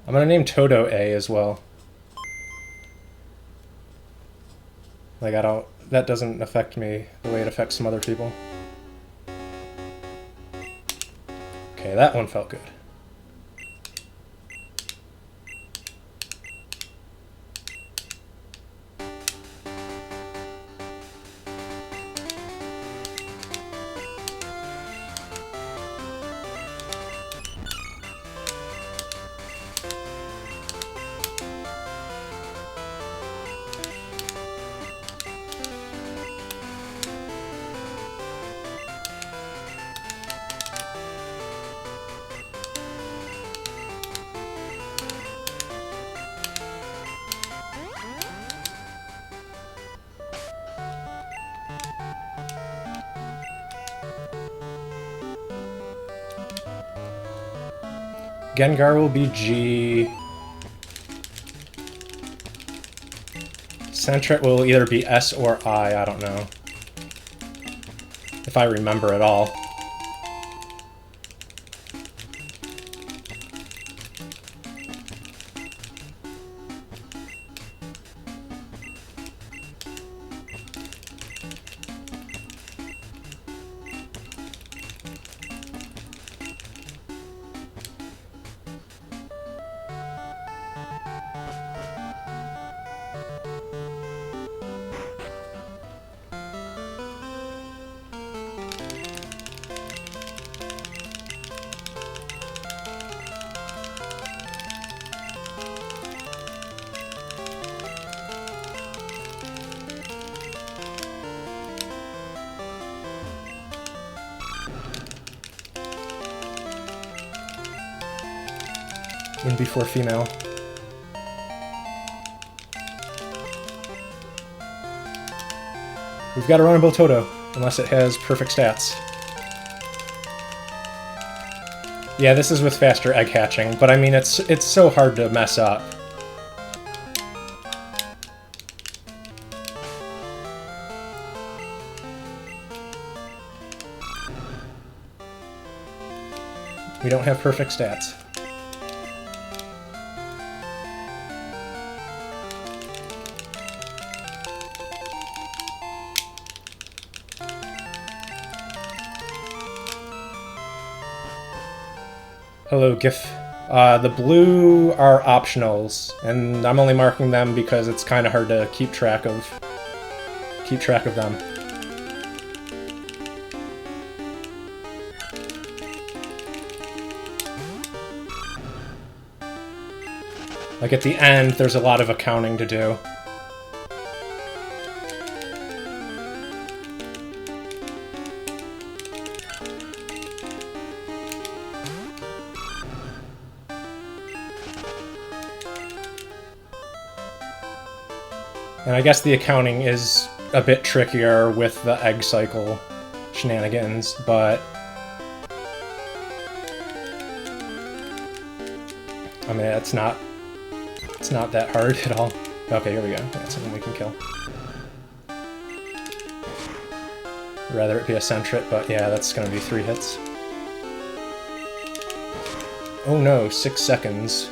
I'm gonna name Toto A as well. Like, I don't... That doesn't affect me the way it affects some other people. Okay, that one felt good. Gengar will be G. Sentret will either be S or I don't know. If I remember at all. Wouldn't be for female. We've got a runnable Toto, unless it has perfect stats. Yeah, this is with faster egg hatching, but I mean, it's so hard to mess up. We don't have perfect stats. Hello, GIF. The blue are optionals, and I'm only marking them because it's kind of hard to keep track of them. Like at the end, there's a lot of accounting to do. And I guess the accounting is a bit trickier with the egg cycle shenanigans, but I mean, it's not that hard at all. Okay, here we go. That's something we can kill. Rather it be a Sentret, but yeah, that's gonna be 3 hits. Oh no, 6 seconds.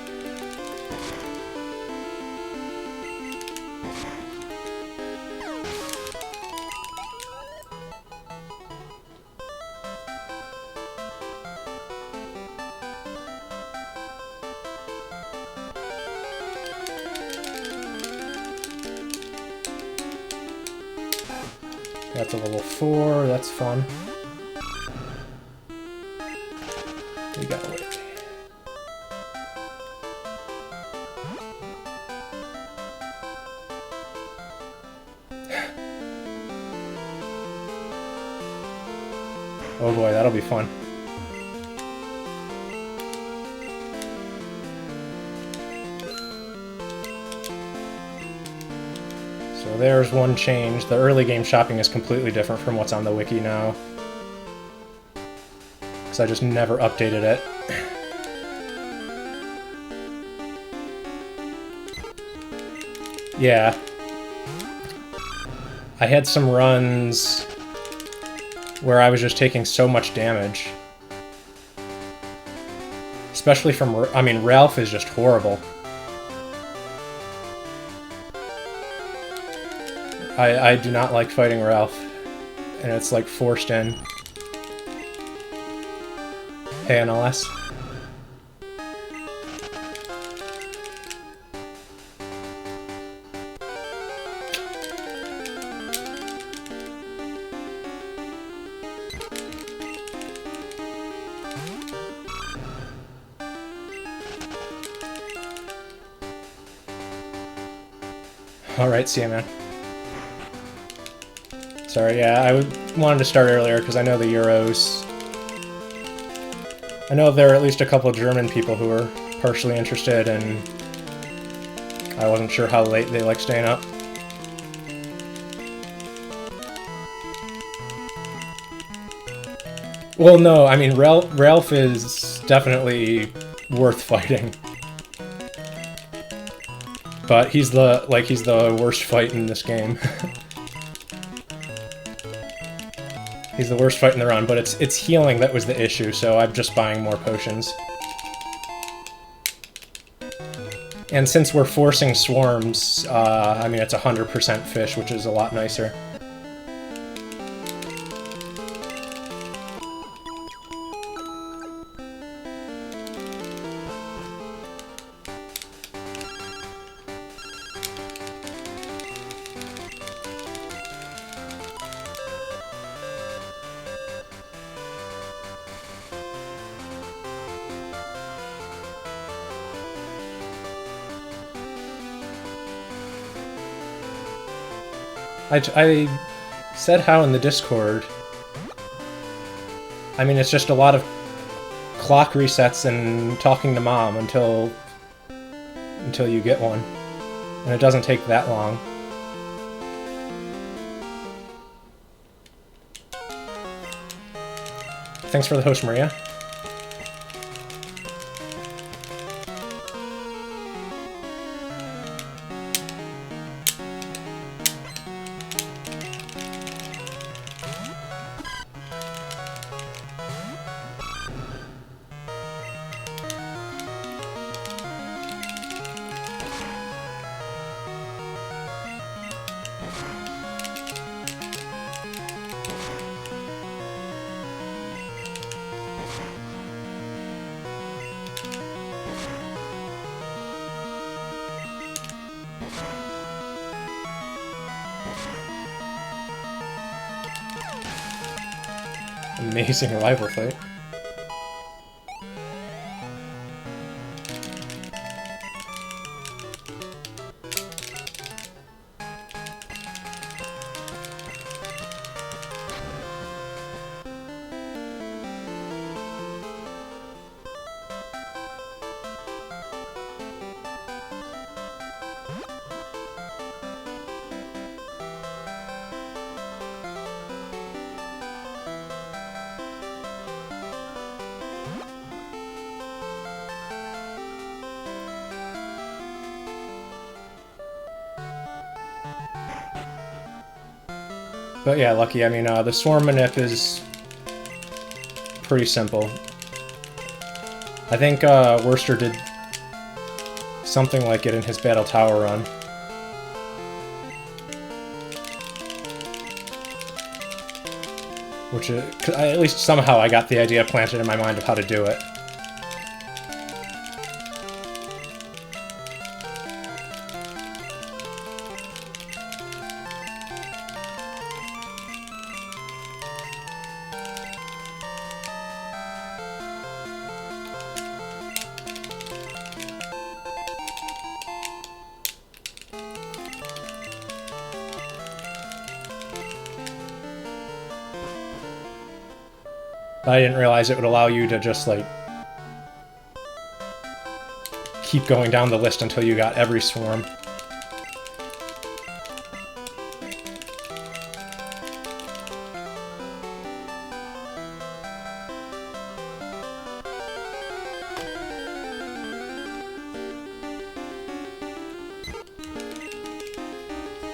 That's a level 4, that's fun. We gotta wait. Oh boy, that'll be fun. So there's one change. The early game shopping is completely different from what's on the wiki now. Because I just never updated it. Yeah. I had some runs where I was just taking so much damage. Especially from, I mean, Ralph is just horrible. I do not like fighting Ralph. And it's like forced in. Hey, NLS. Alright, see ya, man. Sorry, yeah, I wanted to start earlier because I know the Euros. I know there are at least a couple of German people who are partially interested, and I wasn't sure how late they like staying up. Well, no, I mean, Ralph is definitely worth fighting. But he's the worst fight in this game. He's the worst fight in the run, but it's healing that was the issue, so I'm just buying more potions. And since we're forcing swarms, I mean, it's 100% fish, which is a lot nicer. I said how in the Discord. I mean, it's just a lot of clock resets and talking to Mom until you get one. And it doesn't take that long. Thanks for the host, Maria. Amazing rival fight. But yeah, Lucky, I mean, the Swarm Manip is pretty simple. I think Worcester did something like it in his Battle Tower run. Which, at least somehow I got the idea planted in my mind of how to do it. I didn't realize it would allow you to just, like, keep going down the list until you got every swarm.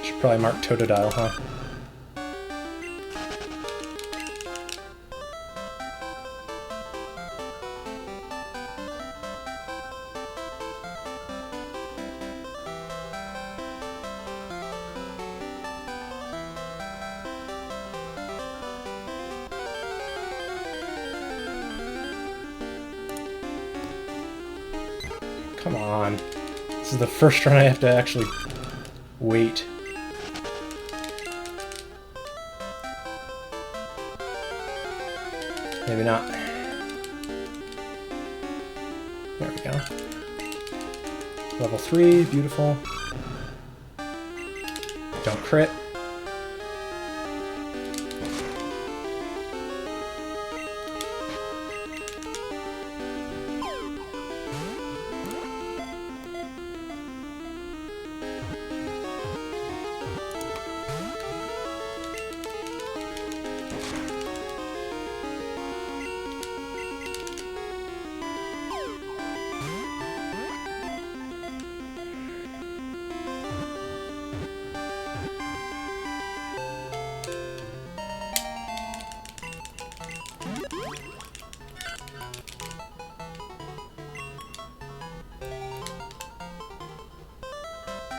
Should probably mark Totodile, huh? Come on. This is the first run I have to actually wait. Maybe not. There we go. Level 3, beautiful. Don't crit.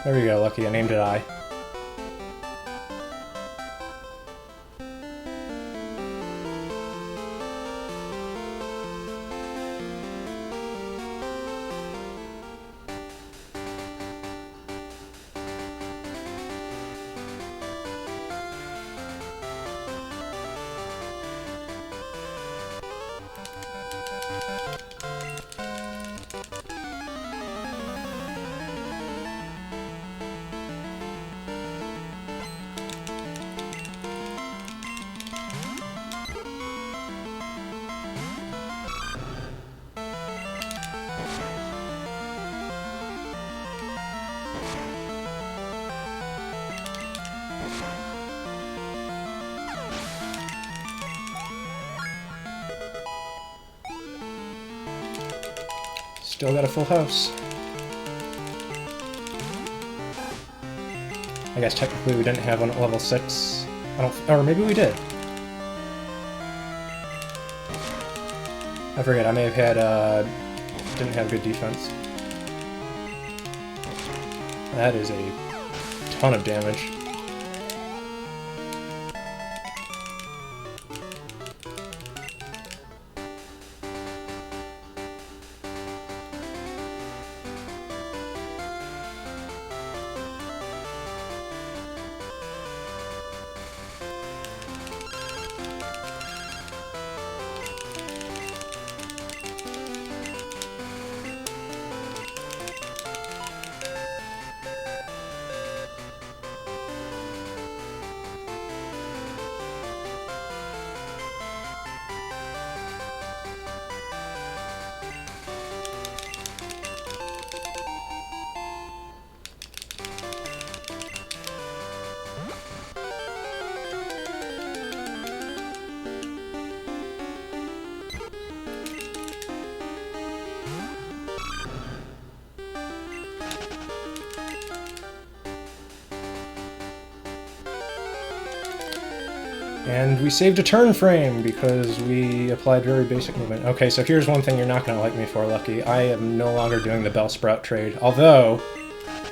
There we go, Lucky. I named it I. Still got a full house. I guess technically we didn't have one at level 6. Or maybe we did. I forget, I may have had, didn't have good defense. That is a ton of damage. And we saved a turn frame because we applied very basic movement. Okay, so here's one thing you're not going to like me for, Lucky. I am no longer doing the Bellsprout trade. Although,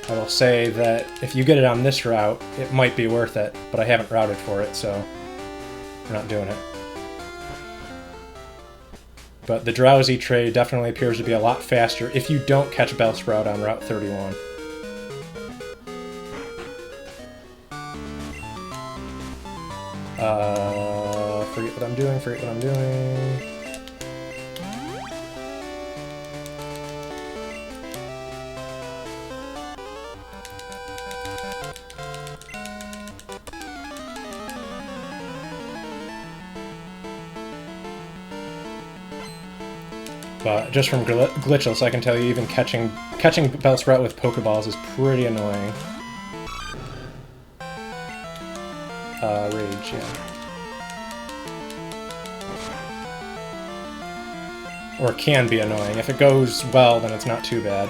I will say that if you get it on this route, it might be worth it. But I haven't routed for it, so we're not doing it. But the Drowsy trade definitely appears to be a lot faster if you don't catch Bellsprout on Route 31. Forget what I'm doing, forget what I'm doing. But just from glitchless, I can tell you even catching Bellsprout with Pokeballs is pretty annoying. Rage, yeah. Or can be annoying. If it goes well, then it's not too bad.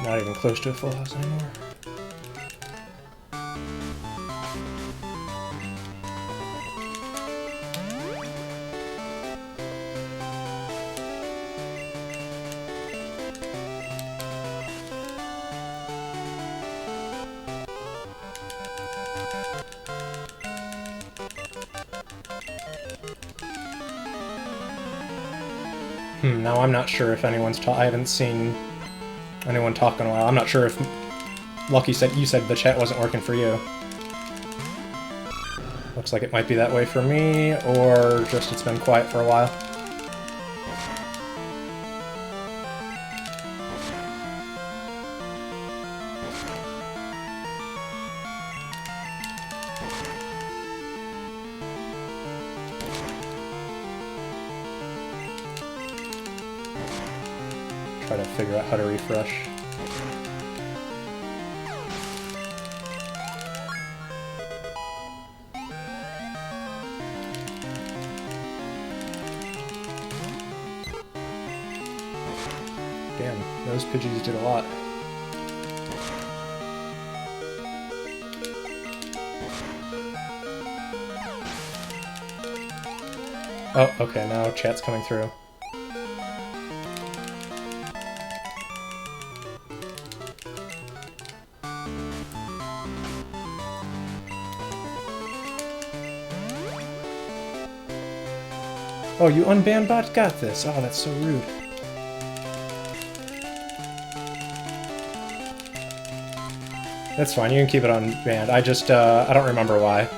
Not even close to a full house anymore. Now I'm not sure if anyone's I haven't seen anyone talk in a while. I'm not sure if Lucky said you said the chat wasn't working for you. Looks like it might be that way for me, or just it's been quiet for a while. Try to figure out how to refresh. Damn, those Pidgeys did a lot. Oh, okay, now chat's coming through. Oh, you unbanned bot got this. Oh, that's so rude. That's fine, you can keep it unbanned. I just, I don't remember why.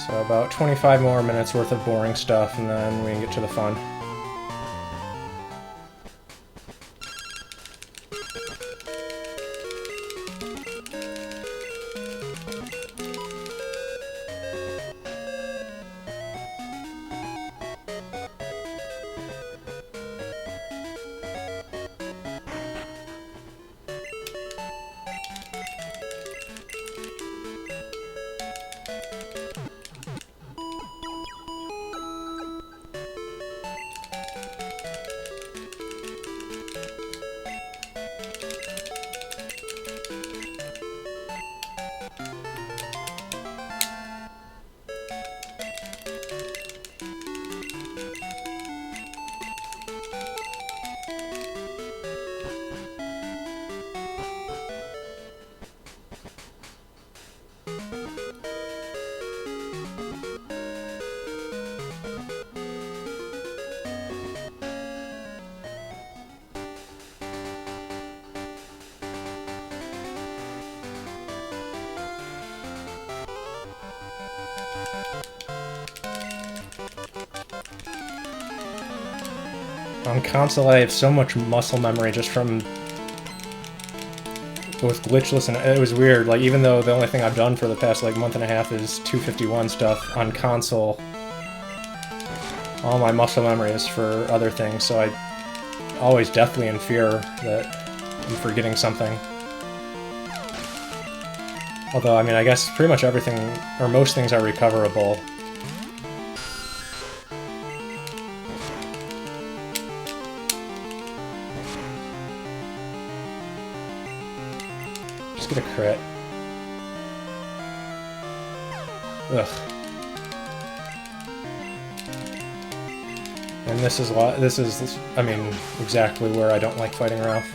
So about 25 more minutes worth of boring stuff, and then we can get to the fun. On console, I have so much muscle memory just from both glitchless and it was weird. Like, even though the only thing I've done for the past like month and a half is 251 stuff on console, all my muscle memory is for other things. So I always deathly in fear that I'm forgetting something. Although, I mean, I guess pretty much everything or most things are recoverable. Just get a crit. Ugh. And this is, I mean, exactly where I don't like fighting Ralph.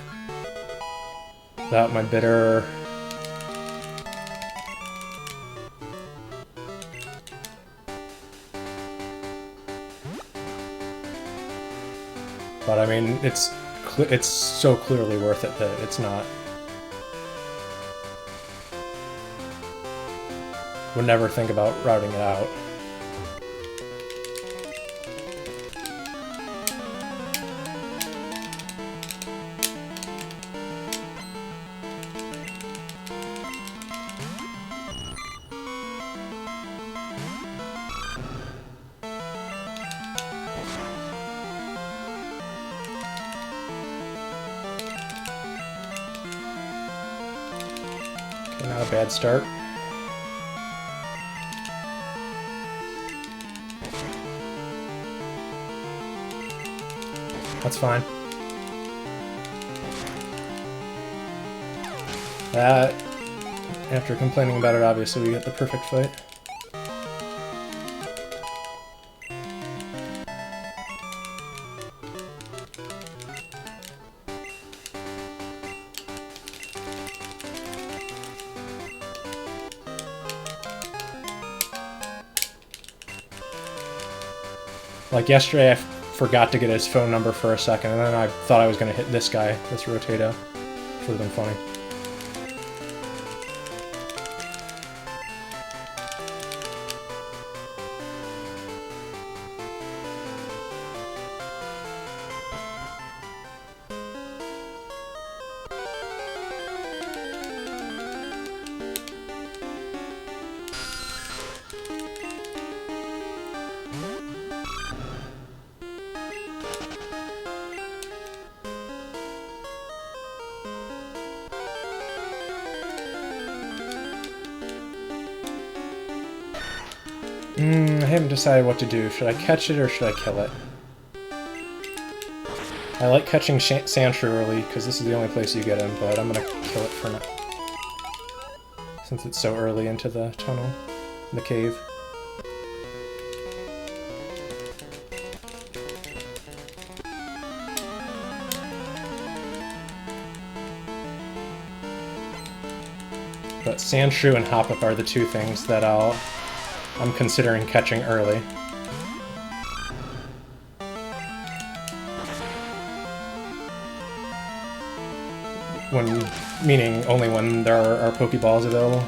Without my bitter But I mean, it's so clearly worth it that it's not. Would never think about routing it out. Okay, not a bad start. That's fine. That, after complaining about it, obviously we get the perfect fight. Like yesterday, I forgot to get his phone number for a second, and then I thought I was going to hit this guy, this Rotato. Would have been funny. I haven't decided what to do. Should I catch it or should I kill it? I like catching Sandshrew early, because this is the only place you get him, but I'm gonna kill it for now. Since it's so early into the tunnel, the cave. But Sandshrew and Hoppip are the two things that I'm considering catching early. Meaning only when there are Pokeballs available.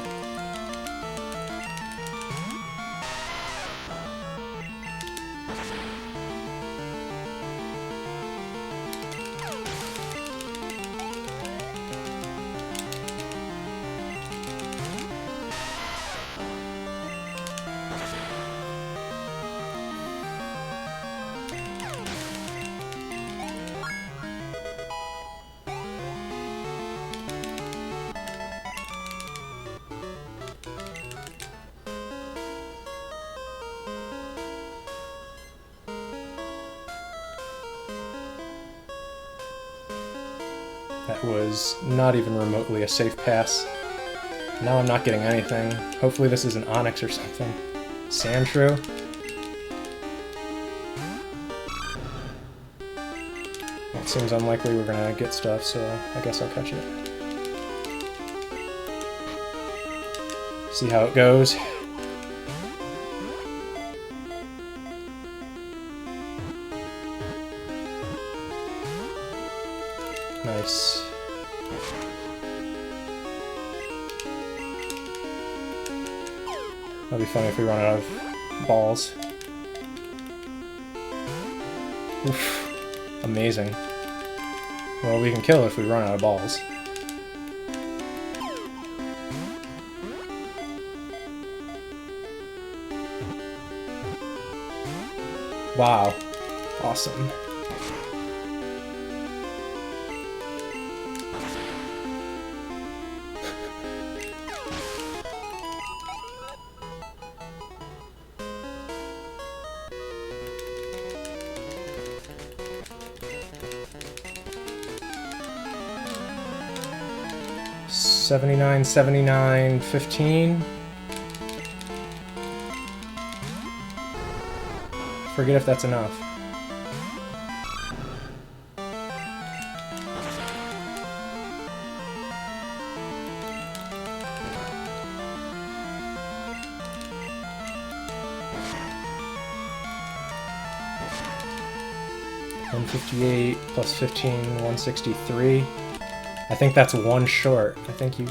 That was not even remotely a safe pass. Now I'm not getting anything. Hopefully this is an Onyx or something. Sandshrew? It seems unlikely we're gonna get stuff, so I guess I'll catch it. See how it goes. Nice. That'll be funny if we run out of balls. Oof. Amazing. Well, we can kill if we run out of balls. Wow. Awesome. $79, $79, $15. Forget if that's enough. 158 plus 15, 163. I think that's one short. I think you...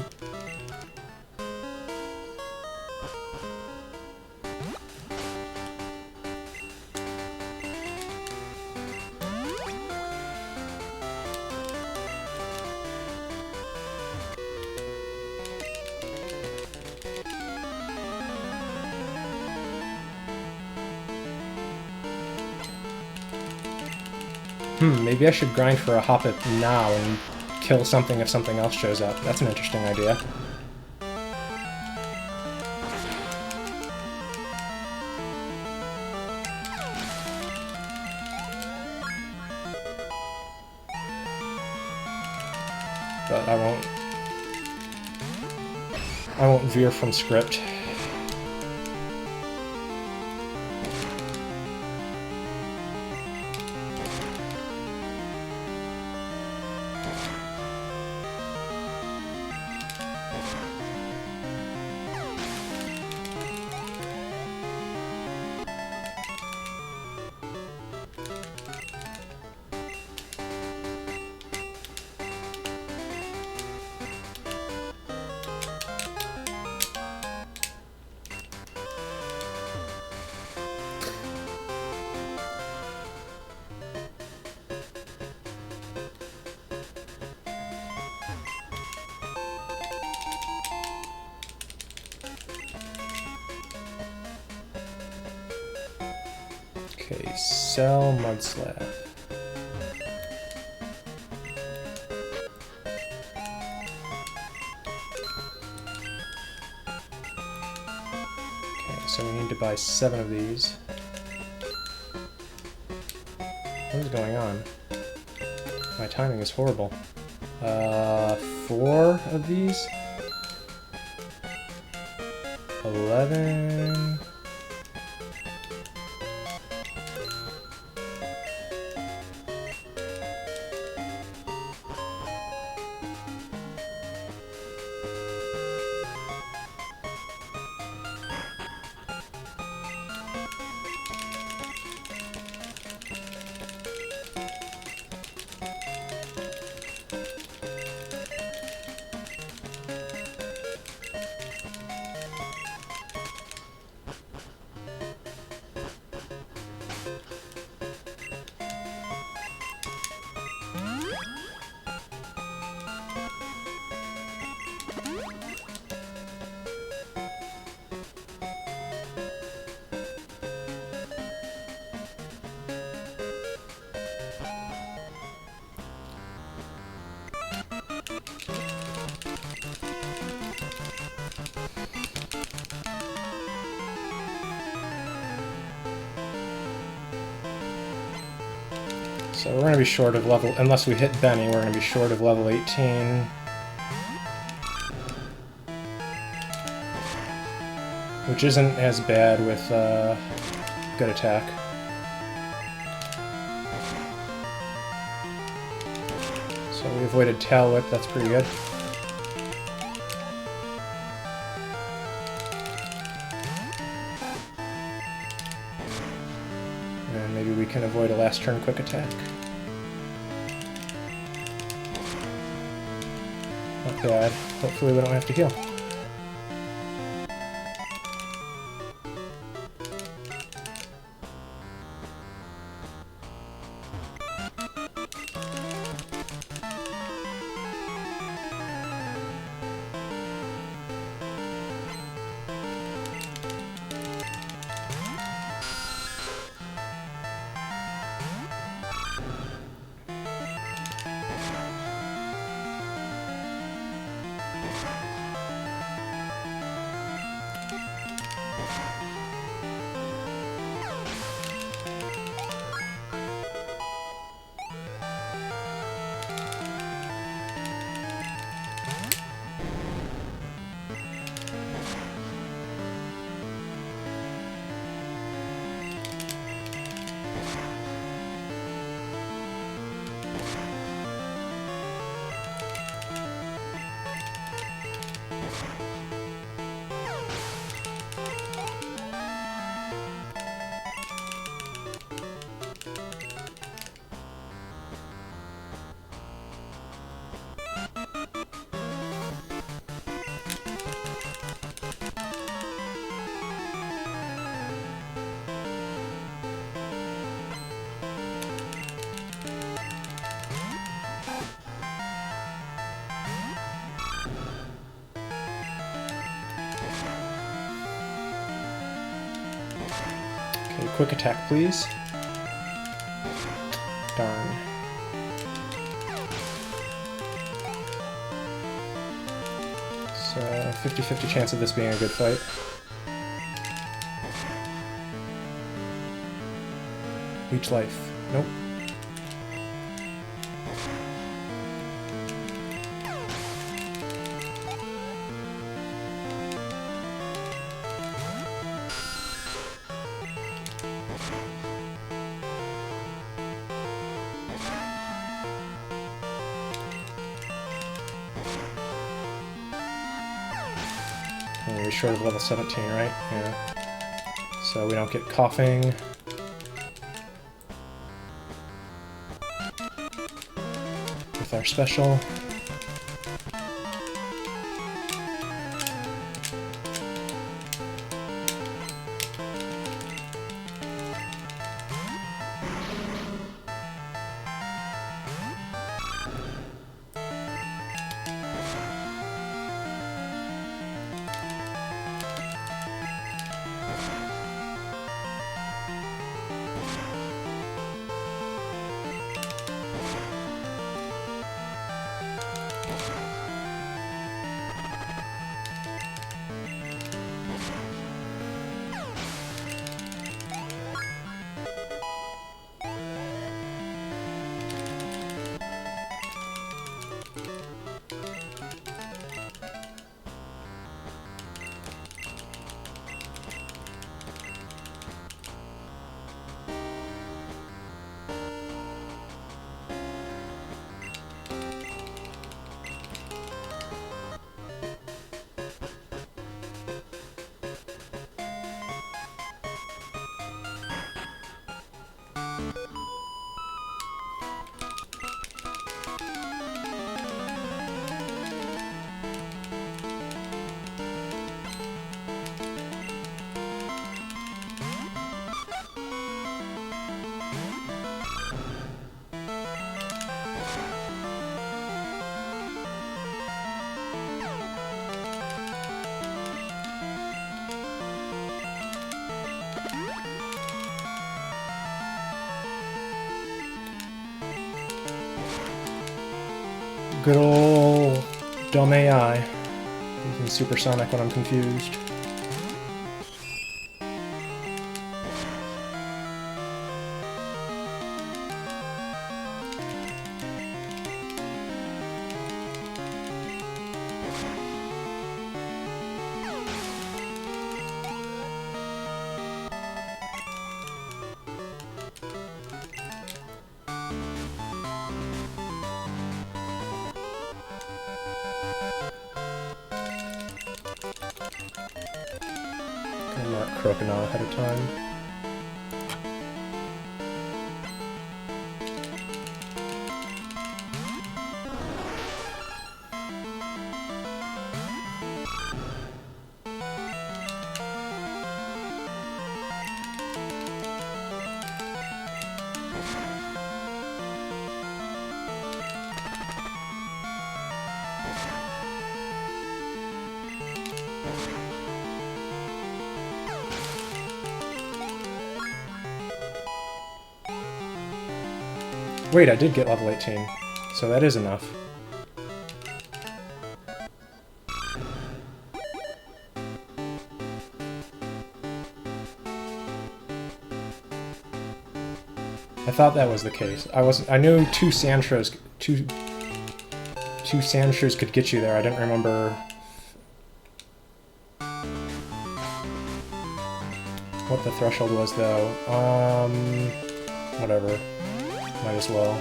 maybe I should grind for a hop it now and kill something if something else shows up. That's an interesting idea. But I won't veer from script. Okay, sell mud slab. Okay, so we need to buy 7 of these. What is going on? My timing is horrible. 4 of these? 11... So we're going to be short of level, unless we hit Benny, we're going to be short of level 18. Which isn't as bad with good attack. So we avoided Tail Whip, that's pretty good. And maybe we can avoid a last turn quick attack. Not bad. Hopefully we don't have to heal. Okay, quick attack, please. Darn. So, 50-50 chance of this being a good fight. Leech life. Nope. We're short of level 17, right? Yeah. So we don't get coughing. With our special. Good ol' dumb AI. Using supersonic when I'm confused. Mark Crocodile ahead of time. Wait, I did get level 18, so that is enough. I thought that was the case. I knew two Sandshrews could get you there. I didn't remember what the threshold was though. Whatever. Might as well.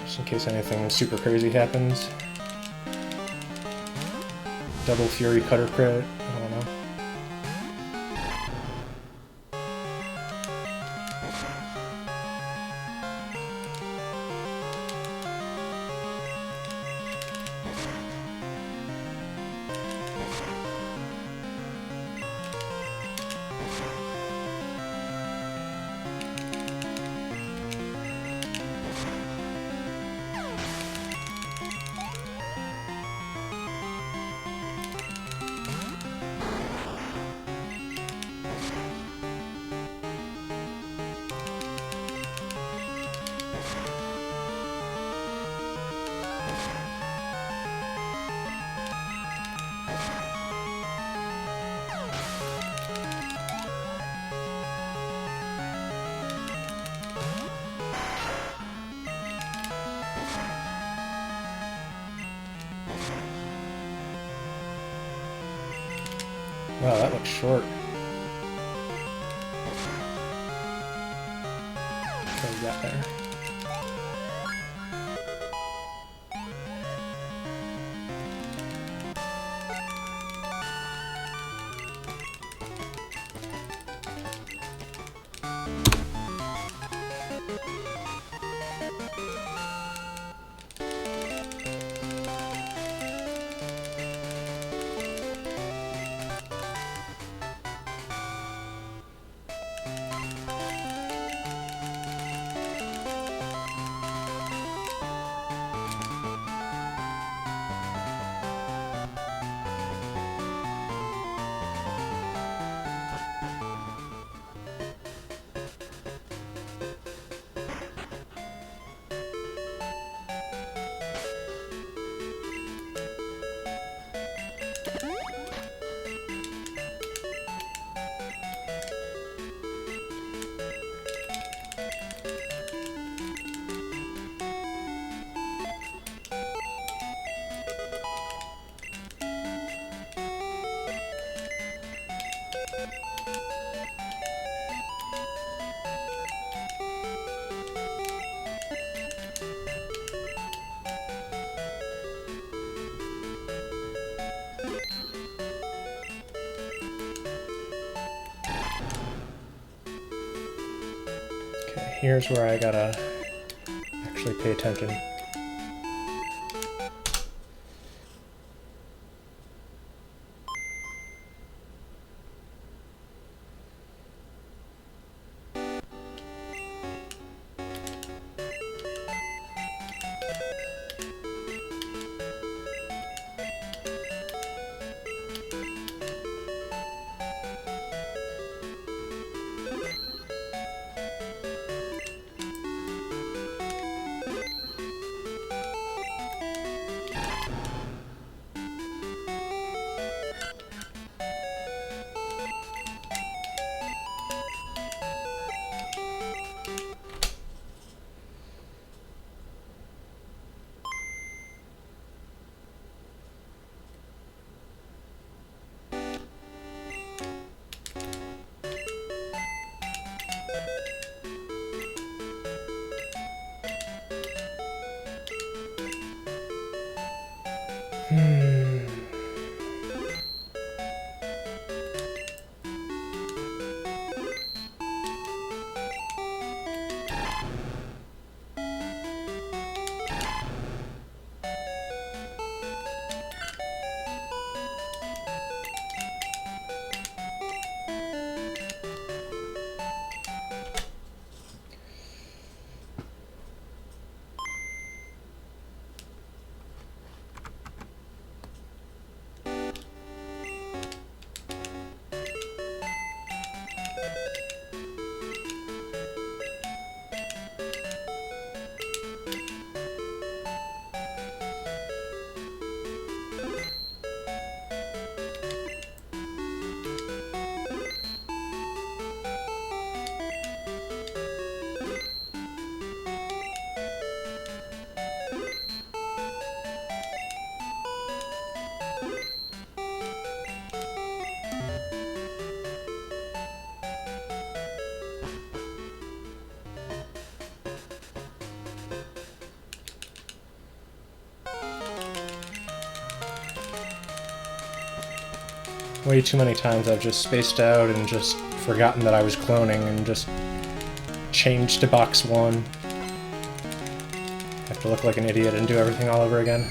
Just in case anything super crazy happens. Double Fury Cutter crit. I don't know. Wow, that looks short. Okay, we got there. Okay, here's where I gotta actually pay attention. Way too many times I've just spaced out and just forgotten that I was cloning and just changed to box 1. Have to look like an idiot and do everything all over again.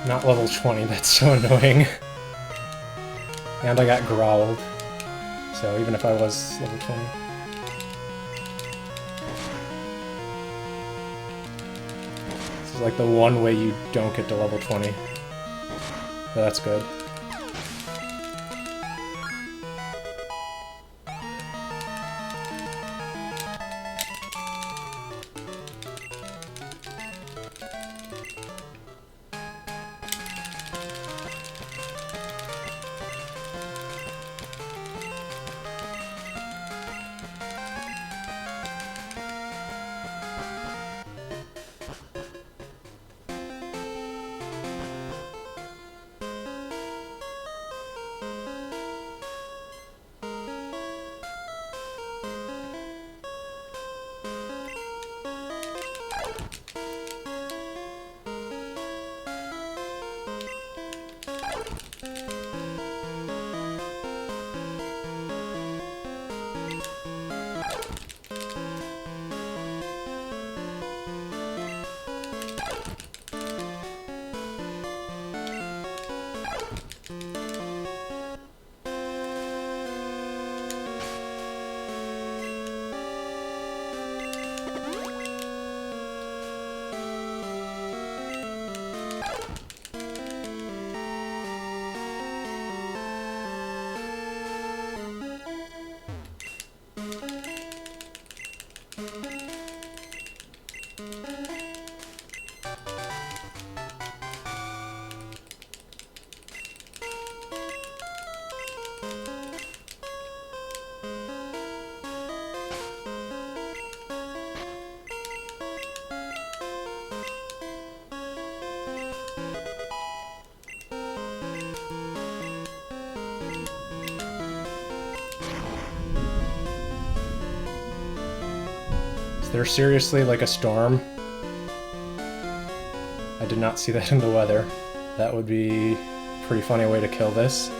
Not level 20, that's so annoying. And I got growled. So even if I was level 20. This is like the one way you don't get to level 20. But that's good. Is there seriously like a storm? I did not see that in the weather. That would be a pretty funny way to kill this.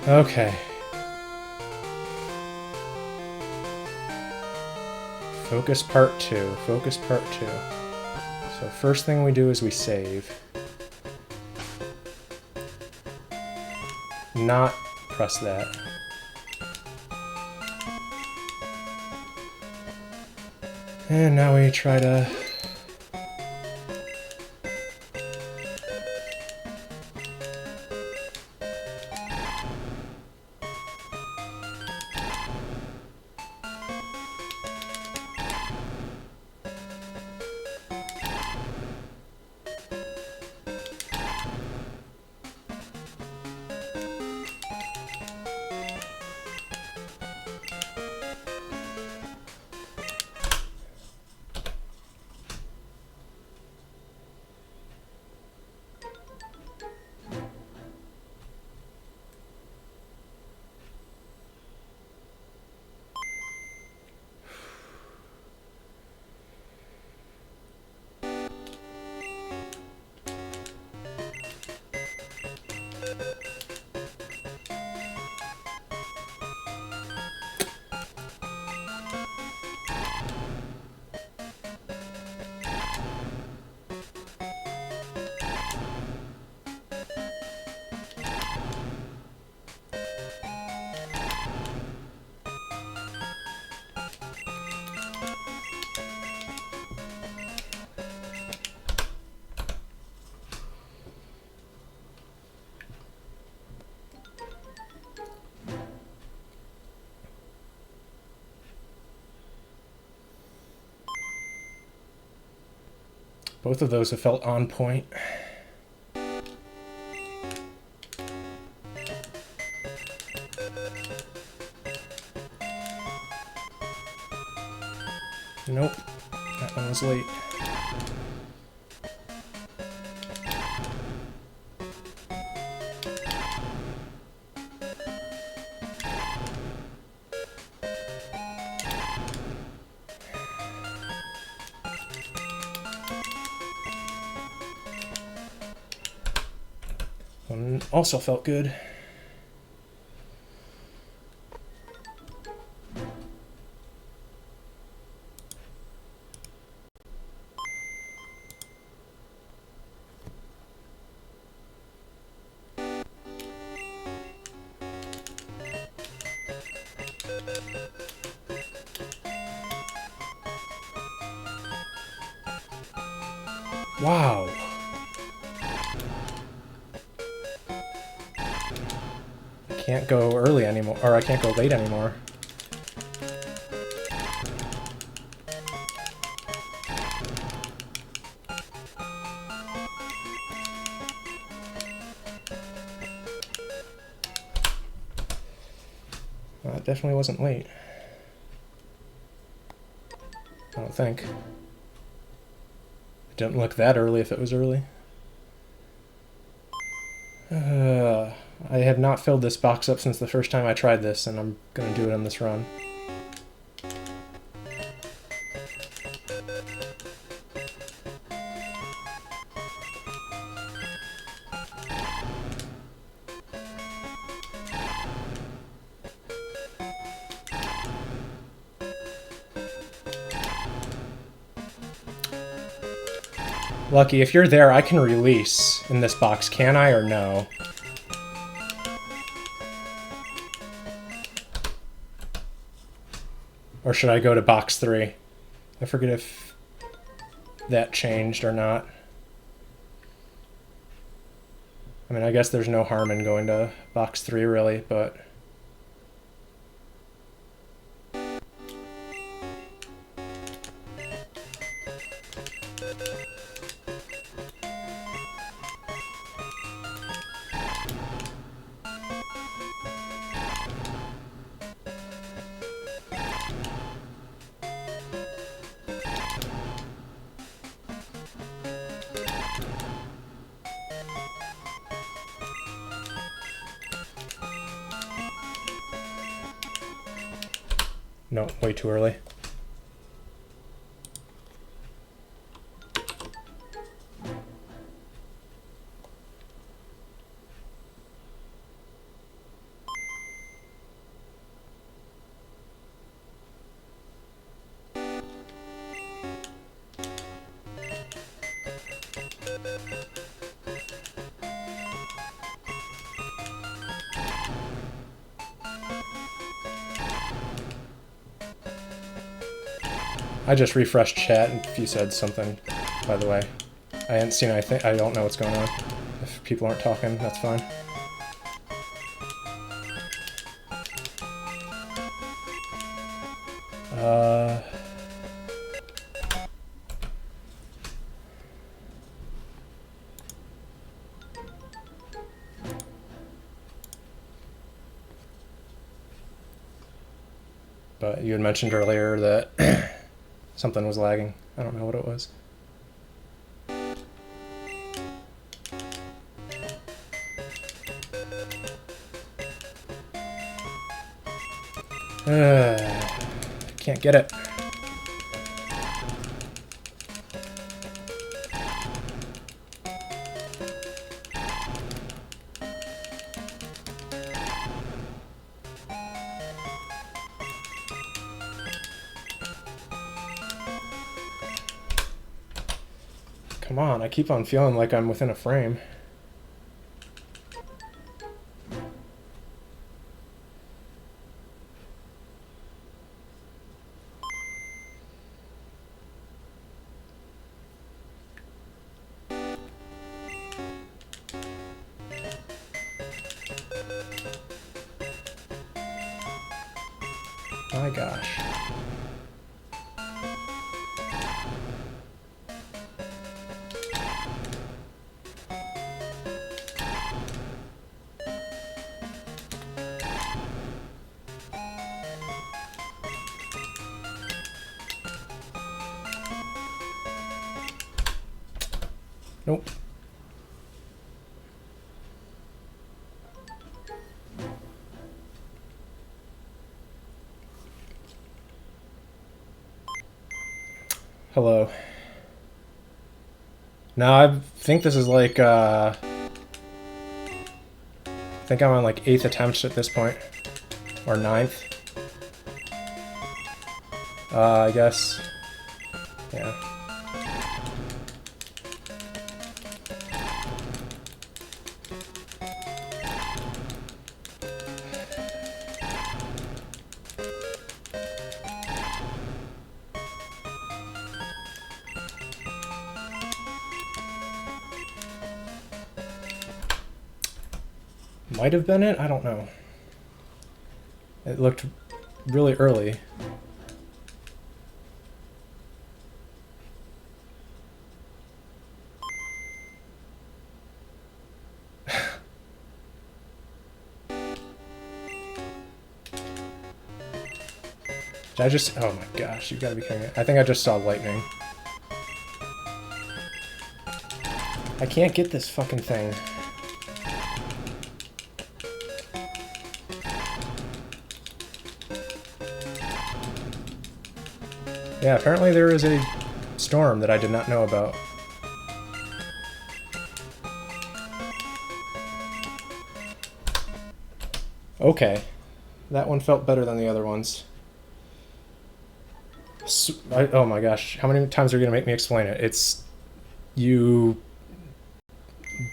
Okay. Focus part 2. Focus part 2. So first thing we do is we save. Not press that. And now we try to... Both of those have felt on point. Nope, that one was late. one also felt good. Wow. I can't go early anymore, or I can't go late anymore. Well, it definitely wasn't late. I don't think. It didn't look that early if it was early. I have not filled this box up since the first time I tried this, and I'm gonna do it on this run. Lucky, if you're there, I can release in this box, can I, or no? Or should I go to box 3? I forget if that changed or not. I mean, I guess there's no harm in going to box 3, really, but... No, way too early. I just refreshed chat and if you said something, by the way. I hadn't seen anything. I don't know what's going on. If people aren't talking, that's fine. But you had mentioned earlier that something was lagging. I don't know what it was. Can't get it. Come on, I keep on feeling like I'm within a frame. My gosh. Nope. Hello. Now I think this is like think I'm on like 8th attempt at this point. Or 9th. I guess. Yeah. Might have been it? I don't know. It looked really early. Did I just... Oh my gosh, you've got to be kidding me. I think I just saw lightning. I can't get this fucking thing. Yeah, apparently there is a storm that I did not know about. Okay. That one felt better than the other ones. Oh my gosh, how many times are you going to make me explain it? It's... You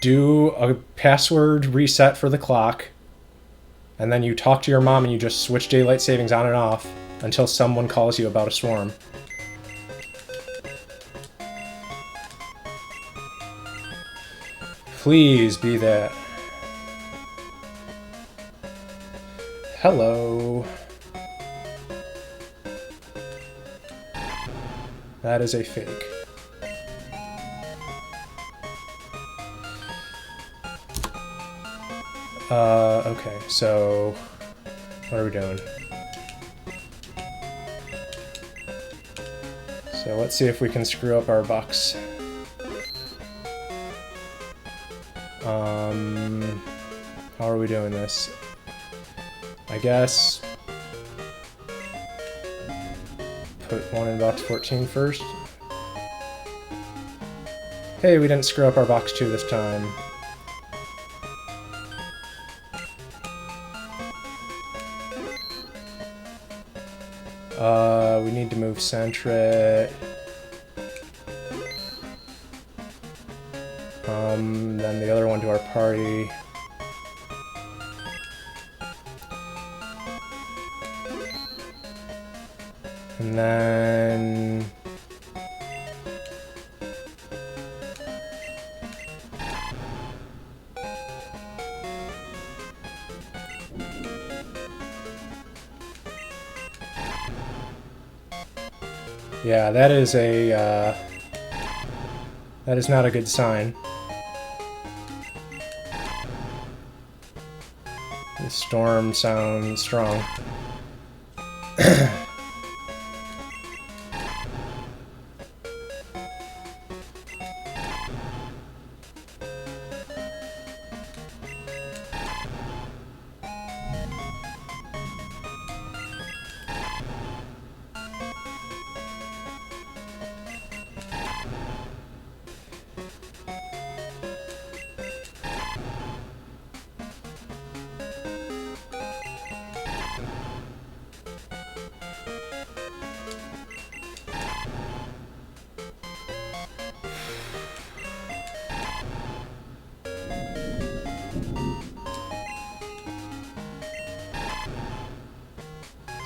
do a password reset for the clock, and then you talk to your mom and you just switch daylight savings on and off until someone calls you about a swarm. Please be that. Hello. That is a fake. Okay, so what are we doing? So let's see if we can screw up our bucks. How are we doing this? I guess put one in box 14 first. Hey, we didn't screw up our box 2 this time. We need to move Sentret. Then the other one to our party. And then... Yeah, that is a, that is not a good sign. The storm sounds strong.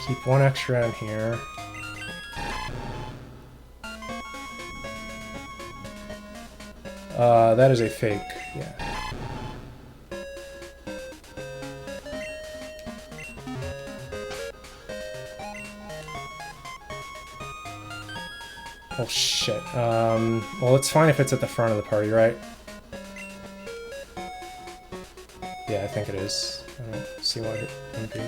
Keep one extra in here. That is a fake, yeah. Oh shit. Well, it's fine if it's at the front of the party, right? Yeah, I think it is. I don't see why it wouldn't be.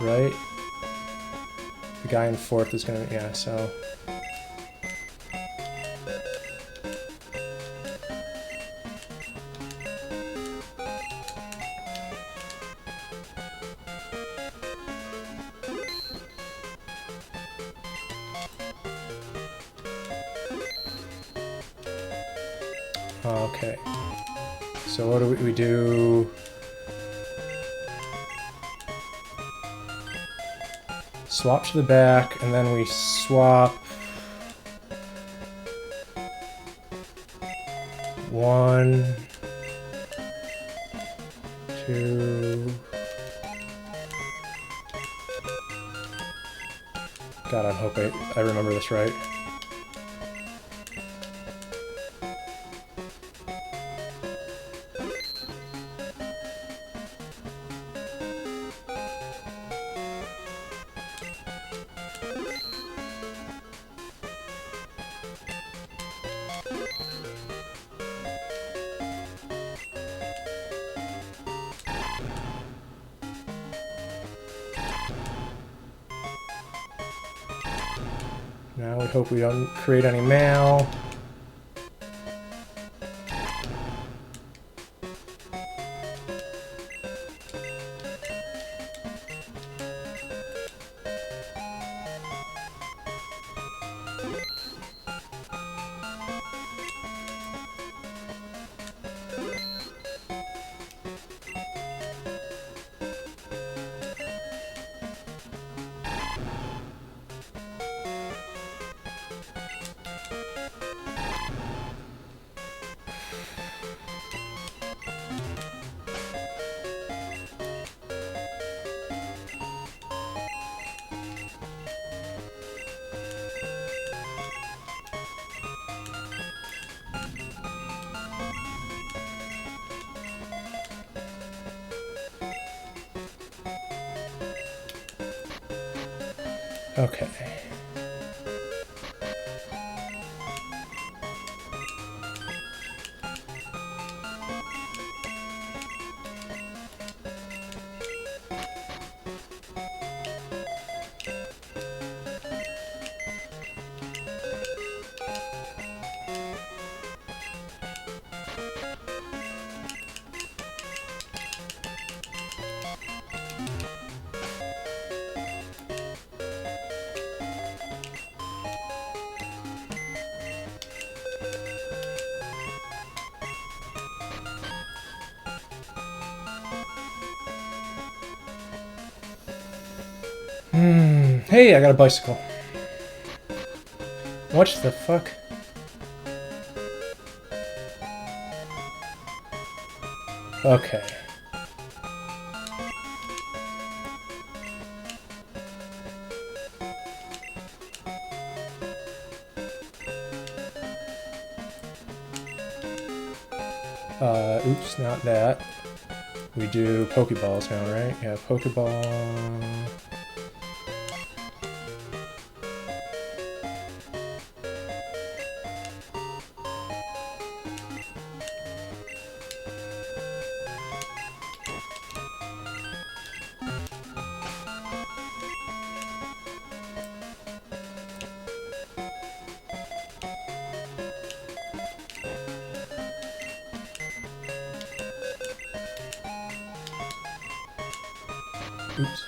Right? The guy in fourth is gonna, yeah, so. Okay. So what do we do? Swap to the back, and then we swap 1, 2. God, I hope I remember this right. Now we hope we don't create any mail. Okay. Hey, I got a bicycle. What the fuck? Okay. Oops, not that. We do Pokeballs now, right? Yeah, Pokeball. Oops.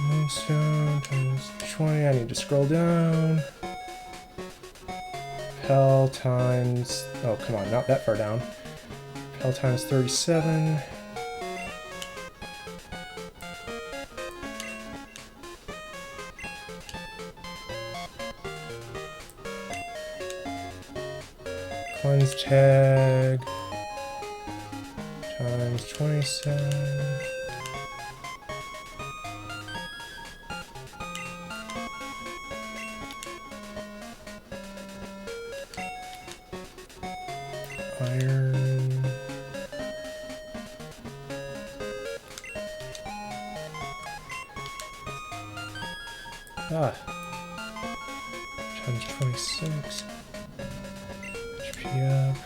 Moonstone times 20. I need to scroll down. Pel times... Oh, come on, not that far down. Pel times 37. Cleanse tag times 27. Iron. Ah. Times 26. HP up.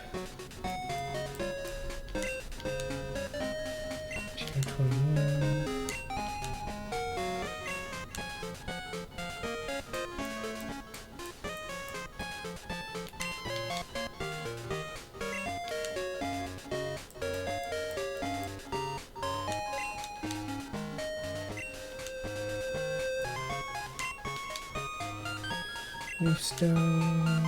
Leaf stone.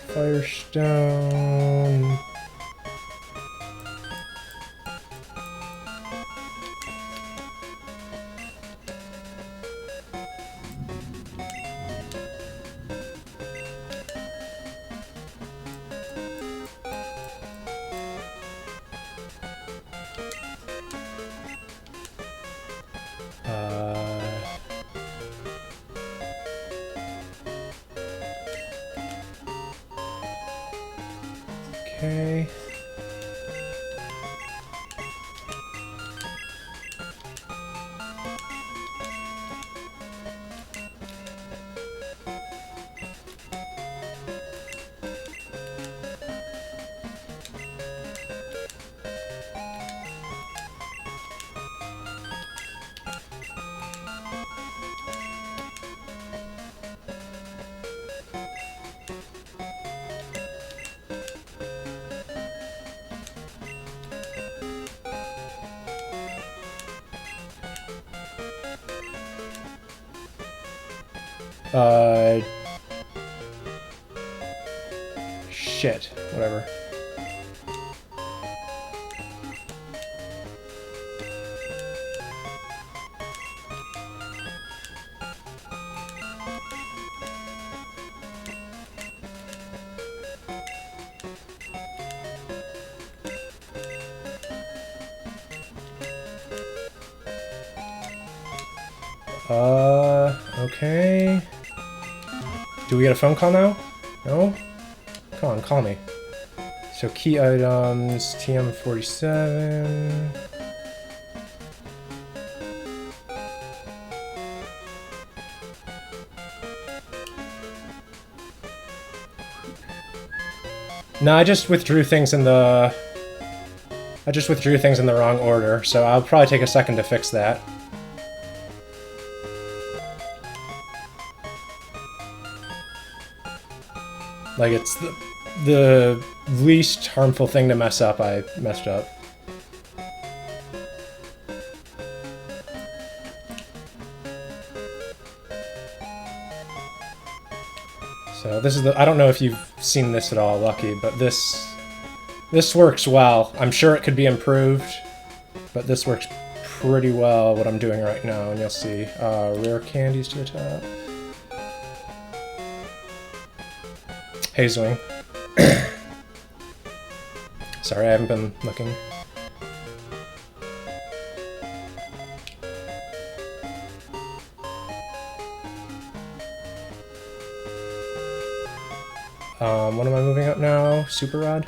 Firestone. Okay. Shit. Whatever. Okay. Do we get a phone call now? No? Come on, call me. So key items, TM47. No, I just withdrew things in the wrong order, so I'll probably take a second to fix that. Like, it's the least harmful thing to mess up, I messed up. So this is I don't know if you've seen this at all, Lucky, but this works well. I'm sure it could be improved, but this works pretty well, what I'm doing right now, and you'll see. Rare candies to the top. Hazewing. Sorry, I haven't been looking. What am I moving up now? Super Rod?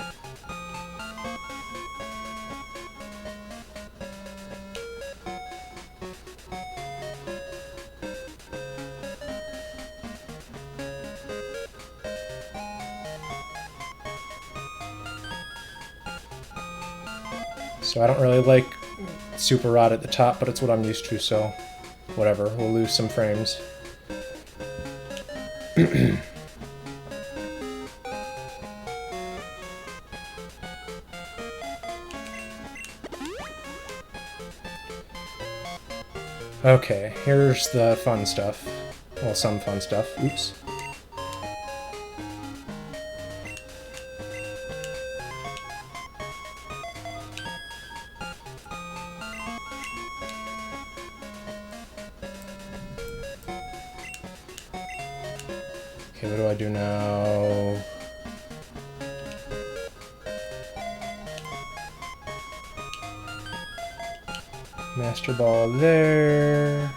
So I don't really like Super Rod at the top, but it's what I'm used to, so whatever. We'll lose some frames. Okay, here's the fun stuff. Well, some fun stuff. Oops. Okay, what do I do now? Master Ball there.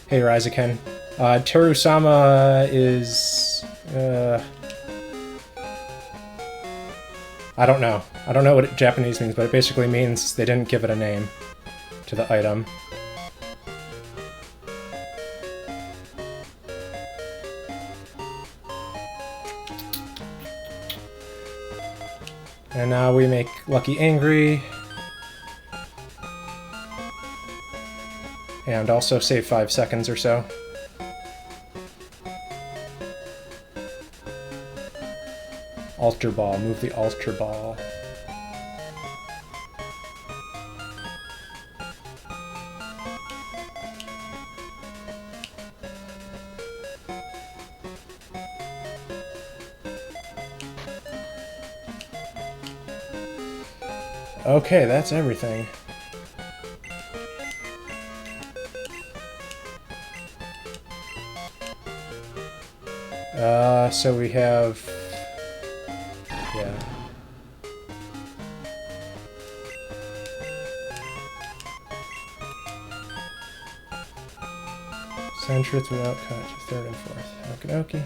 Hey, Ryzaken. Teru-sama is... I don't know. I don't know what Japanese means, but it basically means they didn't give it a name to the item. And now we make Lucky angry. And also save 5 seconds or so. Altar ball. Move the altar ball. Okay, that's everything. So we have... yeah. Centrith without cut to third and fourth. Okie dokie.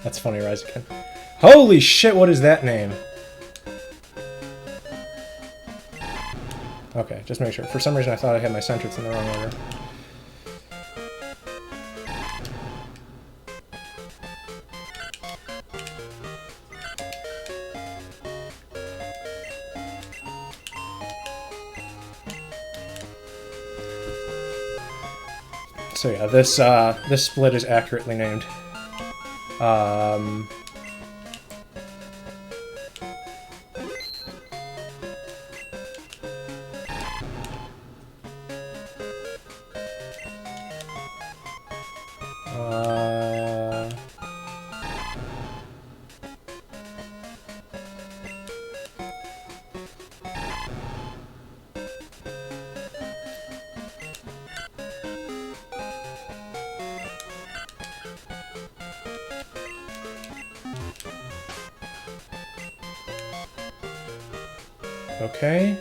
That's funny, Rise Again. Holy shit, what is that name? Okay, just make sure. For some reason I thought I had my Centriths in the wrong order. So yeah, this split is accurately named. Okay.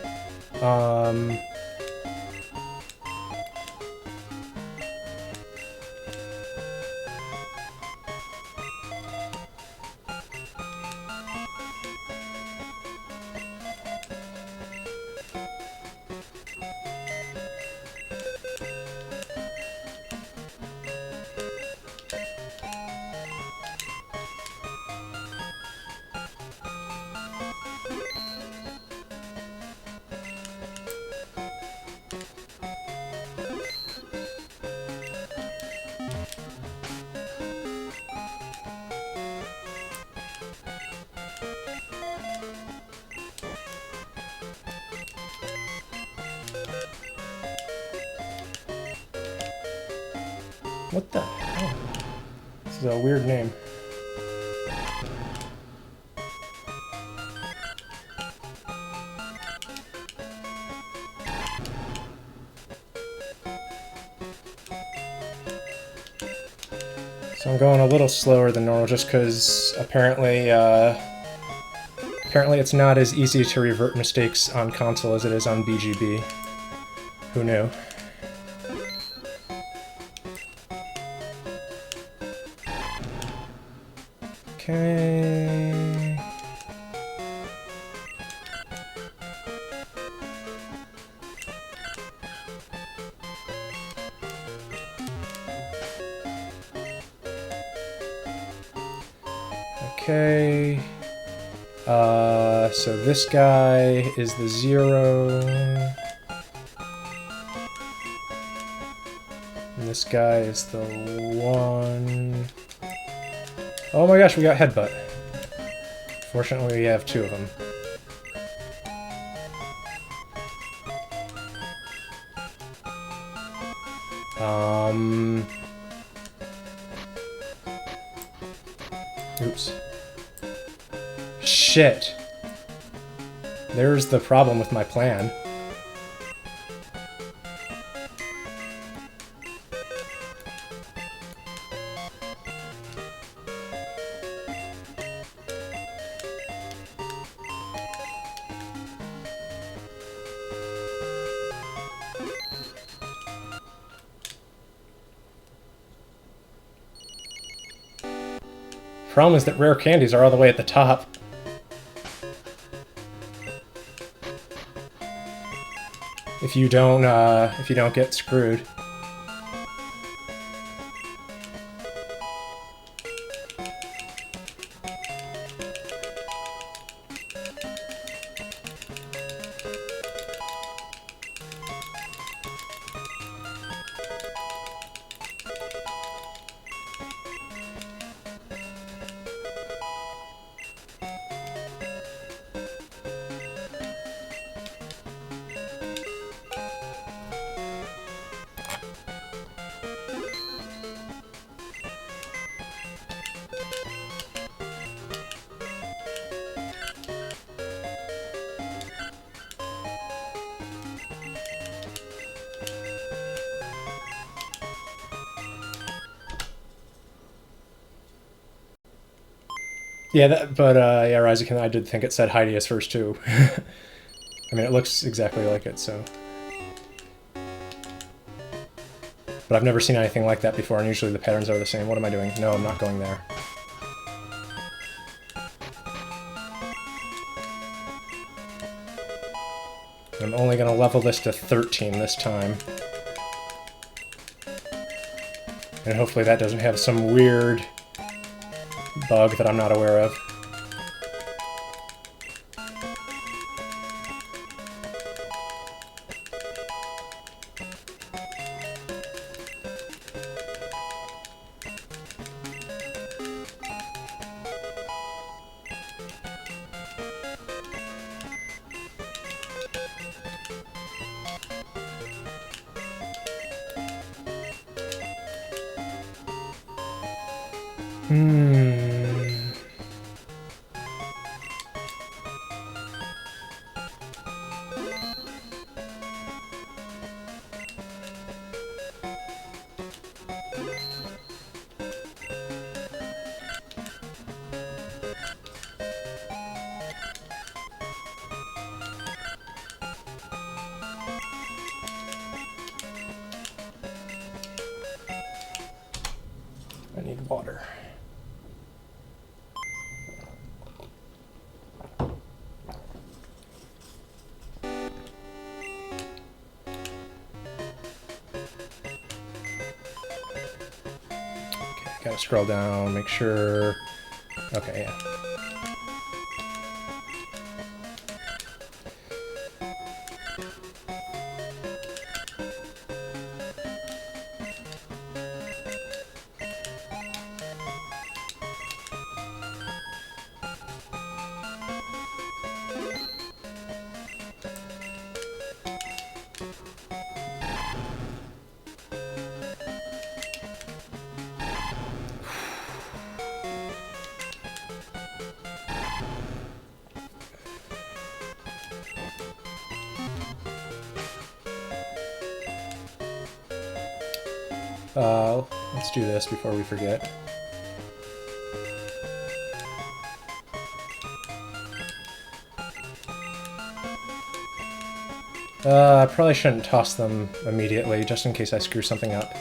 What the hell? This is a weird name. So I'm going a little slower than normal just because apparently it's not as easy to revert mistakes on console as it is on BGB. Who knew? Okay. Okay. So this guy is the 0. And this guy is the 1. Oh my gosh, we got Headbutt. Fortunately, we have 2 of them. Oops. Shit. There's the problem with my plan. Problem is that rare candies are all the way at the top. If you don't get screwed. Yeah, yeah, Ryzukin, I did think it said Hideous first, too. I mean, it looks exactly like it, so... But I've never seen anything like that before, and usually the patterns are the same. What am I doing? No, I'm not going there. I'm only going to level this to 13 this time. And hopefully that doesn't have some weird bug that I'm not aware of. I need water. Okay, gotta scroll down, make sure... Okay, yeah. Let's do this before we forget. I probably shouldn't toss them immediately, just in case I screw something up.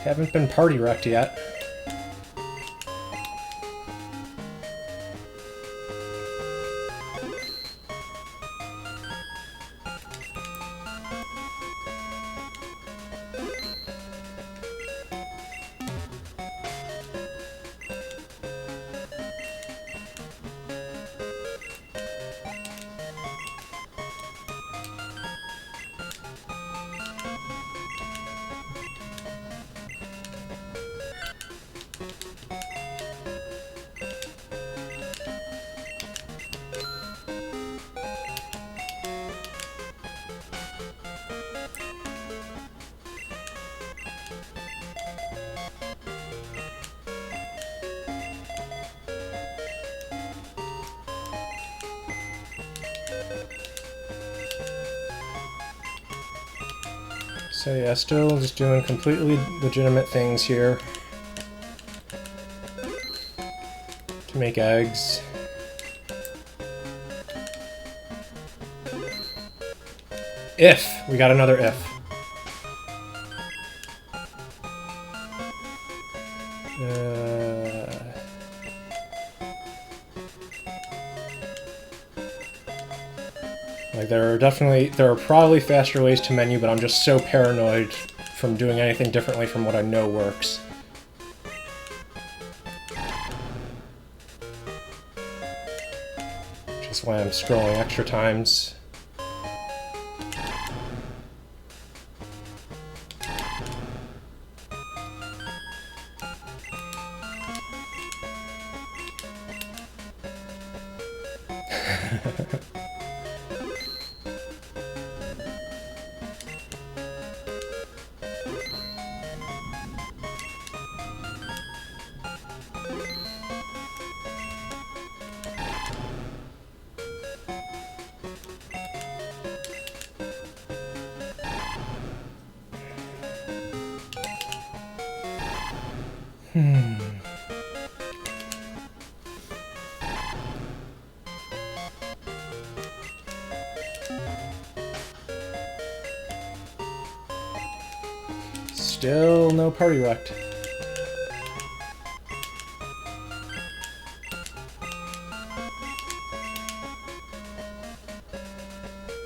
Haven't been party wrecked yet. So yeah, still just doing completely legitimate things here to make eggs. If! We got another if. Like, there are probably faster ways to menu, but I'm just so paranoid from doing anything differently from what I know works. Which is why I'm scrolling extra times. Still no party wrecked.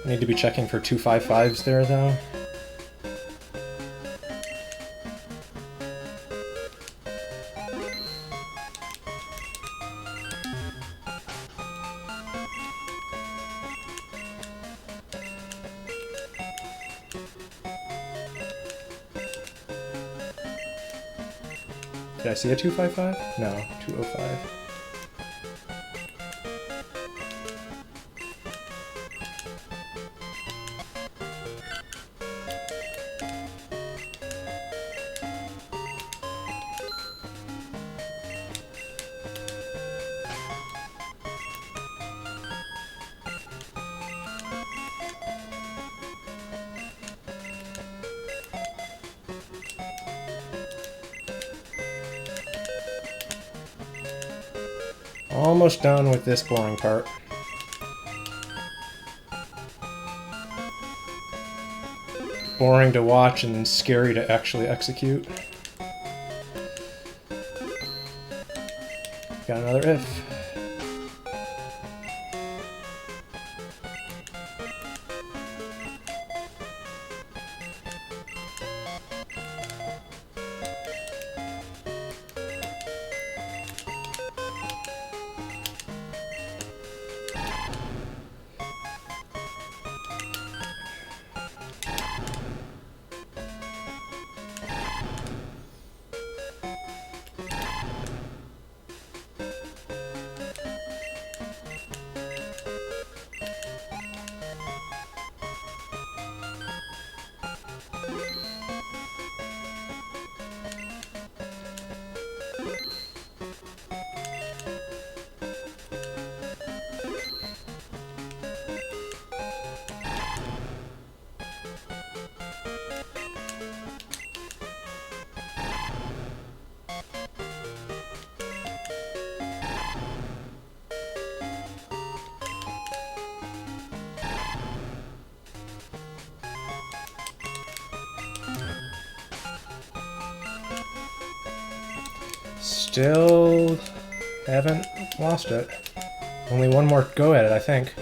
Need to be checking for 255s there, though. Did I see a 255? No, 205. Almost done with this boring part. Boring to watch and scary to actually execute. Got another if. still haven't lost it. Only one more go at it, I think.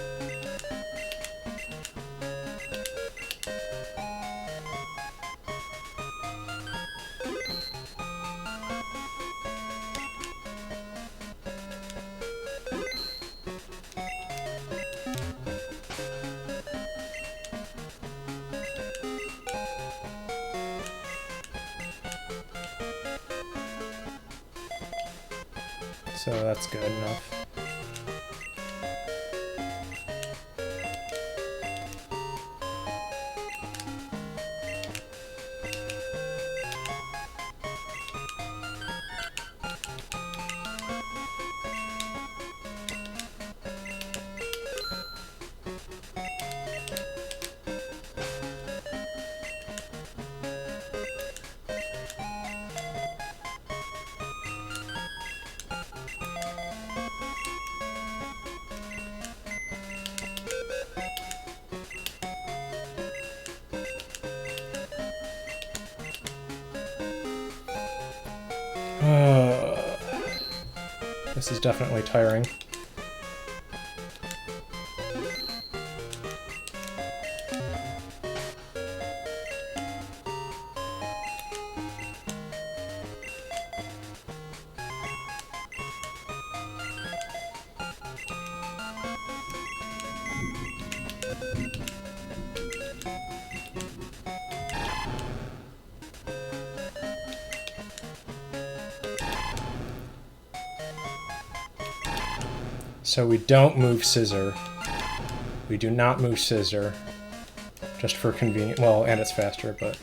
So that's good enough. This is definitely tiring. So we don't move scissor. We do not move scissor. Just for convenience. Well, and it's faster, but...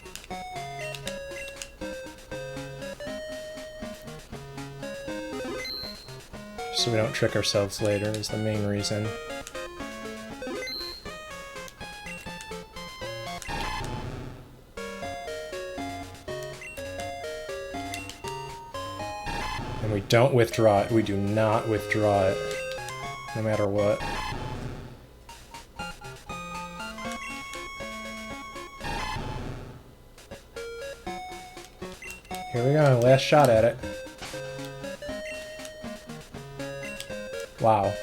just so we don't trick ourselves later is the main reason. And we don't withdraw it. We do not withdraw it. No matter what. Here we go, last shot at it. Wow.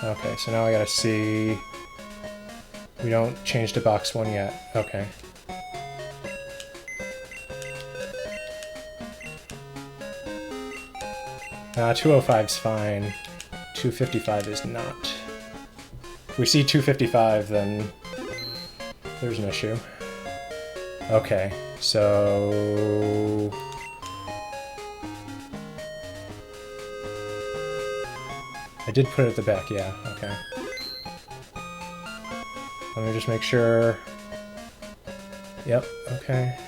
Okay, so now I gotta see... we don't change to box 1 yet. Okay. 205's fine. 255 is not. If we see 255, then there's an issue. Okay, so... I did put it at the back, yeah, okay. Let me just make sure... Yep, okay.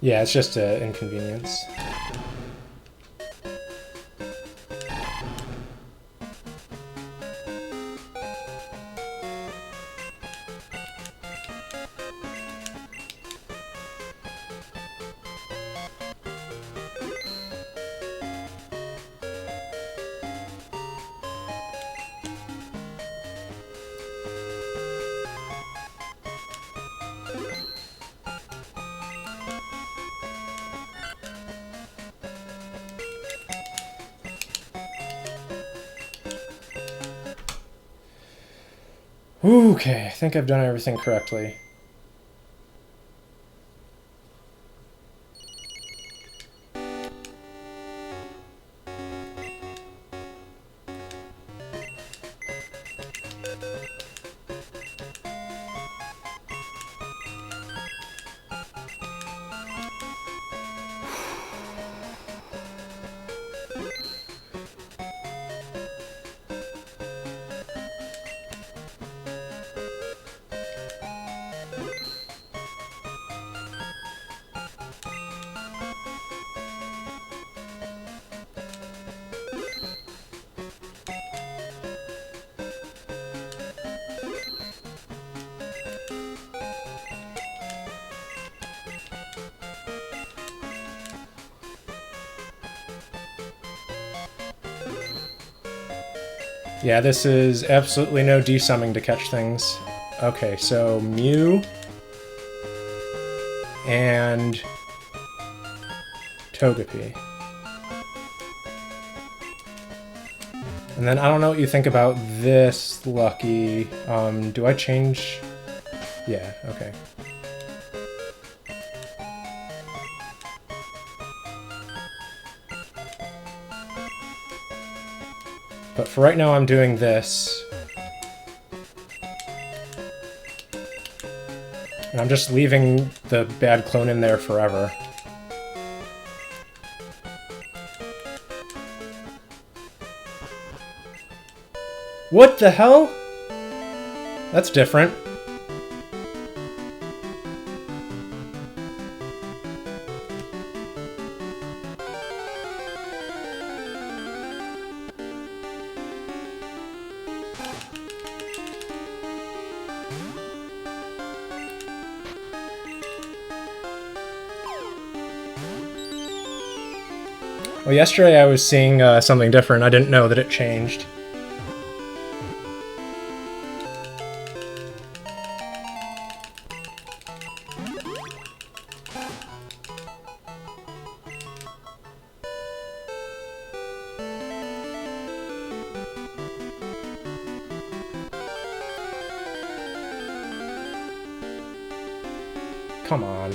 Yeah, it's just an inconvenience. Okay, I think I've done everything correctly. Yeah, this is absolutely no desumming to catch things. Okay, so Mew and Togepi. And then I don't know what you think about this, Lucky. Do I change? Yeah, okay. But for right now, I'm doing this. And I'm just leaving the bad clone in there forever. What the hell? That's different. Well, yesterday I was seeing something different. I didn't know that it changed. Come on.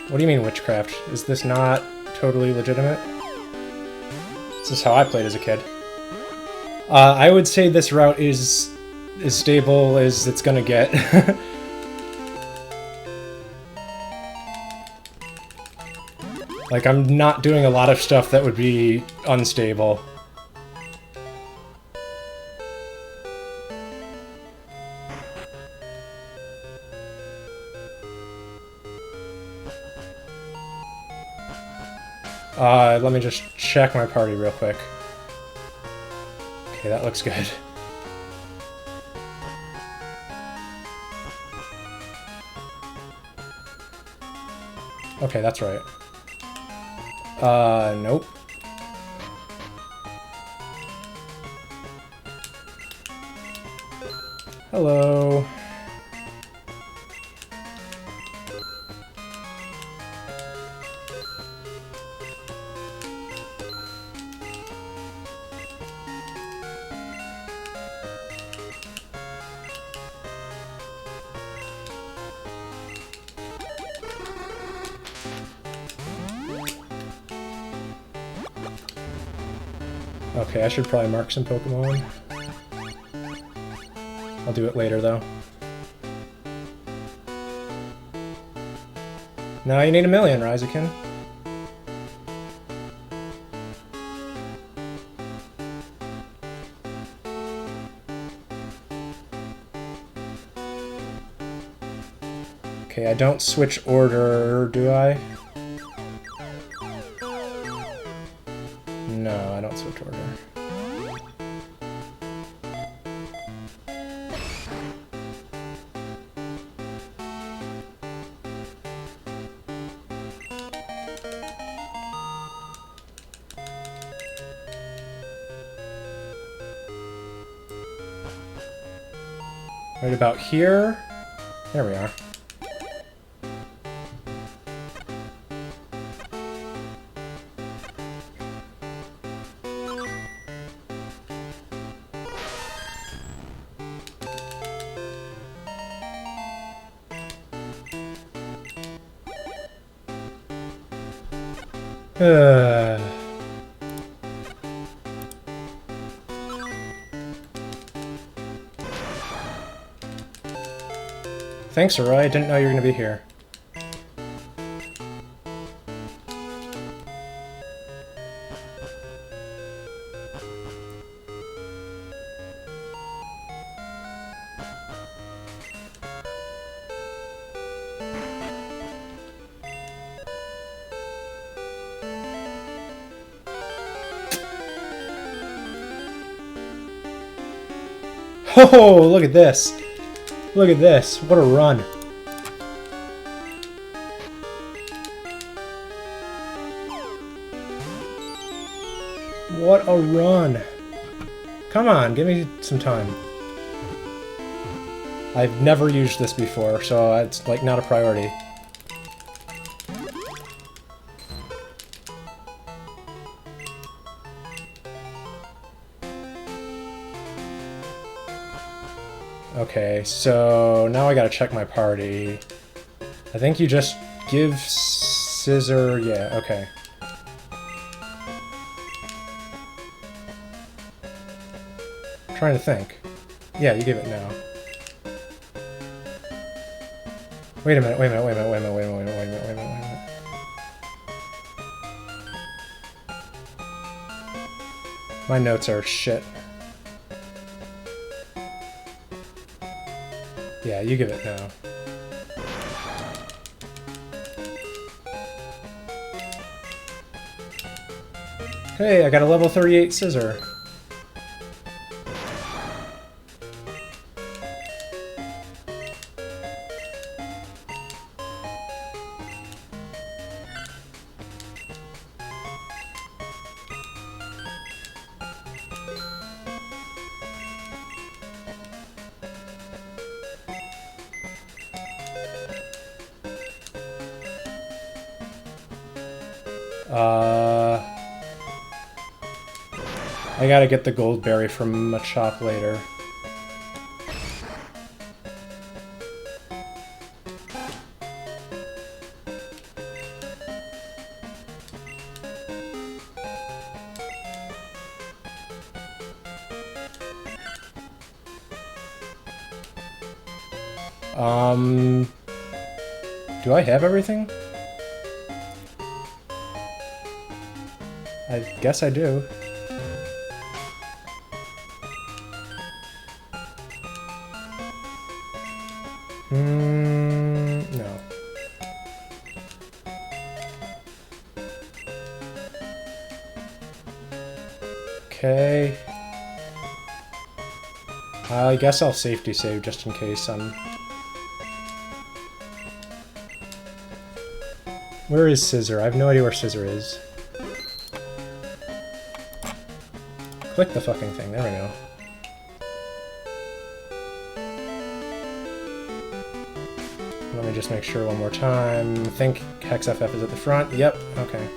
What do you mean witchcraft? Is this not totally legitimate? This is how I played as a kid. I would say this route is as stable as it's gonna get. Like, I'm not doing a lot of stuff that would be unstable. Let me just check my party real quick. Okay, that looks good. Okay, that's right. Nope. Hello. Okay, I should probably mark some Pokemon. I'll do it later, though. No, you need 1,000,000, Ryukin. Okay, I don't switch order, do I? No, I don't switch order. Right about here. There we are. Thanks, Arai. I didn't know you were going to be here. Oh, look at this. Look at this. What a run. What a run. Come on, give me some time. I've never used this before, so it's like not a priority. Okay, so now I gotta check my party. I think you just give Scissor... yeah, okay. I'm trying to think. Yeah, you give it now. Wait a minute, wait a minute, wait a minute, wait a minute, wait a minute, wait a minute, wait a minute, wait a minute, wait a minute. My notes are shit. Yeah, you give it now. Hey, I got a level 38 Scissor. I gotta get the gold berry from a shop later. Do I have everything? I guess I do. No. Okay. I guess I'll safety save just in case I'm... Where is Scissor? I have no idea where Scissor is. Click the fucking thing, there we go. Let me just make sure one more time. I think Hex FF is at the front. Yep, okay.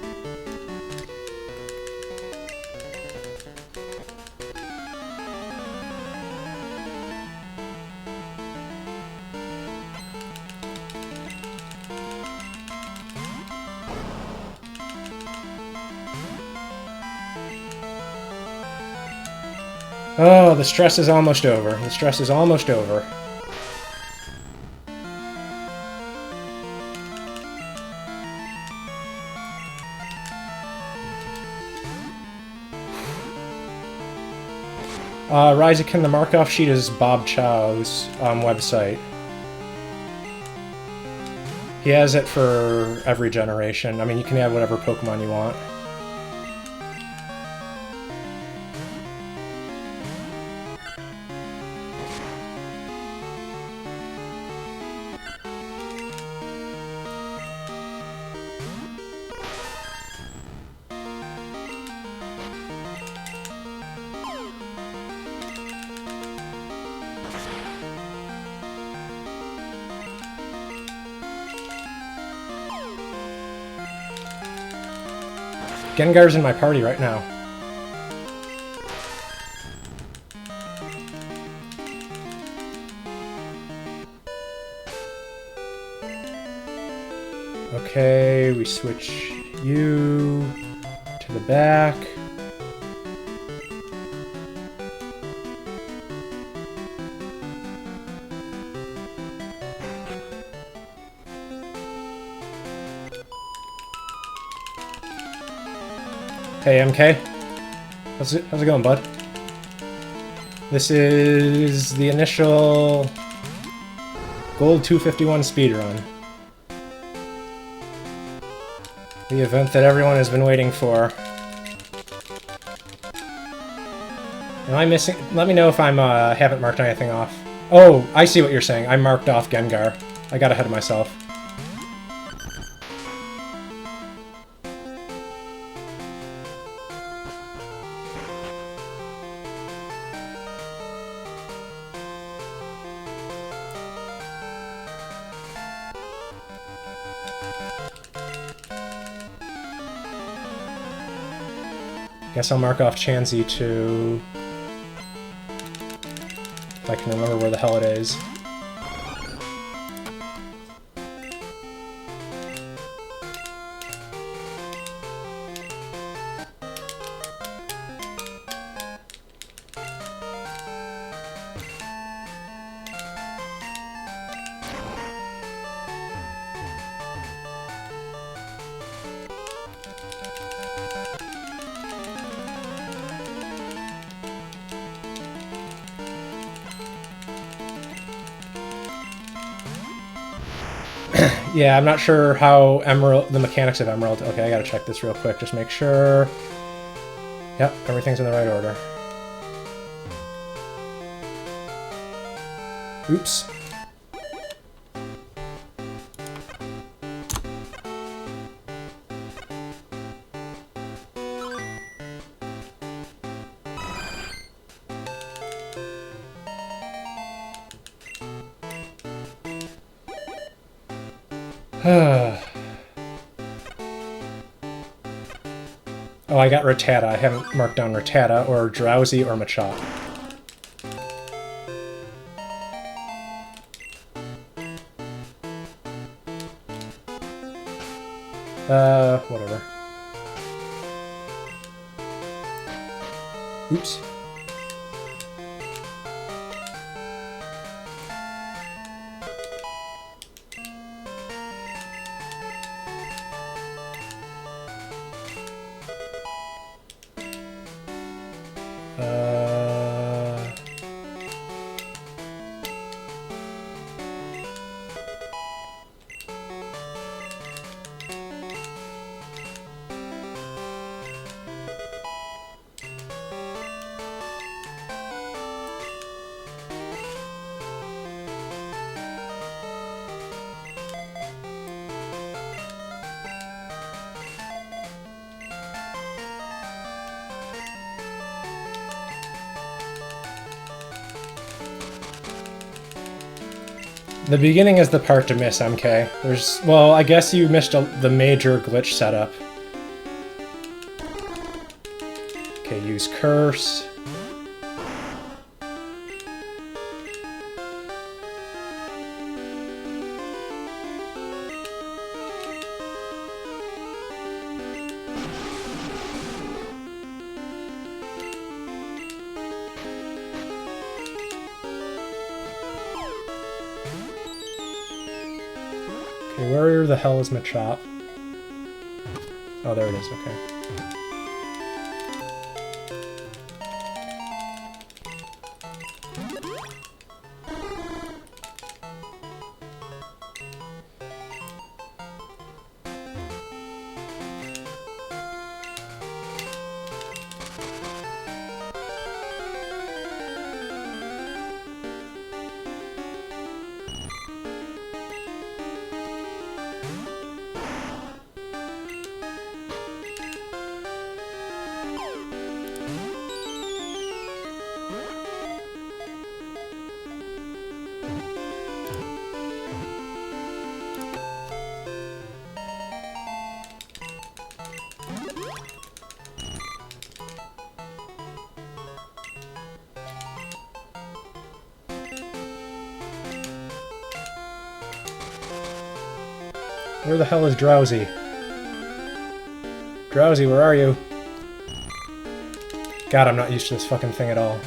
Oh, the stress is almost over. The stress is almost over. Ryzikin, the Markov sheet is Bob Chow's website. He has it for every generation. I mean, you can add whatever Pokemon you want. Gengar's in my party right now. Okay, we switch you to the back. Hey MK, how's it going, bud? This is the initial Gold 251 speedrun. The event that everyone has been waiting for. Am I missing? Let me know if I'm haven't marked anything off. Oh, I see what you're saying. I marked off Gengar. I got ahead of myself. Guess I'll mark off Chansey too. If I can remember where the hell it is. Yeah, I'm not sure how Emerald, the mechanics of Emerald. Okay, I gotta check this real quick, just make sure. Yep, everything's in the right order. Oops. Oh, I got Rattata. I haven't marked down Rattata, or Drowsy, or Machop. Whatever. Oops. The beginning is the part to miss, MK. There's... well, I guess you missed the major glitch setup. Okay, use Curse. Okay, where the hell is Machop? Oh, there it is, okay. Where the hell is Drowsy? Drowsy, where are you? God, I'm not used to this fucking thing at all.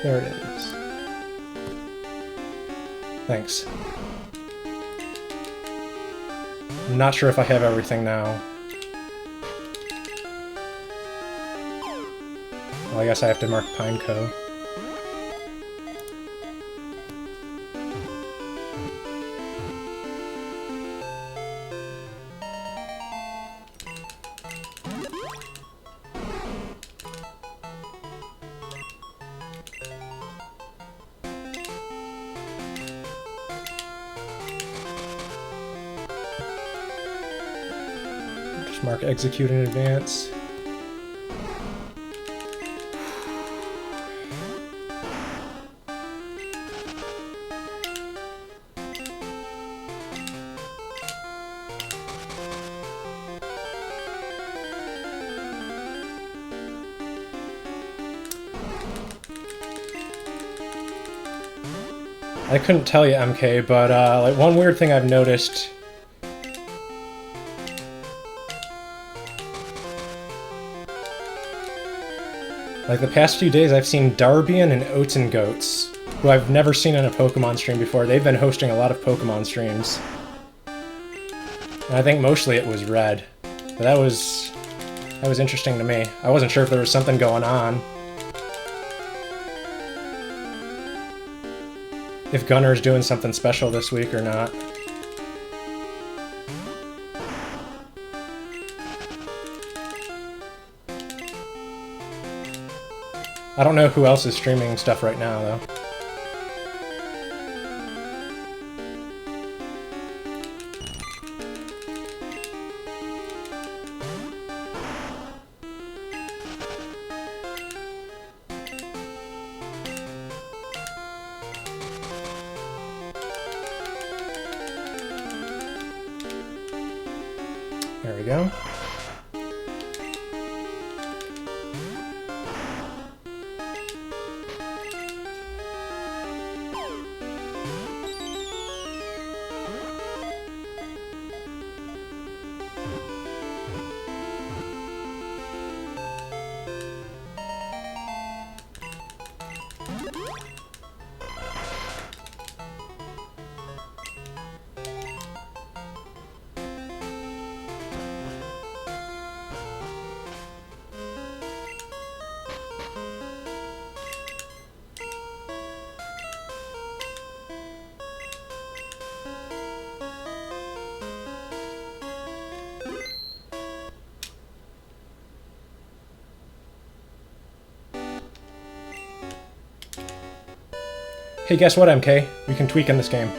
There it is. Thanks. I'm not sure if I have everything now. Well, I guess I have to mark Pineco. Just mark execute in advance. I couldn't tell you, MK, but like one weird thing I've noticed. Like the past few days, I've seen Darbian and Oats and Goats, who I've never seen on a Pokemon stream before. They've been hosting a lot of Pokemon streams. And I think mostly it was Red. But that was interesting to me. I wasn't sure if there was something going on. If Gunner's doing something special this week or not. I don't know who else is streaming stuff right now, though. There we go. Hey, guess what, MK? We can tweak in this game.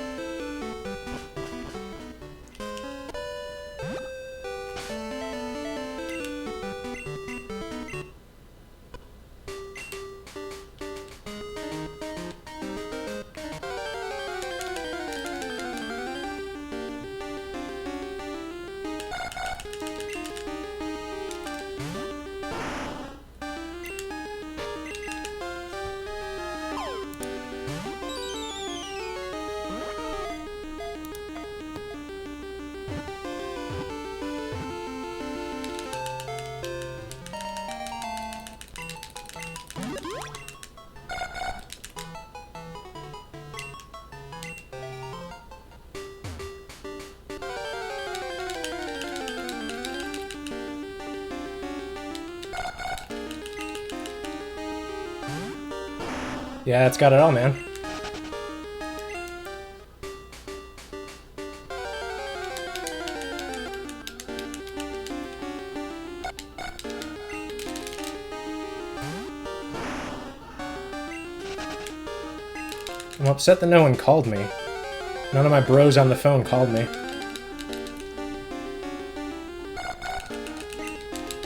Yeah, it's got it all, man. I'm upset that no one called me. None of my bros on the phone called me.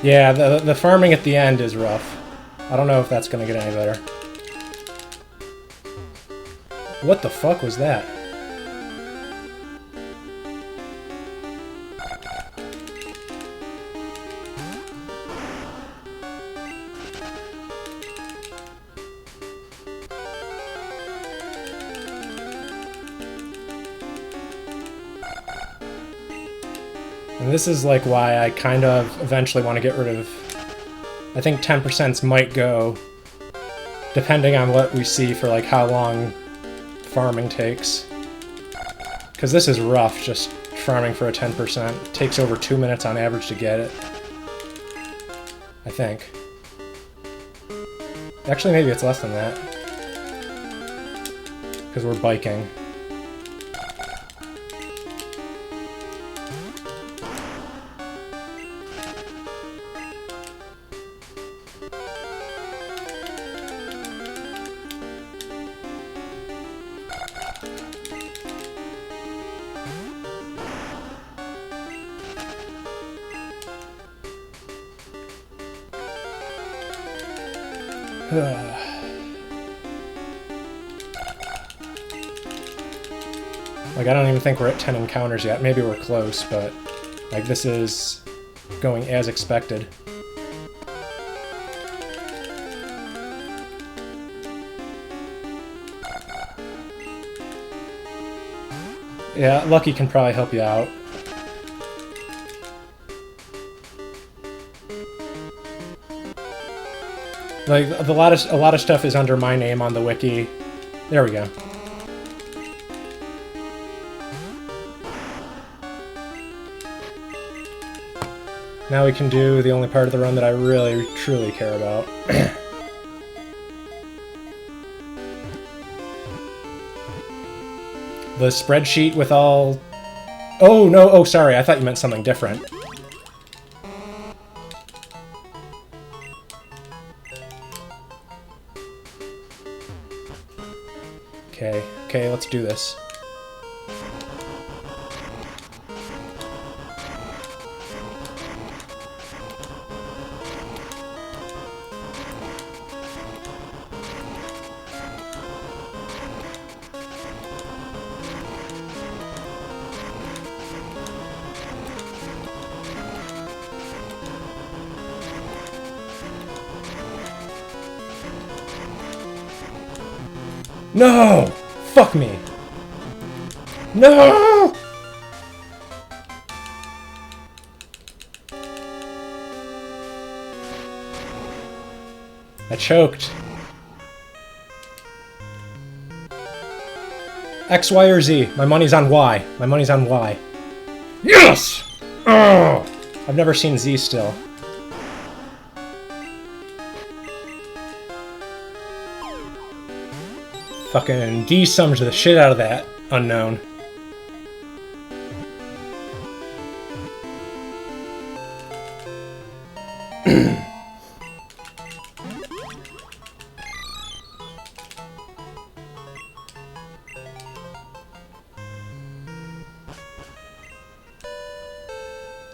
Yeah, the farming at the end is rough. I don't know if that's gonna get any better. What the fuck was that? And this is like why I kind of eventually want to get rid of... I think 10% might go, depending on what we see for like how long farming takes. Because this is rough, just farming for a 10%. It takes over 2 minutes on average to get it. I think. Actually, maybe it's less than that. Because we're biking. Like, I don't even think we're at 10 encounters yet. Maybe we're close, but, like, this is going as expected. Yeah, Lucky can probably help you out. Like, a lot of stuff is under my name on the wiki. There we go. Now we can do the only part of the run that I really, truly care about. The spreadsheet with all... Oh, no, oh, sorry, I thought you meant something different. Okay, let's do this. No! Fuck me! No! I choked. X, Y, or Z? My money's on Y. My money's on Y. Yes! Oh! I've never seen Z still. Fucking D-summed the shit out of that unknown.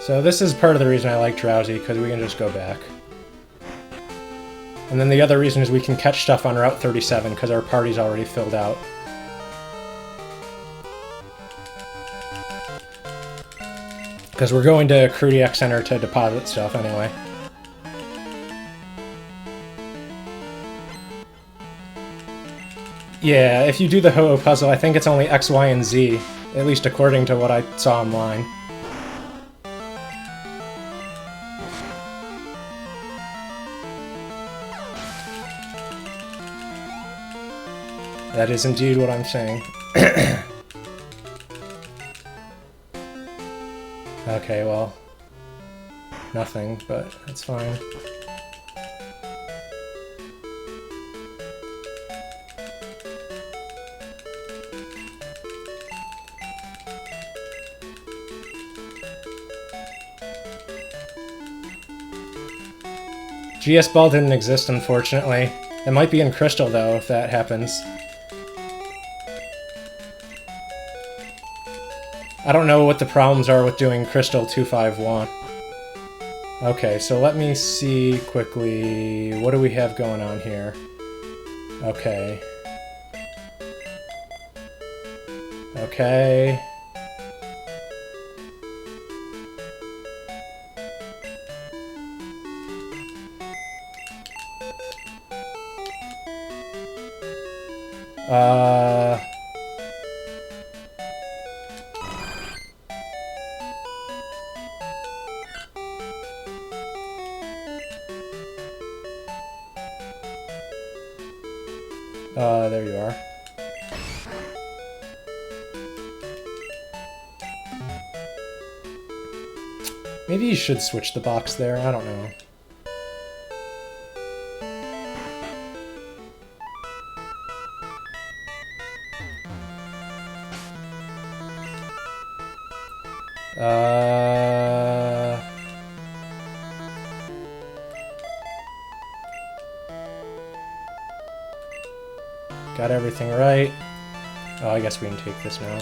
So this is part of the reason I like Drowsy, because we can just go back. And then the other reason is we can catch stuff on Route 37, because our party's already filled out. Because we're going to Krudiak Center to deposit stuff anyway. Yeah, if you do the Ho-Oh puzzle, I think it's only X, Y, and Z, at least according to what I saw online. That is indeed what I'm saying. Okay, well... nothing, but that's fine. GS Ball didn't exist, unfortunately. It might be in Crystal, though, if that happens. I don't know what the problems are with doing Crystal 251. Okay, so let me see quickly. What do we have going on here? Okay. Okay. There you are. Maybe you should switch the box there, I don't know. Got everything right. Oh, I guess we can take this now.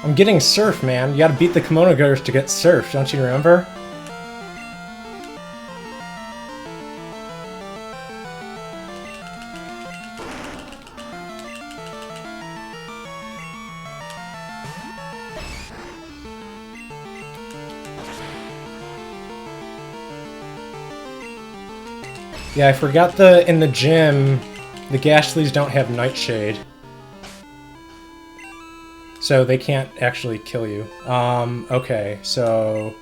I'm getting surf, man. You gotta beat the kimono girls to get surf, don't you remember? Yeah, I forgot in the gym, the Gashleys don't have Nightshade. So they can't actually kill you. Okay, so...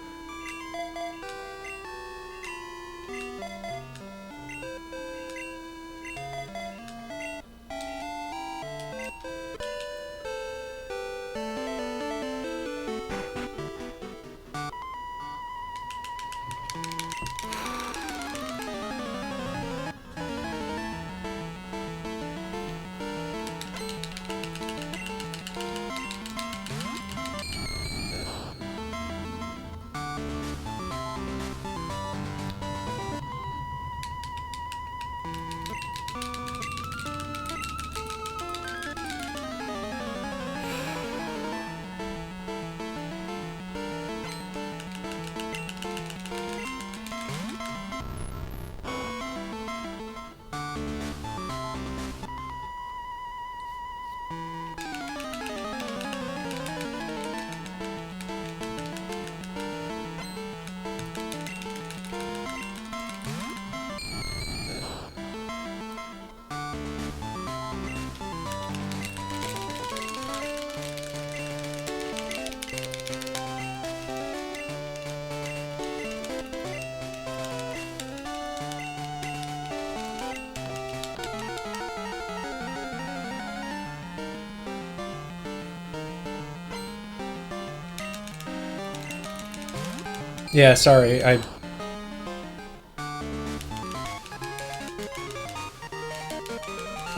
Yeah, sorry, I'm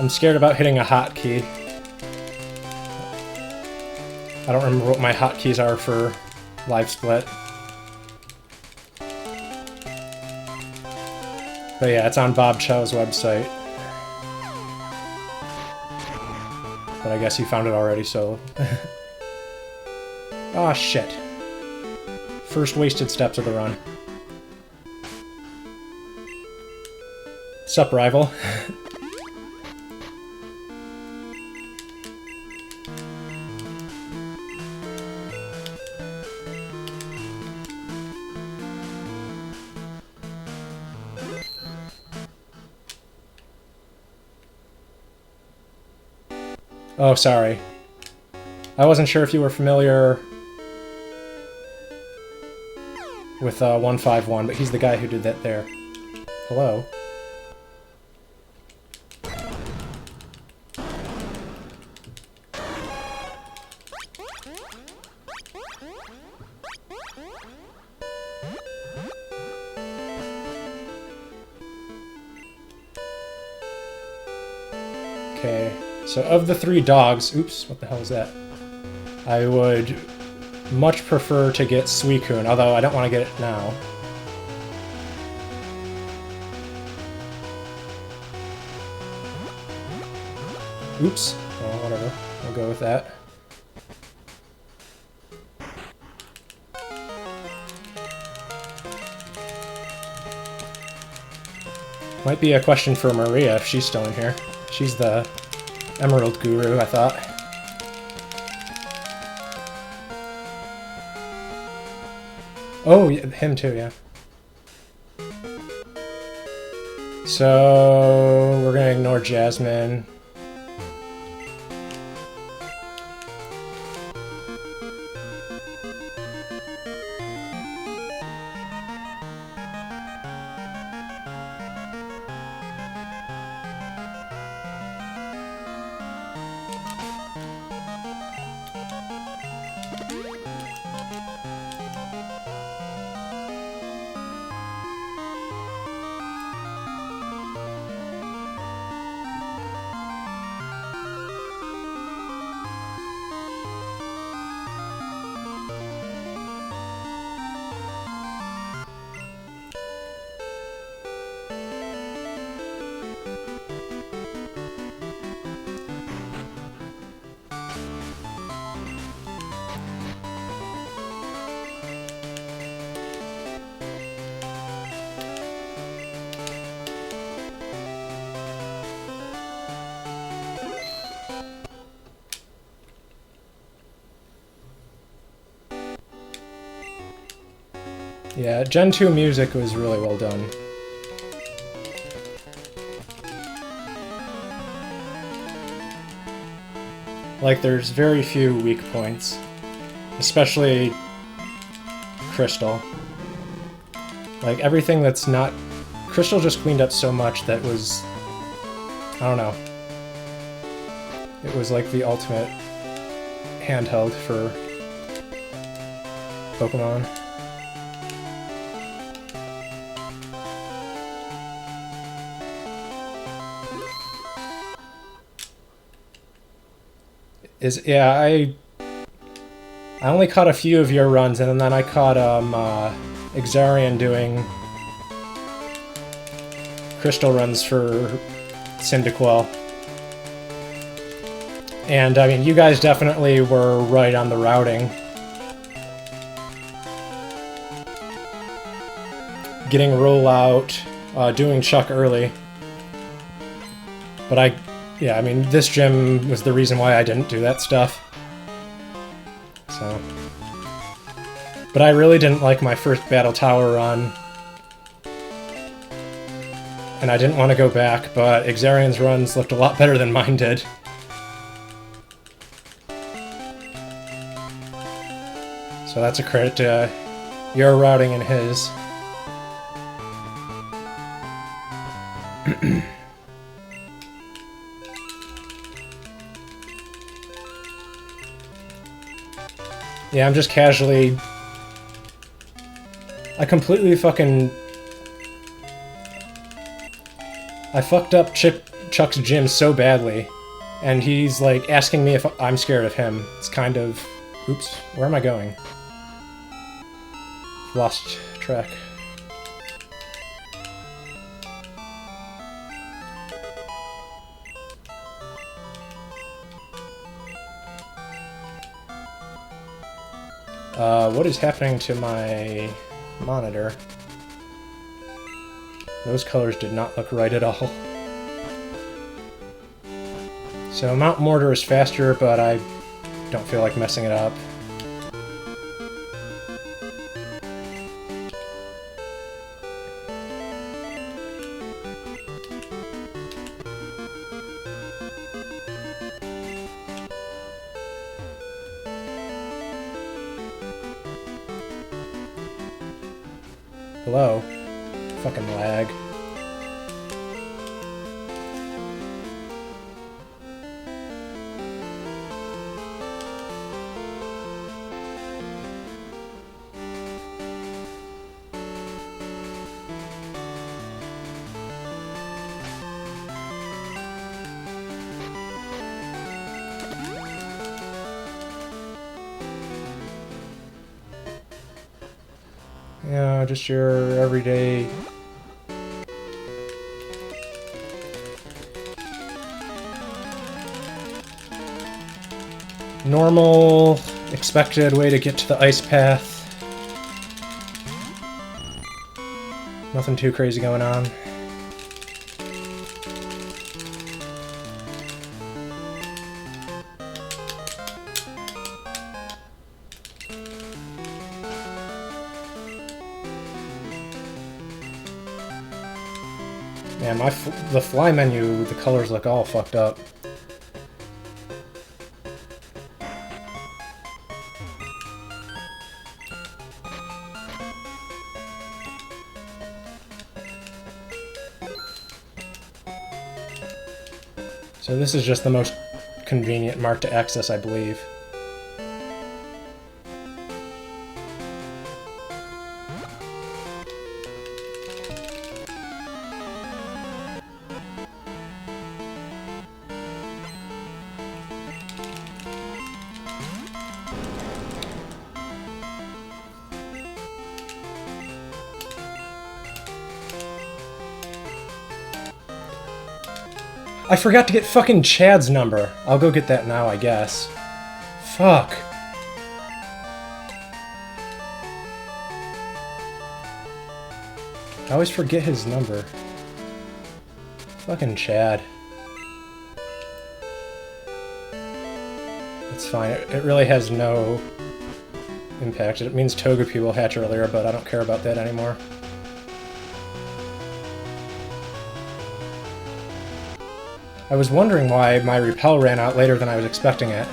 scared about hitting a hotkey. I don't remember what my hotkeys are for Live Split. But yeah, it's on Bob Chow's website. But I guess you found it already, so... Aw, shit. First wasted steps of the run. Sup, rival? Oh, sorry. I wasn't sure if you were familiar with 151, but he's the guy who did that there. Hello? Okay, so of the 3 dogs... Oops, what the hell is that? I would much prefer to get Suicune, although I don't want to get it now. Oops. Well, whatever. We'll go with that. Might be a question for Maria if she's still in here. She's the Emerald Guru, I thought. Oh, yeah, him too, yeah. So, we're gonna ignore Jasmine. Yeah, Gen 2 music was really well done. Like, there's very few weak points. Especially Crystal. Like, everything that's not... Crystal just cleaned up so much that was... I don't know. It was like the ultimate handheld for Pokemon. Yeah, I only caught a few of your runs, and then I caught Exarian doing crystal runs for Cyndaquil. And I mean, you guys definitely were right on the routing. Getting rollout, doing Chuck early. But yeah, I mean, this gym was the reason why I didn't do that stuff. So. But I really didn't like my first Battle Tower run. And I didn't want to go back, but Exarian's runs looked a lot better than mine did. So that's a credit to your routing and his. Yeah, I'm just casually... I completely fucking... I fucked up Chuck's gym so badly, and he's like asking me if I'm scared of him. It's kind of... Oops, where am I going? Lost track. What is happening to my monitor? Those colors did not look right at all. So Mount Mortar is faster, but I don't feel like messing it up. Hello? Fucking lag. Yeah, just your everyday... normal, expected way to get to the ice path. Nothing too crazy going on. Man, the fly menu, the colors look all fucked up. So this is just the most convenient mark to access, I believe. I forgot to get fucking Chad's number. I'll go get that now, I guess. Fuck. I always forget his number. Fucking Chad. It's fine. It really has no impacted. It means Togepi will hatch earlier, but I don't care about that anymore. I was wondering why my repel ran out later than I was expecting it.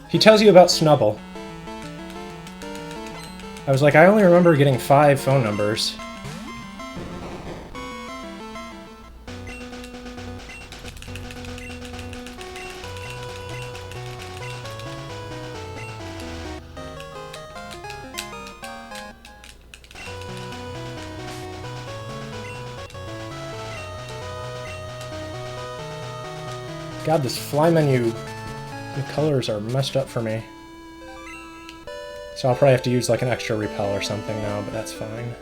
He tells you about Snubble. I was like, I only remember getting 5 phone numbers. God, this fly menu, the colors are messed up for me. So I'll probably have to use like an extra repel or something now, but that's fine.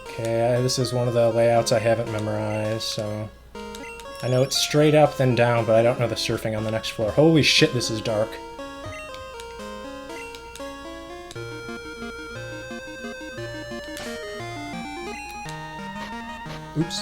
Okay, this is one of the layouts I haven't memorized, so... I know it's straight up then down, but I don't know the surfing on the next floor. Holy shit, this is dark. Oops.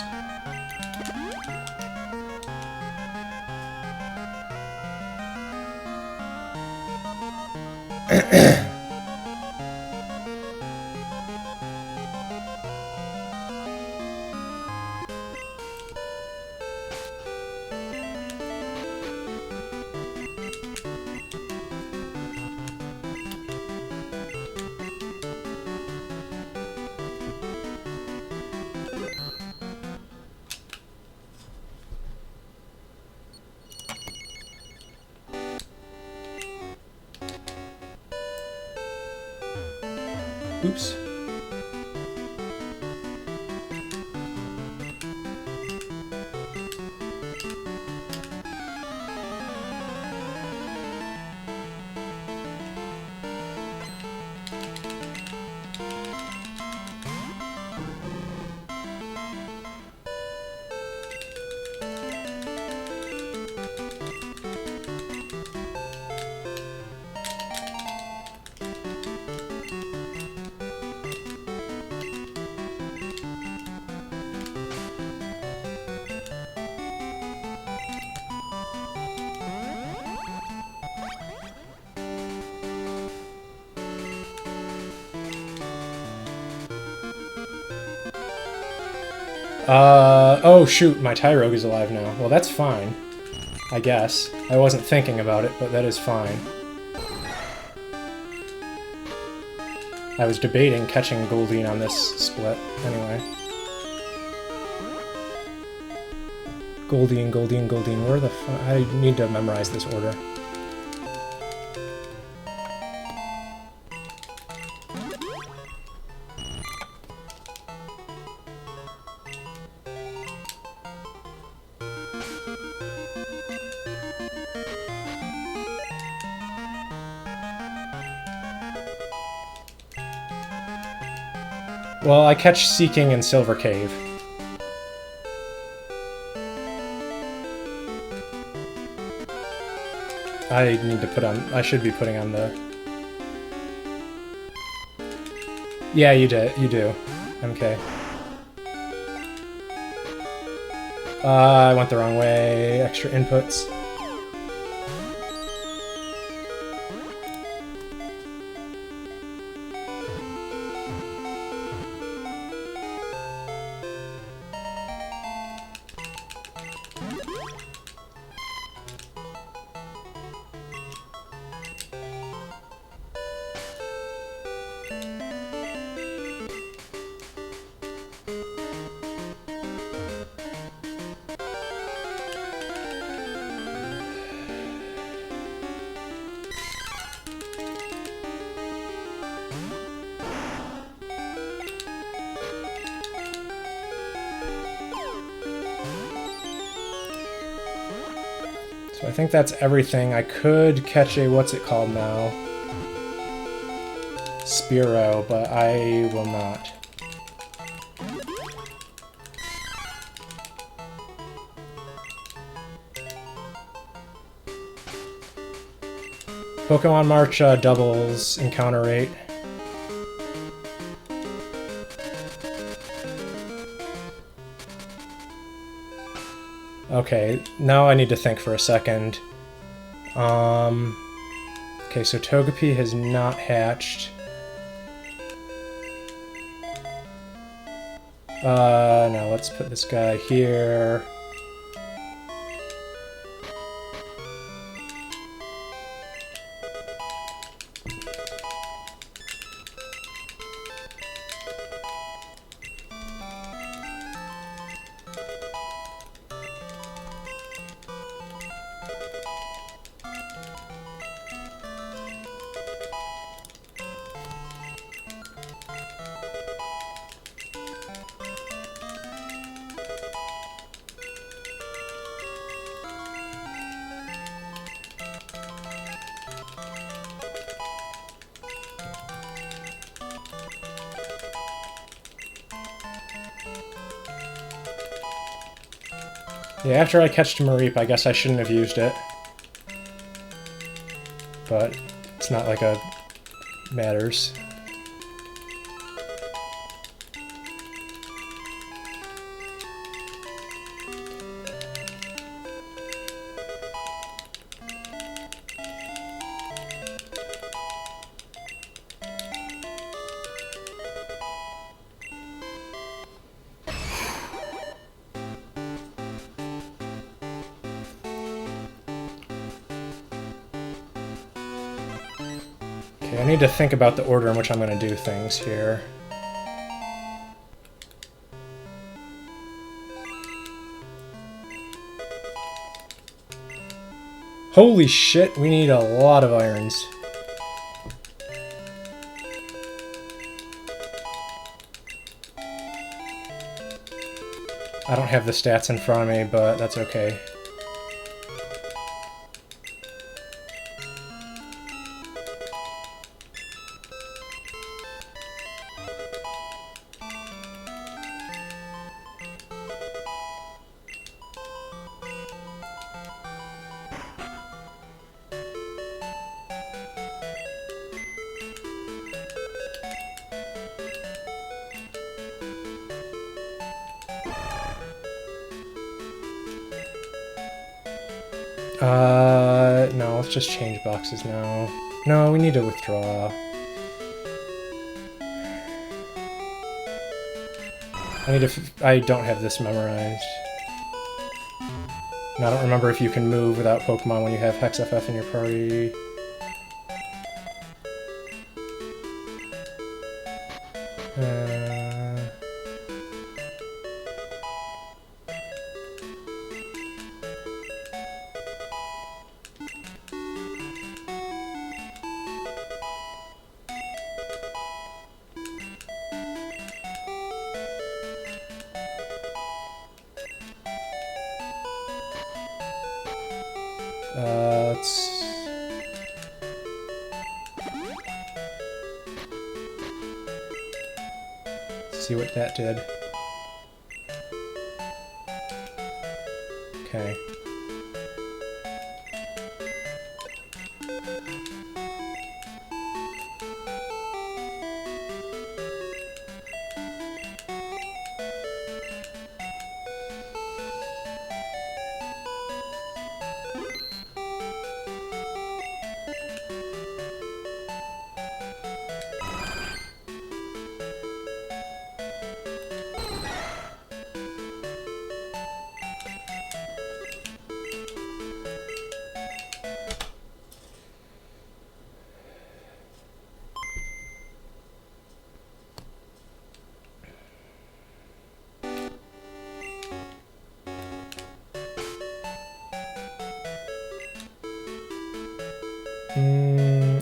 Oops. Oh shoot, my Tyrogue is alive now. Well, that's fine. I guess. I wasn't thinking about it, but that is fine. I was debating catching Goldeen on this split, anyway. Goldeen, Goldeen, Goldeen, where the fuck? I need to memorize this order. Well, I catch Seeking in Silver Cave. I need to put on... I should be putting on the... Yeah, you do. Okay. I went the wrong way. Extra inputs. So I think that's everything. I could catch a, what's it called now? Spearow, but I will not. Pokemon March doubles encounter rate. Okay, now I need to think for a second. Okay, so Togepi has not hatched. Now let's put this guy here. Yeah, after I catched Mareep, I guess I shouldn't have used it. But it's not like it matters. Okay, I need to think about the order in which I'm going to do things here. Holy shit, we need a lot of irons. I don't have the stats in front of me, but that's okay. No, let's just change boxes now. No, we need to withdraw. I don't have this memorized. And I don't remember if you can move without Pokemon when you have Hex FF in your party. Let's see what that did. Okay.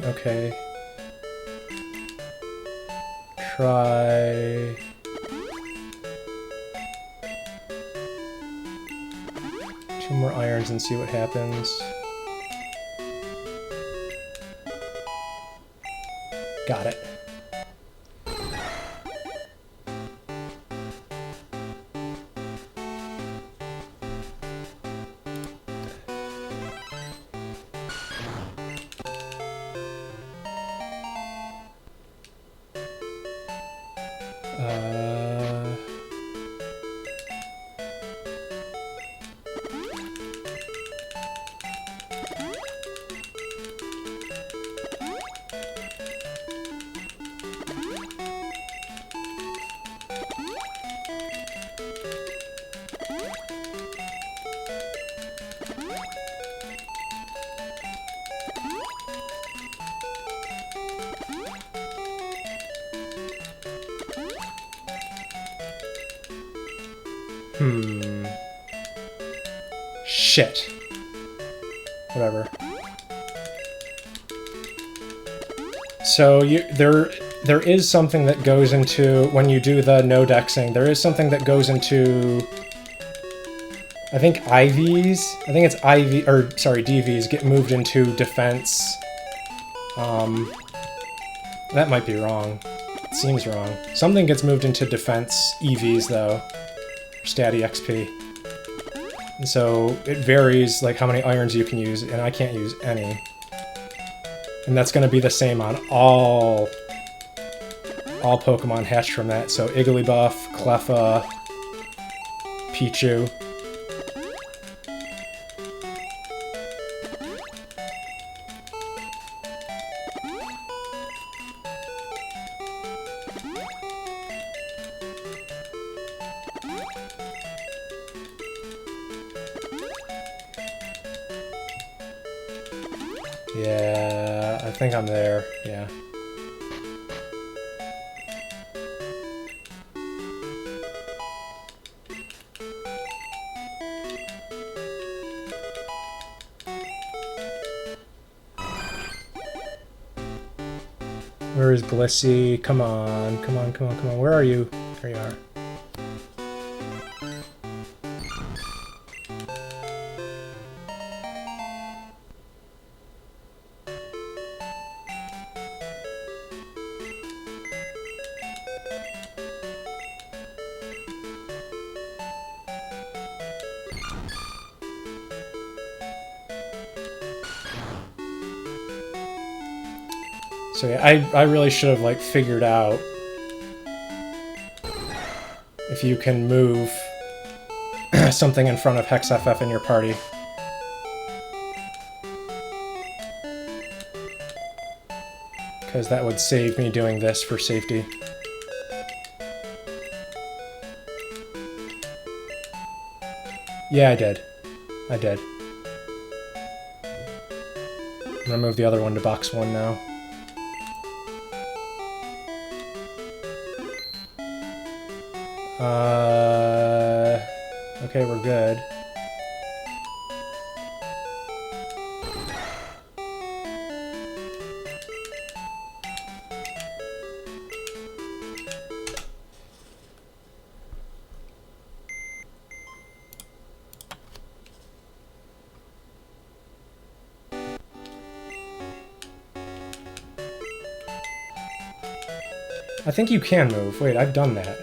Okay. Try... two more irons and see what happens. Got it. Shit. Whatever. So there is something that goes into, when you do the no-dexing, there is something that goes into, I think IVs? I think it's IV, or sorry, DVs get moved into defense. That might be wrong. It seems wrong. Something gets moved into defense EVs though. Statty XP. And so it varies like how many irons you can use, and I can't use any. And that's going to be the same on all Pokemon hatched from that. So Igglybuff, Cleffa, Pichu. Yeah, I think I'm there, yeah. Where is Blissey? Come on, come on, come on, come on. Where are you? There you are. So yeah, I really should have like figured out if you can move something in front of Hex FF in your party. Because that would save me doing this for safety. Yeah, I did. I did. I'm gonna move the other one to box 1 now. Okay, we're good. I think you can move. Wait, I've done that.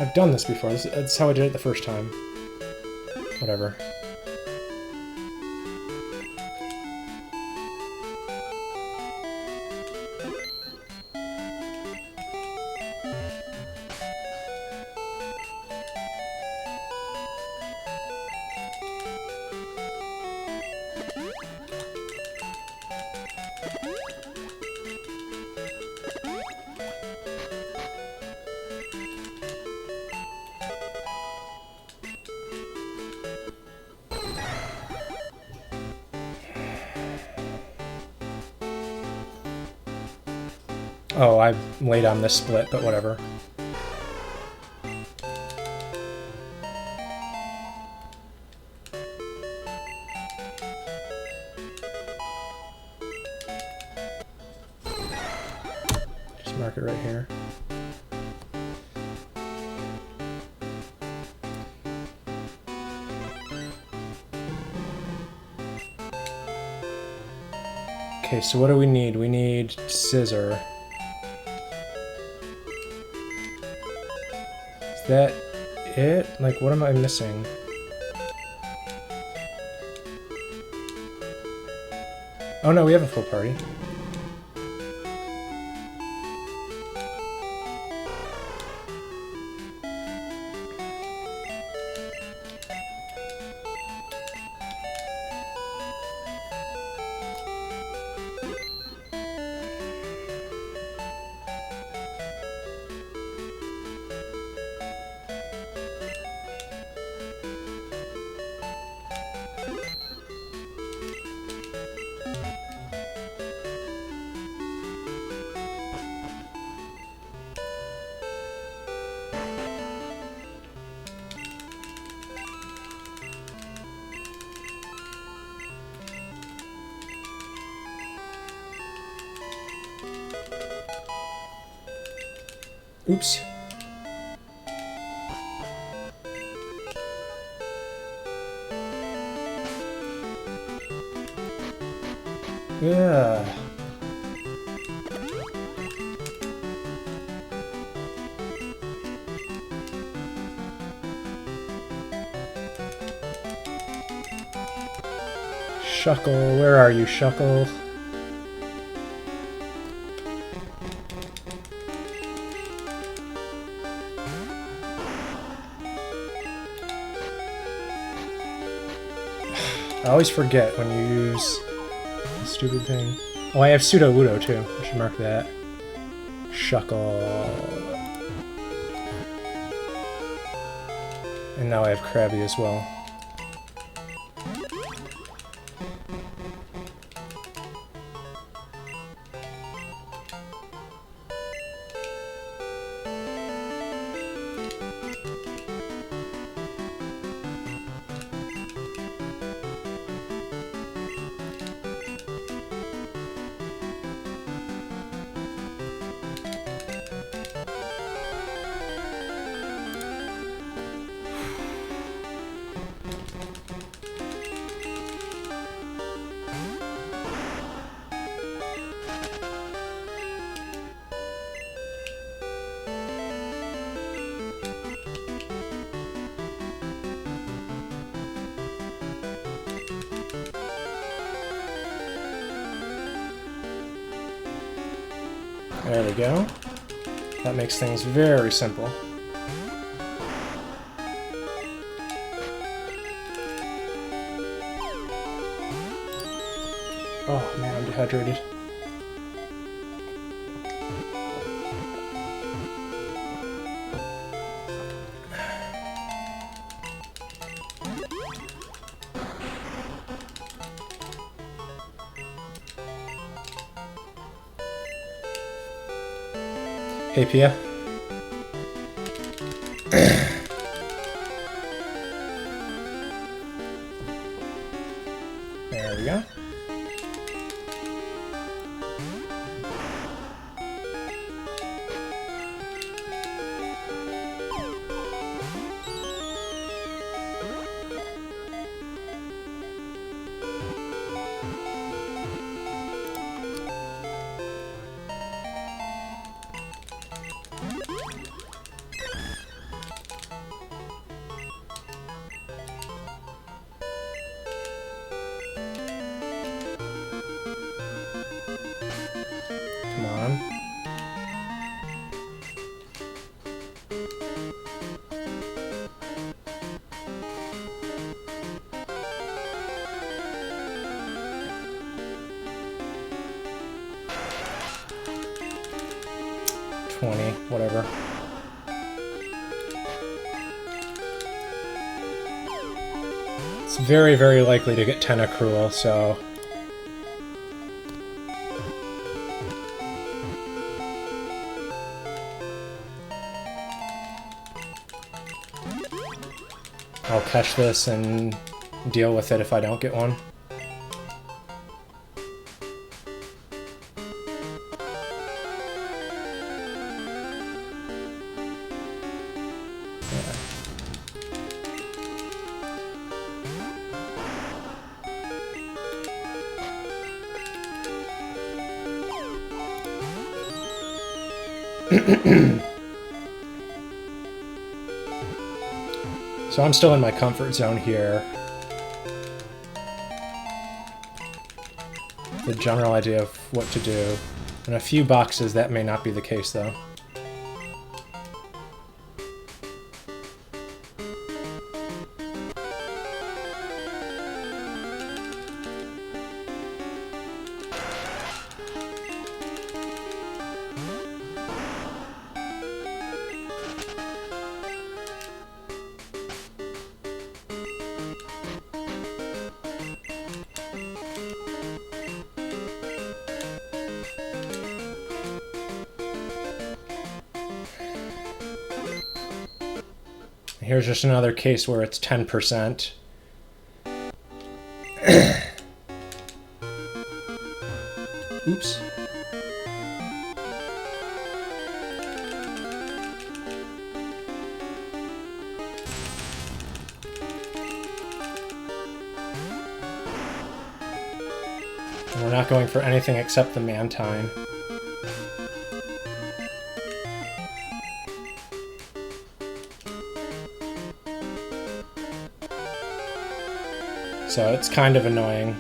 I've done this before. That's how I did it the first time. Whatever. Oh, I'm late on this split, but whatever. Just mark it right here. Okay, so what do we need? We need Scissor. Is that it? Like, what am I missing? Oh no, we have a full party. Oops. Yeah. Shuckle, where are you, Shuckle? I always forget when you use the stupid thing. Oh, I have pseudo-ludo too. I should mark that. Shuckle. And now I have Krabby as well. There we go. That makes things very simple. Oh man, I'm dehydrated. Hey, Pia. There we go. Come on. Whatever. It's very, very likely to get 10 accrual, so... I'll catch this and deal with it if I don't get one. So I'm still in my comfort zone here. The general idea of what to do. In a few boxes, that may not be the case, though. Here's just another case where it's 10%. Oops. And we're not going for anything except the Mantine. So it's kind of annoying.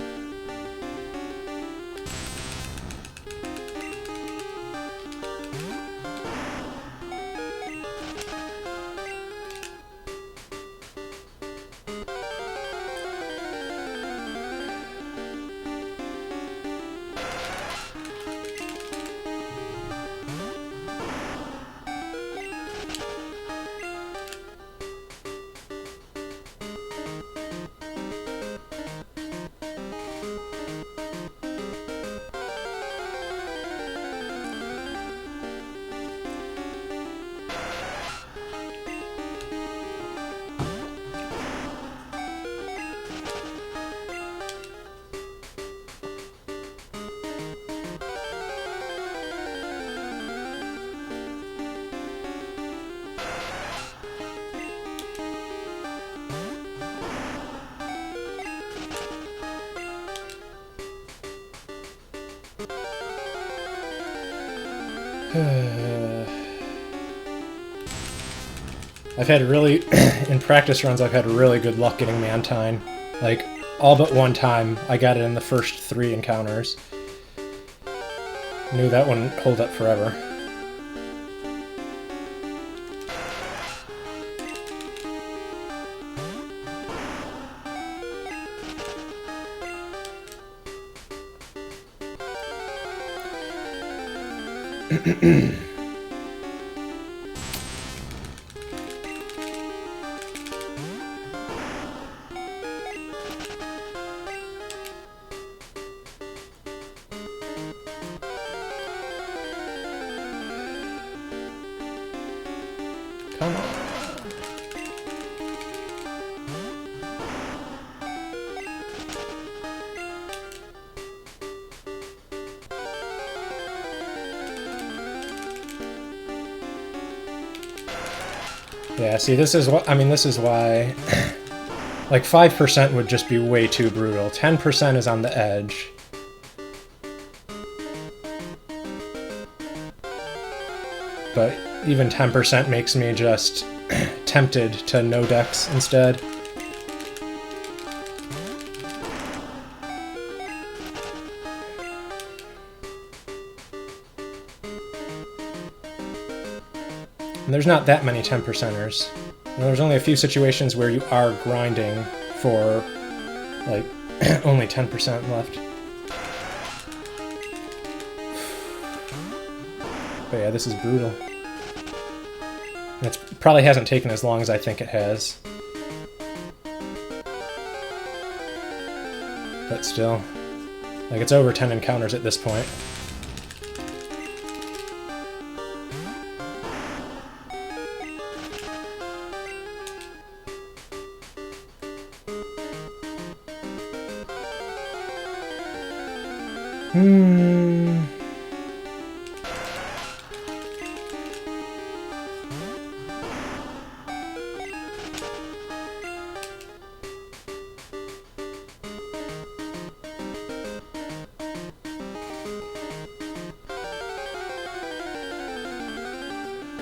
I've had really, in practice runs, I've had really good luck getting Mantine. Like, all but one time, I got it in the first 3 encounters. Knew that wouldn't hold up forever. Come on. Yeah, see, this is what, I mean, this is why, like, 5% would just be way too brutal. 10% is on the edge. But even 10% makes me just tempted to no dex instead. And there's not that many 10%ers. There's only a few situations where you are grinding for, like, only 10% left. But yeah, this is brutal. And it probably hasn't taken as long as I think it has. But still. Like, it's over 10 encounters at this point.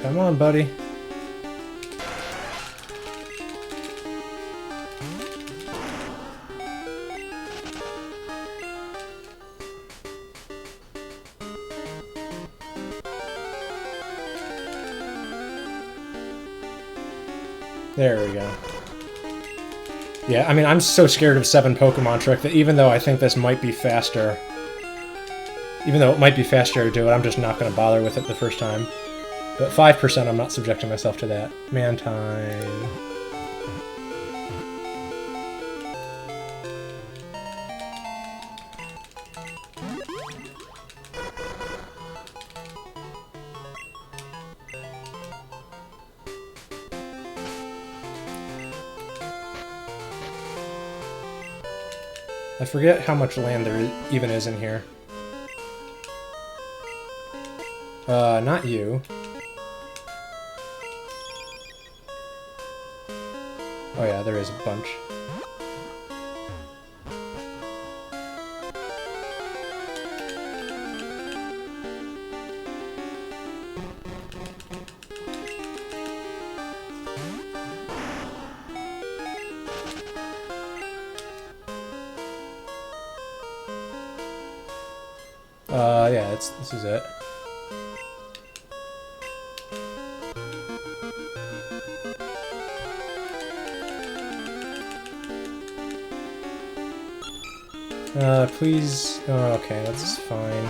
Come on, buddy. There we go. Yeah, I mean, I'm so scared of 7 Pokemon Trick that even though I think this might be faster, even though it might be faster to do it, I'm just not going to bother with it the first time. But 5%, I'm not subjecting myself to that. Mantine. I forget how much land there even is in here. Not you. Oh yeah, there is a bunch. Yeah, this is it. Please... Oh, okay, that's fine.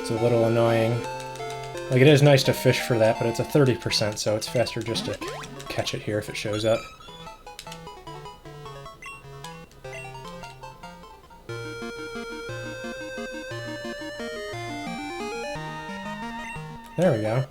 It's a little annoying. Like, it is nice to fish for that, but it's a 30%, so it's faster just to catch it here if it shows up. There we go.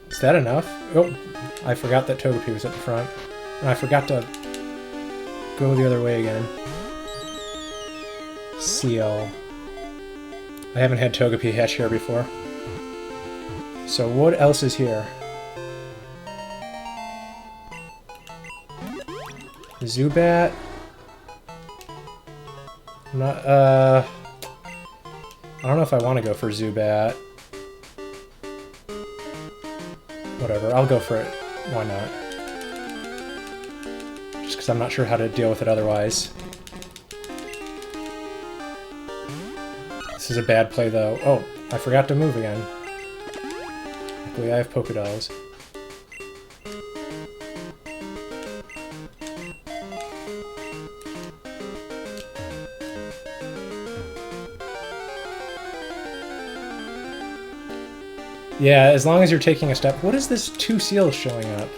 Is that enough? Oh, I forgot that Togepi was at the front. And I forgot to go the other way again. Seal. I haven't had Togepi hatch here before. So what else is here? Zubat? Not, I don't know if I want to go for Zubat. Whatever, I'll go for it. Why not? Just because I'm not sure how to deal with it otherwise. This is a bad play, though. Oh, I forgot to move again. Luckily, I have Pokédolls. Yeah, as long as you're taking a step... What is this 2 seals showing up?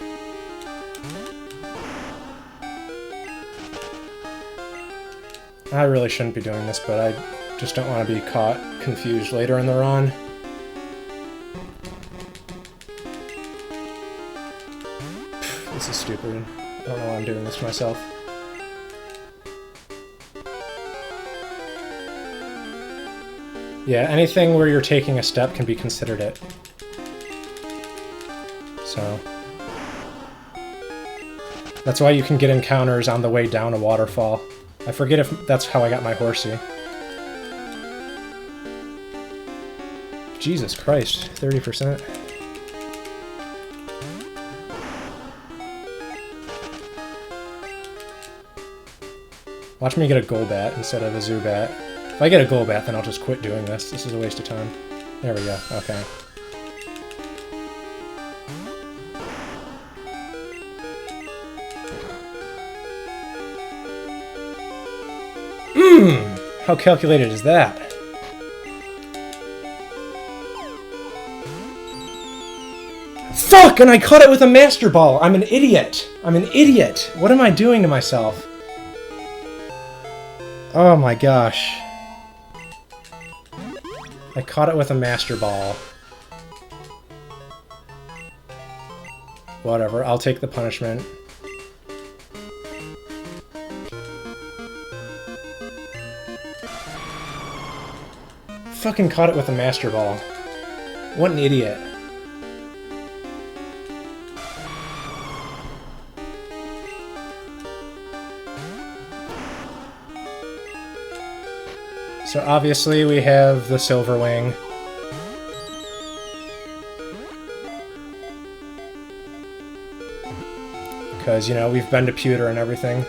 I really shouldn't be doing this, but I just don't want to be caught confused later in the run. This is stupid. I don't know why I'm doing this to myself. Yeah, anything where you're taking a step can be considered it. So... That's why you can get encounters on the way down a waterfall. I forget if that's how I got my Horsey. Jesus Christ, 30%. Watch me get a Golbat instead of a Zubat. If I get a Golbat, then I'll just quit doing this. This is a waste of time. There we go, okay. How calculated is that? Fuck! And I caught it with a Master Ball! I'm an idiot! I'm an idiot! What am I doing to myself? Oh my gosh. I caught it with a Master Ball. Whatever, I'll take the punishment. Fucking caught it with a Master Ball. What an idiot. So obviously we have the Silver Wing. Because, you know, we've been to Pewter and everything.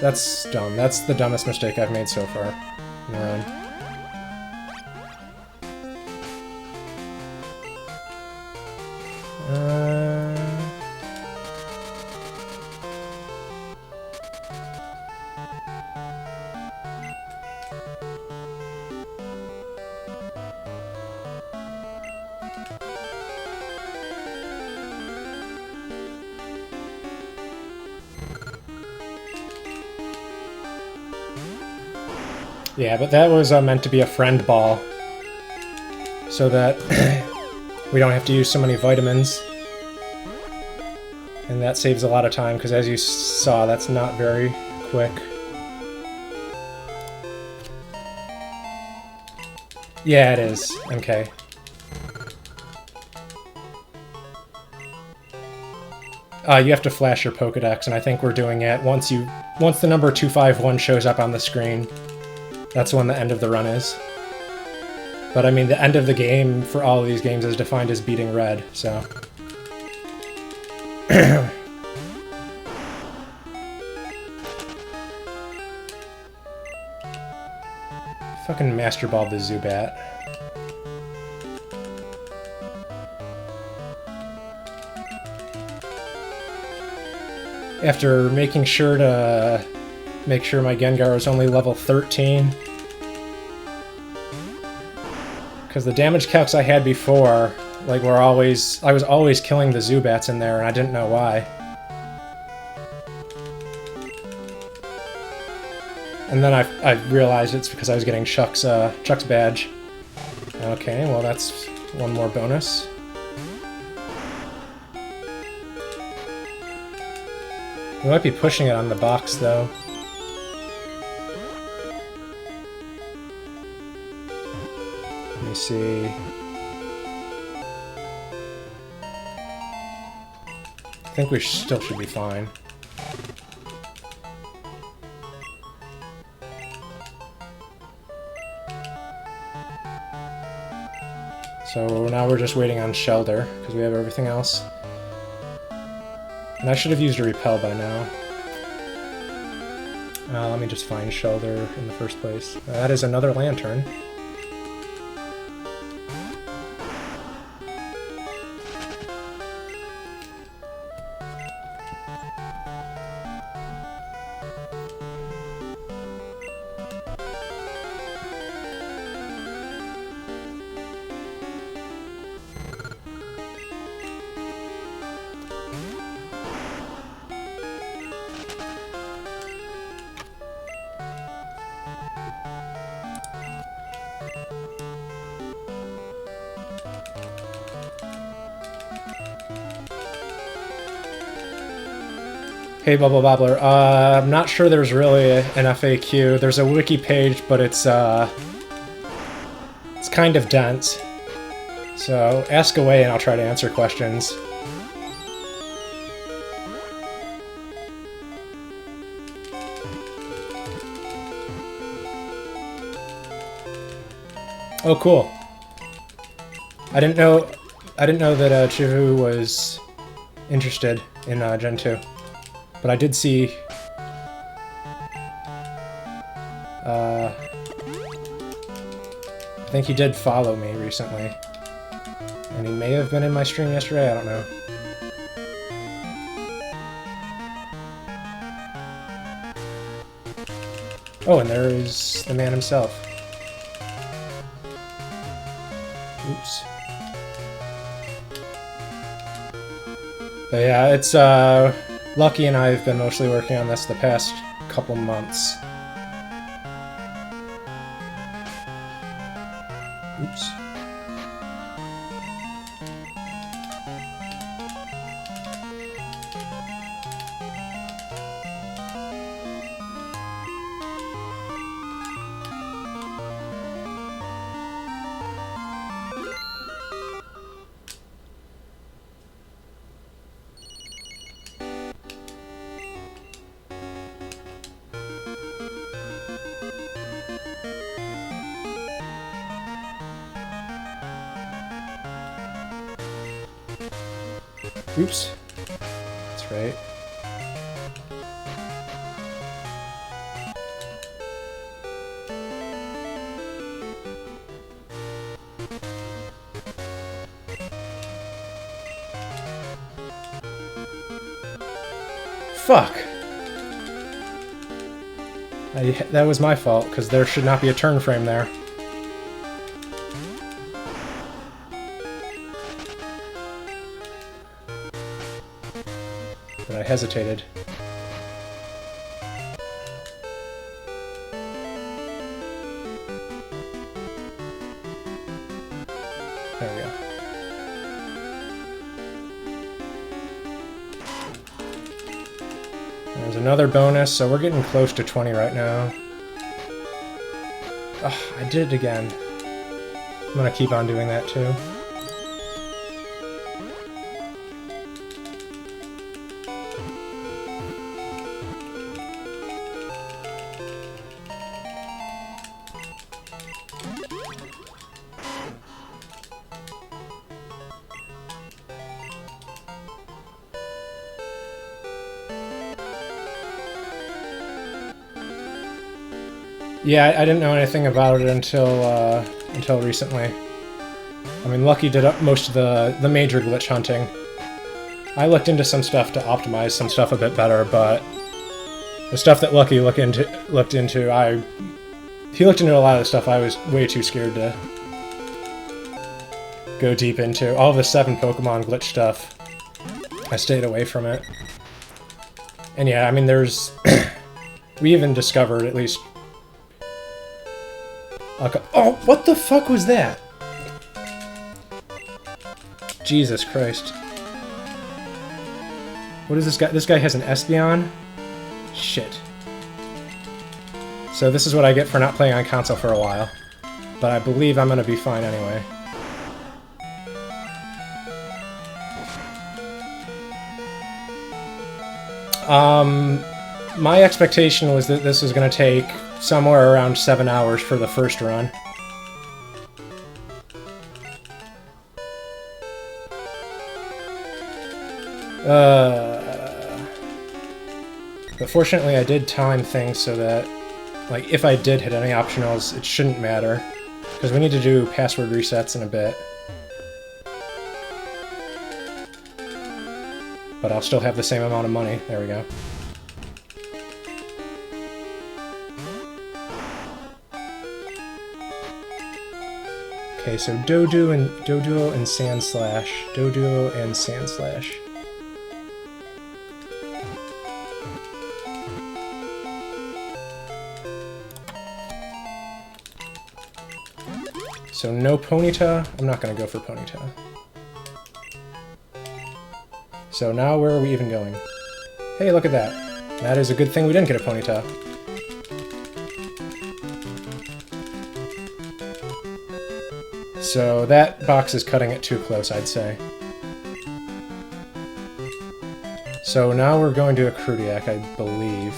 That's dumb. That's the dumbest mistake I've made so far in the run. Yeah, but that was meant to be a friend ball. So that we don't have to use so many vitamins. And that saves a lot of time, because as you saw, that's not very quick. Yeah, it is. Okay. You have to flash your Pokédex, and I think we're doing it once the number 251 shows up on the screen. That's when the end of the run is. But I mean, the end of the game for all of these games is defined as beating red, so... Fucking Master Ball the Zubat. After making sure to make sure my Gengar is only level 13. Because the damage calcs I had before, like, I was always killing the Zubats in there, and I didn't know why. And then I realized it's because I was getting Chuck's badge. Okay, well that's one more bonus. We might be pushing it on the box, though. Let me see. I think we still should be fine. So now we're just waiting on Shelter, because we have everything else. And I should have used a repel by now. Let me just find Shelter in the first place. That is another lantern. Hey, Bubble Bobbler. I'm not sure there's really an FAQ. There's a wiki page, but it's kind of dense. So ask away and I'll try to answer questions. Oh, cool. I didn't know that Chihu was interested in Gen 2. But I did see... I think he did follow me recently. And he may have been in my stream yesterday, I don't know. Oh, and there is the man himself. Oops. But yeah, it's, Lucky and I have been mostly working on this the past couple months. Oops. Oops. That's right. Fuck! That was my fault, because there should not be a turn frame there. But I hesitated. There we go. There's another bonus, so we're getting close to 20 right now. Ugh, I did it again. I'm gonna keep on doing that too. Yeah, I didn't know anything about it until recently. I mean, Lucky did up most of the major glitch hunting. I looked into some stuff to optimize some stuff a bit better, but the stuff that Lucky looked into, he looked into a lot of the stuff I was way too scared to go deep into. All the 7 Pokemon glitch stuff, I stayed away from it. And yeah, I mean, there's... we even discovered, at least... Oh, what the fuck was that? Jesus Christ. What is this guy? This guy has an Espeon? Shit. So this is what I get for not playing on console for a while. But I believe I'm gonna be fine anyway. My expectation was that this was gonna take somewhere around 7 hours for the first run. But fortunately I did time things so that, like, if I did hit any optionals, it shouldn't matter. Because we need to do password resets in a bit. But I'll still have the same amount of money. There we go. Okay, so Doduo and Sandslash. Doduo and Sandslash. So no Ponyta. I'm not gonna go for Ponyta. So now where are we even going? Hey, look at that. That is a good thing we didn't get a Ponyta. So that box is cutting it too close, I'd say. So now we're going to a Krudiak, I believe.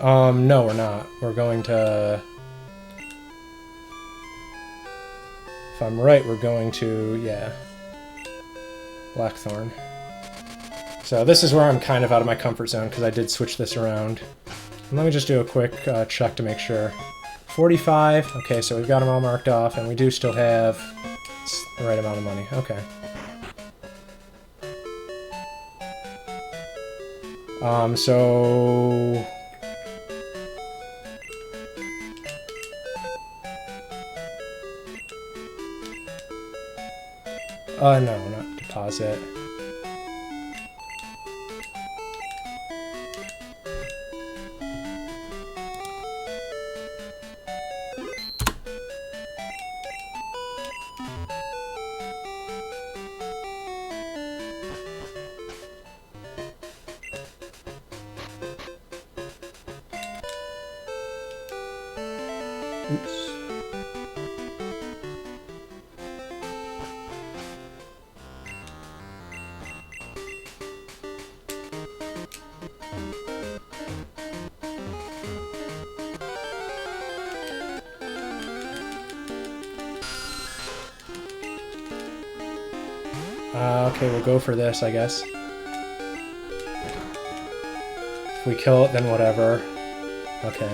No, we're not. We're going to... If I'm right, we're going to, yeah, Blackthorn. So this is where I'm kind of out of my comfort zone, because I did switch this around. And let me just do a quick check to make sure. 45, okay, so we've got them all marked off, and we do still have the right amount of money. Okay. So... no, not deposit. Oops. Okay, we'll go for this, I guess. If we kill it, then whatever. Okay.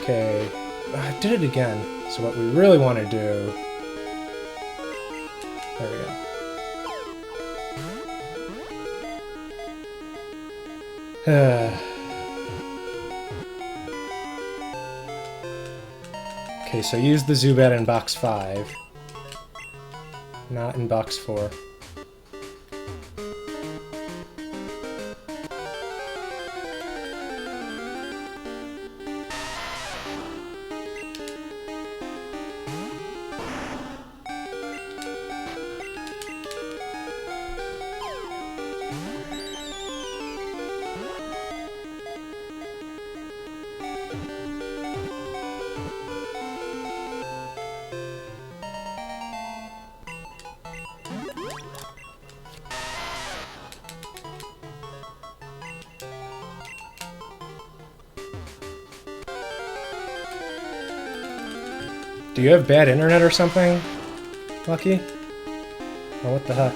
Okay. I did it again. So what we really want to do... There we go. Okay, so use the Zubat in box 5. Not in box 4. Do you have bad internet or something, Lucky? Oh, what the heck?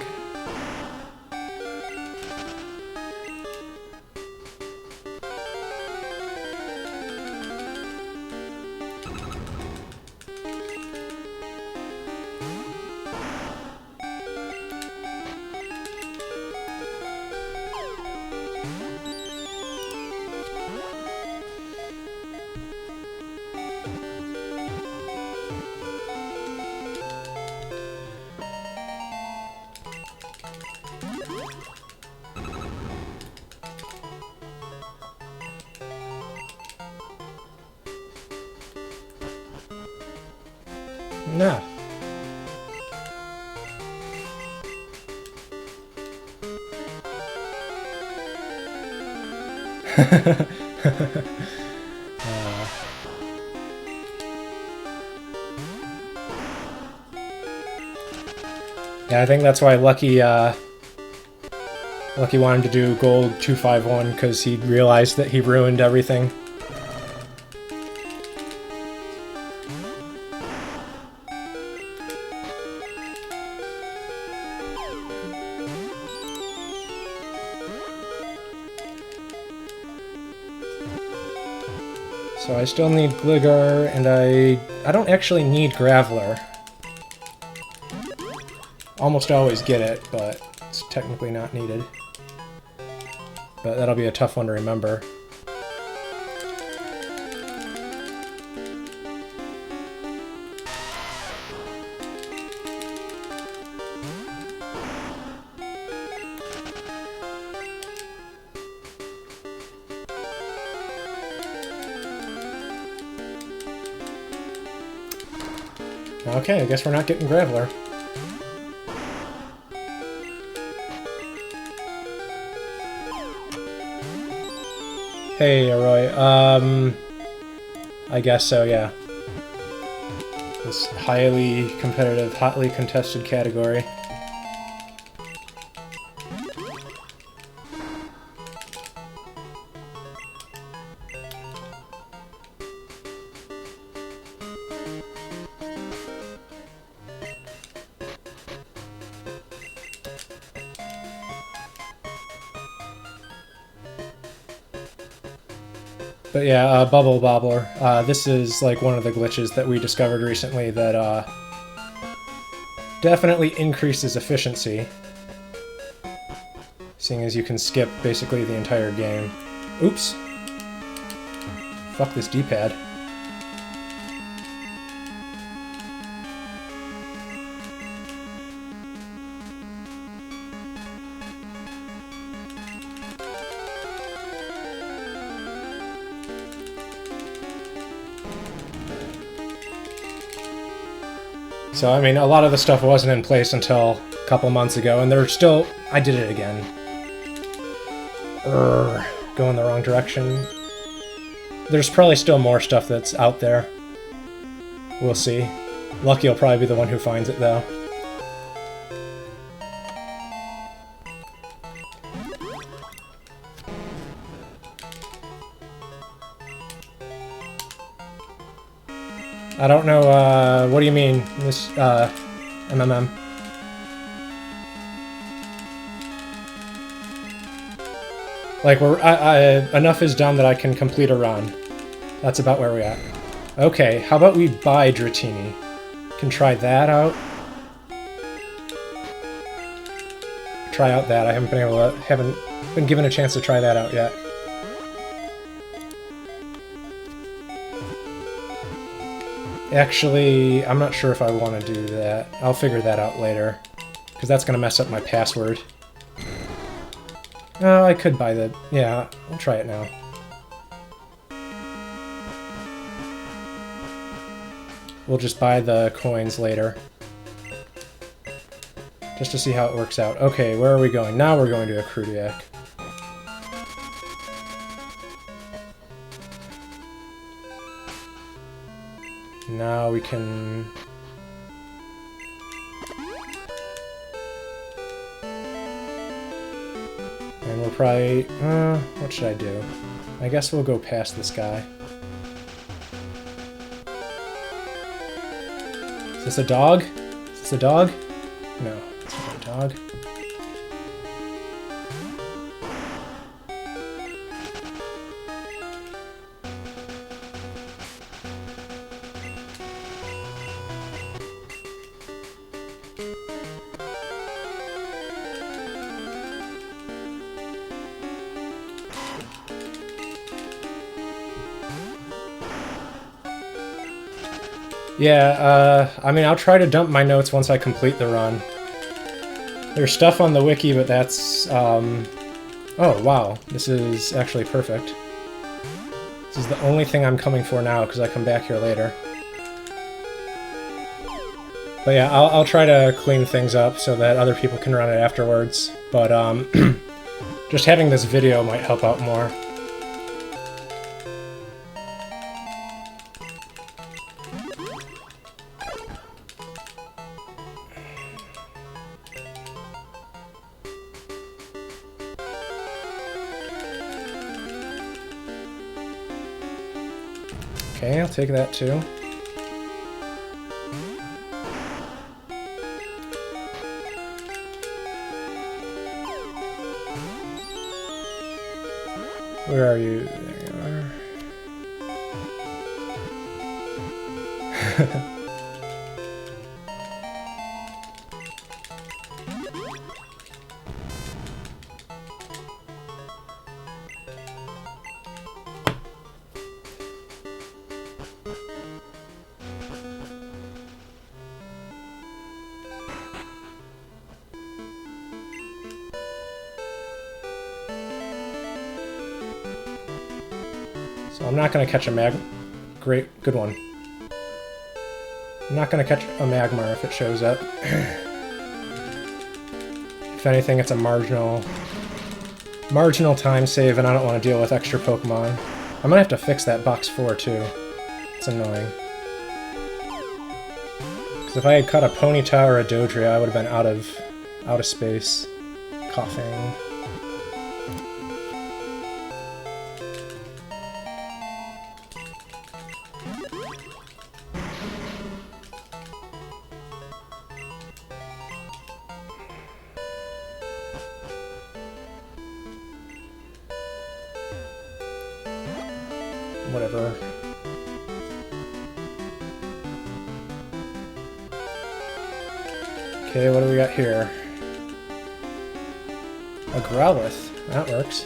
Nah. Yeah, I think that's why Lucky wanted to do Gold 251, because he realized that he ruined everything. So I still need Gligar, and I don't actually need Graveler. Almost always get it, but it's technically not needed. But that'll be a tough one to remember. Okay, I guess we're not getting Graveler. Hey, Roy. I guess so, yeah. This highly competitive, hotly contested category. But yeah, Bubble Bobbler. This is like one of the glitches that we discovered recently that definitely increases efficiency, seeing as you can skip basically the entire game. Oops. Fuck this D-pad. So, I mean, a lot of the stuff wasn't in place until a couple months ago, and they're still... I did it again. Going the wrong direction. There's probably still more stuff that's out there. We'll see. Lucky will probably be the one who finds it, though. I don't know, what do you mean, Miss, MMM? Like, enough is done that I can complete a run. That's about where we're at. Okay, how about we buy Dratini? Can try that out. Try out that. I haven't been given a chance to try that out yet. Actually, I'm not sure if I want to do that. I'll figure that out later, because that's going to mess up my password. Oh, I could buy the... Yeah, I'll try it now. We'll just buy the coins later. just to see how it works out. Okay, where are we going? Now we're going to a Krudiak. Now we can... And we'll probably... what should I do? I guess we'll go past this guy. Is this a dog? Is this a dog? No, it's not a dog. Yeah, I mean, I'll try to dump my notes once I complete the run. There's stuff on the wiki, but that's, oh, wow. This is actually perfect. This is the only thing I'm coming for now, because I come back here later. But yeah, I'll try to clean things up so that other people can run it afterwards. But, just having this video might help out more. Okay, I'll take that too. Where are you? There you are. So I'm not going to catch a good one. I'm not going to catch a Magmar if it shows up. If anything, it's a marginal time save, and I don't want to deal with extra Pokemon. I'm going to have to fix that box 4 too. It's annoying. Because if I had caught a Ponyta or a Dodrio, I would have been out of space. Coughing. Whatever. Okay, what do we got here? A Growlithe. That works.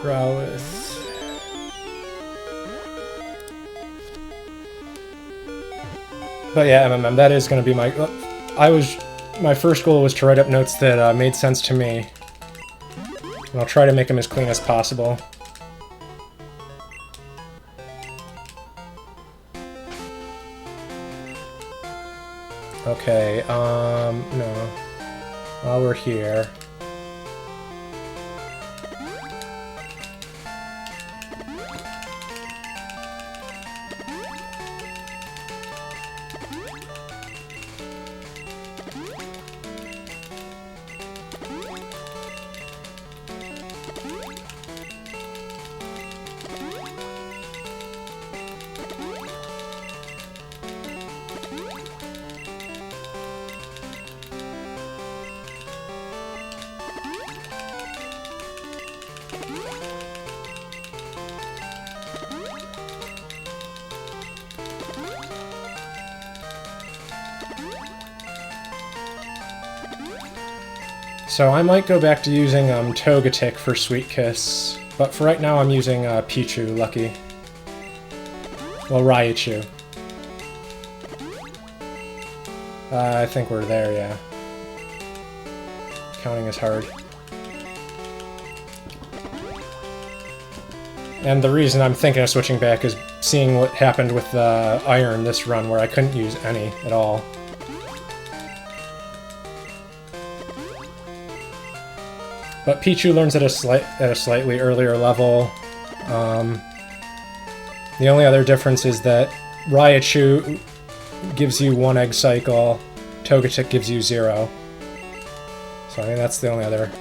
Growlithe. But yeah, MMM, that is going to be my... My first goal was to write up notes that made sense to me. And I'll try to make them as clean as possible. Okay, no. While we're here... So I might go back to using Togetic for Sweet Kiss, but for right now I'm using Pichu, Lucky. Well, Raichu. I think we're there, yeah. Counting is hard. And the reason I'm thinking of switching back is seeing what happened with the iron this run, where I couldn't use any at all. But Pichu learns at a slightly earlier level. The only other difference is that Raichu gives you 1 egg cycle, Togetic gives you 0. So I mean that's the only other.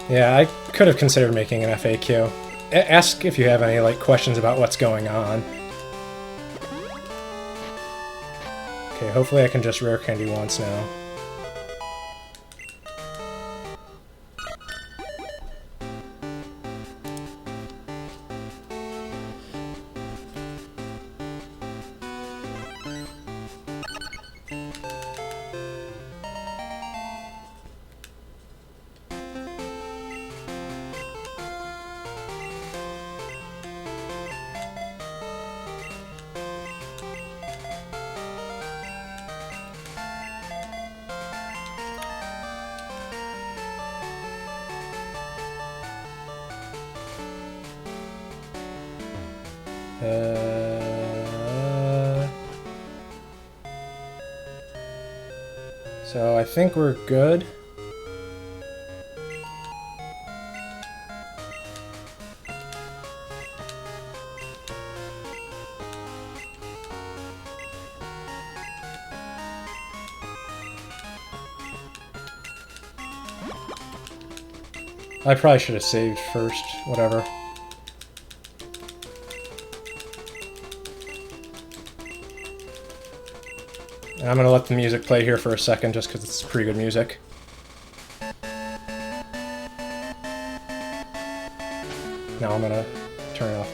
Yeah, I could have considered making an FAQ. Ask if you have any like questions about what's going on. Okay, hopefully I can just rare candy once now. So I think we're good. I probably should have saved first, whatever. And I'm gonna let the music play here for a second just because it's pretty good music. Now I'm gonna turn it off.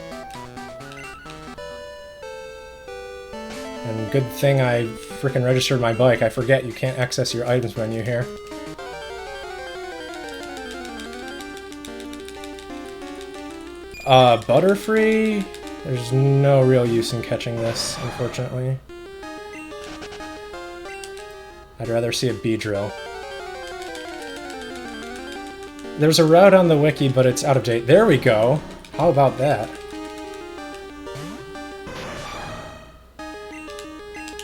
And good thing I frickin' registered my bike. I forget you can't access your items menu here. Butterfree? There's no real use in catching this, unfortunately. I'd rather see a Beedrill. There's a route on the wiki, but it's out of date. There we go! How about that?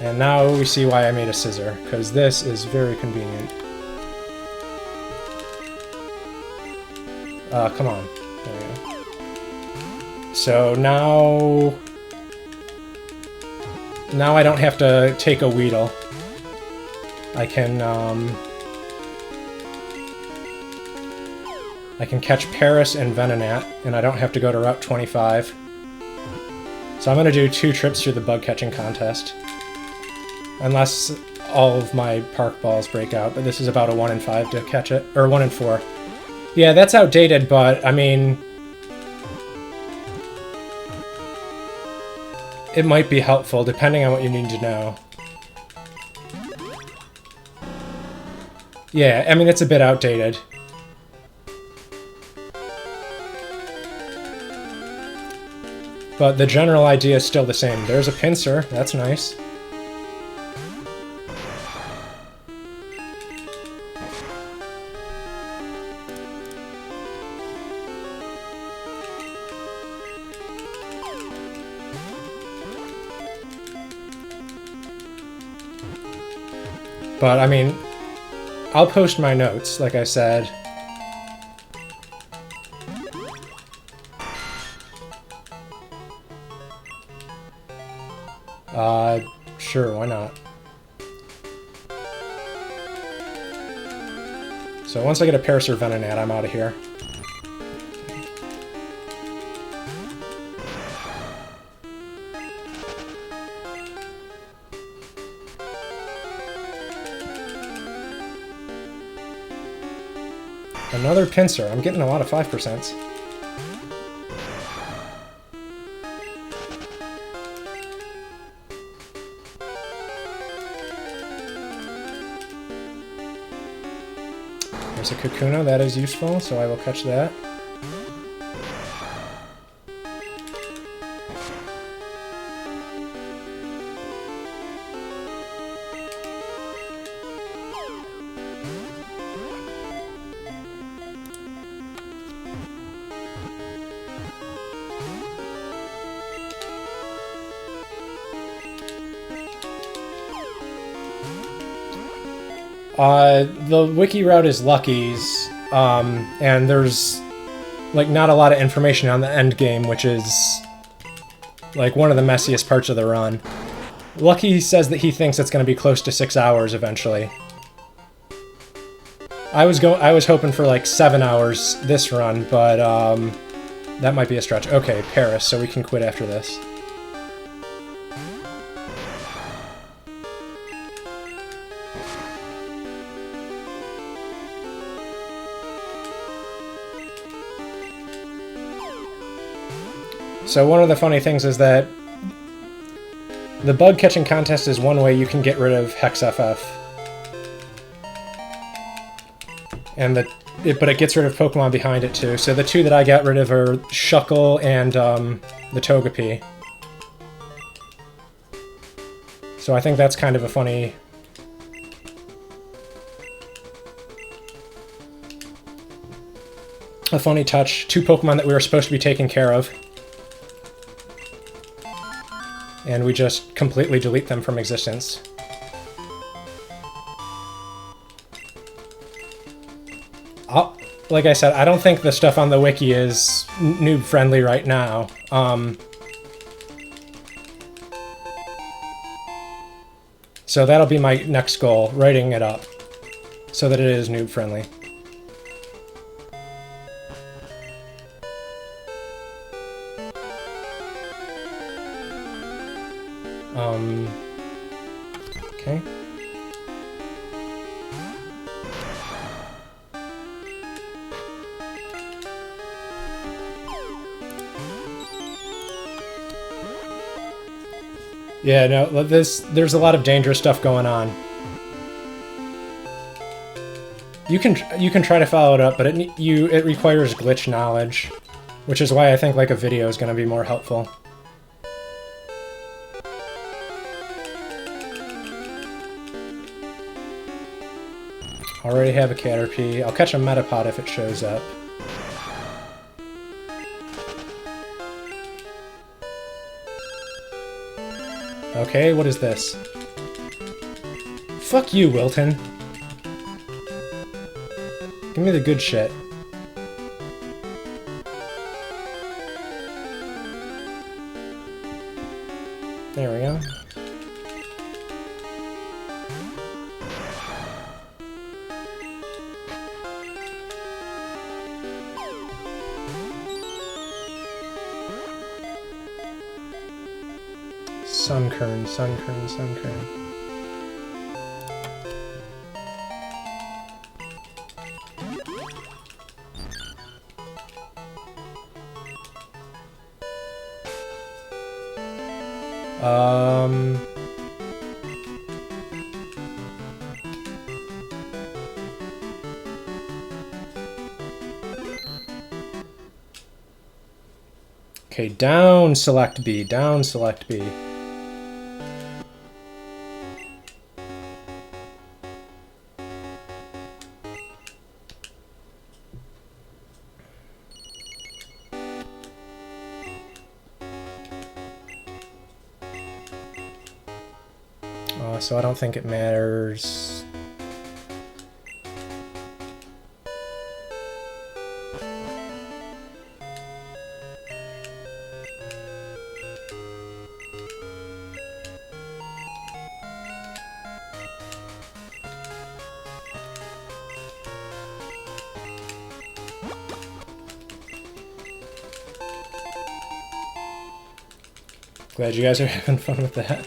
And now we see why I made a scissor, because this is very convenient. Come on. There we go. So now I don't have to take a Weedle. I can catch Paris and Venonat, and I don't have to go to Route 25. So I'm going to do 2 trips through the bug catching contest. Unless all of my park balls break out, but this is about a 1 in 5 to catch it. Or 1 in 4. Yeah, that's outdated, but, I mean... it might be helpful, depending on what you need to know. Yeah, I mean, it's a bit outdated. But the general idea is still the same. There's a pincer, that's nice. But, I mean, I'll post my notes, like I said. Sure, why not? So once I get a Paris or Venonat, I'm out of here. Another pincer. I'm getting a lot of 5%. There's a Kakuna, that is useful, so I will catch that. The wiki route is Lucky's, and there's like not a lot of information on the end game, which is like one of the messiest parts of the run. Lucky says that he thinks it's going to be close to 6 hours eventually. I was hoping for like 7 hours this run, but that might be a stretch. Okay, Paris, so we can quit after this. So one of the funny things is that the bug catching contest is one way you can get rid of Hex FF. And but it gets rid of Pokemon behind it too. So the two that I got rid of are Shuckle and the Togepi. So I think that's kind of a funny touch. Two Pokemon that we were supposed to be taking care of. And we just completely delete them from existence. Like I said, I don't think the stuff on the wiki is noob-friendly right now. So that'll be my next goal, writing it up, so that it is noob-friendly. Okay. Yeah, no, there's a lot of dangerous stuff going on. You can try to follow it up, but it requires glitch knowledge, which is why I think like a video is going to be more helpful. Already have a Caterpie. I'll catch a Metapod if it shows up. Okay, what is this? Fuck you, Wilton. Give me the good shit. There we go. Sunkern, Sunkern, Sunkern. Okay, down select B, down select B. So I don't think it matters. Glad you guys are having fun with that.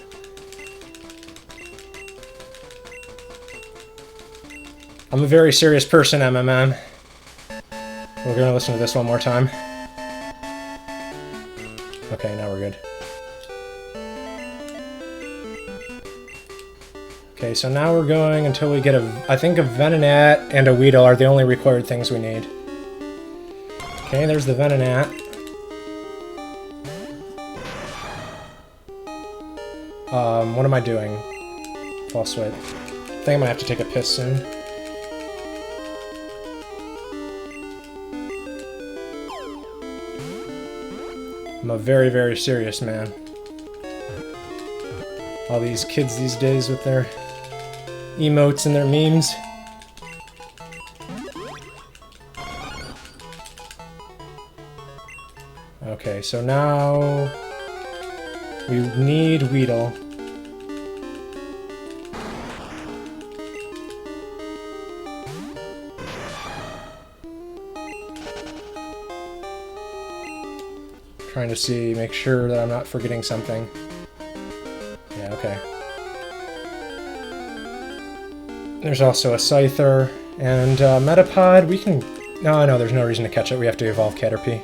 I'm a very serious person, MMM. We're gonna listen to this one more time. Okay, now we're good. Okay, so now we're going until we get I think a Venonat and a Weedle are the only required things we need. Okay, there's the Venonat. What am I doing? False sweat. I think I'm gonna have to take a piss soon. I'm a very, very serious man. All these kids these days with their emotes and their memes. Okay, so now we need Weedle. Trying to see, make sure that I'm not forgetting something. Yeah, okay. There's also a Scyther, and Metapod, we can... No, there's no reason to catch it, we have to evolve Caterpie.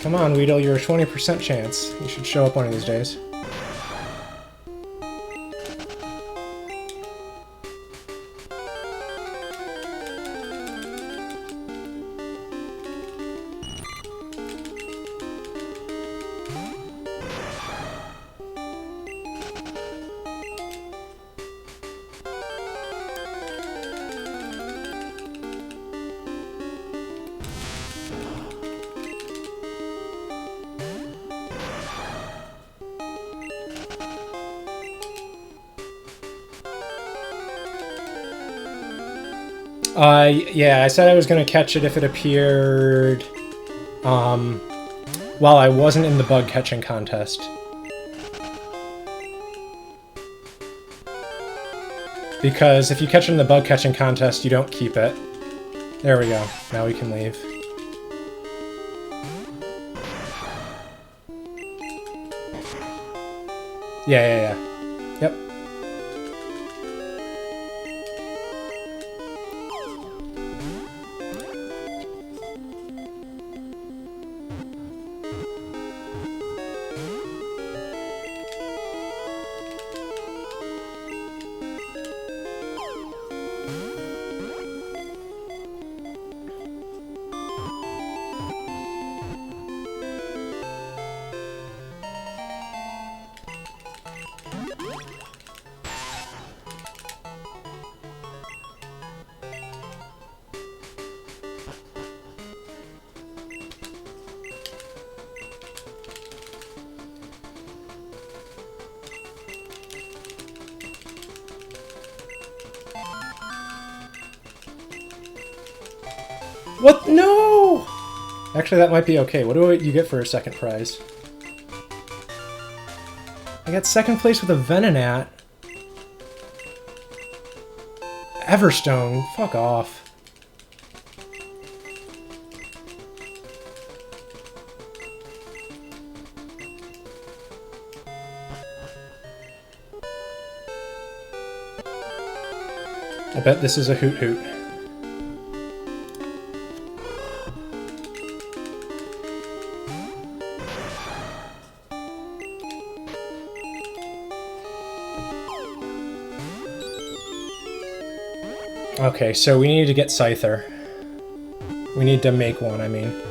Come on, Weedle, you're a 20% chance. You should show up one of these days. Yeah, I said I was going to catch it if it appeared, while I wasn't in the bug catching contest. Because if you catch it in the bug catching contest, you don't keep it. There we go. Now we can leave. Yeah. Yep. What? No! Actually, that might be okay. What do you get for a second prize? I got second place with a Venonat. Everstone. Fuck off. I bet this is a Hoot Hoot. Okay, so we need to get Scyther. We need to make one, I mean.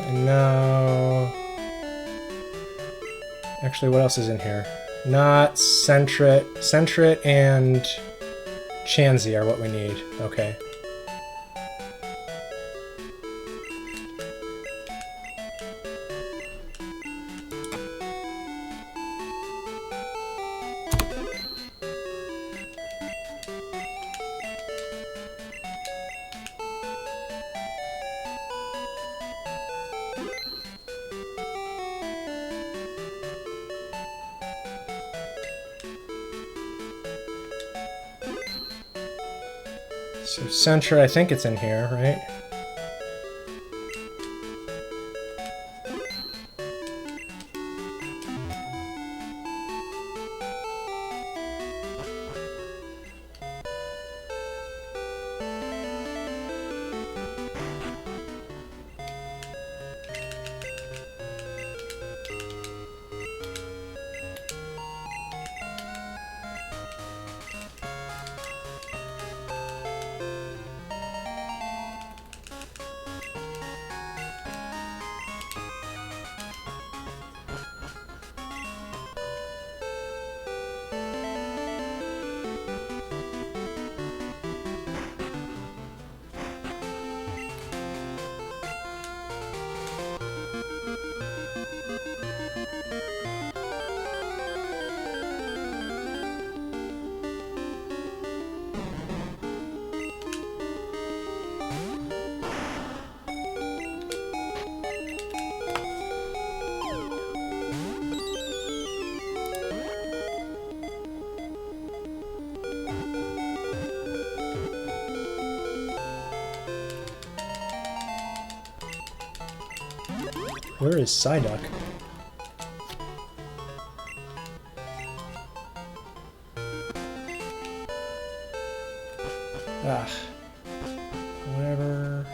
And now... Actually, what else is in here? Not Centret. Centret and Chansey are what we need. Okay. So Centra, I think it's in here, right? Where is Psyduck? Ah. Whatever.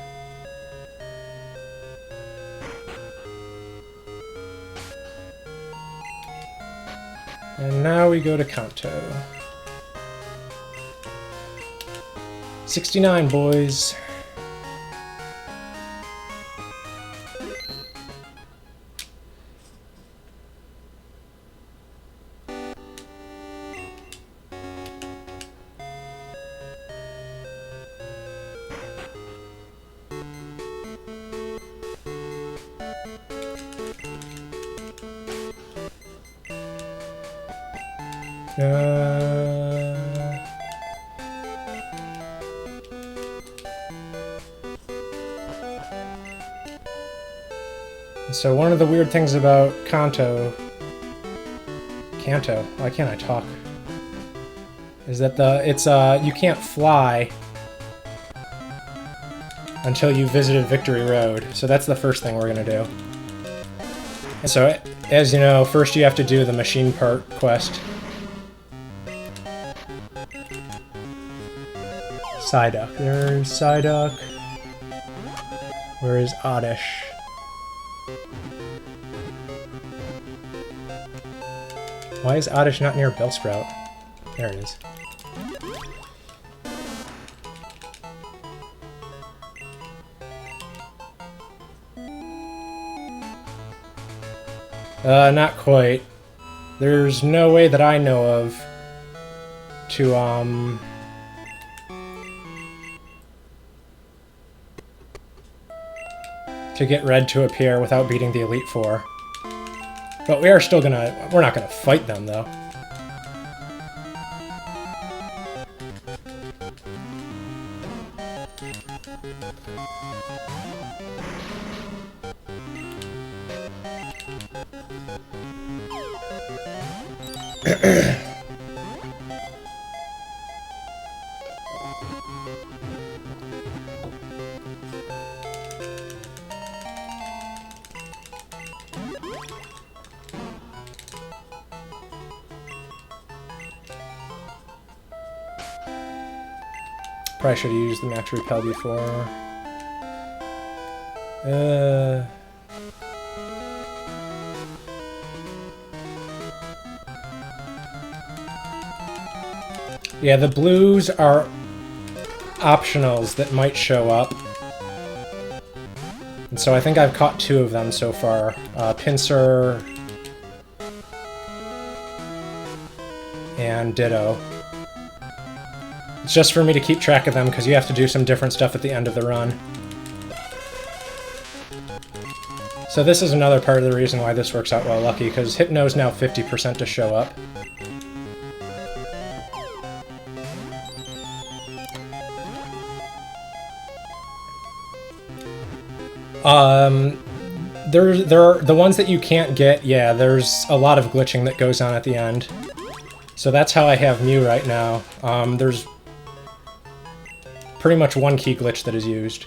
And now we go to Kanto. 69, boys. So one of the weird things about Kanto, why can't I talk? Is that you can't fly until you visited Victory Road. So that's the first thing we're gonna do. And so, as you know, first you have to do the machine part quest. Psyduck. There's Psyduck. Where is Oddish? Why is Oddish not near Bellsprout? There it is. Not quite. There's no way that I know of to get Red to appear without beating the Elite Four. But we're not gonna fight them though. Probably should have used the max repel before. Yeah, the blues are optionals that might show up. And so I think I've caught 2 of them so far. Pincer and Ditto. It's just for me to keep track of them because you have to do some different stuff at the end of the run. So this is another part of the reason why this works out well, Lucky, because Hypno's now 50% to show up. There are the ones that you can't get, yeah, there's a lot of glitching that goes on at the end. So that's how I have Mew right now. There's pretty much 1 key glitch that is used.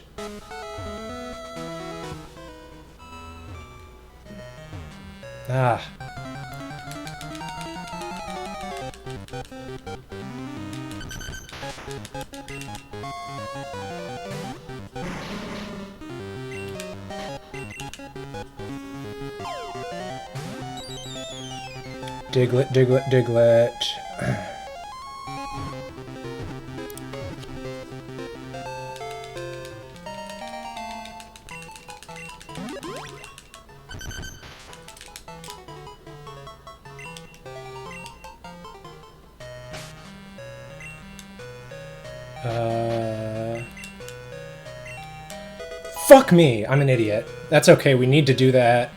Ah. Diglett, Diglett, Diglett. Fuck me! I'm an idiot. That's okay, we need to do that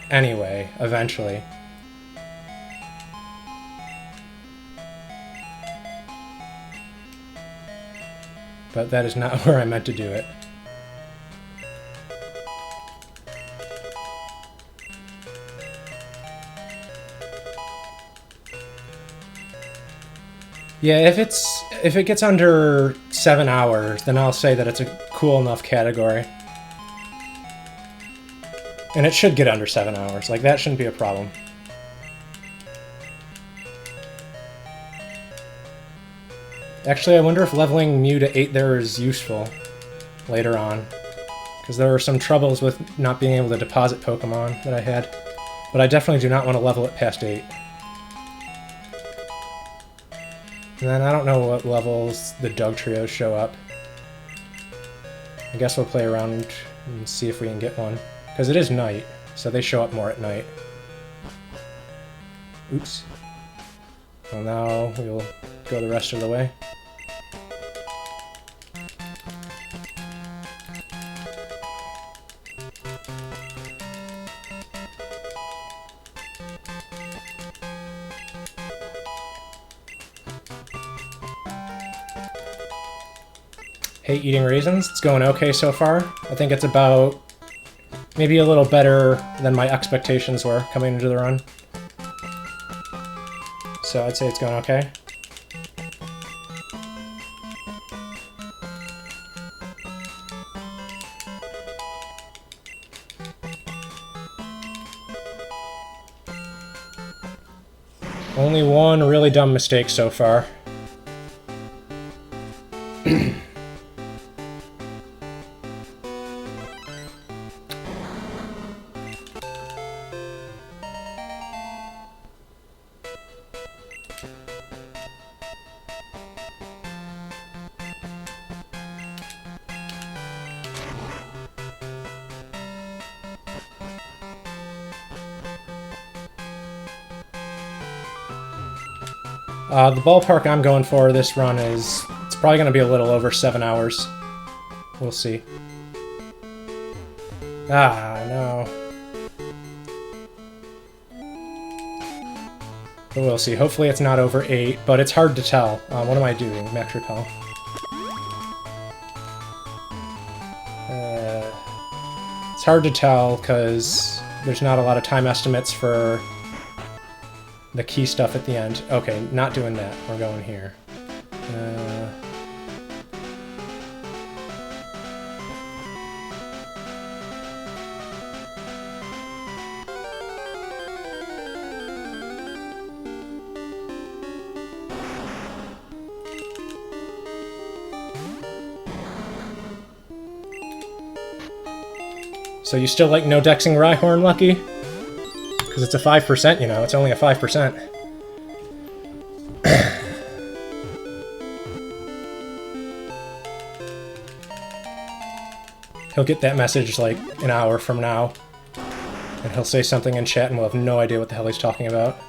anyway, eventually. But that is not where I meant to do it. Yeah, if it gets under 7 hours, then I'll say that it's a cool enough category. And it should get under 7 hours, like that shouldn't be a problem. Actually, I wonder if leveling Mew to 8 there is useful later on. Because there were some troubles with not being able to deposit Pokemon that I had. But I definitely do not want to level it past 8. And then I don't know what levels the Dug Trios show up. I guess we'll play around and see if we can get one. Because it is night, so they show up more at night. Oops. Well, now we'll go the rest of the way. Hate eating raisins. It's going okay so far. I think it's about maybe a little better than my expectations were coming into the run. So I'd say it's going okay. Only one really dumb mistake so far. The ballpark I'm going for this run is, it's probably going to be a little over 7 hours. We'll see. Ah, no. But we'll see. Hopefully it's not over 8, but it's hard to tell. What am I doing? Max Repel. It's hard to tell because there's not a lot of time estimates for the key stuff at the end. Okay, not doing that. We're going here. So you still like no-dexing Rhyhorn, Lucky? Because it's a 5%, you know, it's only a 5%. He'll get that message like an hour from now, and he'll say something in chat and we'll have no idea what the hell he's talking about.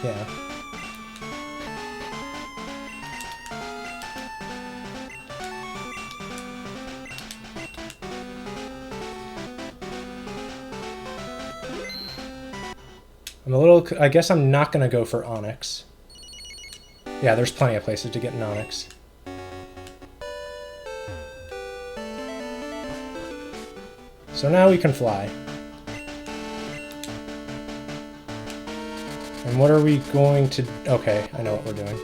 Yeah. I'm a little... I guess I'm not gonna go for Onyx. Yeah, there's plenty of places to get an Onyx. So now we can fly. And what are we going to... Okay, I know what we're doing.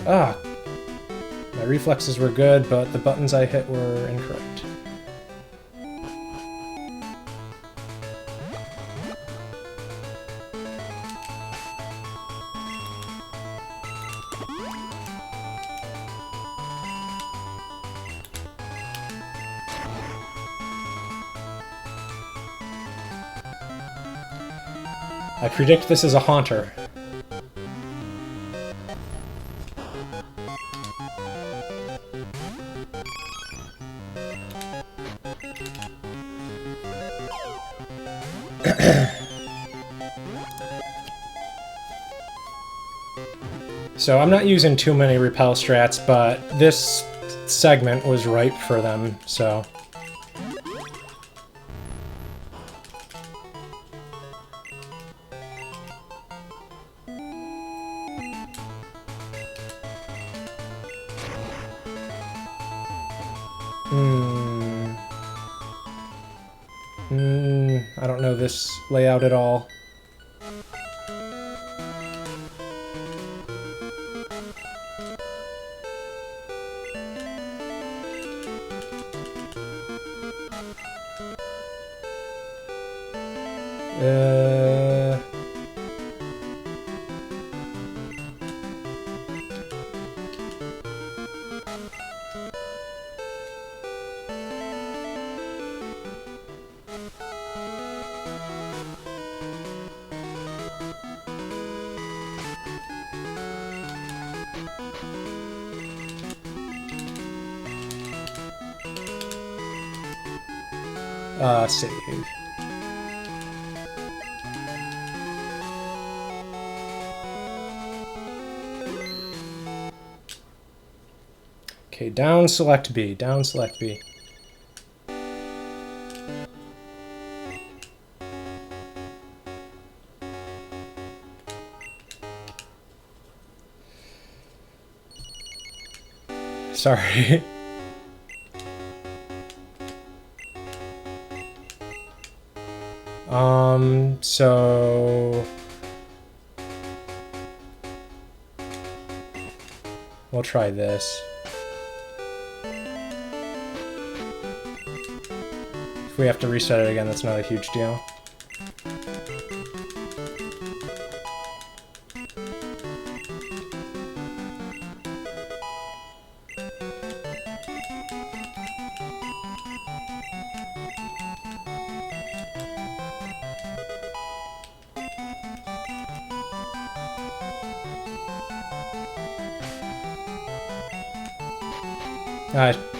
Ah! My reflexes were good, but the buttons I hit were incorrect. I predict this is a Haunter. So I'm not using too many repel strats, but this segment was ripe for them, so... I don't know this layout at all. Save. Okay, down select B, down select B. Sorry. So... we'll try this. If we have to reset it again, that's not a huge deal.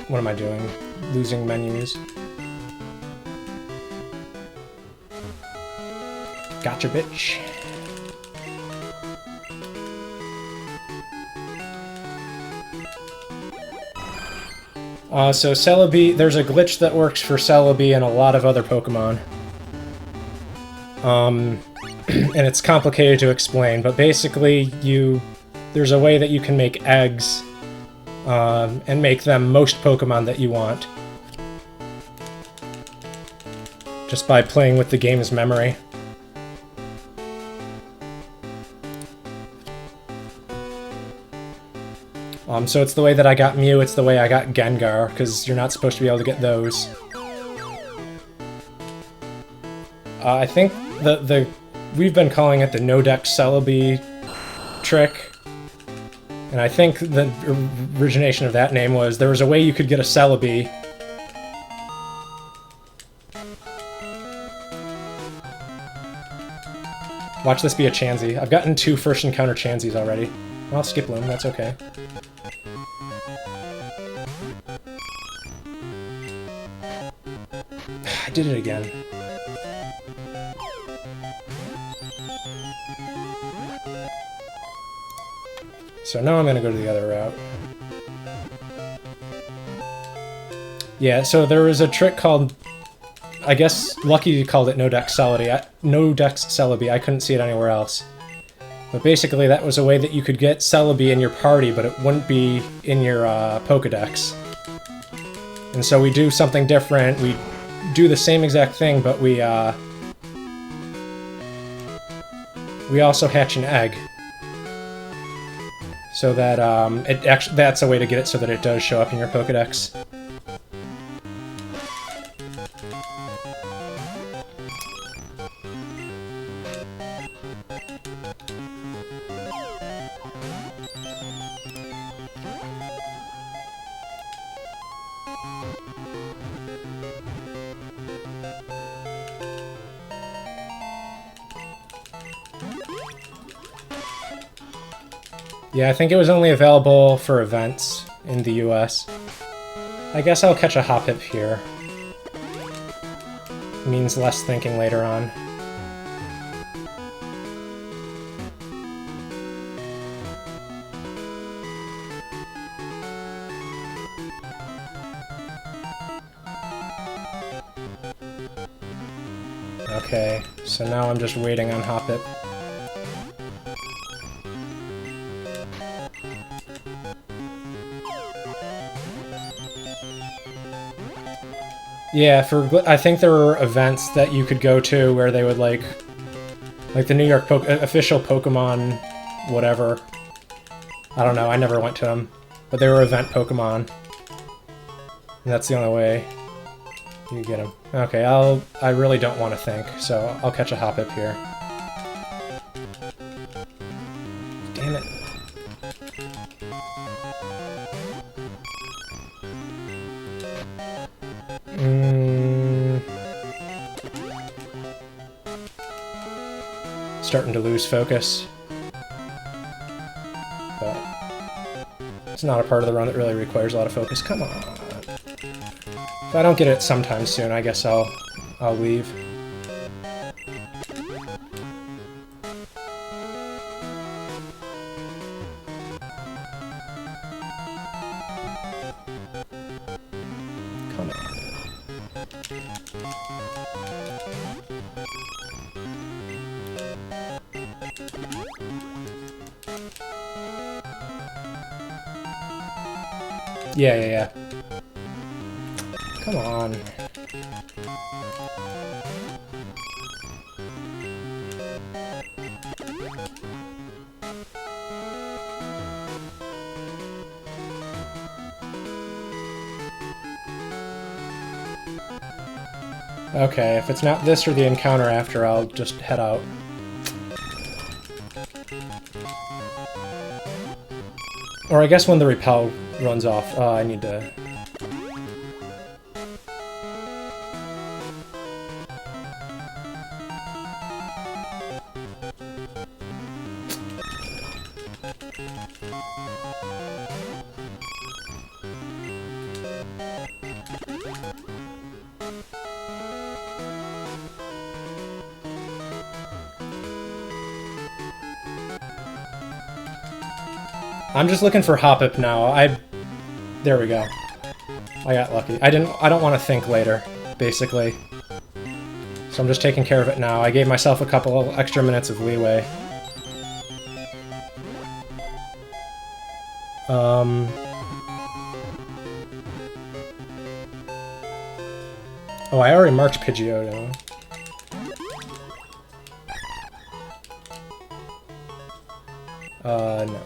What am I doing? Losing menus. Gotcha, bitch. So Celebi, there's a glitch that works for Celebi and a lot of other Pokemon. And it's complicated to explain, but basically there's a way that you can make eggs and make them most Pokemon that you want. Just by playing with the game's memory. So it's the way that I got Mew, it's the way I got Gengar, because you're not supposed to be able to get those. I think we've been calling it the no-deck Celebi trick, and I think the origination of that name was there was a way you could get a Celebi. Watch this be a Chansey. I've gotten 2 first encounter Chanseys already. I'll skip Loom, that's okay. I did it again. So now I'm gonna go to the other route. Yeah, so there was a trick called... I guess Lucky called it No-Dex Celebi. I couldn't see it anywhere else. But basically that was a way that you could get Celebi in your party, but it wouldn't be in your Pokedex. And so we do something different. We do the same exact thing, but we also hatch an egg. So that that's a way to get it so that it does show up in your Pokedex. Yeah, I think it was only available for events in the US. I guess I'll catch a Hoppip here. Means less thinking later on. Okay, so now I'm just waiting on Hoppip. Yeah, I think there were events that you could go to where they would like the New York official Pokemon whatever. I don't know, I never went to them, but they were event Pokemon. And that's the only way you get them. Okay, I really don't want to think, so I'll catch a Hoppip here. Damn it. Starting to lose focus. But it's not a part of the run that really requires a lot of focus. Come on. If I don't get it sometime soon, I guess I'll leave. Come on. Yeah. Come on. Okay, if it's not this or the encounter after, I'll just head out. Or I guess when the repel runs off, I need to... I'm just looking for Hoppip now. There we go. I got lucky. I don't want to think later, basically. So I'm just taking care of it now. I gave myself a couple extra minutes of leeway. Oh, I already marked Pidgeotto. No.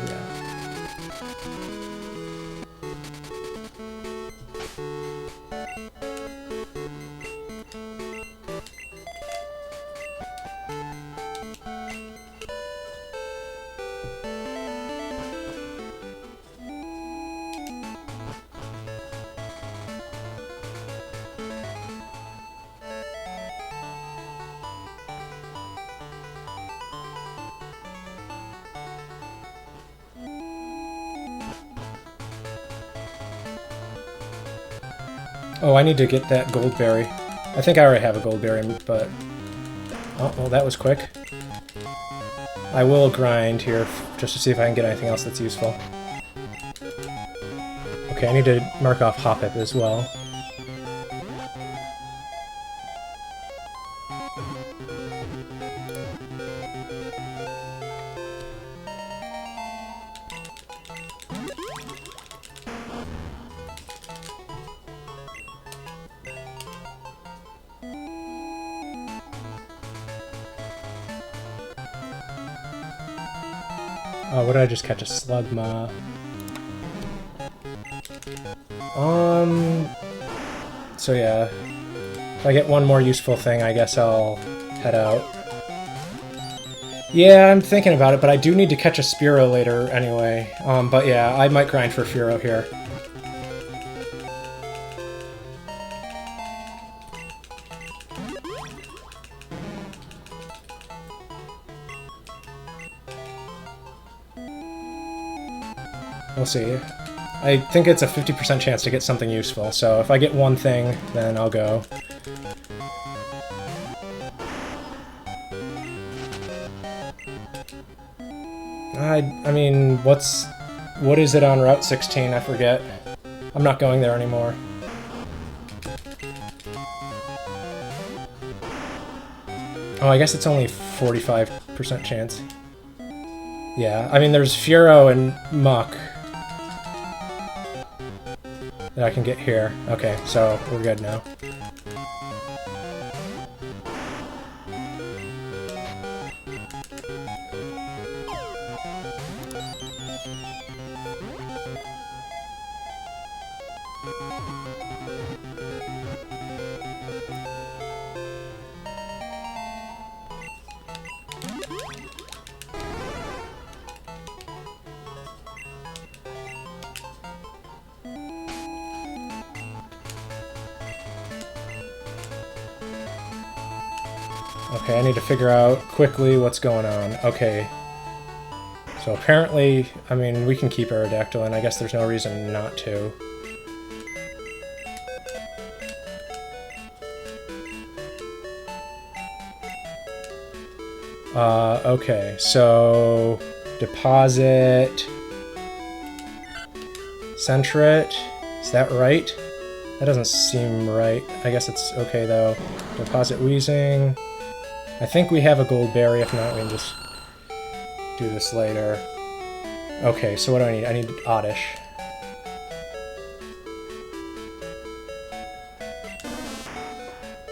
Yeah. Oh, I need to get that gold berry. I think I already have a gold berry, but... Oh, well, that was quick. I will grind here just to see if I can get anything else that's useful. Okay, I need to mark off Hoppip as well. Oh, what did I just catch? A Slugma. So yeah. If I get one more useful thing, I guess I'll head out. Yeah, I'm thinking about it, but I do need to catch a Spearow later anyway. But yeah, I might grind for Fearow here. We'll see. I think it's a 50% chance to get something useful, so if I get one thing, then I'll go. I mean, what is it on Route 16? I forget. I'm not going there anymore. Oh, I guess it's only 45% chance. Yeah, I mean, there's Fearow and Muck that I can get here. Okay, so we're good now. Okay, I need to figure out quickly what's going on. Okay. So apparently, I mean, we can keep Aerodactyl, and I guess there's no reason not to. Okay, so... Deposit... Centret? Is that right? That doesn't seem right. I guess it's okay, though. Deposit Weezing... I think we have a gold berry. If not, we can just do this later. Okay, so what do I need? I need Oddish.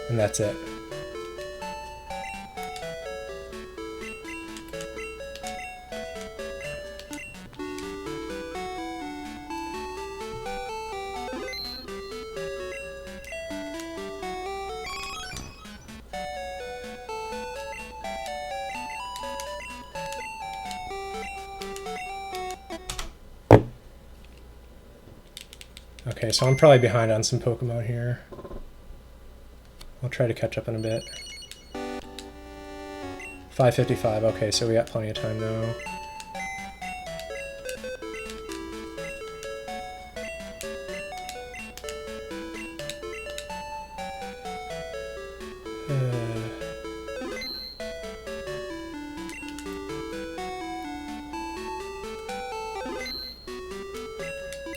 And that's it. Okay, so I'm probably behind on some Pokemon here. I'll try to catch up in a bit. 5:55, okay, so we got plenty of time now.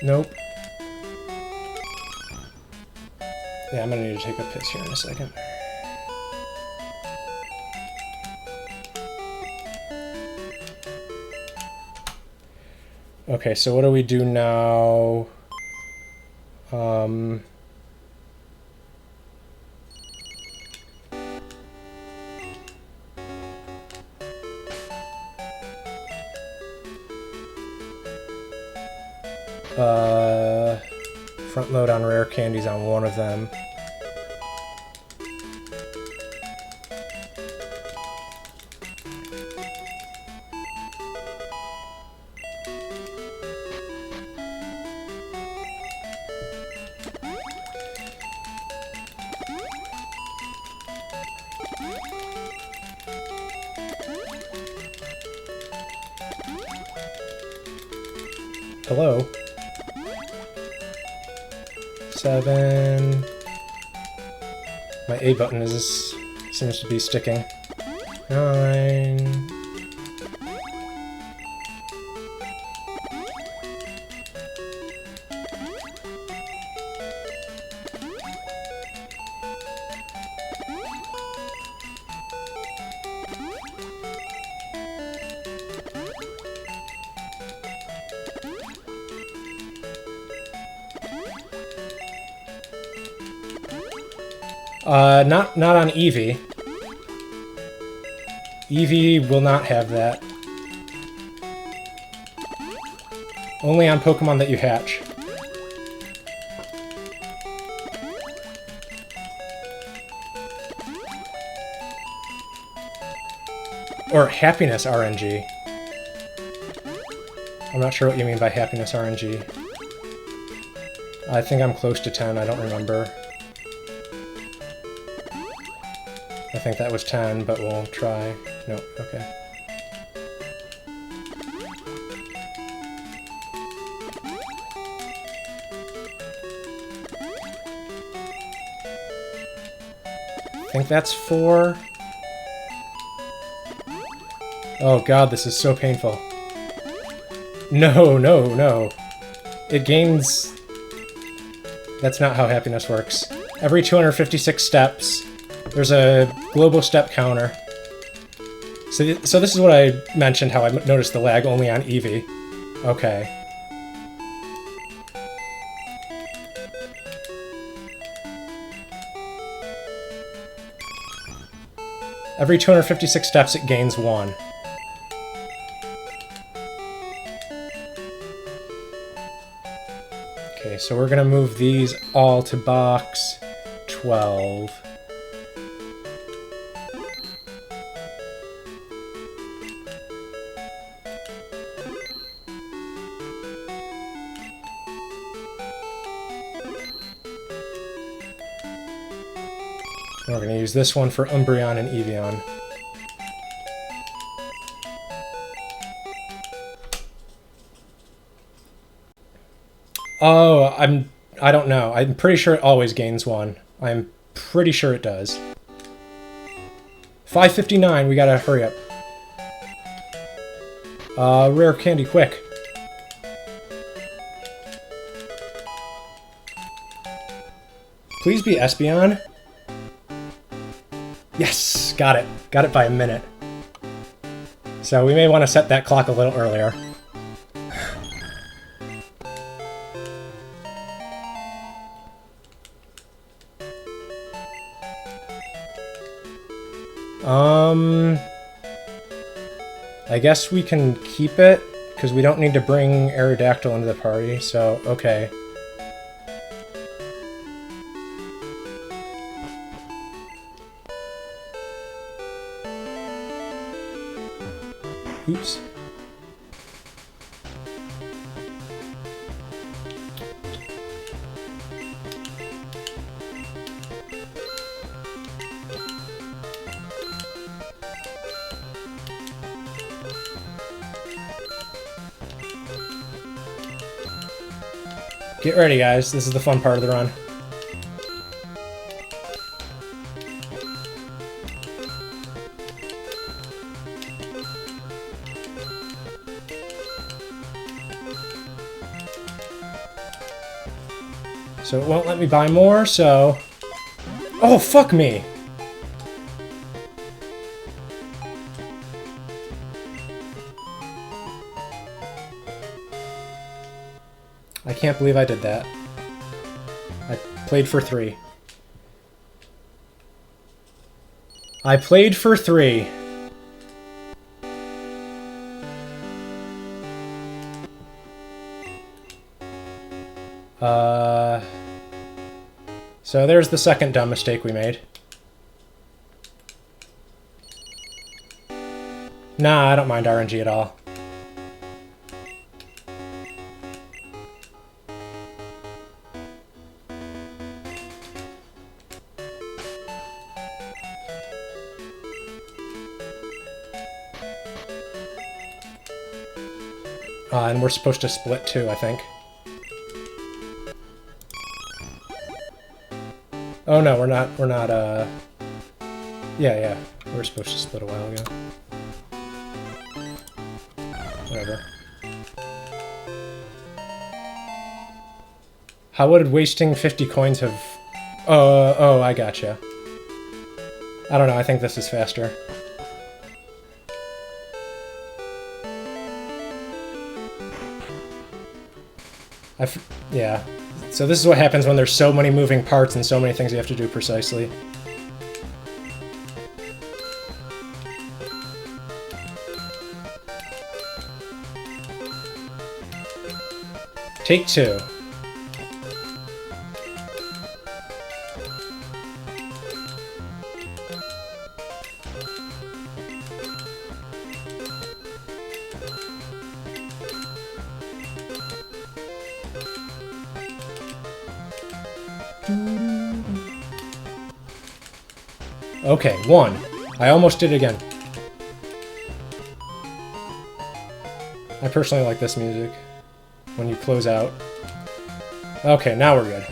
Nope. Yeah, I'm gonna need to take a piss here in a second. Okay, so what do we do now? Front load on rare candies on one of them. Hello? 7. My A button seems to be sticking. 9. Not on Eevee. Eevee will not have that. Only on Pokemon that you hatch. Or happiness RNG. I'm not sure what you mean by happiness RNG. I think I'm close to 10, I don't remember. I think that was 10, but we'll try. No, okay. I think that's 4. Oh god, this is so painful. No, no, no. It gains... That's not how happiness works. Every 256 steps, there's a global step counter. So this is what I mentioned, how I noticed the lag only on Eevee. Okay. Every 256 steps, it gains 1. Okay, so we're gonna move these all to box 12. We're going to use this one for Umbreon and Eevee. Oh, I don't know. I'm pretty sure it always gains 1. I'm pretty sure it does. 5:59, we gotta hurry up. Rare candy, quick. Please be Espeon. Yes! Got it. Got it by a minute. So we may want to set that clock a little earlier. I guess we can keep it, because we don't need to bring Aerodactyl into the party, so okay. Oops. Get ready, guys. This is the fun part of the run. So it won't let me buy more, so... Oh, fuck me! I can't believe I did that. I played for 3. I played for 3. So there's the second dumb mistake we made. Nah, I don't mind RNG at all. And we're supposed to split too, I think. Oh no, we're not, yeah, we were supposed to split a while ago. Whatever. How would wasting 50 coins have... Oh, I gotcha. I don't know, I think this is faster. Yeah. So this is what happens when there's so many moving parts and so many things you have to do precisely. Take 2. Okay, 1. I almost did it again. I personally like this music when you close out. Okay, now we're good.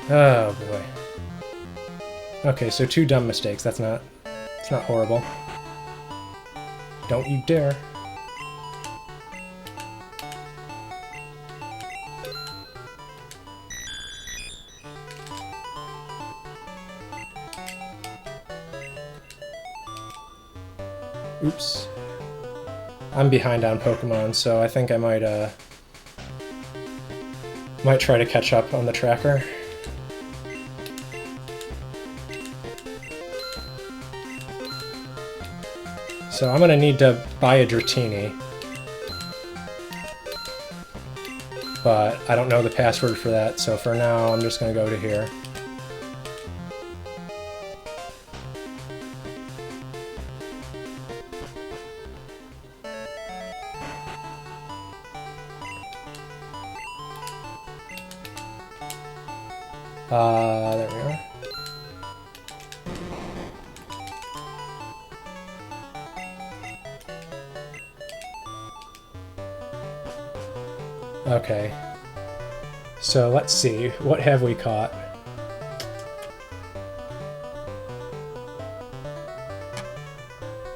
Oh boy. Okay, so 2 dumb mistakes. It's not horrible. Don't you dare. Oops. I'm behind on Pokemon, so I think I might try to catch up on the tracker. So I'm gonna need to buy a Dratini. But I don't know the password for that, so for now I'm just gonna go to here. There we are. Okay. So let's see, what have we caught?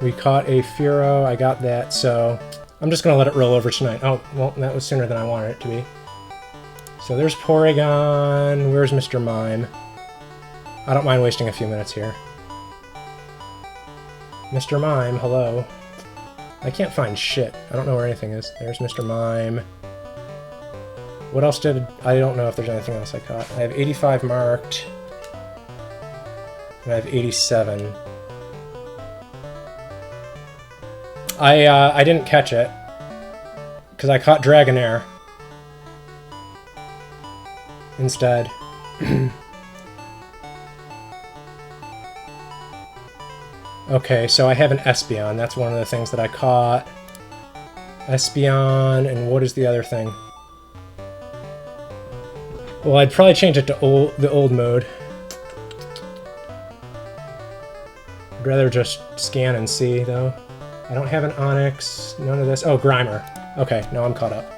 We caught a Furo, I got that, so I'm just gonna let it roll over tonight. Oh, well, that was sooner than I wanted it to be. So there's Porygon, where's Mr. Mime? I don't mind wasting a few minutes here. Mr. Mime, hello. I can't find shit. I don't know where anything is. There's Mr. Mime. What else did... I don't know if there's anything else I caught. I have 85 marked. And I have 87. I didn't catch it. Because I caught Dragonair. Instead. Okay, so I have an Espeon. That's one of the things that I caught. Espeon, and what is the other thing? Well, I'd probably change it to the old mode. I'd rather just scan and see, though. I don't have an Onix, none of this. Oh, Grimer. Okay, now I'm caught up.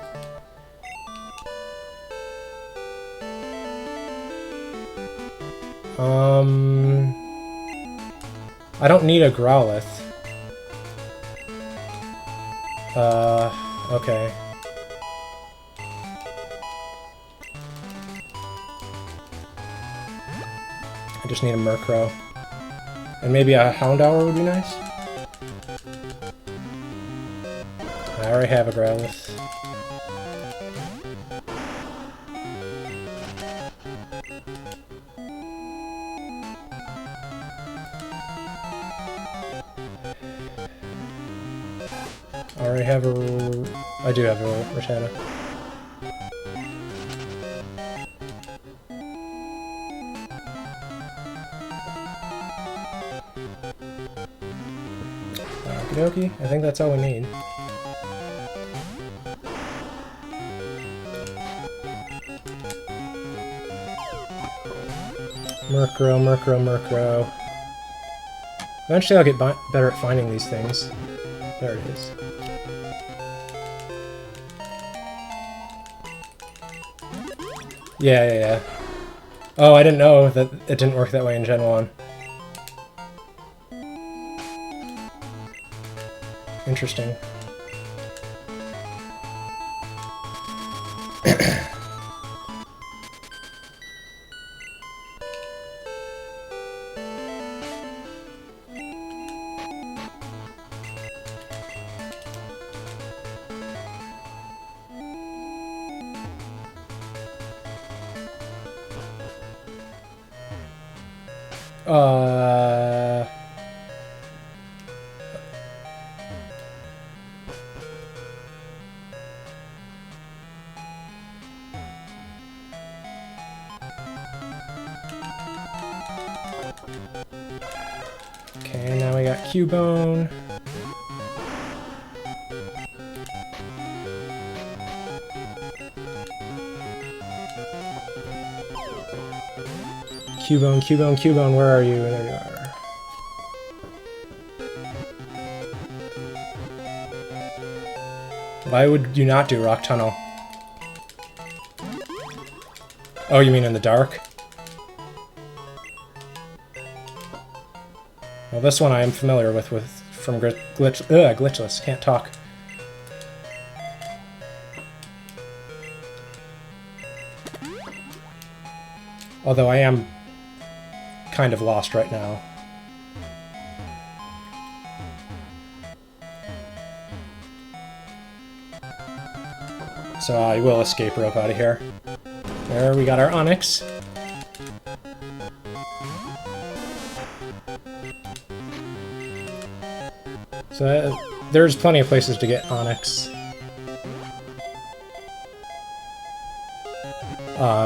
I don't need a Growlithe. Okay. I just need a Murkrow. And maybe a Houndour would be nice? I already have a Growlithe. I already have a... I do have a Rattata. Okey-dokey, I think that's all we need. Murkrow, Murkrow, Murkrow. Eventually I'll get better at finding these things. There it is. Yeah. Oh, I didn't know that it didn't work that way in Gen 1. Interesting. Okay, now we got Cubone. Cubone, Cubone, Cubone, where are you? There you are. Why would you not do Rock Tunnel? Oh, you mean in the dark? Well, this one I am familiar with from Glitchless. Can't talk. Although I am kind of lost right now. So I will escape rope out of here. There, we got our Onix. So there's plenty of places to get Onix.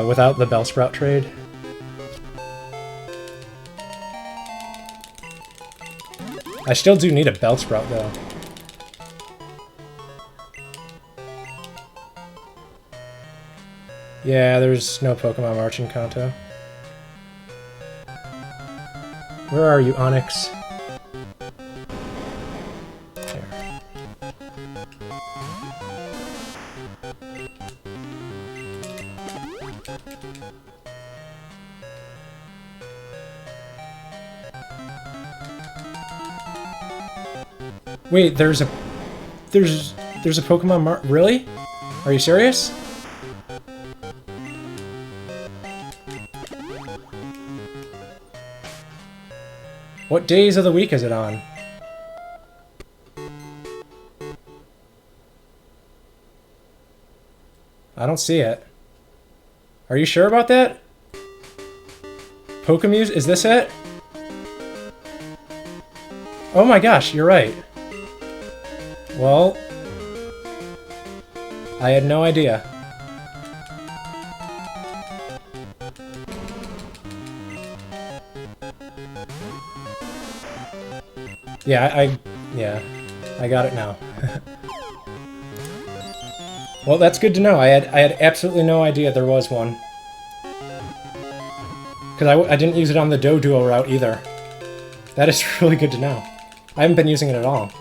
Without the Bellsprout trade. I still do need a Bellsprout though. Yeah, there's no Pokemon Marching Kanto. Where are you, Onix? There. Wait, there's a Pokemon really? Are you serious? What days of the week is it on? I don't see it. Are you sure about that? Pokemuse, is this it? Oh my gosh, you're right. Well, I had no idea. Yeah, I got it now. Well, that's good to know. I had absolutely no idea there was one. Because I didn't use it on the Doduo route either. That is really good to know. I haven't been using it at all.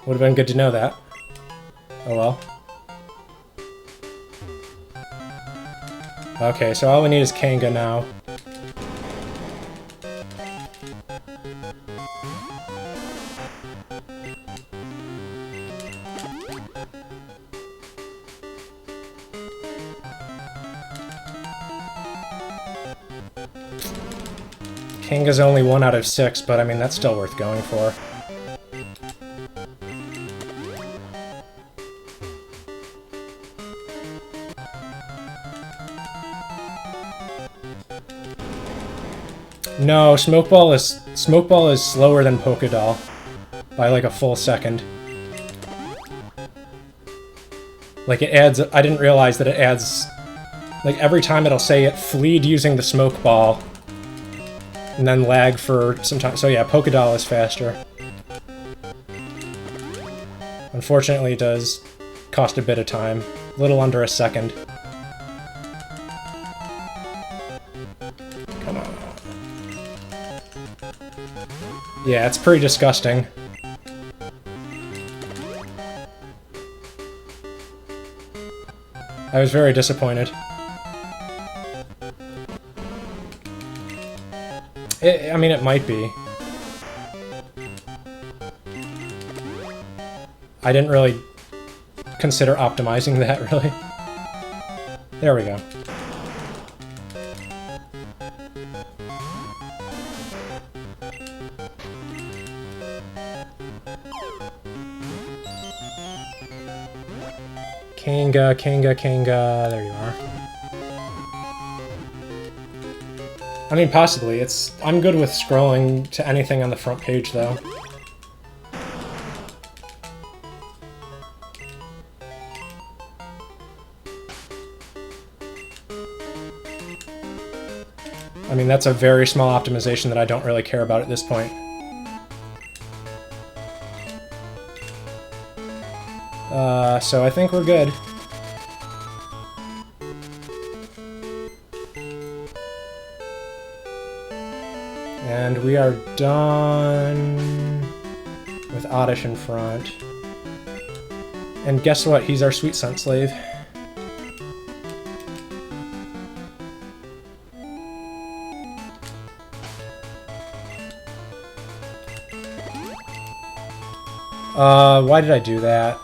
Would have been good to know that. Oh well. Okay, so all we need is Kanga now. Kanga's only 1 out of 6, but I mean, that's still worth going for. No, Smokeball is slower than Pokédoll by like a full second. Like it adds, I didn't realize that it adds, like every time it'll say it fleed using the Smokeball and then lag for some time. So yeah, Pokédoll is faster. Unfortunately, it does cost a bit of time, a little under a second. Come on. Yeah, it's pretty disgusting. I was very disappointed. I mean, it might be. I didn't really consider optimizing that, really. There we go. Kanga, Kanga, Kanga, there you are. I mean, possibly. I'm good with scrolling to anything on the front page, though. I mean, that's a very small optimization that I don't really care about at this point. So I think we're good. And we are done with Oddish in front. And guess what? He's our sweet scent slave. Why did I do that?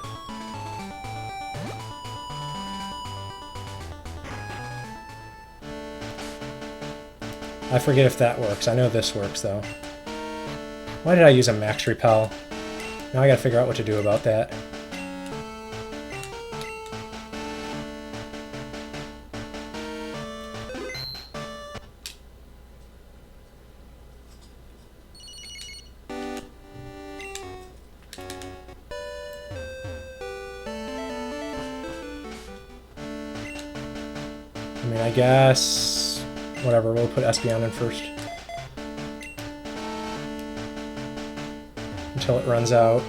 I forget if that works. I know this works, though. Why did I use a max repel? Now I gotta figure out what to do about that. I mean, I guess... whatever, we'll put Espeon in first. Until it runs out.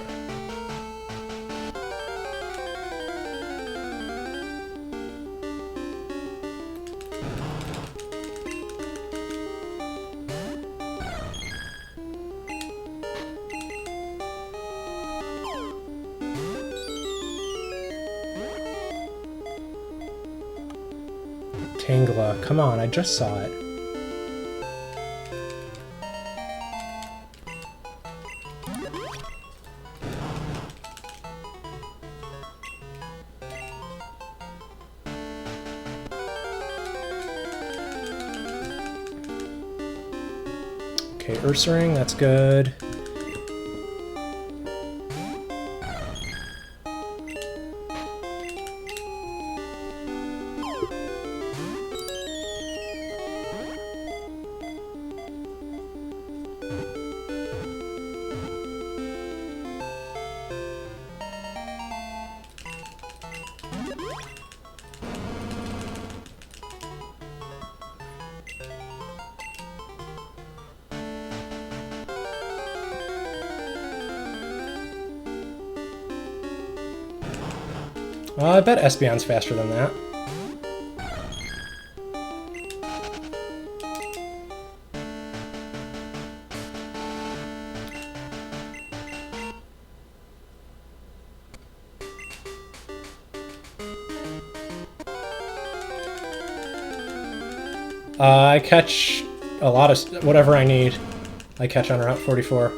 Tangela, come on, I just saw it. Okay, Ursaring, that's good. I bet Espeon's faster than that. I catch a lot of whatever I need. I catch on Route 44.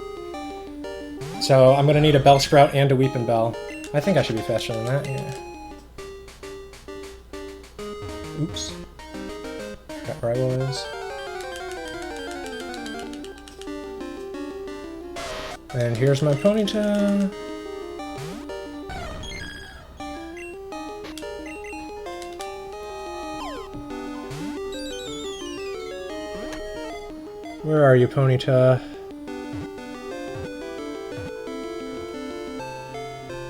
So I'm gonna need a Bellsprout and a Weepinbell. I think I should be faster than that, yeah. Oops. Forgot where I was. And here's my Ponyta. Where are you, Ponyta?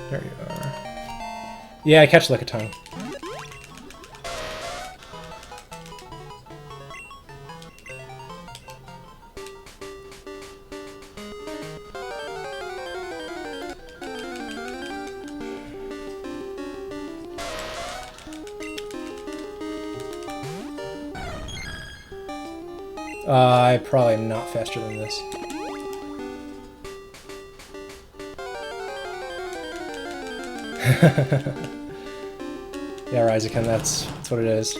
There you are. Yeah, I catch like a tongue. I probably am not faster than this. Yeah, Ryzakin, that's what it is.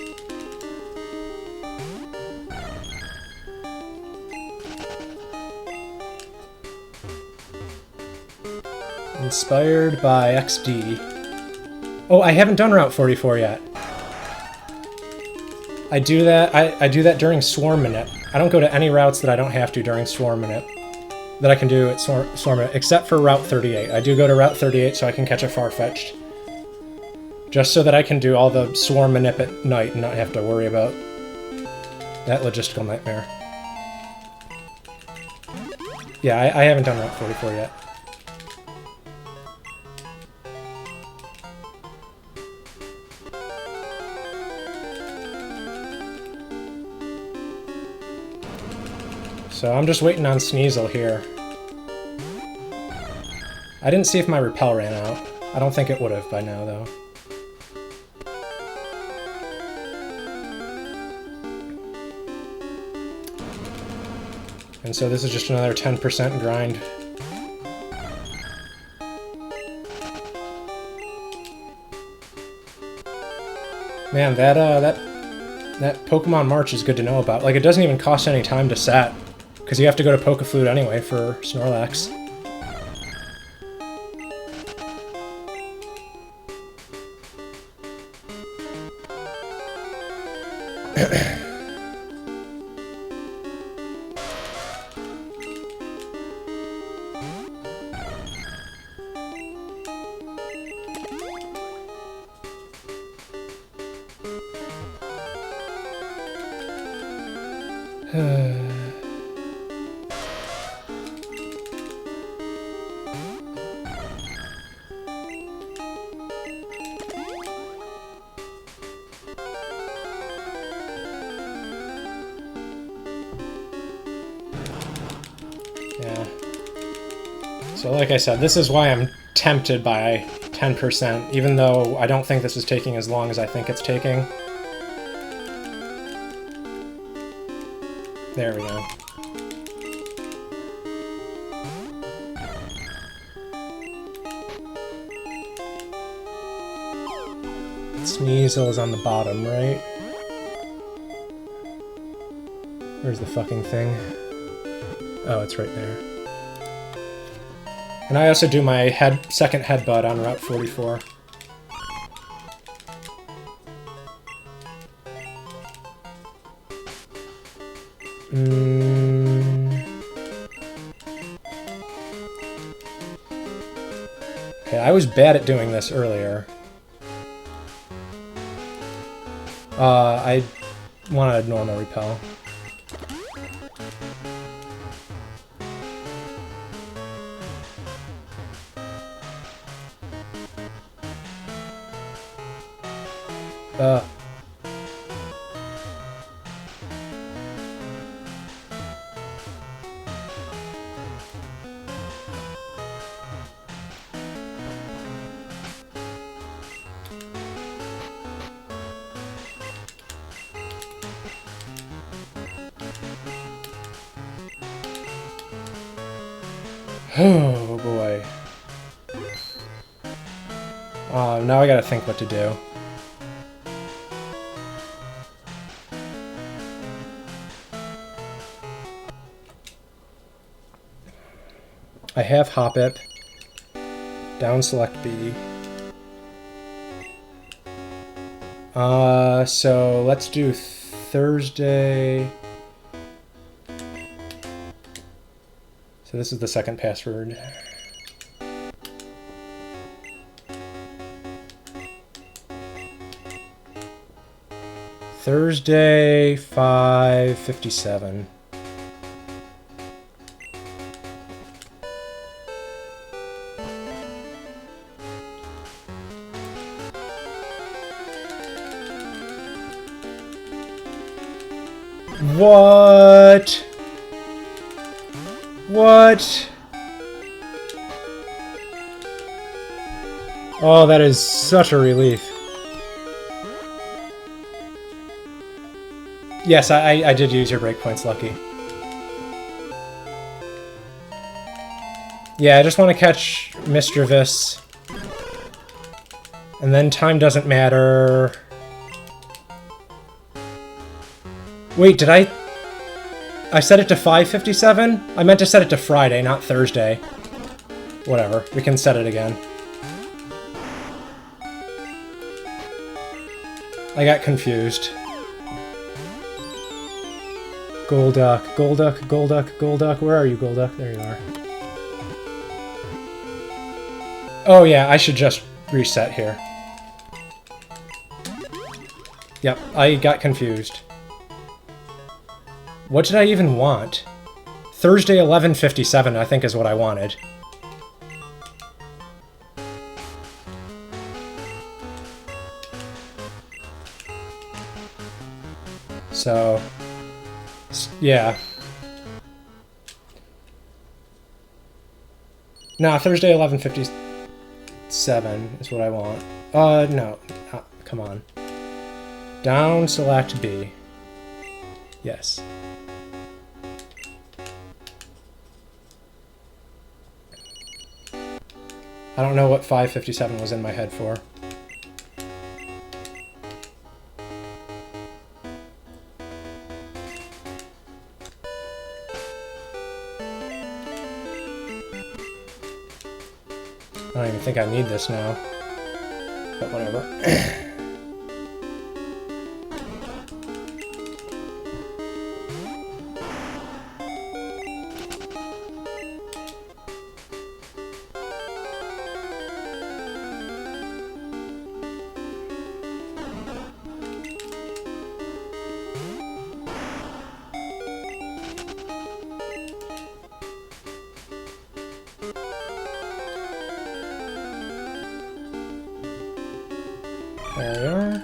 Inspired by XD. Oh, I haven't done Route 44 yet. I do that. I do that during Swarm Minute. I don't go to any routes that I don't have to during Swarm Minute. That I can do at Swarm Minute, except for Route 38. I do go to Route 38 so I can catch a Farfetch'd. Just so that I can do all the Swarm Minute at night and not have to worry about that logistical nightmare. Yeah, I haven't done Route 44 yet. So I'm just waiting on Sneasel here. I didn't see if my repel ran out. I don't think it would have by now, though. And so this is just another 10% grind. Man, that Pokemon March is good to know about. Like, it doesn't even cost any time to set, because you have to go to Pokeflute anyway for Snorlax. Yeah. So like I said, this is why I'm tempted by 10%, even though I don't think this is taking as long as I think it's taking. There we go. Sneasel is on the bottom, right? Where's the fucking thing? Oh, it's right there. And I also do my second headbutt on Route 44. Okay, I was bad at doing this earlier. I want a normal repel. Oh boy. Now I gotta think what to do. I have Hoppip, down select B. So let's do Thursday. So this is the second password. Thursday, 5:57. What? What? Oh, that is such a relief. Yes, I did use your breakpoints, Lucky. Yeah, I just want to catch Mischievous. And then time doesn't matter. Wait, did I set it to 5:57? I meant to set it to Friday, not Thursday. Whatever, we can set it again. I got confused. Golduck, Golduck, Golduck, Golduck. Where are you, Golduck? There you are. Oh yeah, I should just reset here. Yep, I got confused. What did I even want? Thursday 11:57, I think, is what I wanted. So, yeah. Nah, Thursday 11:57 is what I want. No. Come on. Down, select B. Yes. I don't know what 5:57 was in my head for. I don't even think I need this now. But whatever. There we are.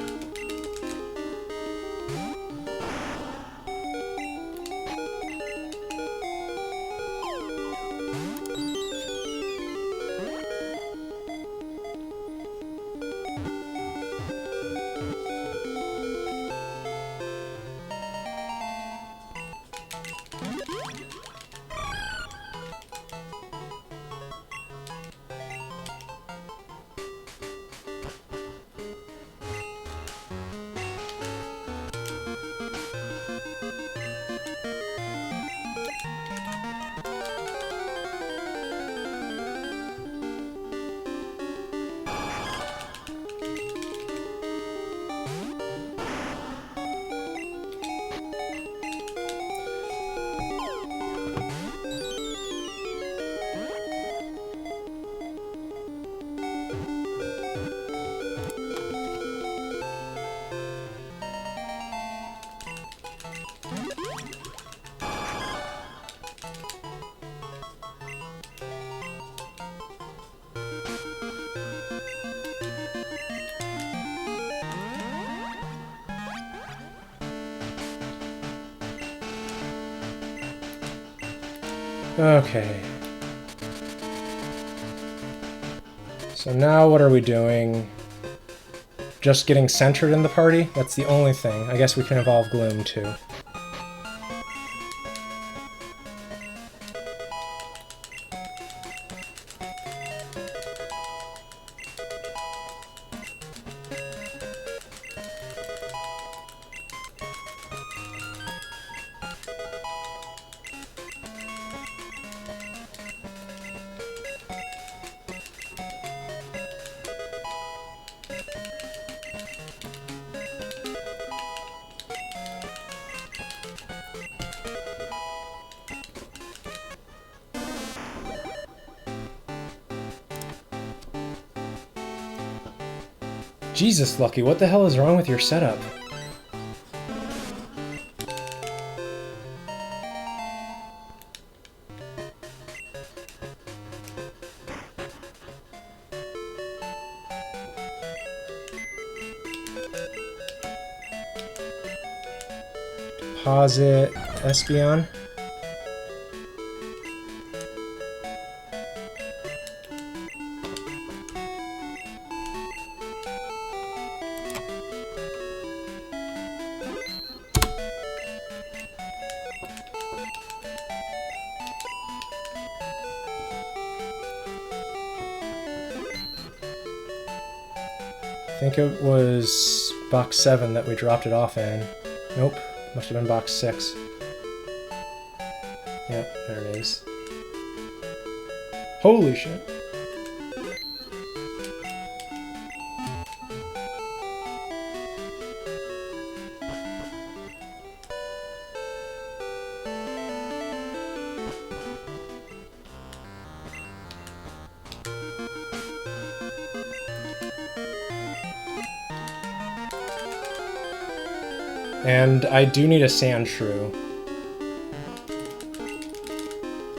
Okay. So now what are we doing? Just getting centered in the party? That's the only thing. I guess we can evolve Gloom too. Jesus, Lucky, what the hell is wrong with your setup? Deposit Espeon. I think it was box 7 that we dropped it off in. Nope, must have been box 6. Yep, there it is. Holy shit. And I do need a sand shrew.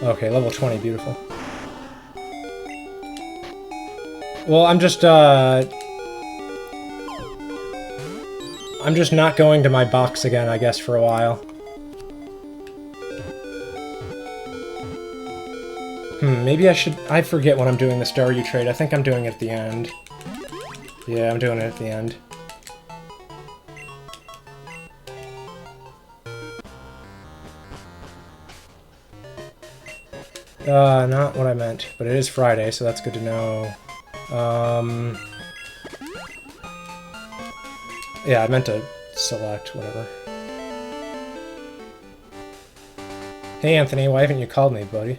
Okay, level 20, beautiful. Well, I'm just not going to my box again, I guess, for a while. Maybe I forget when I'm doing the Staryu trade. I think I'm doing it at the end. Yeah, I'm doing it at the end. Not what I meant, but it is Friday, so that's good to know. Yeah, I meant to select, whatever. Hey Anthony, why haven't you called me, buddy?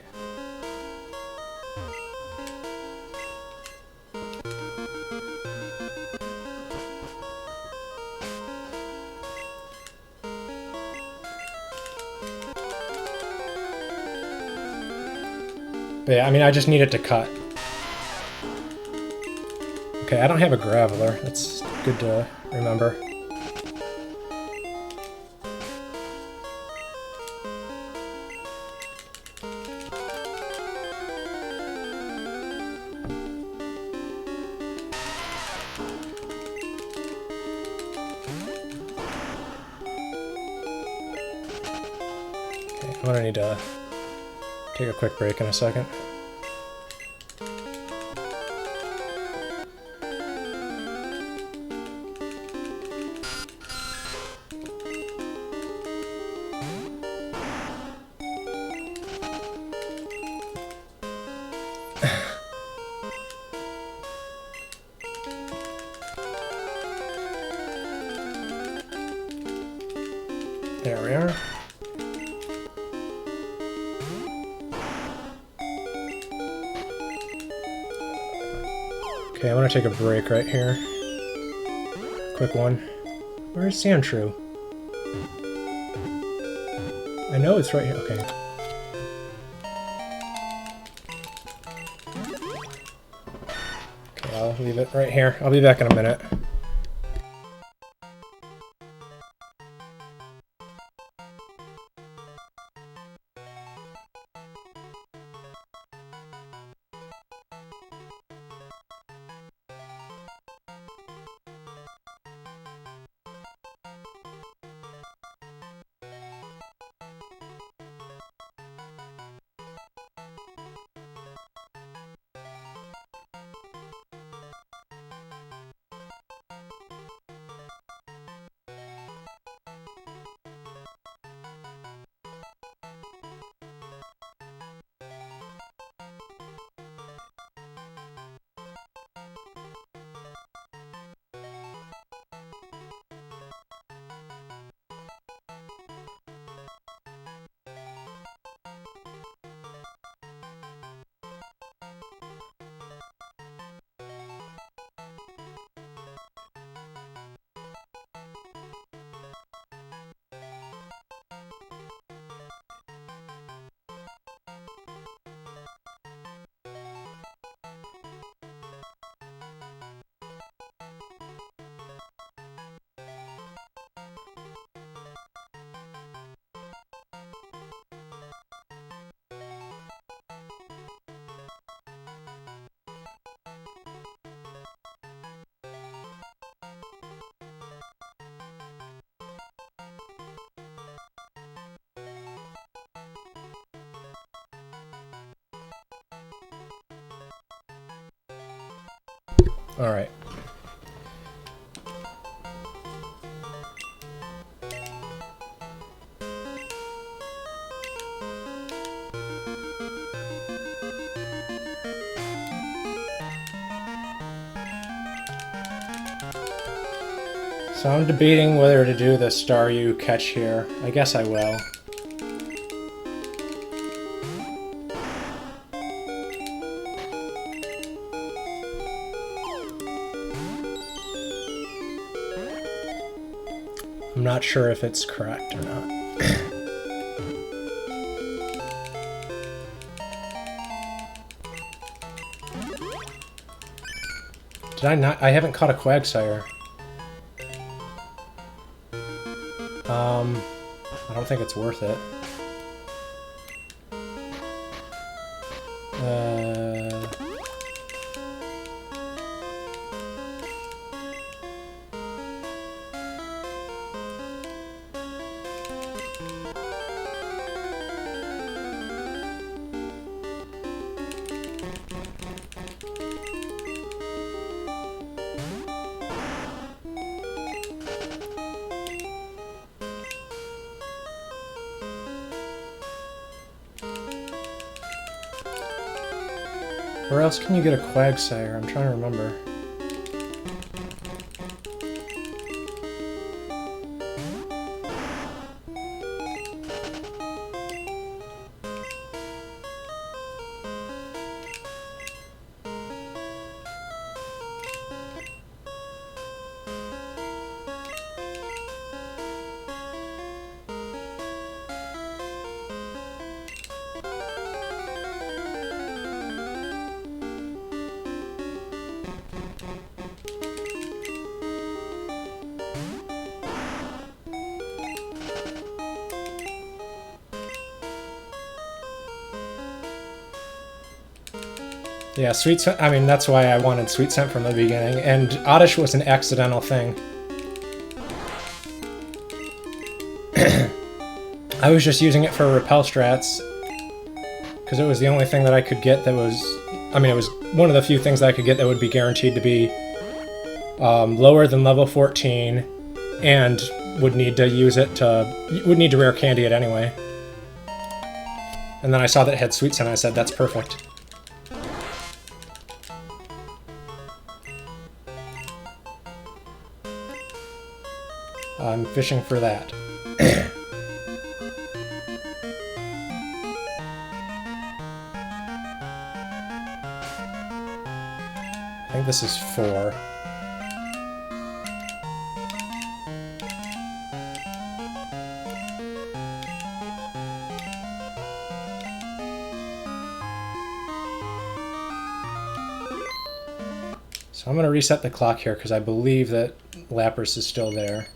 But yeah, I mean, I just need it to cut. Okay, I don't have a graveler. That's good to remember. Okay, I'm gonna need to take a quick break in a second. There we are. Okay, I'm gonna take a break right here. Quick one. Where's Sandshrew? I know it's right here. Okay. Okay, I'll leave it right here. I'll be back in a minute. Alright. So I'm debating whether to do the Staryu catch here. I guess I will. I'm not sure if it's correct or not. Did I not? I haven't caught a Quagsire. I don't think it's worth it. Where else can you get a Quagsire? I'm trying to remember. Yeah, Sweet Scent, I mean, that's why I wanted Sweet Scent from the beginning, and Oddish was an accidental thing. I was just using it for repel strats, because it was the only thing that I could get that was, I mean, it was one of the few things that I could get that would be guaranteed to be lower than level 14, and would need to use it to, would need to rare candy it anyway. And then I saw that it had Sweet Scent, and I said, that's perfect. I'm fishing for that. I think this is 4. So I'm going to reset the clock here because I believe that Lapras is still there.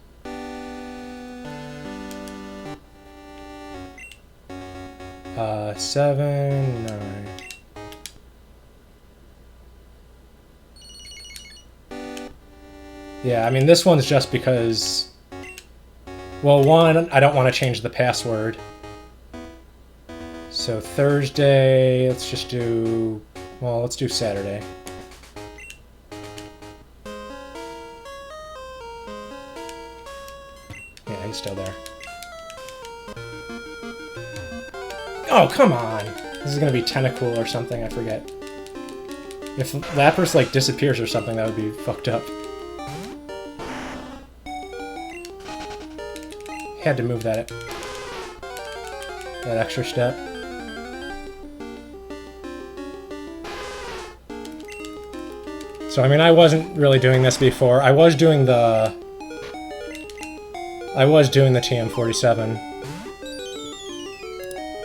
7, 9. Yeah, I mean, this one's just because... Well, one, I don't want to change the password. So Thursday, let's just do... Well, let's do Saturday. Yeah, he's still there. Oh, come on! This is gonna be Tentacool or something, I forget. If Lapras, like, disappears or something, that would be fucked up. Had to move that extra step. So, I mean, I wasn't really doing this before. I was doing the TM47.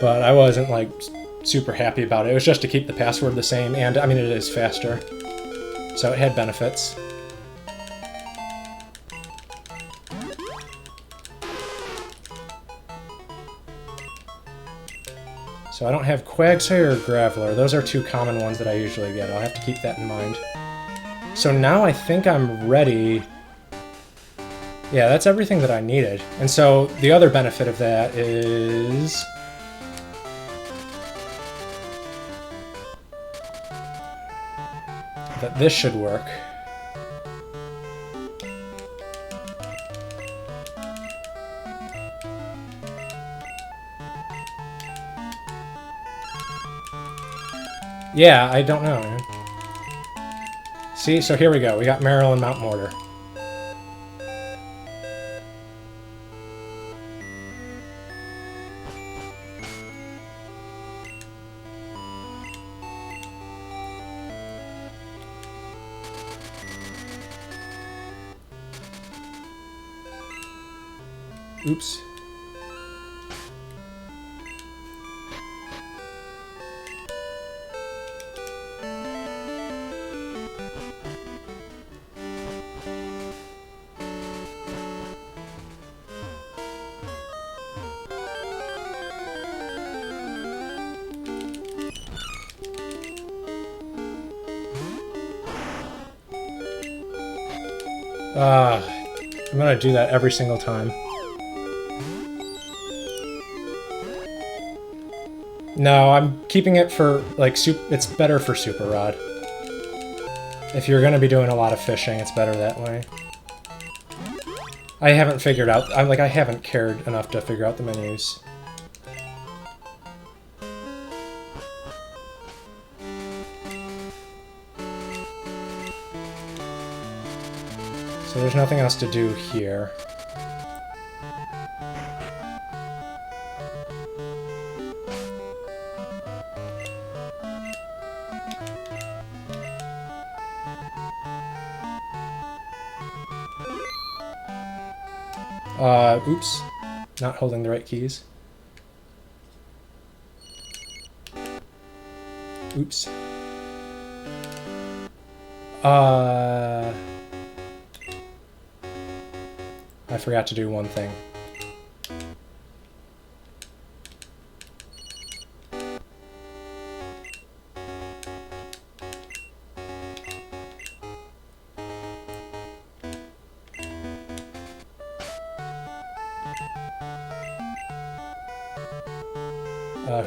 But I wasn't, like, super happy about it. It was just to keep the password the same, and, I mean, it is faster. So it had benefits. So I don't have Quagsire or Graveler. Those are two common ones that I usually get. I'll have to keep that in mind. So now I think I'm ready. Yeah, that's everything that I needed. And so the other benefit of that is... that this should work. Yeah, I don't know, man. See, so here we go. We got Merrill and Mount Mortar. Oops. I'm gonna do that every single time. No, I'm keeping it for, like, it's better for Super Rod. If you're gonna be doing a lot of fishing, it's better that way. I haven't figured out, I haven't cared enough to figure out the menus. So there's nothing else to do here. Oops. Not holding the right keys. Oops. I forgot to do one thing.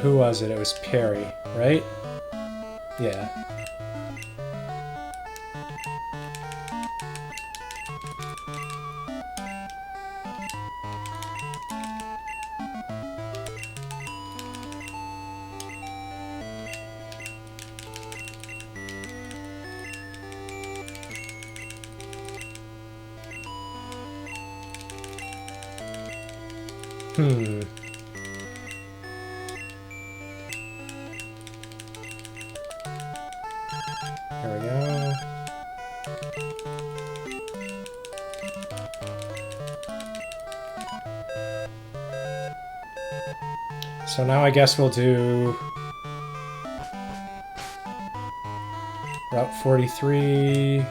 Who was it? It was Perry, right? Yeah. There we go. So now I guess we'll do Route 43.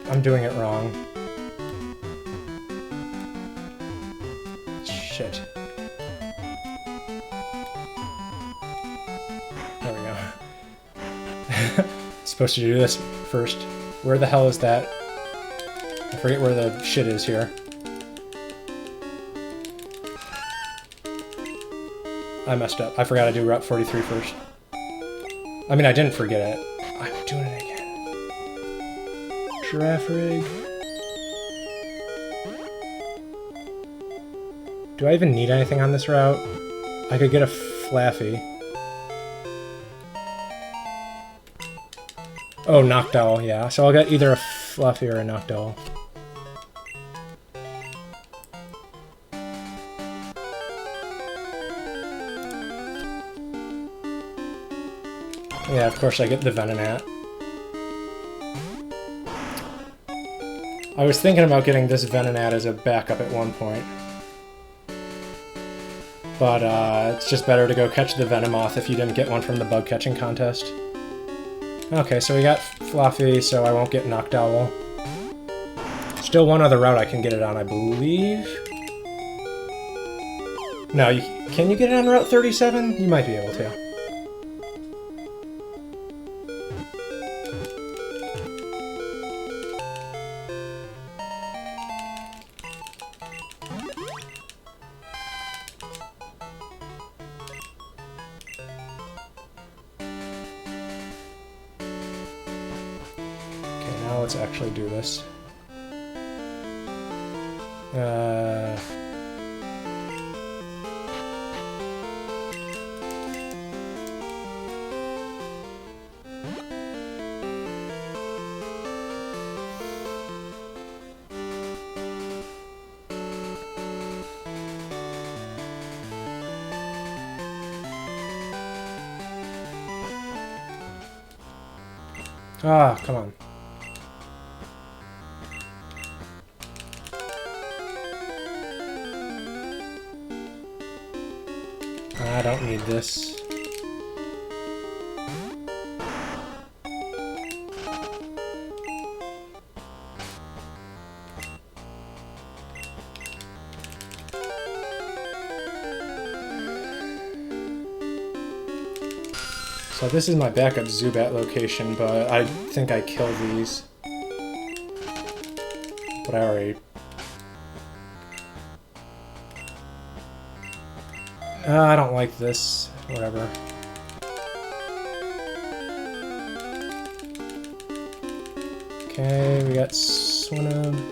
I'm doing it wrong. Shit. There we go. Supposed to do this first. Where the hell is that? I forget where the shit is here. I messed up. I forgot to do Route 43 first. I mean, I didn't forget it. I'm doing it again. Giraffe rig. Do I even need anything on this route? I could get a Flaffy. Oh, Noctowl, yeah. So I'll get either a Fluffy or a Noctowl. Yeah, of course I get the Venonat. I was thinking about getting this Venonat as a backup at one point. But it's just better to go catch the Venomoth if you didn't get one from the bug catching contest. Okay, so we got Fluffy, so I won't get Noctowl. Still one other route I can get it on, I believe. No, can you get it on Route 37? You might be able to. let's actually do this. Ah, come on. I don't need this. So this is my backup Zubat location, but I think I killed these. But I already... I don't like this. Whatever. Okay, we got Swinub.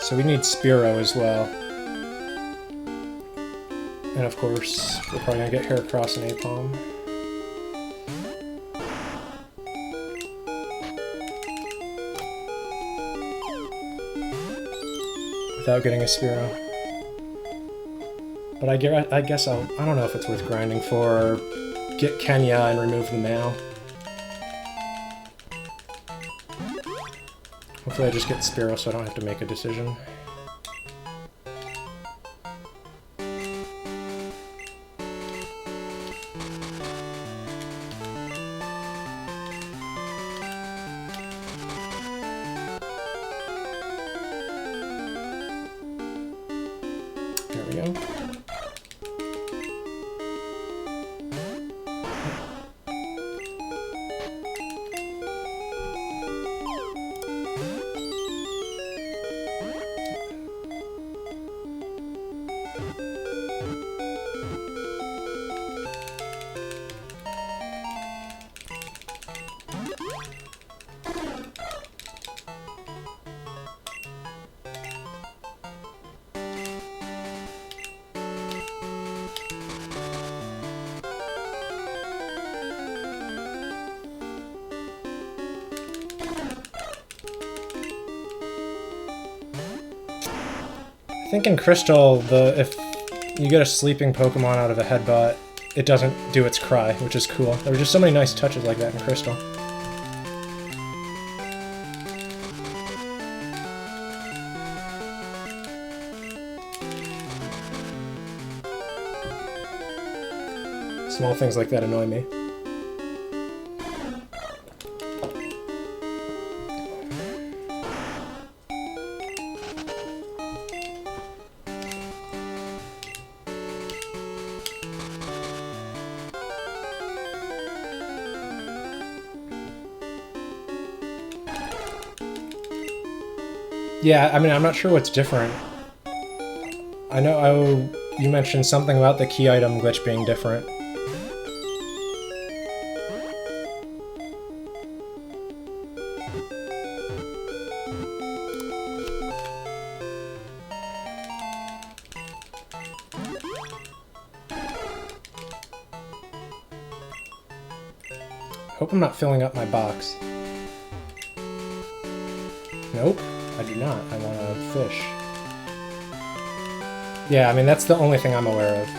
So we need Spearow as well. And of course, we're probably gonna get Heracross and Apom. Without getting a Spearow. But I guess I don't know if it's worth grinding for. Get Kenya and remove the male. Hopefully I just get Spearow so I don't have to make a decision. There we go. I think in Crystal, if you get a sleeping Pokemon out of a headbutt, it doesn't do its cry, which is cool. There were just so many nice touches like that in Crystal. Small things like that annoy me. Yeah, I mean, I'm not sure what's different. I know you mentioned something about the key item glitch being different. Hope I'm not filling up my box. Nope. I do not. I want a fish. Yeah, I mean, that's the only thing I'm aware of.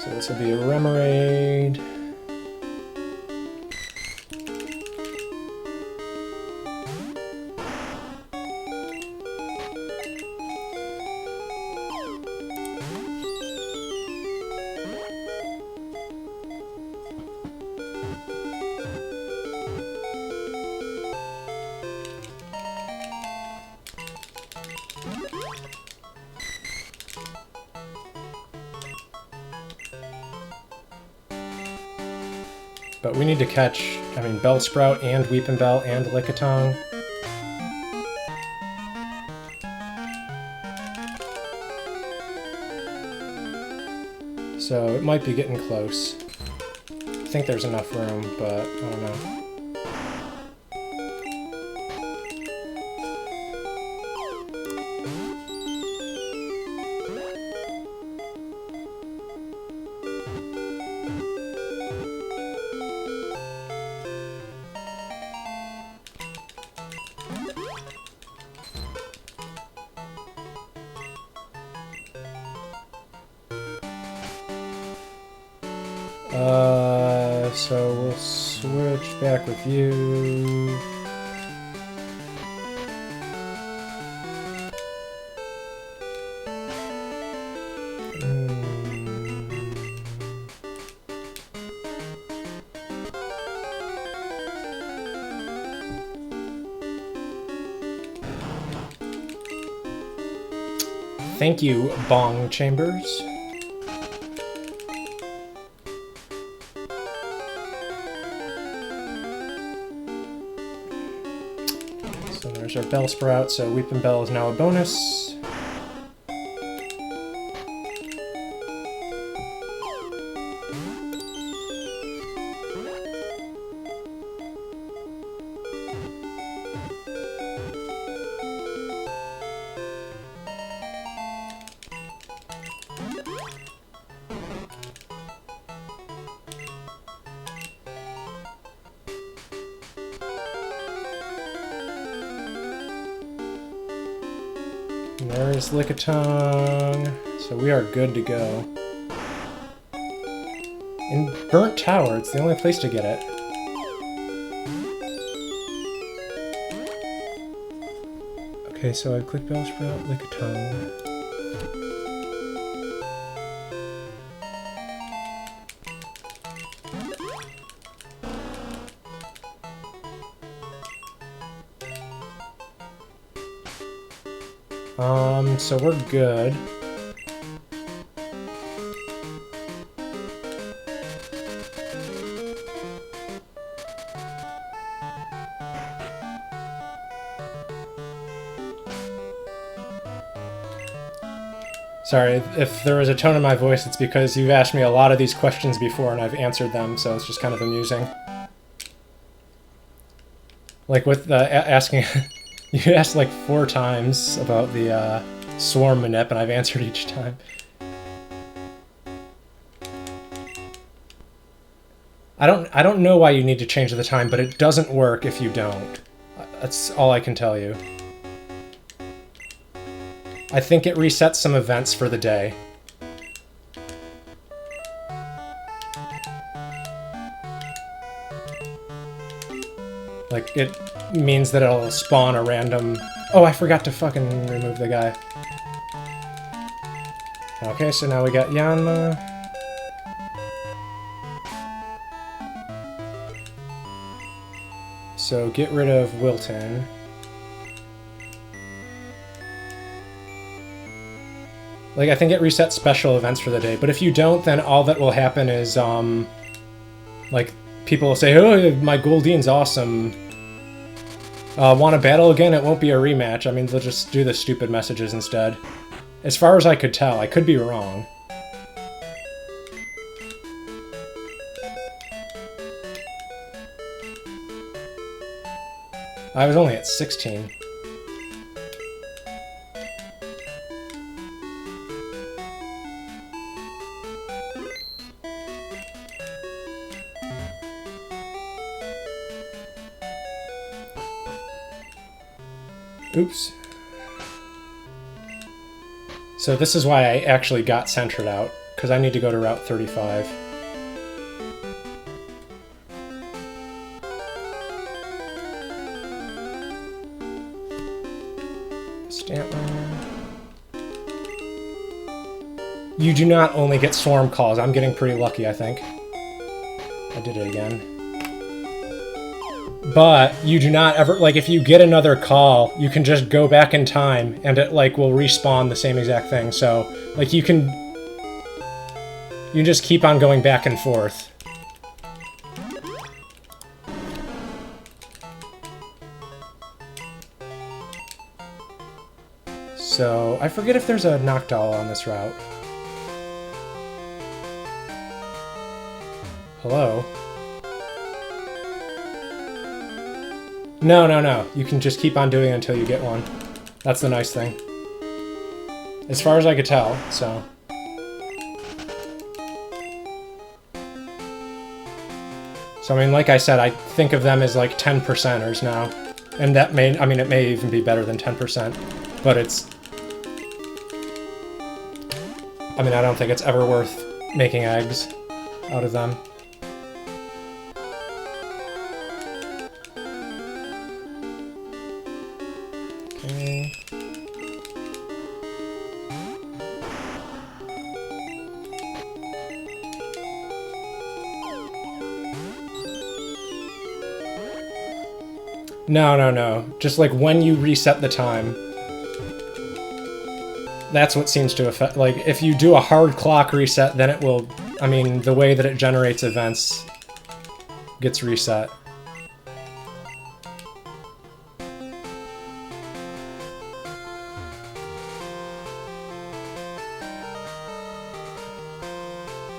So this will be a Remoraid. But we need to catch, I mean, Bellsprout and Weepinbell and Lickitung. So it might be getting close. I think there's enough room, but I don't know. So we'll switch back with you. Thank you, Bong Chambers. So there's our Bellsprout, so Weepinbell is now a bonus. And there's Lickitung, so we are good to go. In Burnt Tower, it's the only place to get it. Okay, so I click Bellsprout, Lickitung. So we're good. Sorry, if there was a tone in my voice, it's because you've asked me a lot of these questions before and I've answered them, so it's just kind of amusing. Like with asking... You asked like 4 times about the swarm manip, and I've answered each time. I don't know why you need to change the time, but it doesn't work if you don't. That's all I can tell you. I think it resets some events for the day. Like, it means that it'll spawn a random... Oh, I forgot to fucking remove the guy. Okay, so now we got Yanma. So get rid of Wilton. Like, I think it resets special events for the day, but if you don't, then all that will happen is, like, people will say, oh, my Goldine's awesome. Want to battle again? It won't be a rematch. I mean, they'll just do the stupid messages instead. As far as I could tell, I could be wrong. I was only at 16. Oops. So this is why I actually got centered out, because I need to go to Route 35. Stantler. You do not only get swarm calls. I'm getting pretty lucky, I think. I did it again. But you do not ever, like, if you get another call, you can just go back in time and it, like, will respawn the same exact thing. So, like, you can just keep on going back and forth. So, I forget if there's a Noctowl on this route. Hello? No. You can just keep on doing it until you get one. That's the nice thing. As far as I could tell, so... So, I mean, like I said, I think of them as like 10%ers now. And that may, I mean, it may even be better than 10%. But it's... I mean, I don't think it's ever worth making eggs out of them. Okay. No. Just like when you reset the time. That's what seems to affect, like, if you do a hard clock reset, then it will, I mean, the way that it generates events gets reset.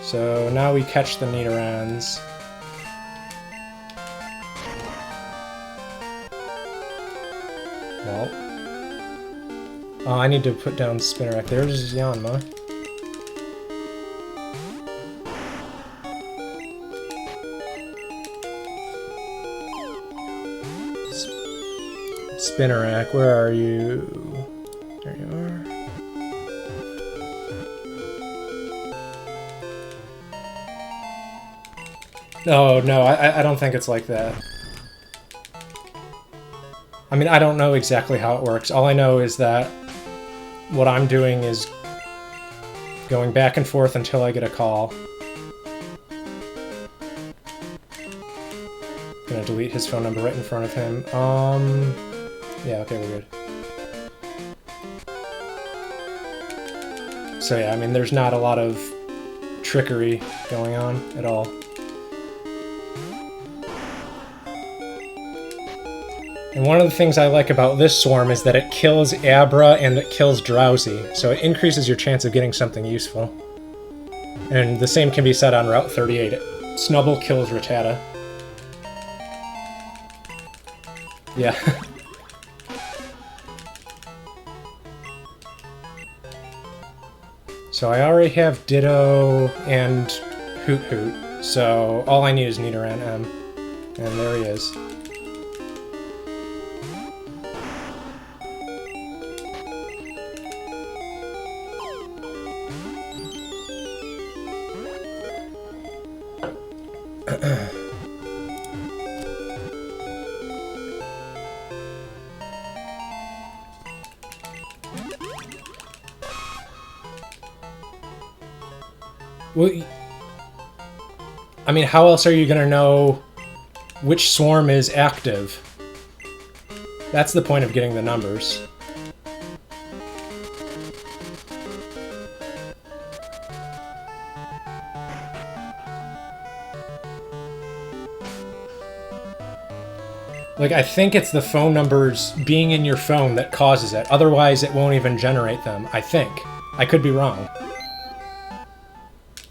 So now we catch the Nidorans. Well. Oh, I need to put down Spinnerack. There's Yanma. Spinnerack, where are you? There you are. No, I don't think it's like that. I mean, I don't know exactly how it works. All I know is that what I'm doing is going back and forth until I get a call. Gonna delete his phone number right in front of him. Yeah, okay, we're good. So yeah, I mean, there's not a lot of trickery going on at all. And one of the things I like about this swarm is that it kills Abra and it kills Drowsy, so it increases your chance of getting something useful. And the same can be said on Route 38. Snubble kills Rattata. Yeah. So I already have Ditto and Hoot Hoot, so all I need is Nidoran M. And there he is. Well, I mean, how else are you going to know which swarm is active? That's the point of getting the numbers. Like, I think it's the phone numbers being in your phone that causes it. Otherwise, it won't even generate them, I think. I could be wrong.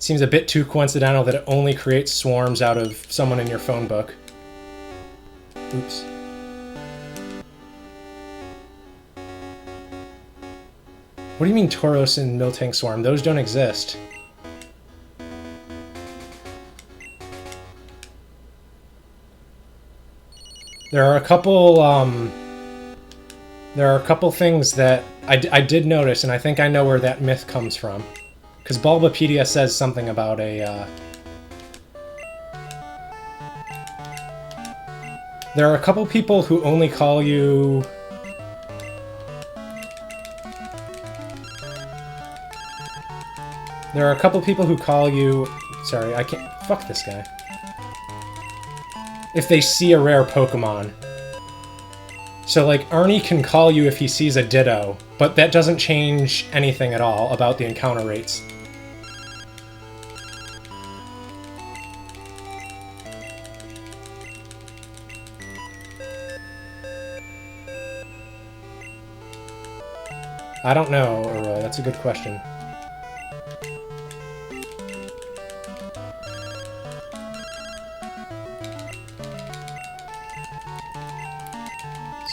Seems a bit too coincidental that it only creates swarms out of someone in your phone book. Oops. What do you mean Tauros and Miltank swarm? Those don't exist. There are a couple things that I did notice, and I think I know where that myth comes from. Because Bulbapedia says something about a, There are a couple people who only call you... There are a couple people who call you... Sorry, I can't... Fuck this guy. If they see a rare Pokemon. So, like, Ernie can call you if he sees a Ditto, but that doesn't change anything at all about the encounter rates. I don't know, Roy. That's a good question.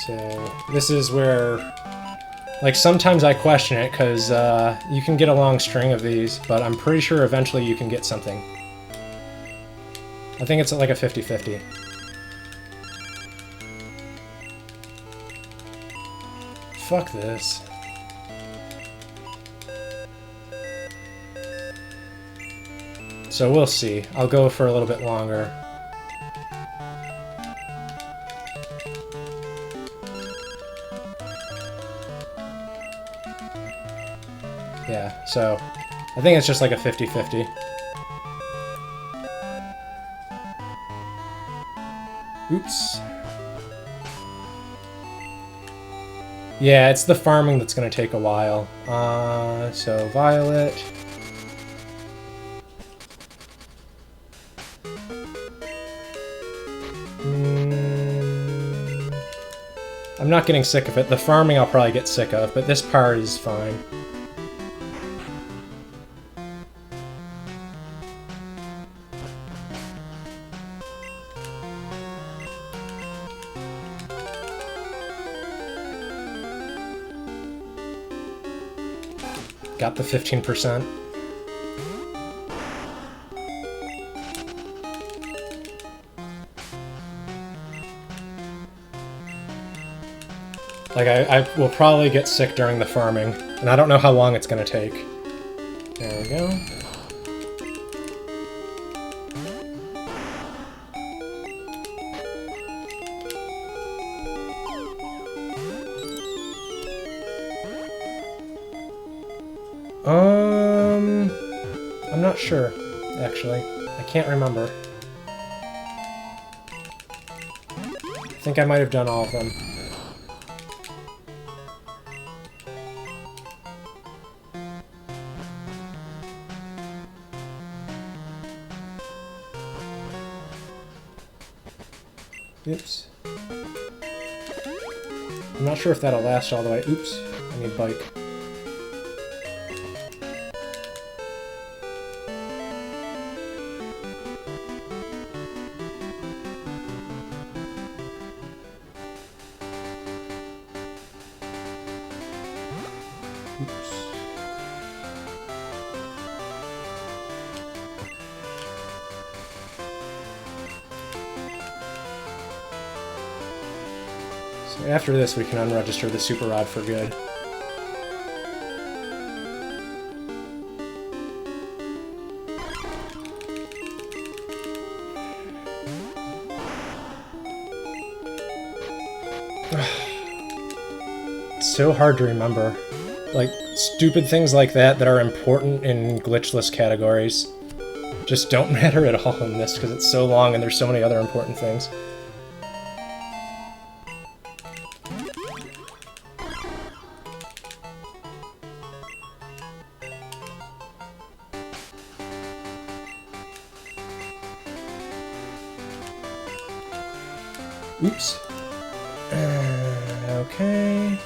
So, this is where, like, sometimes I question it, because you can get a long string of these, but I'm pretty sure eventually you can get something. I think it's like a 50-50. Fuck this. So we'll see. I'll go for a little bit longer. Yeah, so I think it's just like a 50-50. Oops. Yeah, it's the farming that's going to take a while. So Violet. I'm not getting sick of it. The farming I'll probably get sick of, but this part is fine. Got the 15%. Like, I will probably get sick during the farming, and I don't know how long it's going to take. There we go. I'm not sure, actually. I can't remember. I think I might have done all of them. Oops. I'm not sure if that'll last all the way. Oops. I need bike. After this, we can unregister the Super Rod for good. It's so hard to remember. Like, stupid things like that that are important in glitchless categories just don't matter at all in this because it's so long and there's so many other important things. Oops. Okay.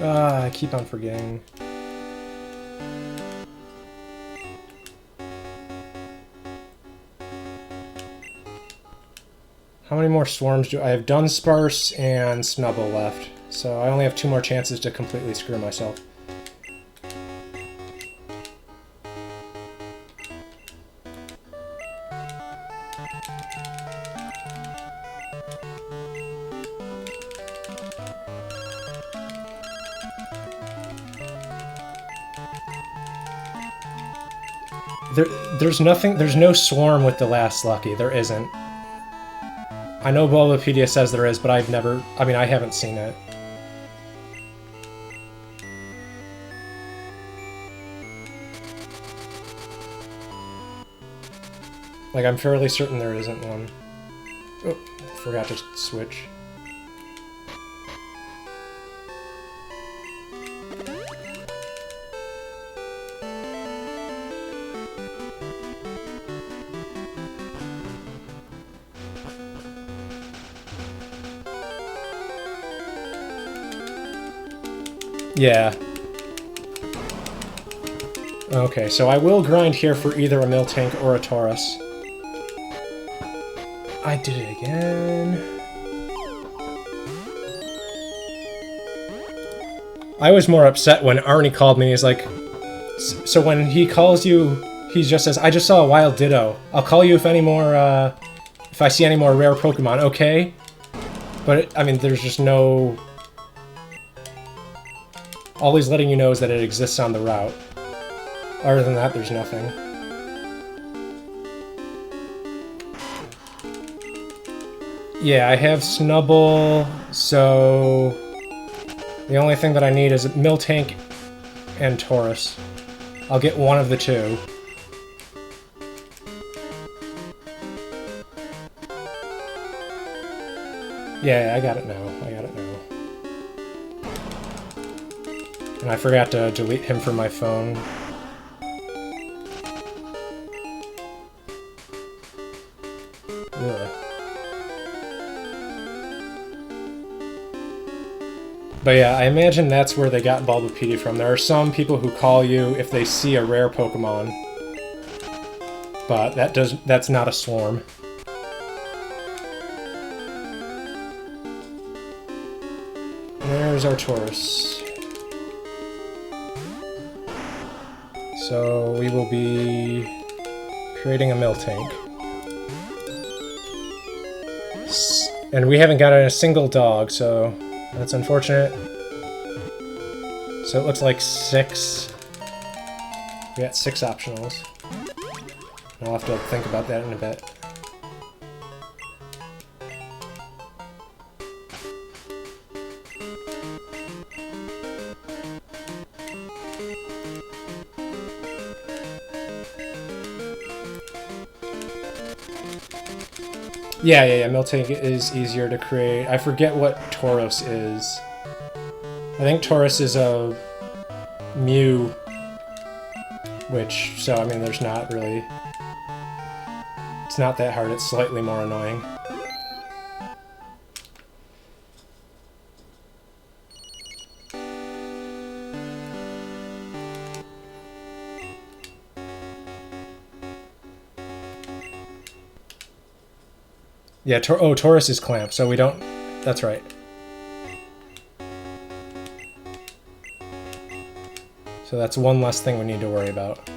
I keep on forgetting. How many more swarms do I have? Dunsparce and Snubble left, so I only have 2 more chances to completely screw myself. There's no swarm with the last lucky. There isn't. I know Bulbapedia says there is, but I haven't seen it. Like, I'm fairly certain there isn't one. Oh, forgot to switch. Yeah. Okay, so I will grind here for either a Miltank or a Taurus. I did it again. I was more upset when Arnie called me. He's like, so when he calls you, he just says, I just saw a wild Ditto. I'll call you if any more, if I see any more rare Pokemon, okay? But, I mean, there's just no... All he's letting you know is that it exists on the route. Other than that, there's nothing. Yeah, I have Snubbull, so... The only thing that I need is Miltank and Taurus. I'll get one of the two. Yeah, I got it now. I got it now. And I forgot to delete him from my phone. Ugh. But yeah, I imagine that's where they got Bulbapedia from. There are some people who call you if they see a rare Pokemon. But that's not a swarm. There's our Taurus. So we will be creating a Miltank. And we haven't got a single dog, so that's unfortunate. So it looks like 6. We got 6 optionals. I'll have to think about that in a bit. Yeah, Miltank is easier to create. I forget what Tauros is. I think Tauros is a Mew, which, so I mean, there's not really... It's not that hard, it's slightly more annoying. Yeah, Taurus is Clamp, so we don't... That's right. So that's one less thing we need to worry about.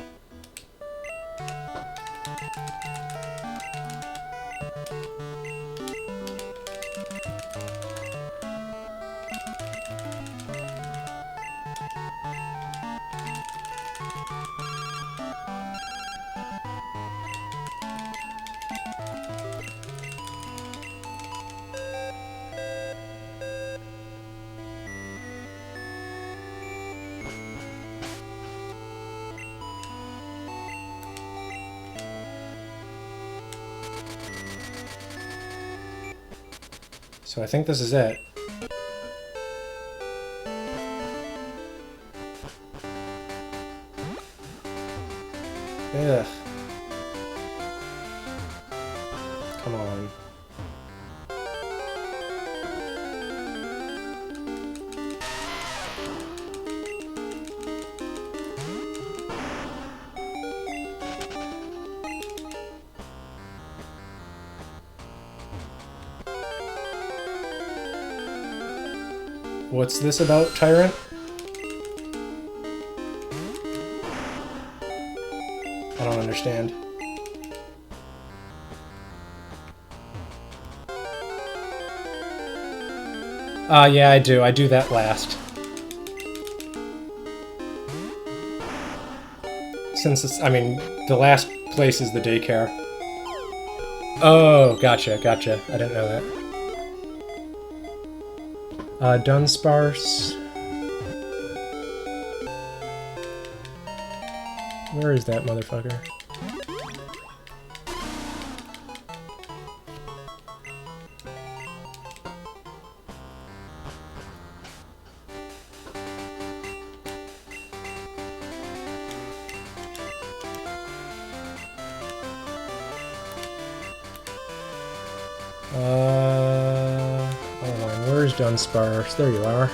So I think this is it. Ugh. Come on. What's this about, Tyrant? I don't understand. Yeah, I do. I do that last. Since it's, I mean, the last place is the daycare. Oh, gotcha. I didn't know that. Dunsparce. Where is that motherfucker? Hold on, where's Dunsparce? There you are.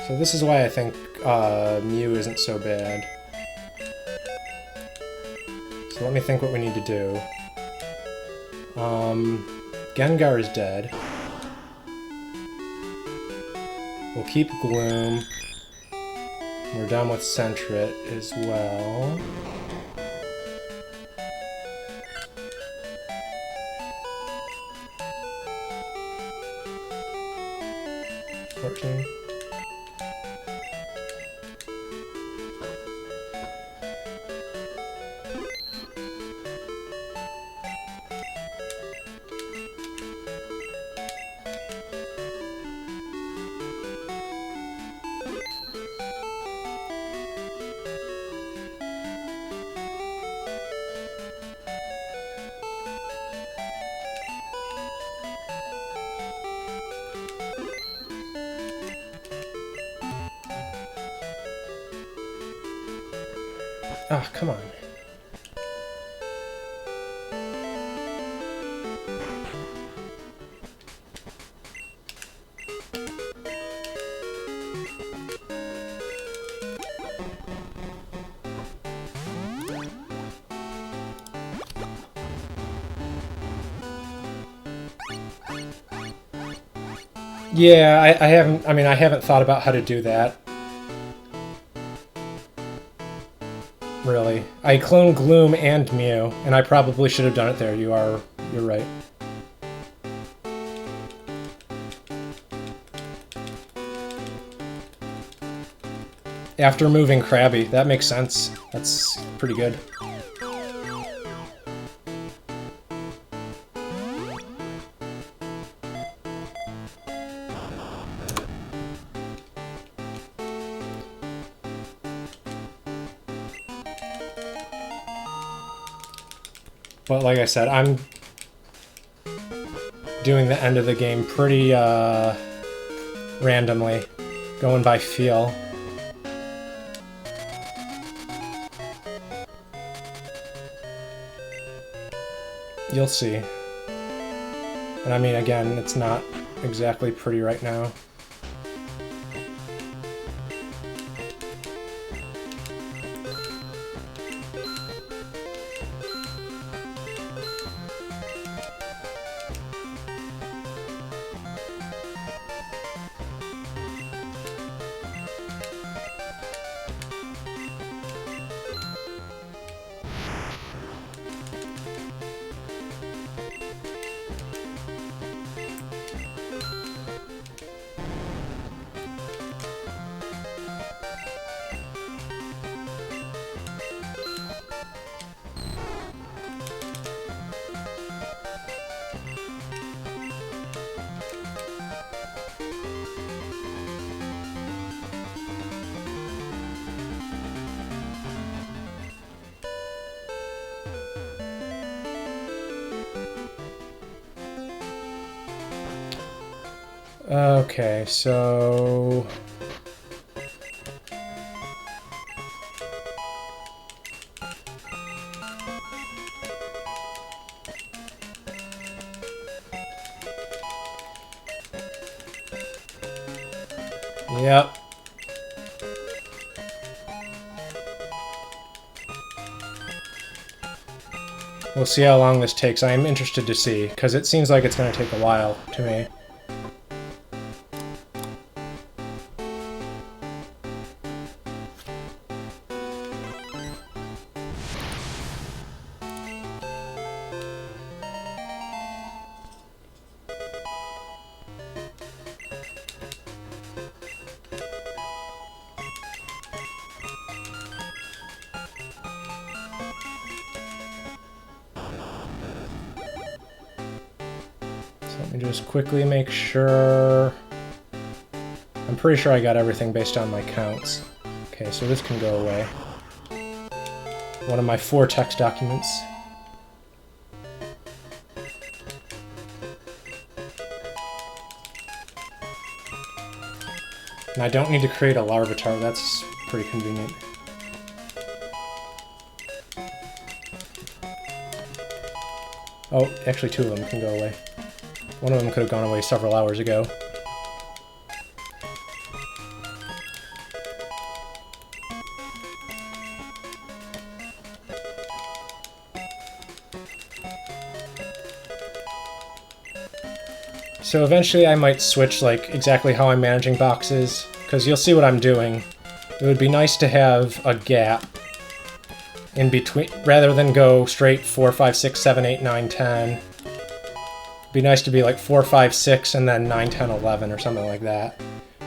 So this is why I think Mew isn't so bad. So let me think what we need to do. Gengar is dead. We'll keep Gloom. We're done with Sentret as well. Ah, oh, come on. Yeah, I haven't thought about how to do that. Really. I cloned Gloom and Mew, and I probably should have done it there. You're right. After moving Krabby, that makes sense. That's pretty good. But like I said, I'm doing the end of the game pretty randomly, going by feel. You'll see. And I mean, again, it's not exactly pretty right now. Okay, so... Yep. We'll see how long this takes. I am interested to see, because it seems like it's going to take a while to me. Let me just quickly make sure... I'm pretty sure I got everything based on my counts. Okay, so this can go away. One of my 4 text documents. And I don't need to create a Larvitar, that's pretty convenient. Oh, actually 2 of them can go away. One of them could have gone away several hours ago. So eventually I might switch like exactly how I'm managing boxes, because you'll see what I'm doing. It would be nice to have a gap in between, rather than go straight 4, 5, 6, 7, 8, 9, 10. It'd be nice to be like 4, 5, 6, and then 9, 10, 11, or something like that.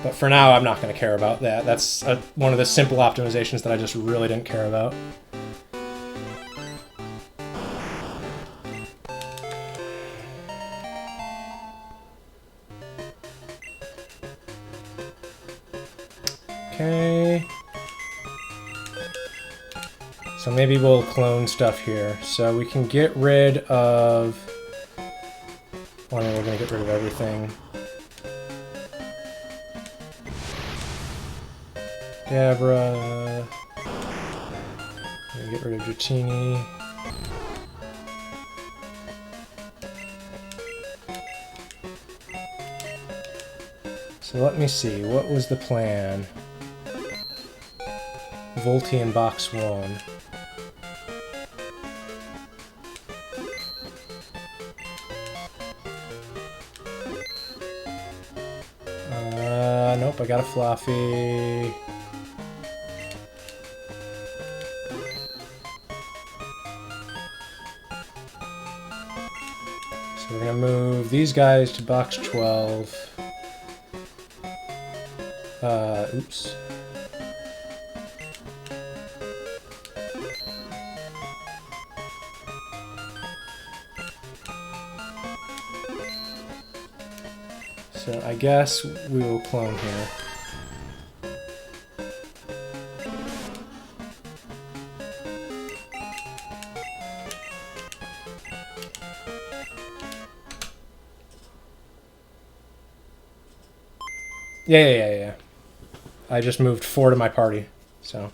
But for now, I'm not going to care about that. That's one of the simple optimizations that I just really didn't care about. Okay. So maybe we'll clone stuff here. So we can get rid of... Well, I mean, we're going to get rid of everything. Dabra. Get rid of Dratini. So let me see, what was the plan? Volty in box 1. Nope, I got a Fluffy. So we're gonna move these guys to box 12. Oops. So I guess we will clone here. Yeah. I just moved 4 to my party, so...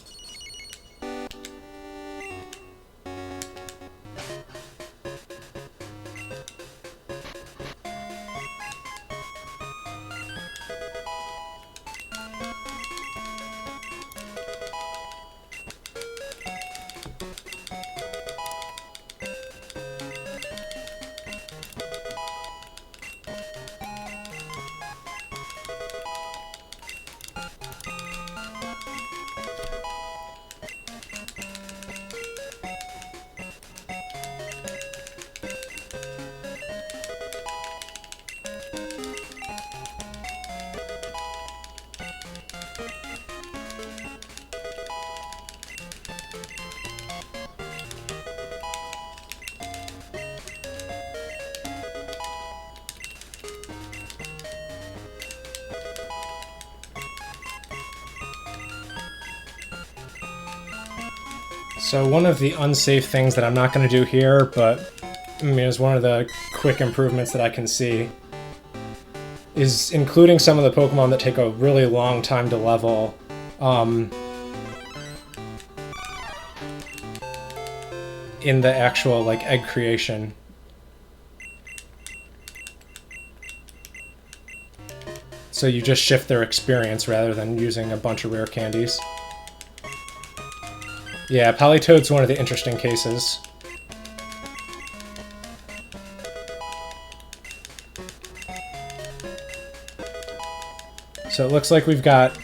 So one of the unsafe things that I'm not going to do here, but I mean, is one of the quick improvements that I can see, is including some of the Pokemon that take a really long time to level. In the actual, like, egg creation. So you just shift their experience rather than using a bunch of rare candies. Yeah, Politoed's one of the interesting cases. So it looks like we've got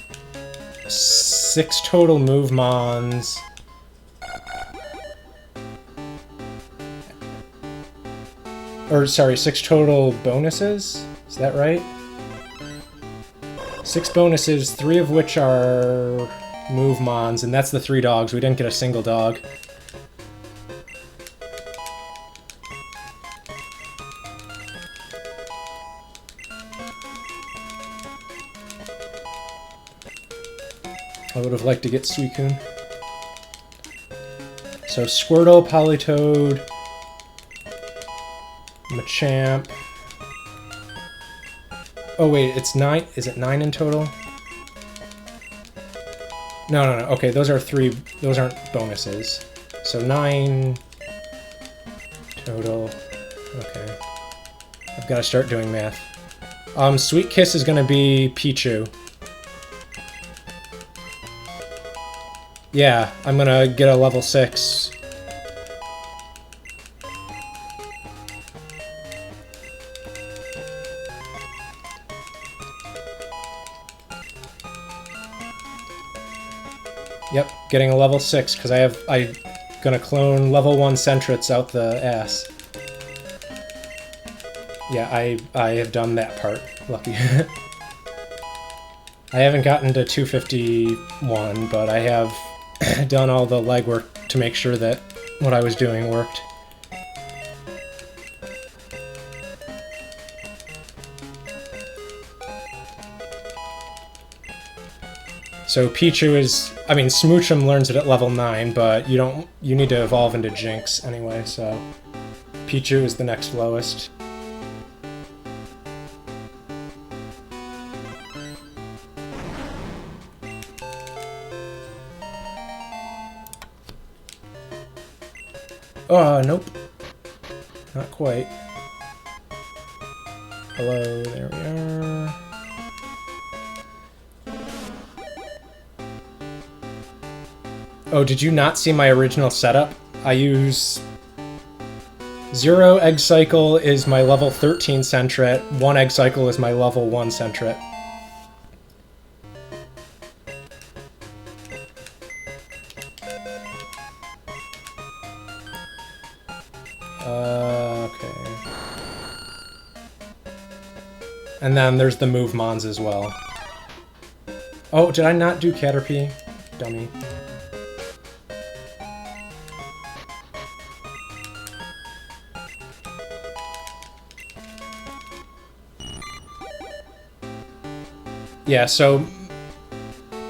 6 total Movemons. Or, sorry, 6 total bonuses? Is that right? 6 bonuses, 3 of which are Movemons, and that's the 3 dogs. We didn't get a single dog. I would have liked to get Suicune. So Squirtle, Politoed, Machamp. Oh wait, it's 9. Is it 9 in total? No. Okay, those are 3. Those aren't bonuses. So 9 total. Okay. I've got to start doing math. Sweet Kiss is going to be Pichu. Yeah, I'm going to get a level 6. Yep, getting a level 6, because I'm gonna clone level 1 Centrets out the ass. Yeah, I have done that part. Lucky. I haven't gotten to 251, but I have done all the legwork to make sure that what I was doing worked. So Pichu is, I mean, Smoochum learns it at level 9, but you need to evolve into Jinx anyway, so Pichu is the next lowest. Oh, nope. Not quite. Hello, there we are. Oh, did you not see my original setup? I use 0 egg cycle is my level 13 Centret, 1 egg cycle is my level 1 Centret. Okay. And then there's the move mons as well. Oh, did I not do Caterpie? Dummy. Yeah, so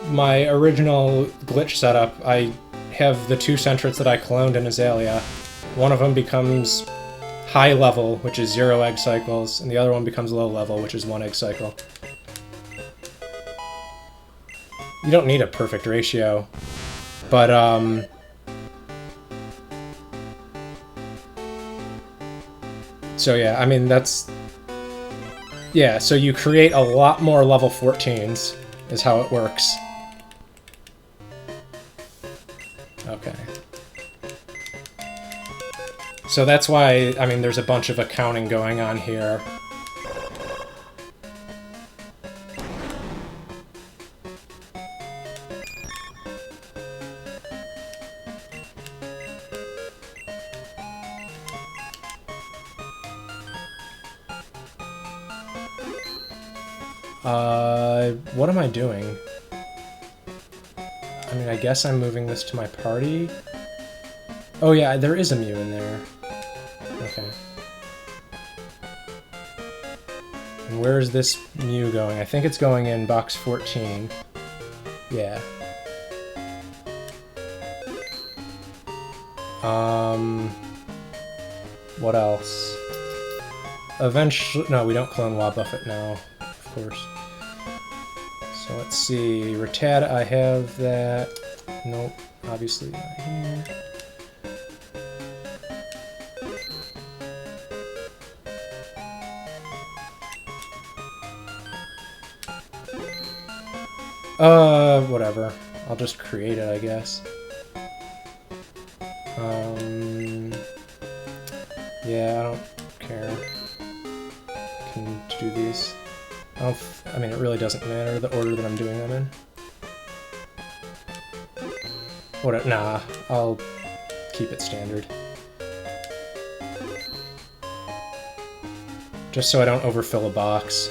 my original glitch setup, I have the 2 Centrets that I cloned in Azalea. One of them becomes high level, which is 0 egg cycles, and the other one becomes low level, which is 1 egg cycle. You don't need a perfect ratio, but so yeah, I mean that's... Yeah, so you create a lot more level 14s, is how it works. Okay. So that's why, I mean, there's a bunch of accounting going on here. What am I doing? I mean, I guess I'm moving this to my party. Oh yeah, there is a Mew in there. Okay. And where is this Mew going? I think it's going in box 14. Yeah. What else? Eventually... No, we don't clone Wobbuffet now, of course. So let's see, Rattata, I have that. Nope, obviously not here. Whatever. I'll just create it, I guess. Yeah, I don't care. I can do these. I mean, it really doesn't matter the order that I'm doing them in. Nah, I'll keep it standard. Just so I don't overfill a box.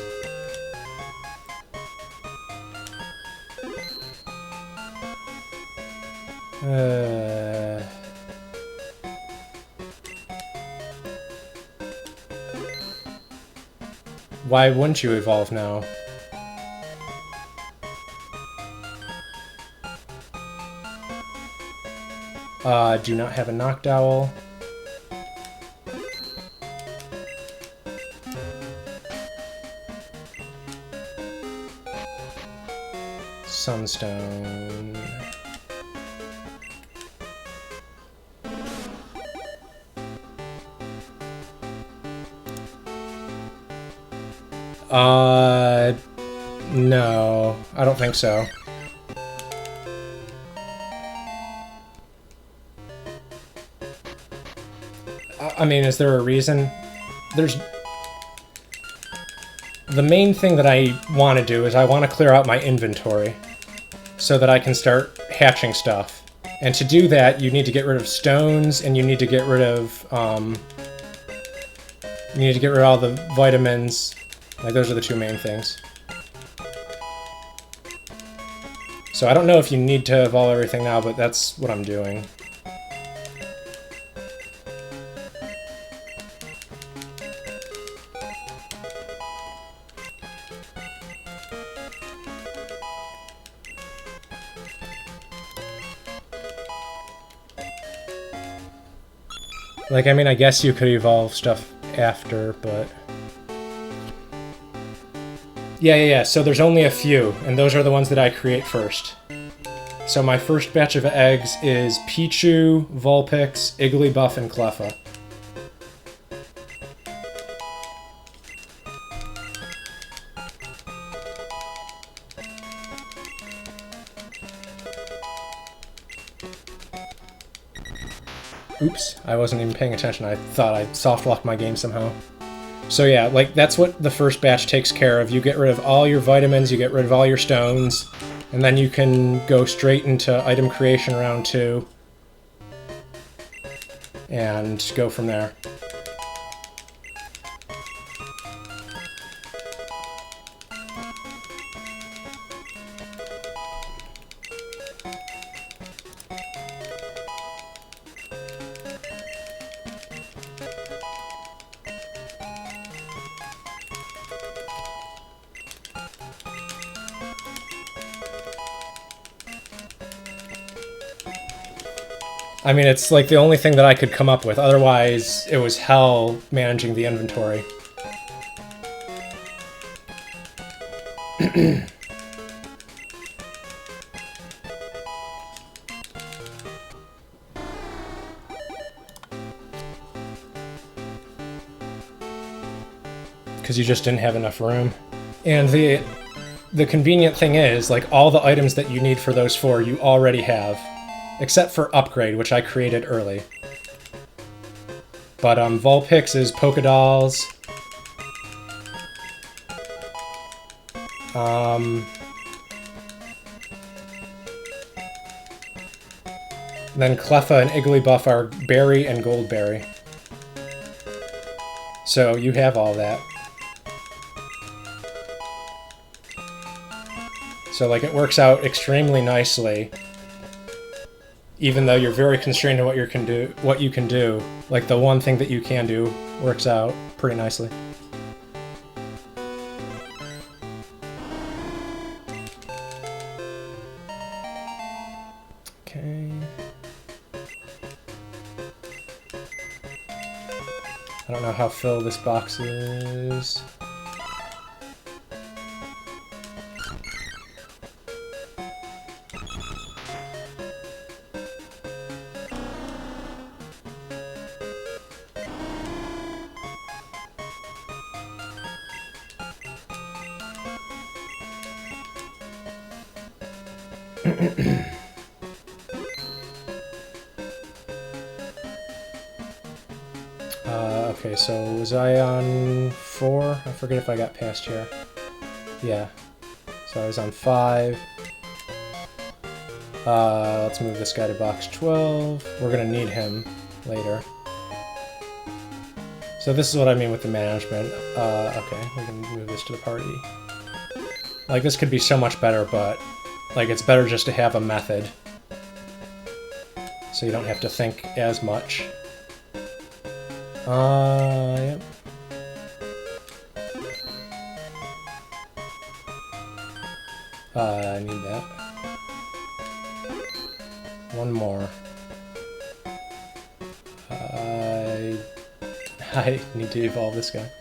Why wouldn't you evolve now? Do not have a Noctowl. Sunstone. No, I don't think so. I mean, is there a reason? There's... The main thing that I want to do is I want to clear out my inventory so that I can start hatching stuff. And to do that, you need to get rid of stones, and you need to get rid of, you need to get rid of all the vitamins. Like, those are the two main things. So I don't know if you need to evolve everything now, but that's what I'm doing. Like, I mean, I guess you could evolve stuff after, but... Yeah, so there's only a few, and those are the ones that I create first. So my first batch of eggs is Pichu, Vulpix, Igglybuff, and Cleffa. Oops, I wasn't even paying attention. I thought I soft-locked my game somehow. So yeah, like, that's what the first batch takes care of. You get rid of all your vitamins, you get rid of all your stones, and then you can go straight into item creation round 2 and go from there. I mean, it's like the only thing that I could come up with. Otherwise, it was hell managing the inventory. Because you just didn't have enough room. And the convenient thing is, like, all the items that you need for those 4 you already have. Except for Upgrade, which I created early. But Vulpix is Pokédolls. Then Cleffa and Igglybuff are Berry and Goldberry. So you have all that. So like it works out extremely nicely. Even though you're very constrained to what you can do, like the one thing that you can do works out pretty nicely. Okay. I don't know how full this box is. Okay, so was I on 4? I forget if I got past here. Yeah. So I was on 5. Let's move this guy to box 12. We're gonna need him later. So this is what I mean with the management. Okay, we can move this to the party. Like, this could be so much better, but, like, it's better just to have a method. So you don't have to think as much. Yep. I need that. One more. I need to evolve this guy.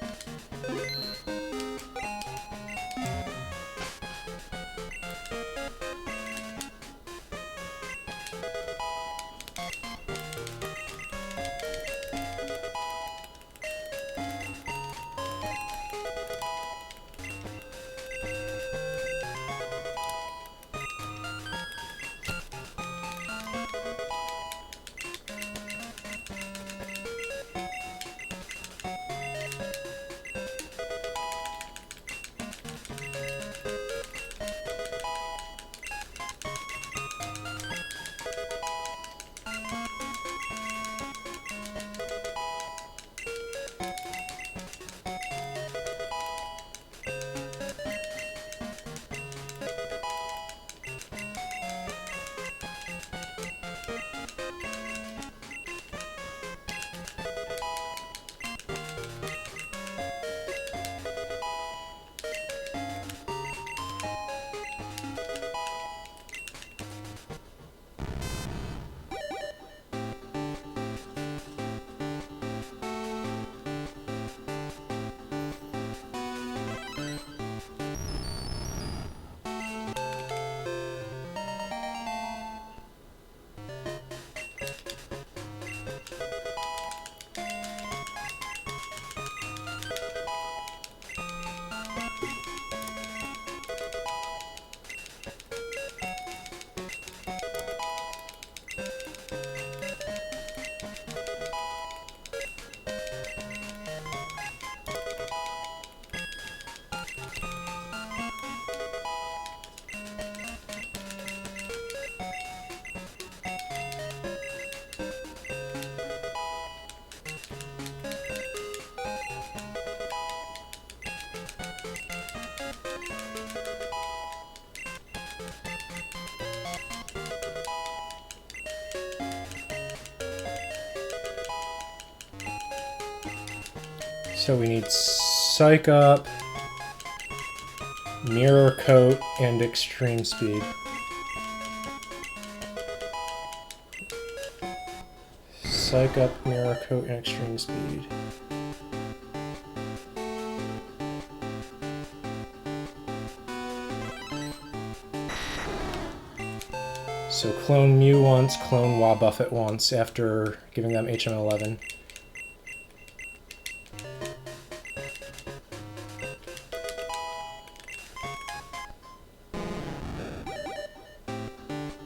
So we need Psych Up, Mirror Coat, and Extreme Speed. Psych Up, Mirror Coat, and Extreme Speed. So clone Mew once, clone Wobbuffet once after giving them HM11.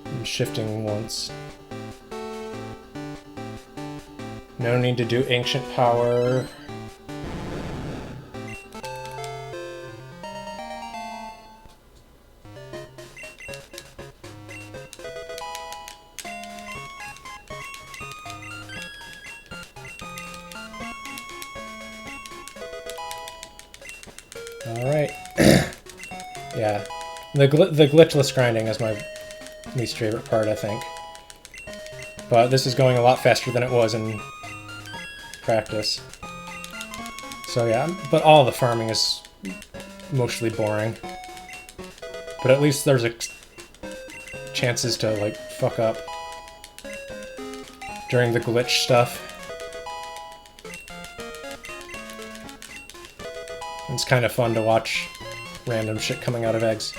And shifting once. No need to do Ancient Power. Alright. Yeah. The glitchless grinding is my least favorite part, I think. But this is going a lot faster than it was in practice. So yeah, but all the farming is mostly boring. But at least there's chances to, like, fuck up during the glitch stuff. It's kind of fun to watch random shit coming out of eggs.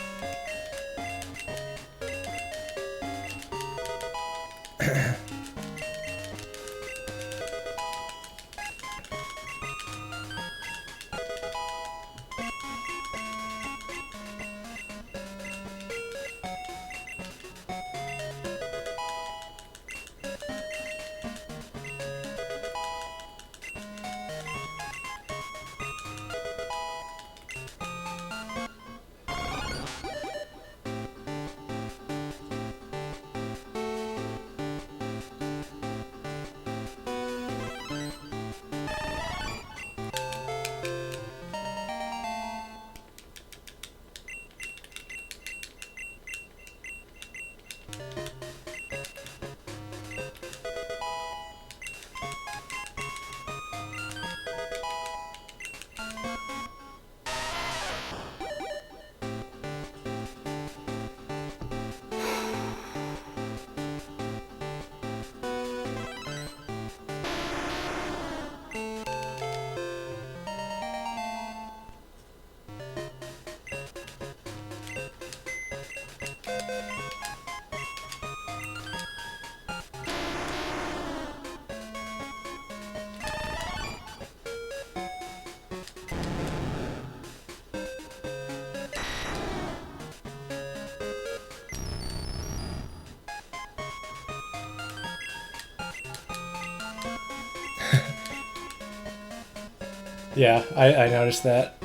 Yeah, I noticed that.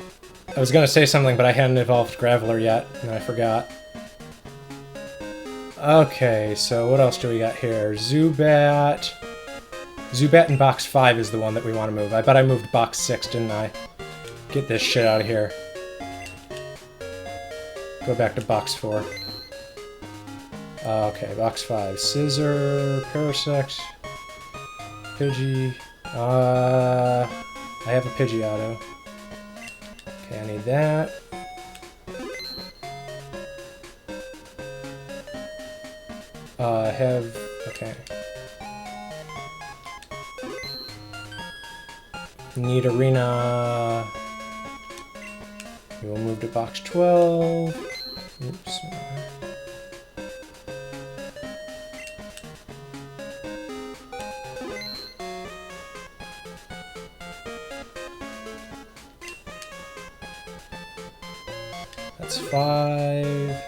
I was gonna say something, but I hadn't evolved Graveler yet, and I forgot. Okay, so what else do we got here? Zubat. Zubat in box 5 is the one that we want to move. I bet I moved box 6, didn't I? Get this shit out of here. Go back to box 4. Okay, box 5. Scissor, Parasect, Pidgey. I have a Pidgeotto. Okay, I need that. I have... okay. Need Arena. We will move to box 12. Oops. That's 5.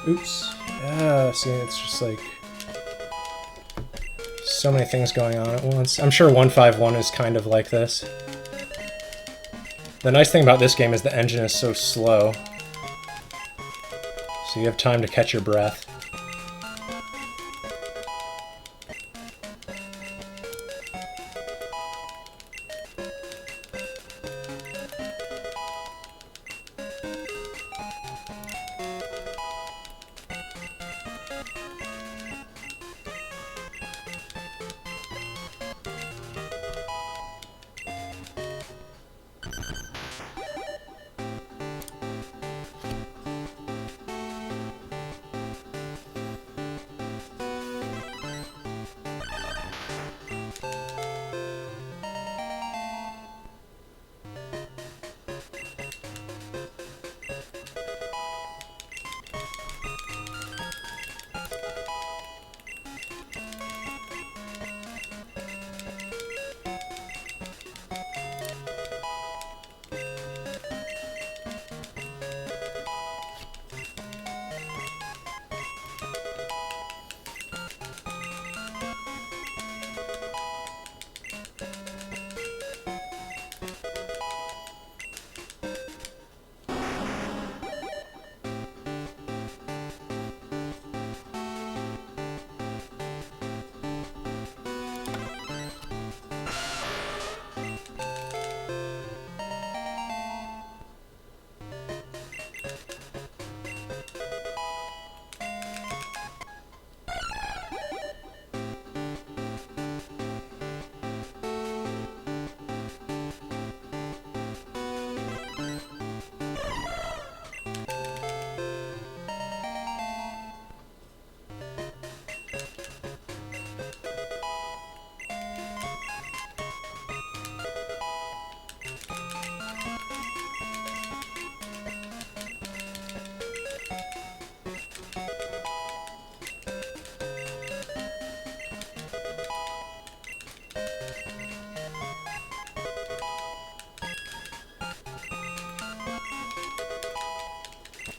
Oops. See, it's just like so many things going on at once. I'm sure 151 is kind of like this. The nice thing about this game is the engine is so slow, so you have time to catch your breath.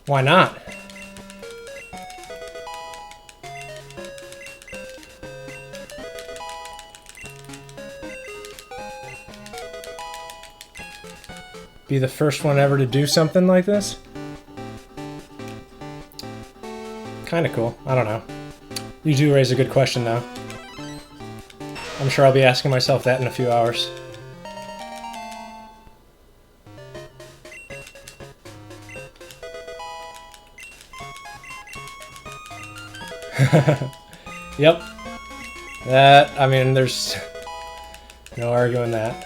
Why not? Be the first one ever to do something like this? Kinda cool. I don't know. You do raise a good question, though. I'm sure I'll be asking myself that in a few hours. Yep. That, I mean, there's no arguing that.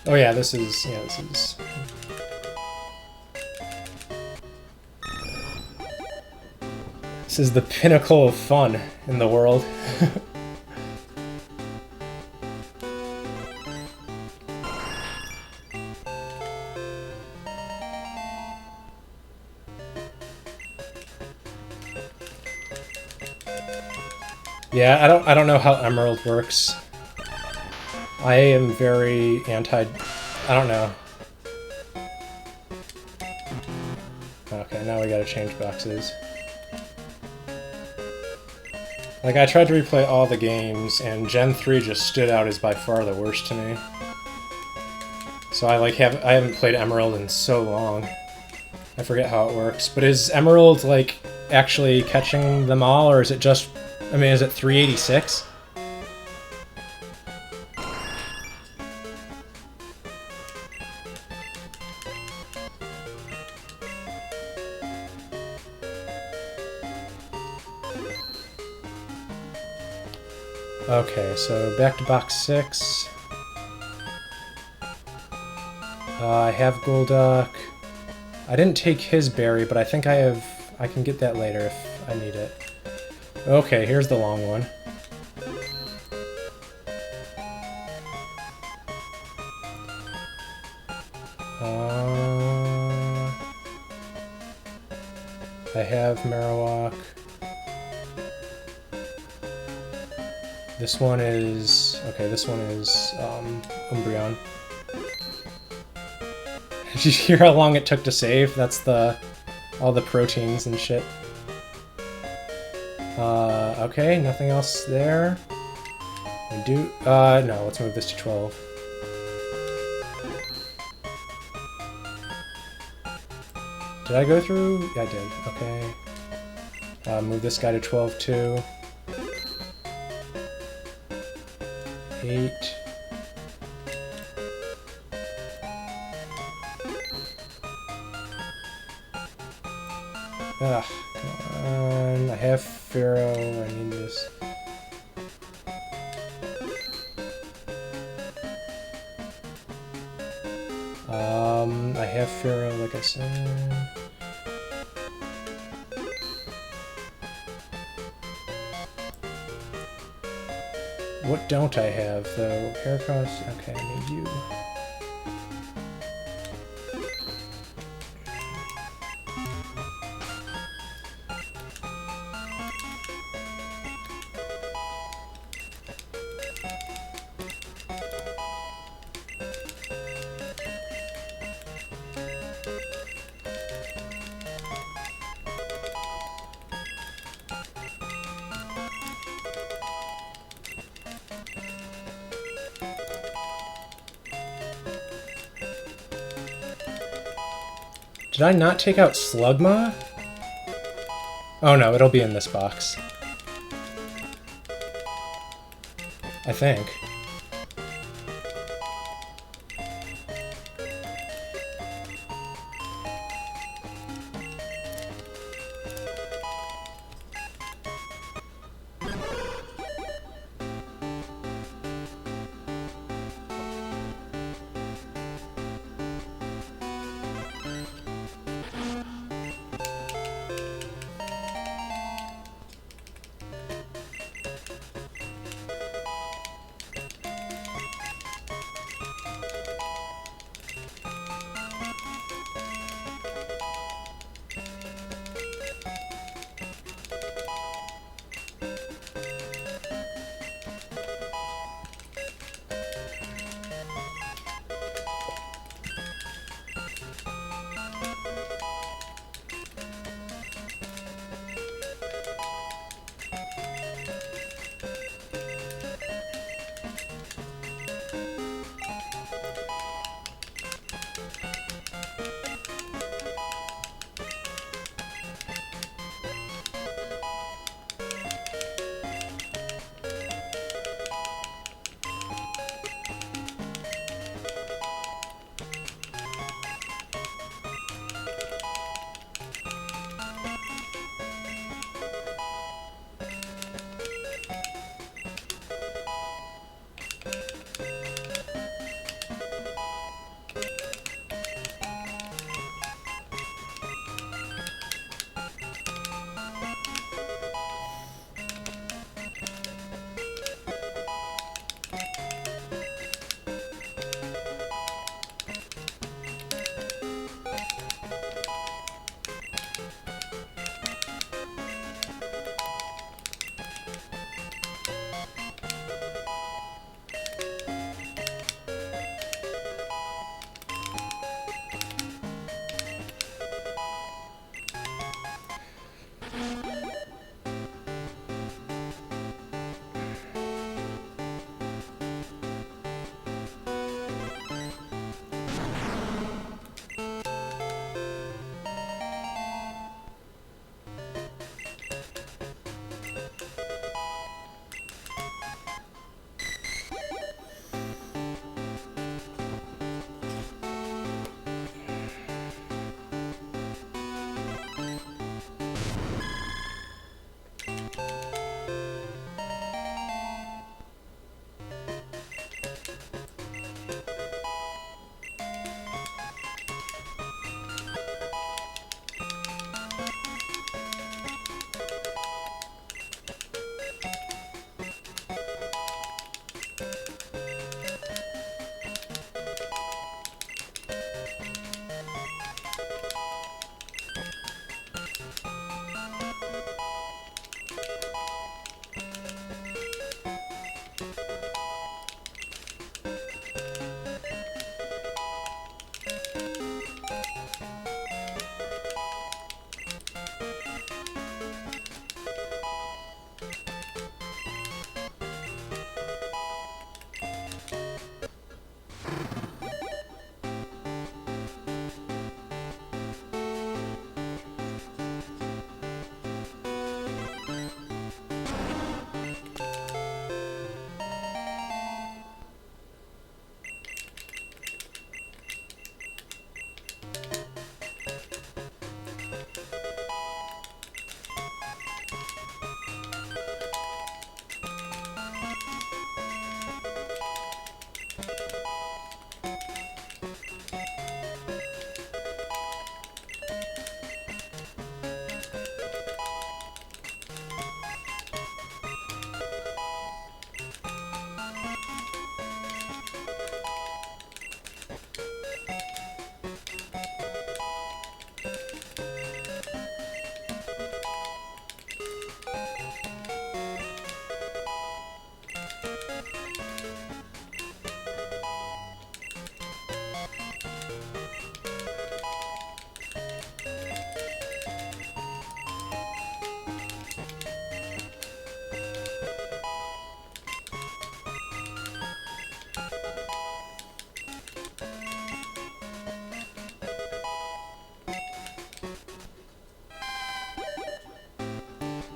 Oh yeah, this is this is the pinnacle of fun in the world. Yeah, I don't know how Emerald works. I am very anti... I don't know. Okay, now we gotta change boxes. Like, I tried to replay all the games, and Gen 3 just stood out as by far the worst to me. So I haven't played Emerald in so long. I forget how it works. But is Emerald, like, actually catching them all, or is it just... I mean, is it 386? Okay, so back to box 6. I have Golduck. I didn't take his berry, but I think I can get that later if I need it. Okay, here's the long one. I have Marowak. This one is... okay, this one is Umbreon. Did you hear how long it took to save? That's all the proteins and shit. Okay, nothing else there. No, let's move this to 12. Did I go through? Yeah, I did. Okay. Move this guy to 12 too. 8. Ugh, come on. I have Pharaoh. I need this. I have Pharaoh, like I said. What don't I have, though? Heracross? Okay, I need you. Did I not take out Slugma? Oh no, it'll be in this box. I think.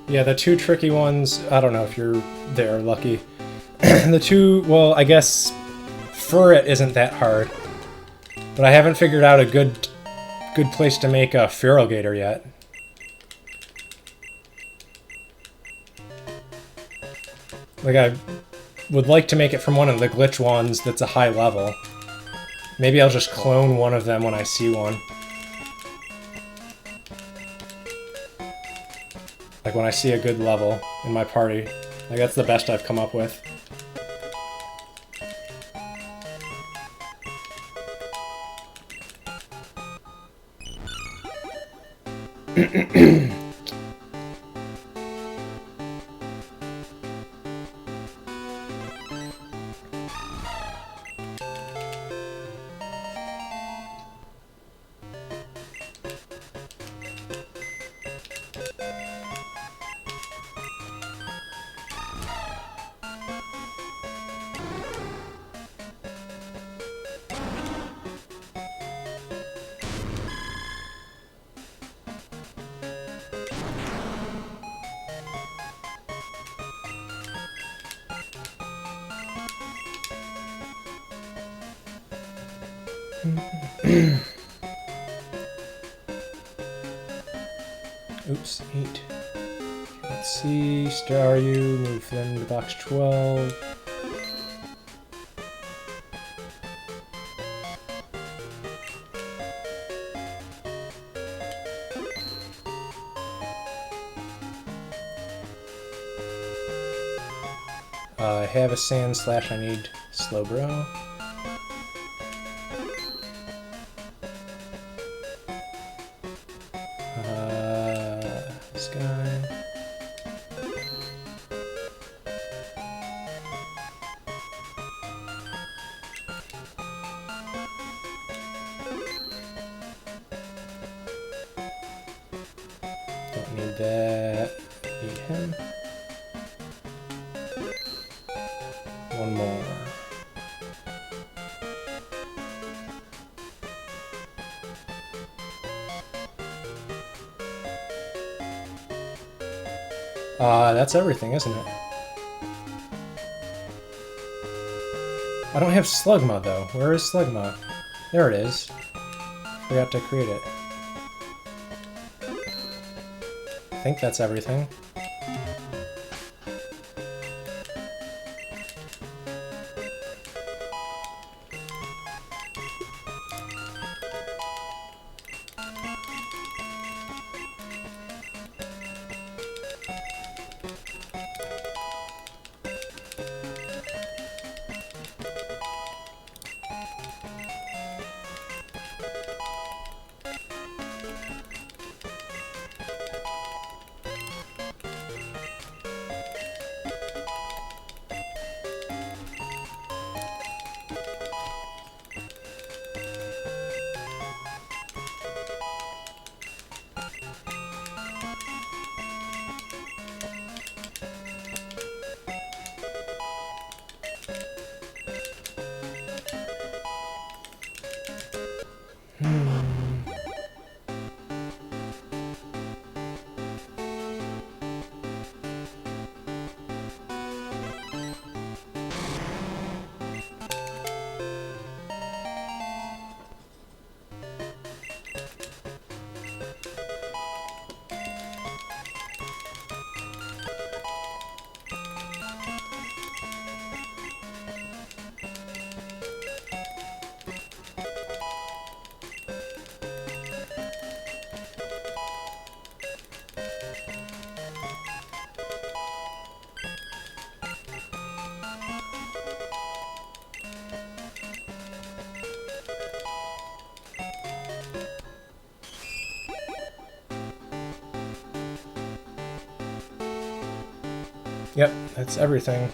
Yeah, the two tricky ones, I don't know if you're there, Lucky. The two, well, I guess Furret isn't that hard. But I haven't figured out a good place to make a Feraligatr yet. Like, I would like to make it from one of the glitch ones that's a high level. Maybe I'll just clone one of them when I see one. Like when I see a good level in my party. Like that's the best I've come up with. Oops, 8. Let's see, star you, move them to box 12. I have a sand slash, I need Slowbro. This guy. Don't need that. Need him. One more. That's everything, isn't it? I don't have Slugma, though. Where is Slugma? There it is. Forgot to create it. I think that's everything. Yep, that's everything.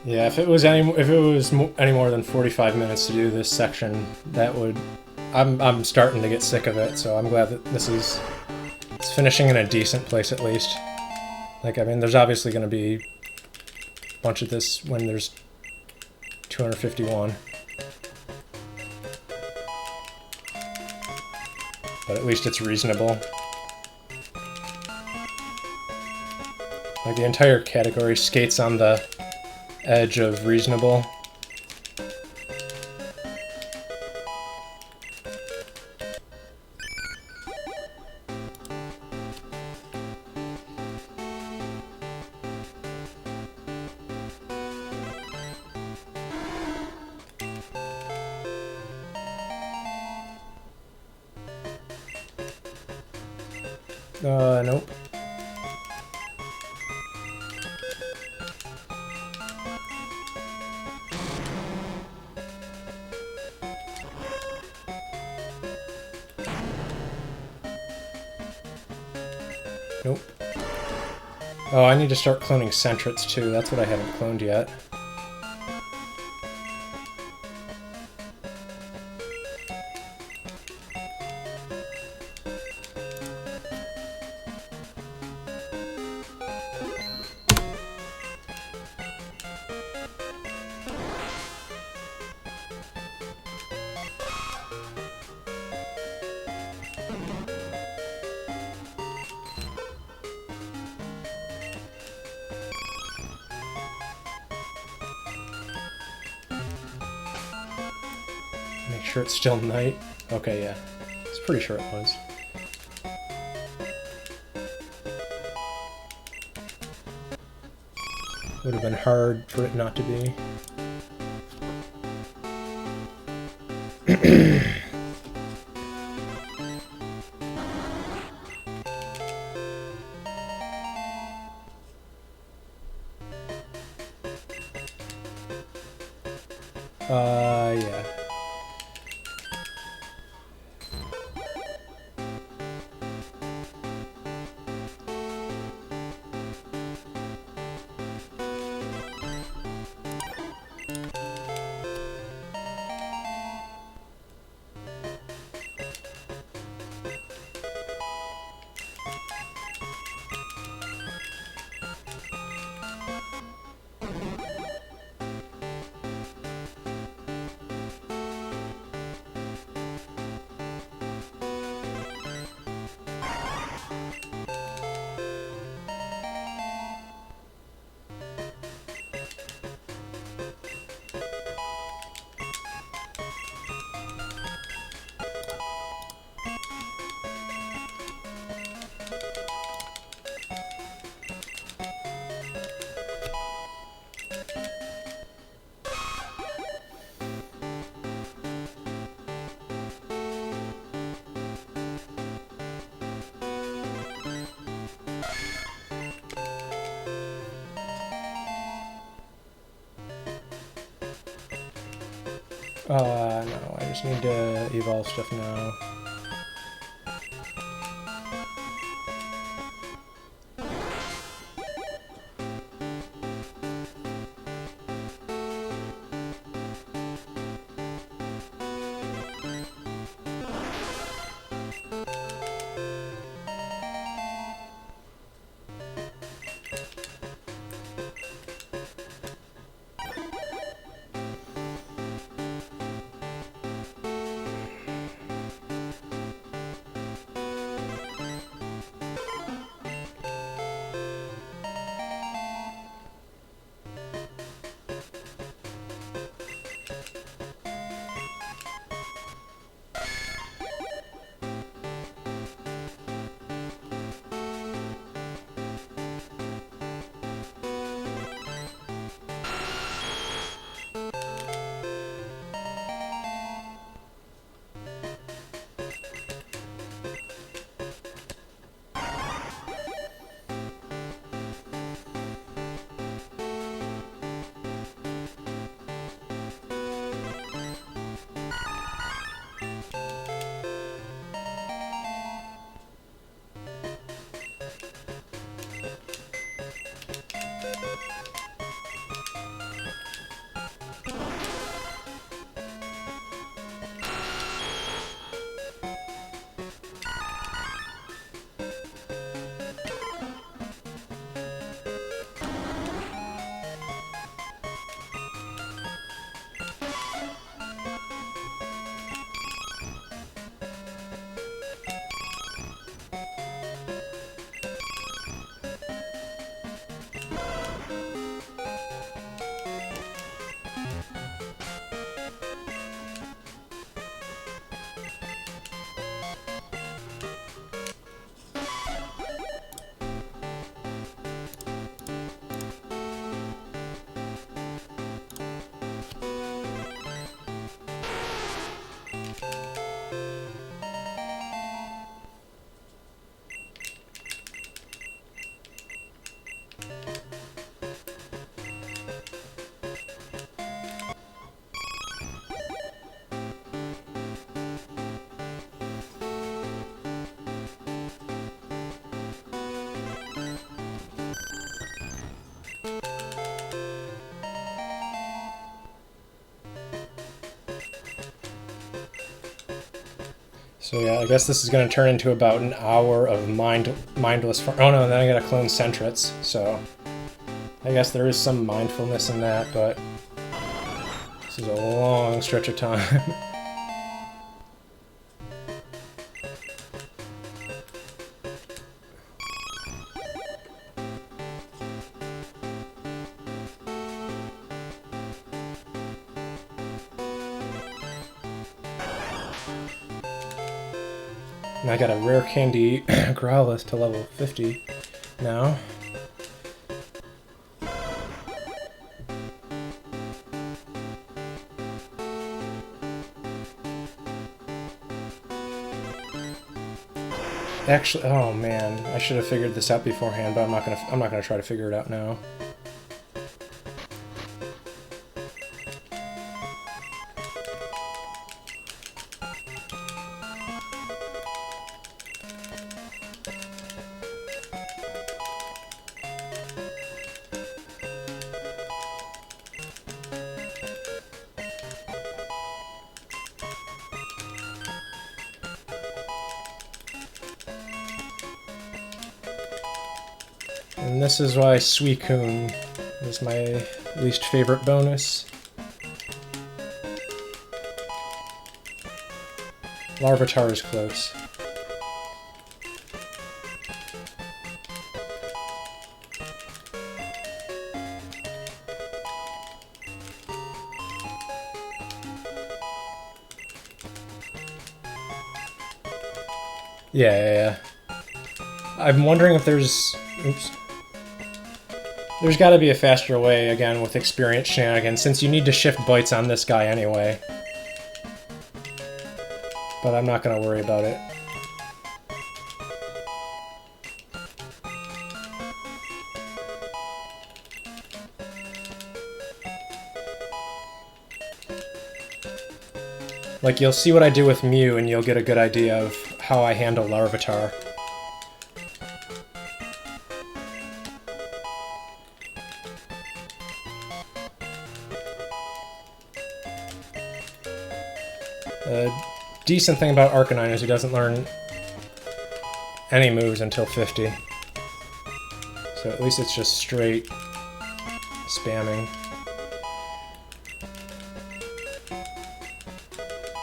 Yeah, if it was any more than 45 minutes to do this section, that would... I'm starting to get sick of it, so I'm glad that it's finishing in a decent place at least. Like, I mean, there's obviously going to be a bunch of this when there's 251. But at least it's reasonable. Like, the entire category skates on the edge of reasonable. Nope. Nope. Oh, I need to start cloning centrets too. That's what I haven't cloned yet. Make sure it's still night. Okay, yeah. It's pretty sure it was. Would have been hard for it not to be. Yeah. No, I just need to evolve stuff now. So yeah, I guess this is going to turn into about an hour of mindless fun. Oh no, and then I gotta clone Centrets, so I guess there is some mindfulness in that, but this is a long stretch of time. And I got a rare candy Growlithe to level 50 now. Actually, oh man, I should have figured this out beforehand, but I'm not gonna try to figure it out now. And this is why Suicune is my least favorite bonus. Larvitar is close. Yeah. I'm wondering if there's... Oops. There's gotta be a faster way, again, with experience shenanigans, since you need to shift bites on this guy anyway. But I'm not gonna worry about it. Like, you'll see what I do with Mew, and you'll get a good idea of how I handle Larvitar. The decent thing about Arcanine is he doesn't learn any moves until 50. So at least it's just straight spamming.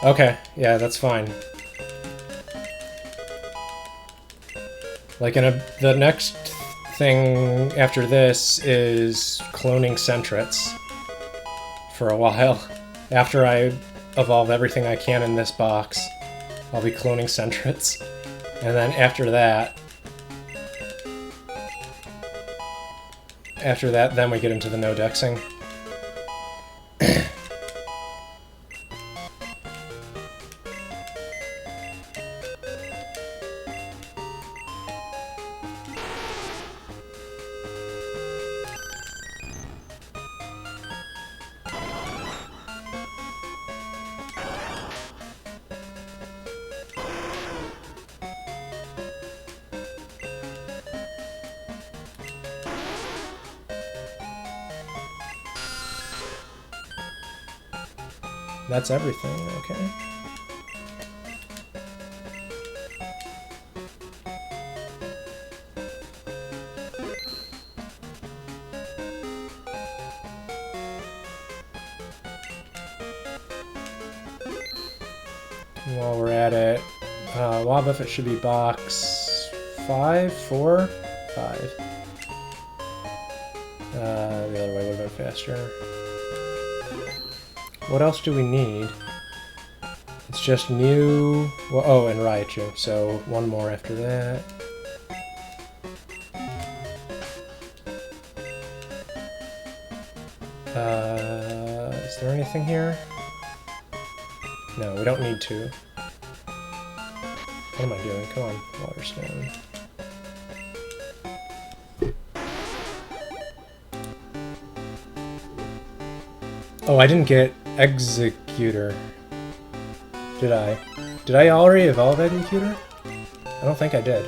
Okay, yeah, that's fine. Like, the next thing after this is cloning Centrets for a while. After I evolve everything I can in this box, I'll be cloning Centrets. And then after that, then we get into the no-dexing. That's everything, okay. While we're at it, Wobbuffet should be box 5, 4, 5. The other way would have been faster. What else do we need? It's just Mew... Well, oh, and Raichu, so one more after that. Is there anything here? No, we don't need to. What am I doing? Come on, Water Stone. Oh, I didn't get Executor. Did I? Did I already evolve Executor? I don't think I did.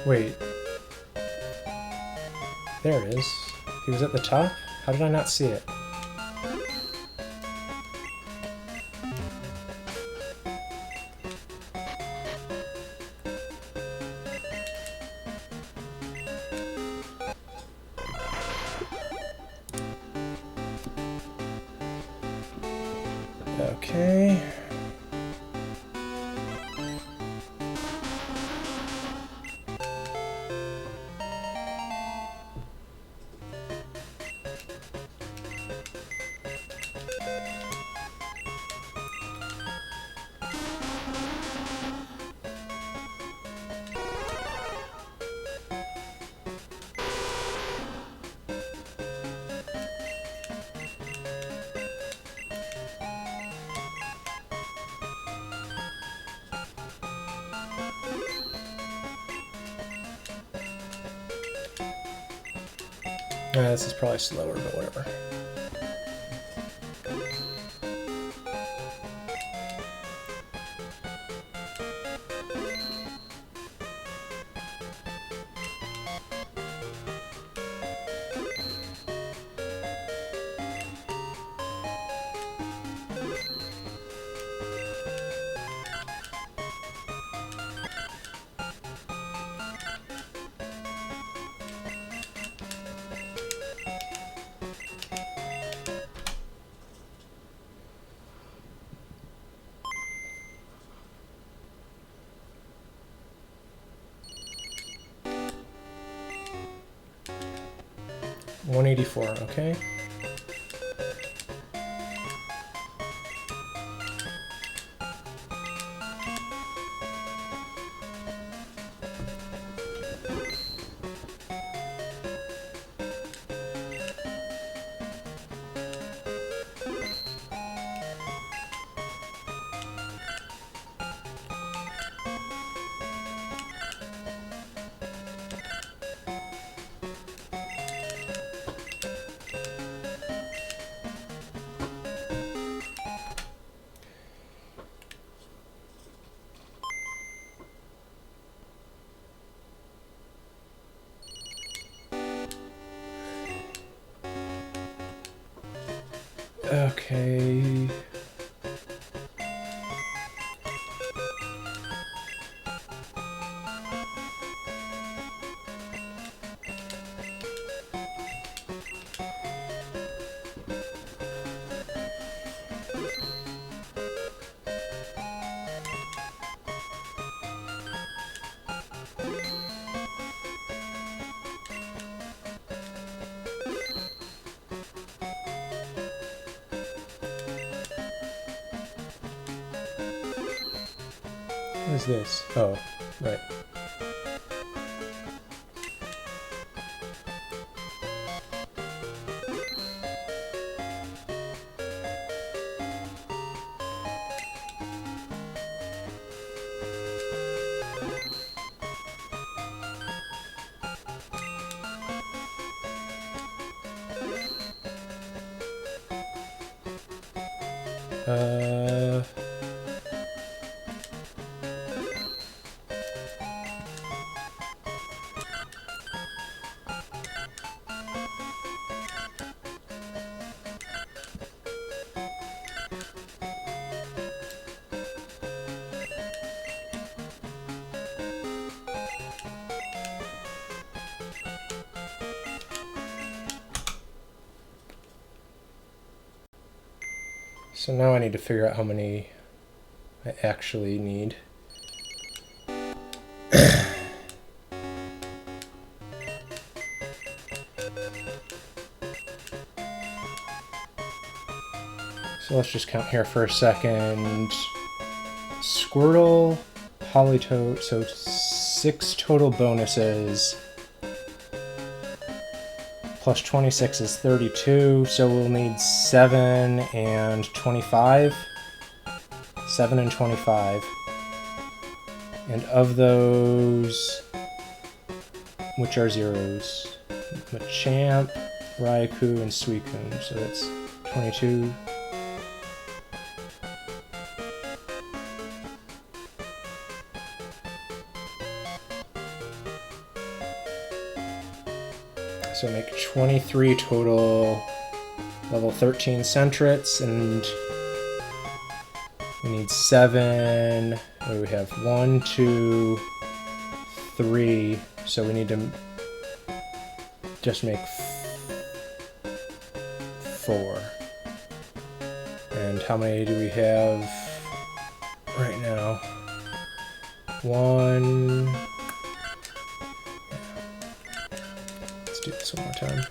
Wait. There it is. He was at the top? How did I not see it? Okay. This is probably slower, but whatever. $184, okay. Okay. What is this? Oh, right. So now I need to figure out how many I actually need. So let's just count here for a second. Squirtle, Polytoad, so 6 total bonuses. Plus 26 is 32, so we'll need 7 and 25. 7 and 25. And of those, which are zeros. Machamp, Raikou, and Suicune. So that's 22. So make 23 total level 13 Sentrets, and we need 7. What do we have? 1, 2, 3. So we need to just make 4. And how many do we have right now? 1. Let's do this one more time.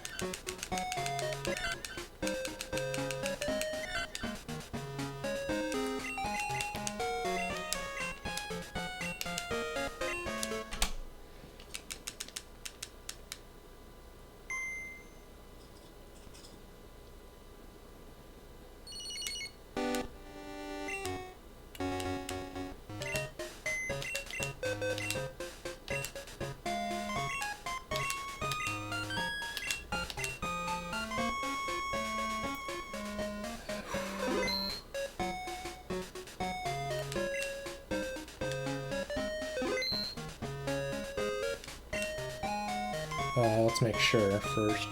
Let's make sure first.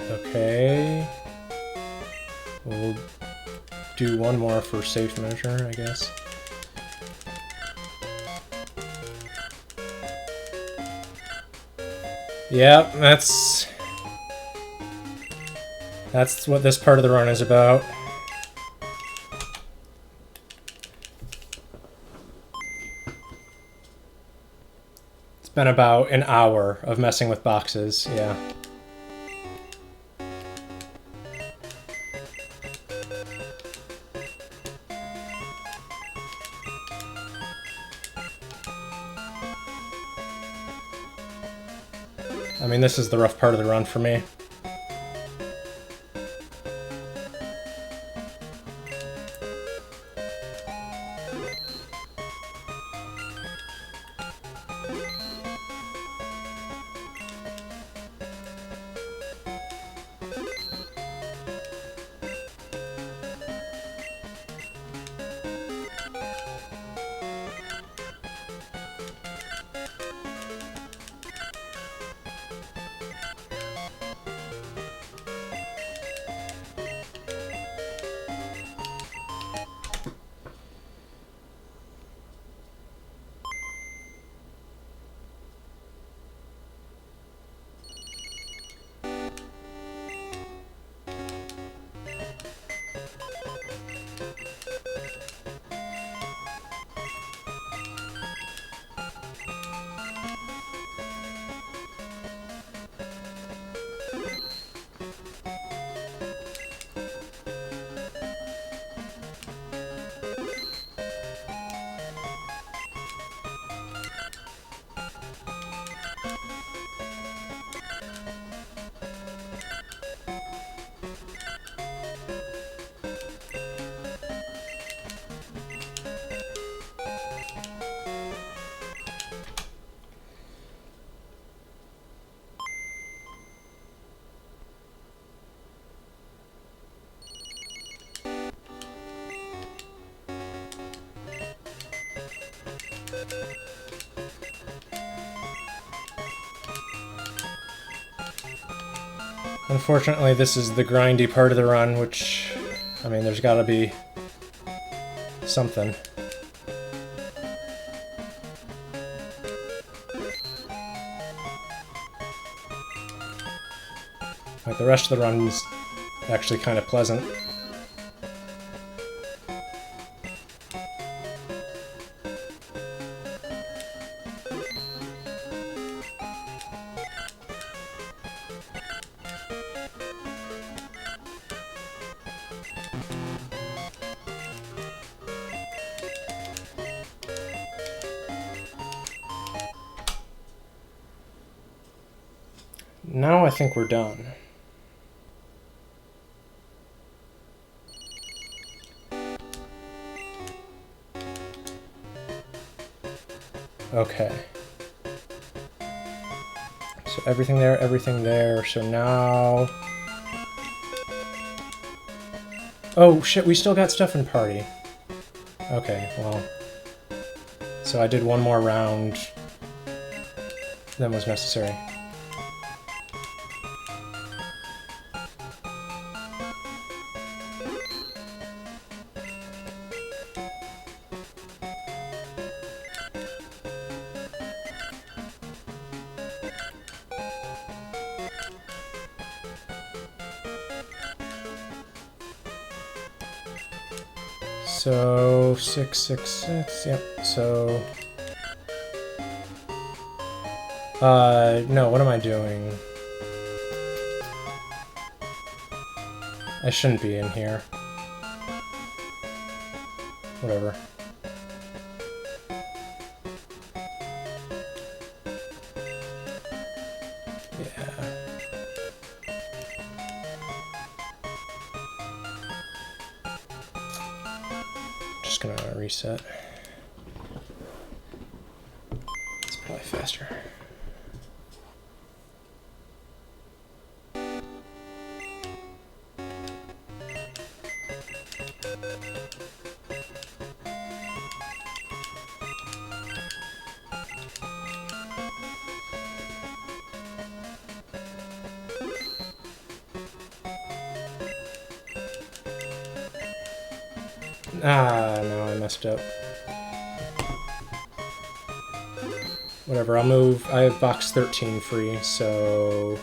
Okay. We'll do one more for safe measure, I guess. Yep, that's what this part of the run is about. It's been about an hour of messing with boxes, yeah. I mean, this is the rough part of the run for me. Unfortunately, this is the grindy part of the run, which, I mean, there's gotta be something. Like, the rest of the run's actually kind of pleasant. Now I think we're done. Okay. So everything there. So now... Oh, shit, we still got stuff in party. Okay, well... So I did one more round than was necessary. So 666, yep. So no, what am I doing? I shouldn't be in here. Whatever. Yeah. Just gonna reset. It's probably faster. Ah, no, I messed up. Whatever, I'll move. I have box 13 free, so...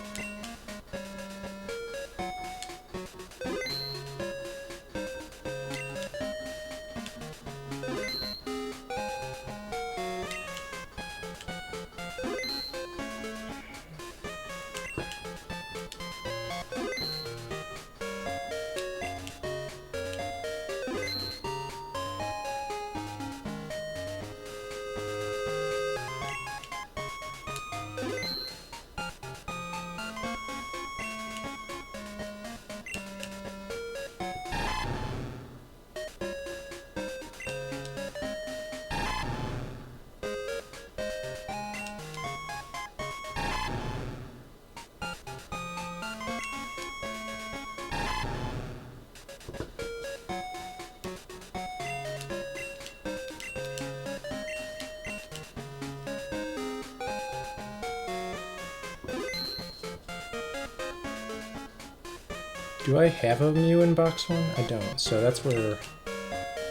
Do I have a Mew in box 1? I don't, so that's where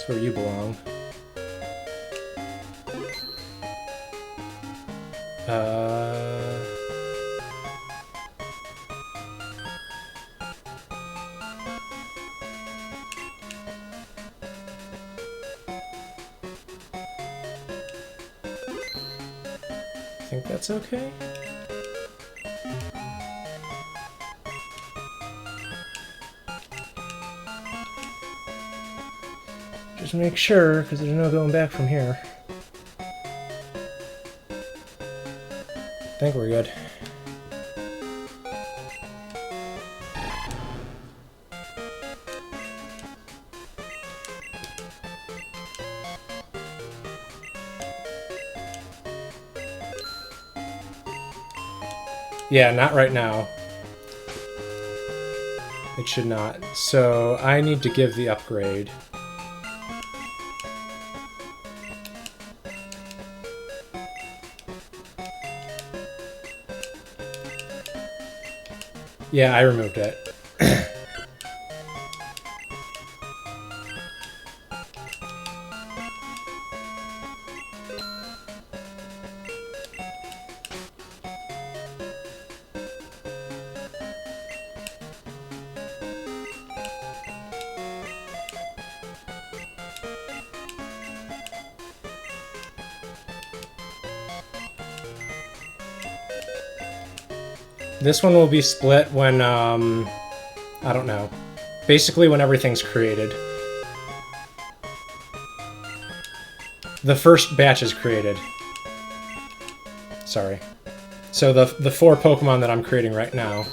you belong. I think that's okay. Just make sure, because there's no going back from here. I think we're good. Yeah, not right now. It should not. So I need to give the upgrade. Yeah, I removed it. This one will be split when, I don't know. Basically when everything's created. The first batch is created. Sorry. So the 4 Pokemon that I'm creating right now.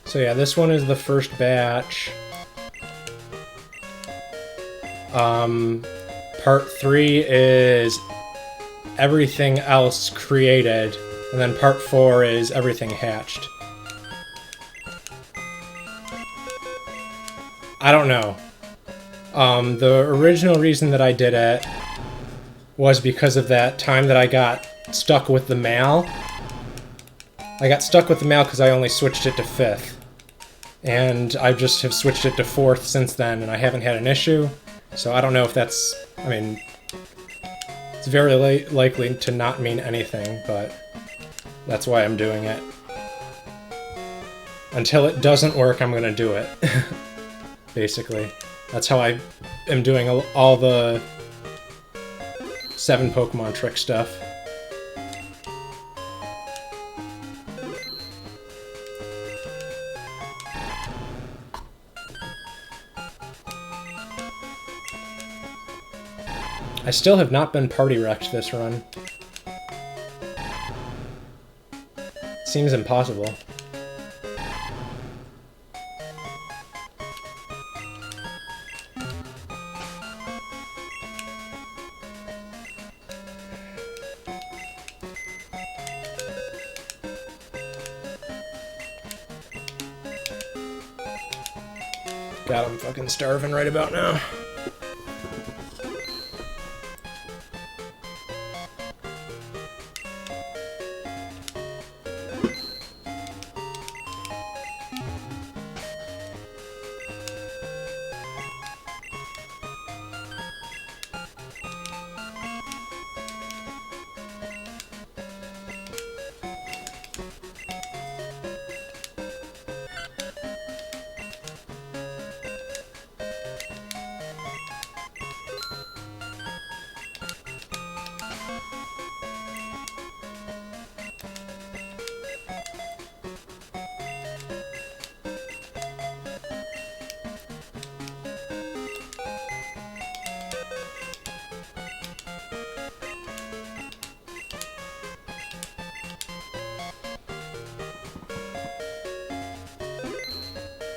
So yeah, this one is the first batch. Part 3 is everything else created, and then part 4 is everything hatched. I don't know. The original reason that I did it was because of that time that I got stuck with the mail. I got stuck with the mail because I only switched it to 5th. And I just have switched it to 4th since then, and I haven't had an issue. So I don't know if that's... I mean, it's very likely to not mean anything, but that's why I'm doing it. Until it doesn't work, I'm gonna do it. Basically. That's how I am doing all the 7 Pokemon trick stuff. I still have not been party wrecked this run. Seems impossible. God, I'm fucking starving right about now.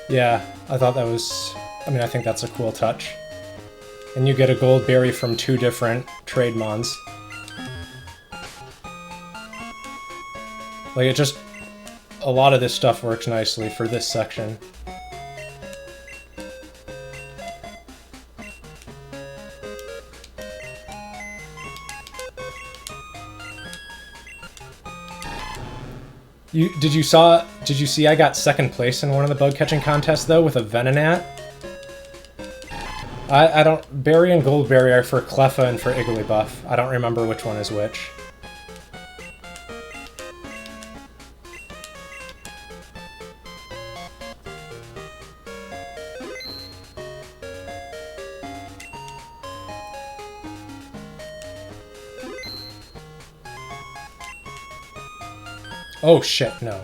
Yeah, I thought that was... I mean, I think that's a cool touch. And you get a gold berry from 2 different trade mons. Like, it just... A lot of this stuff works nicely for this section. Did you see I got 2nd place in one of the bug catching contests though with a Venonat? I don't... Berry and Goldberry are for Cleffa and for Igglybuff. I don't remember which one is which. Oh shit, no.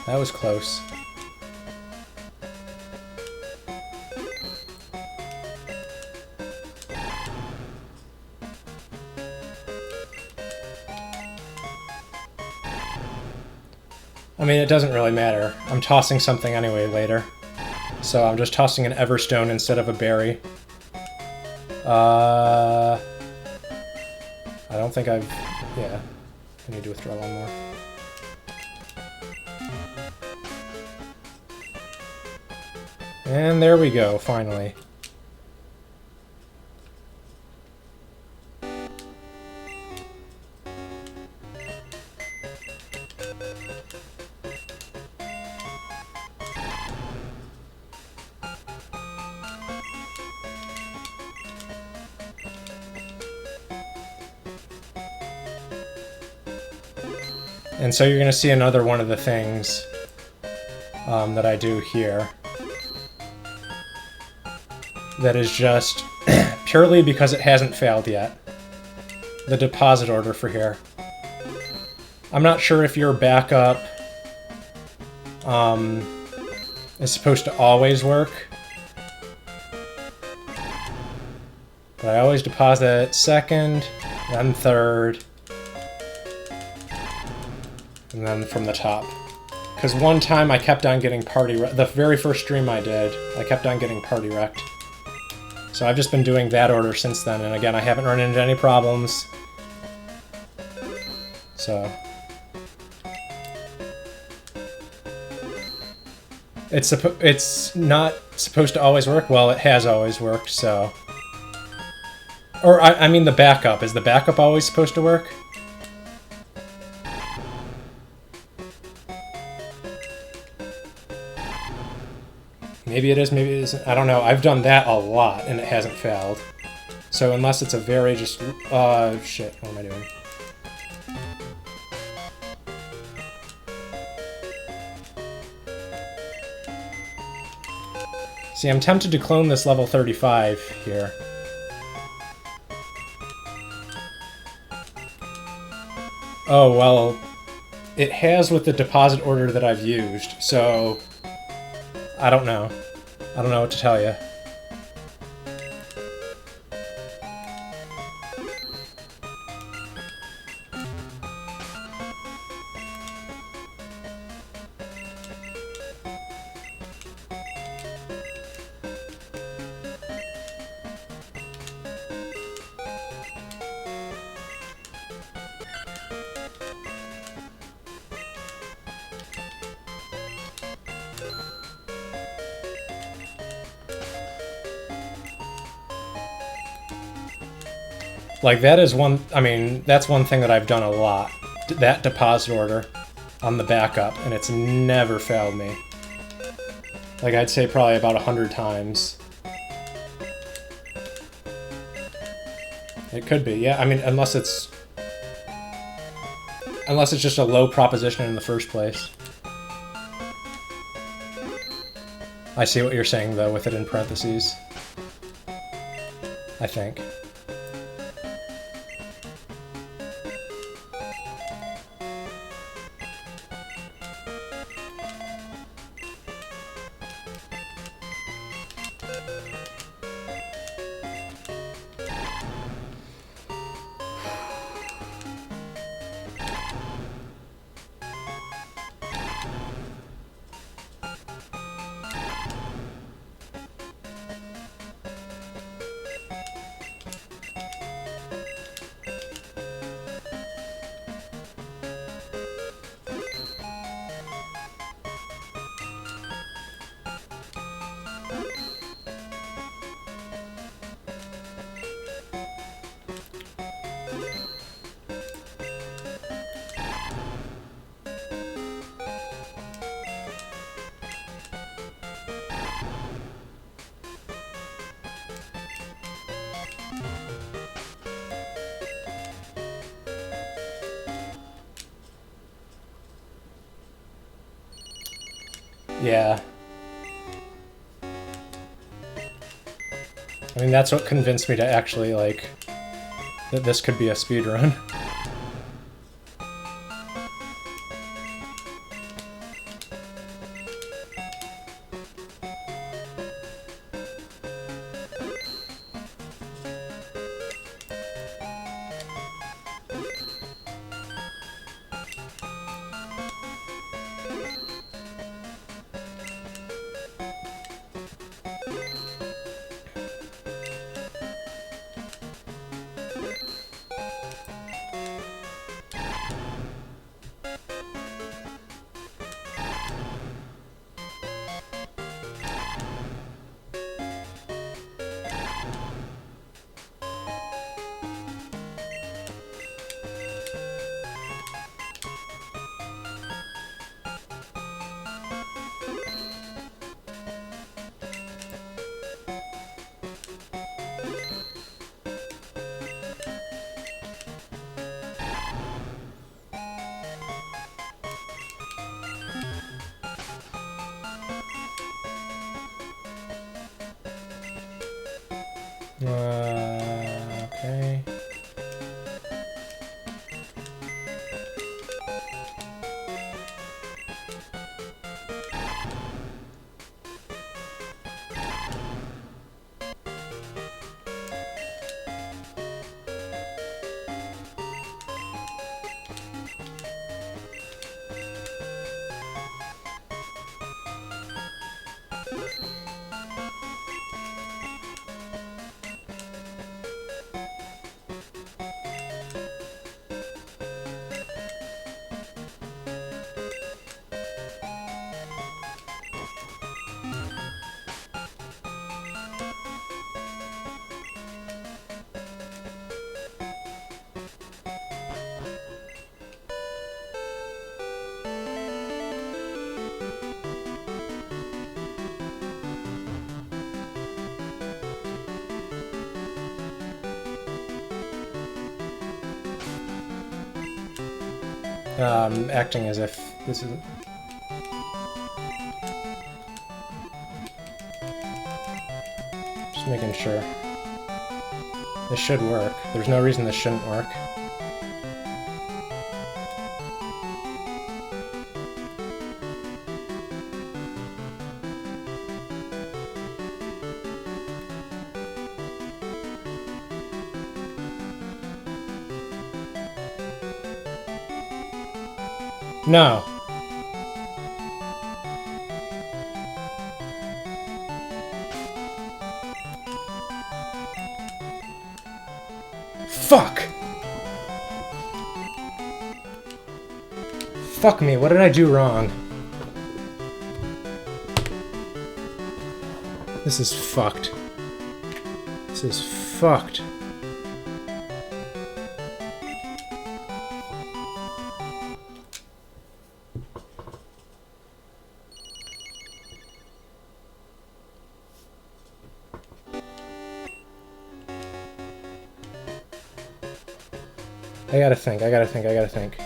That was close. I mean, it doesn't really matter. I'm tossing something anyway later. So I'm just tossing an Everstone instead of a berry. I don't think I've... Yeah. I need to withdraw one more. And there we go, finally. And so you're going to see another one of the things that I do here. That is just purely because it hasn't failed yet. The deposit order for here. I'm not sure if your backup is supposed to always work. But I always deposit second, then third, and then from the top. Because one time I kept on getting party wrecked. The very first stream I did, I kept on getting party wrecked. So I've just been doing that order since then, and again, I haven't run into any problems. So... It's not supposed to always work? Well, it has always worked, so... Or, I mean the backup. Is the backup always supposed to work? Maybe it is, maybe it isn't. I don't know. I've done that a lot, and it hasn't failed. So unless it's a very just... shit. What am I doing? See, I'm tempted to clone this level 35 here. Oh, well, it has with the deposit order that I've used, so... I don't know. I don't know what to tell you. Like, that is one... I mean, that's one thing that I've done a lot. That deposit order on the backup, and it's never failed me. Like, I'd say probably about 100 times. It could be, yeah. I mean, unless it's just a low proposition in the first place. I see what you're saying, though, with it in parentheses. I think. Yeah. I mean, that's what convinced me to actually, like, that this could be a speedrun. Okay. Acting as if this is... Just making sure. This should work. There's no reason this shouldn't work. No. Fuck! Fuck me, what did I do wrong? This is fucked. This is fucked. I gotta think.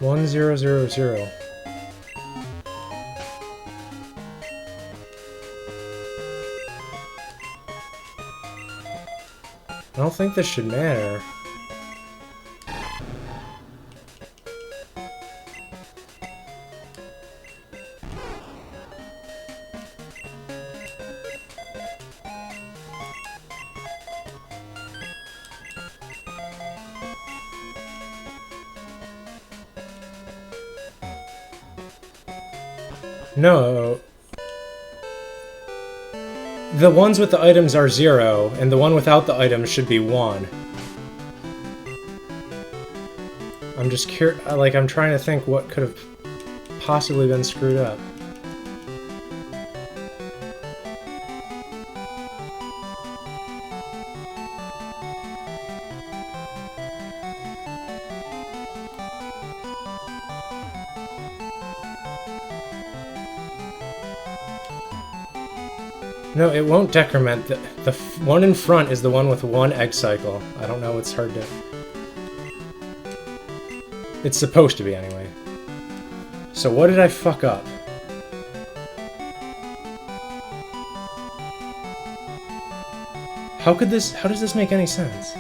One zero zero zero. I don't think this should matter. No. The ones with the items are 0, and the one without the items should be 1. I'm just I'm trying to think what could have possibly been screwed up. No, it won't decrement. The one in front is the one with 1 egg cycle. I don't know, it's hard to... It's supposed to be, anyway. So what did I fuck up? How does this make any sense?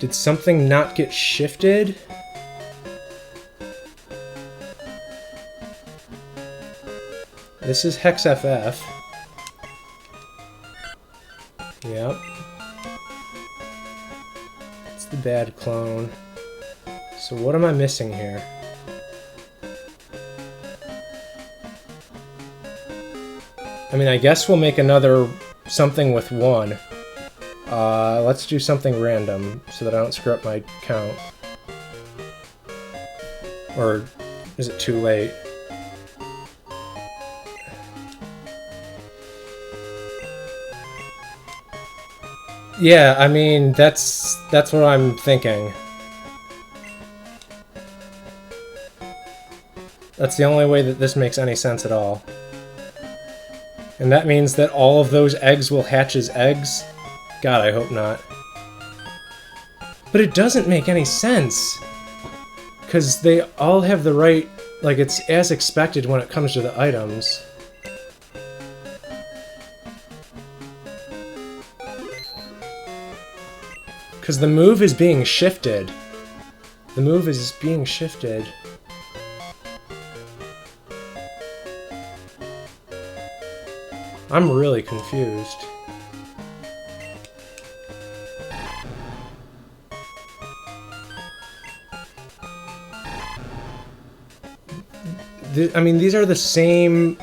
Did something not get shifted? This is hex FF. Yep. It's the bad clone. So what am I missing here? I mean, I guess we'll make another something with 1. Let's do something random so that I don't screw up my count. Or is it too late? Yeah, I mean, that's what I'm thinking. That's the only way that this makes any sense at all. And that means that all of those eggs will hatch as eggs? God, I hope not. But it doesn't make any sense! Because they all have the right... Like, it's as expected when it comes to the items. Because the move is being shifted. The move is being shifted. I'm really confused. I mean, these are the same...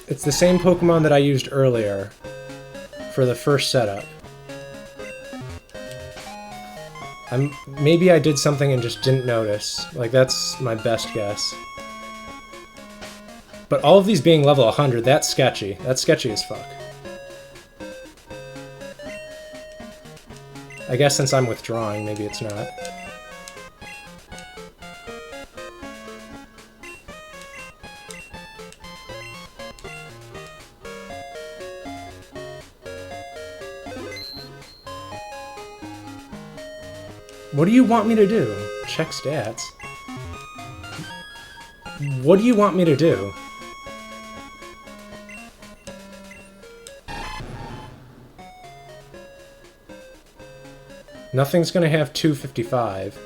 It's the same Pokemon that I used earlier for the first setup. Maybe I did something and just didn't notice. Like, that's my best guess. But all of these being level 100, that's sketchy. That's sketchy as fuck. I guess since I'm withdrawing, maybe it's not. What do you want me to do? Check stats. What do you want me to do? Nothing's gonna have 255.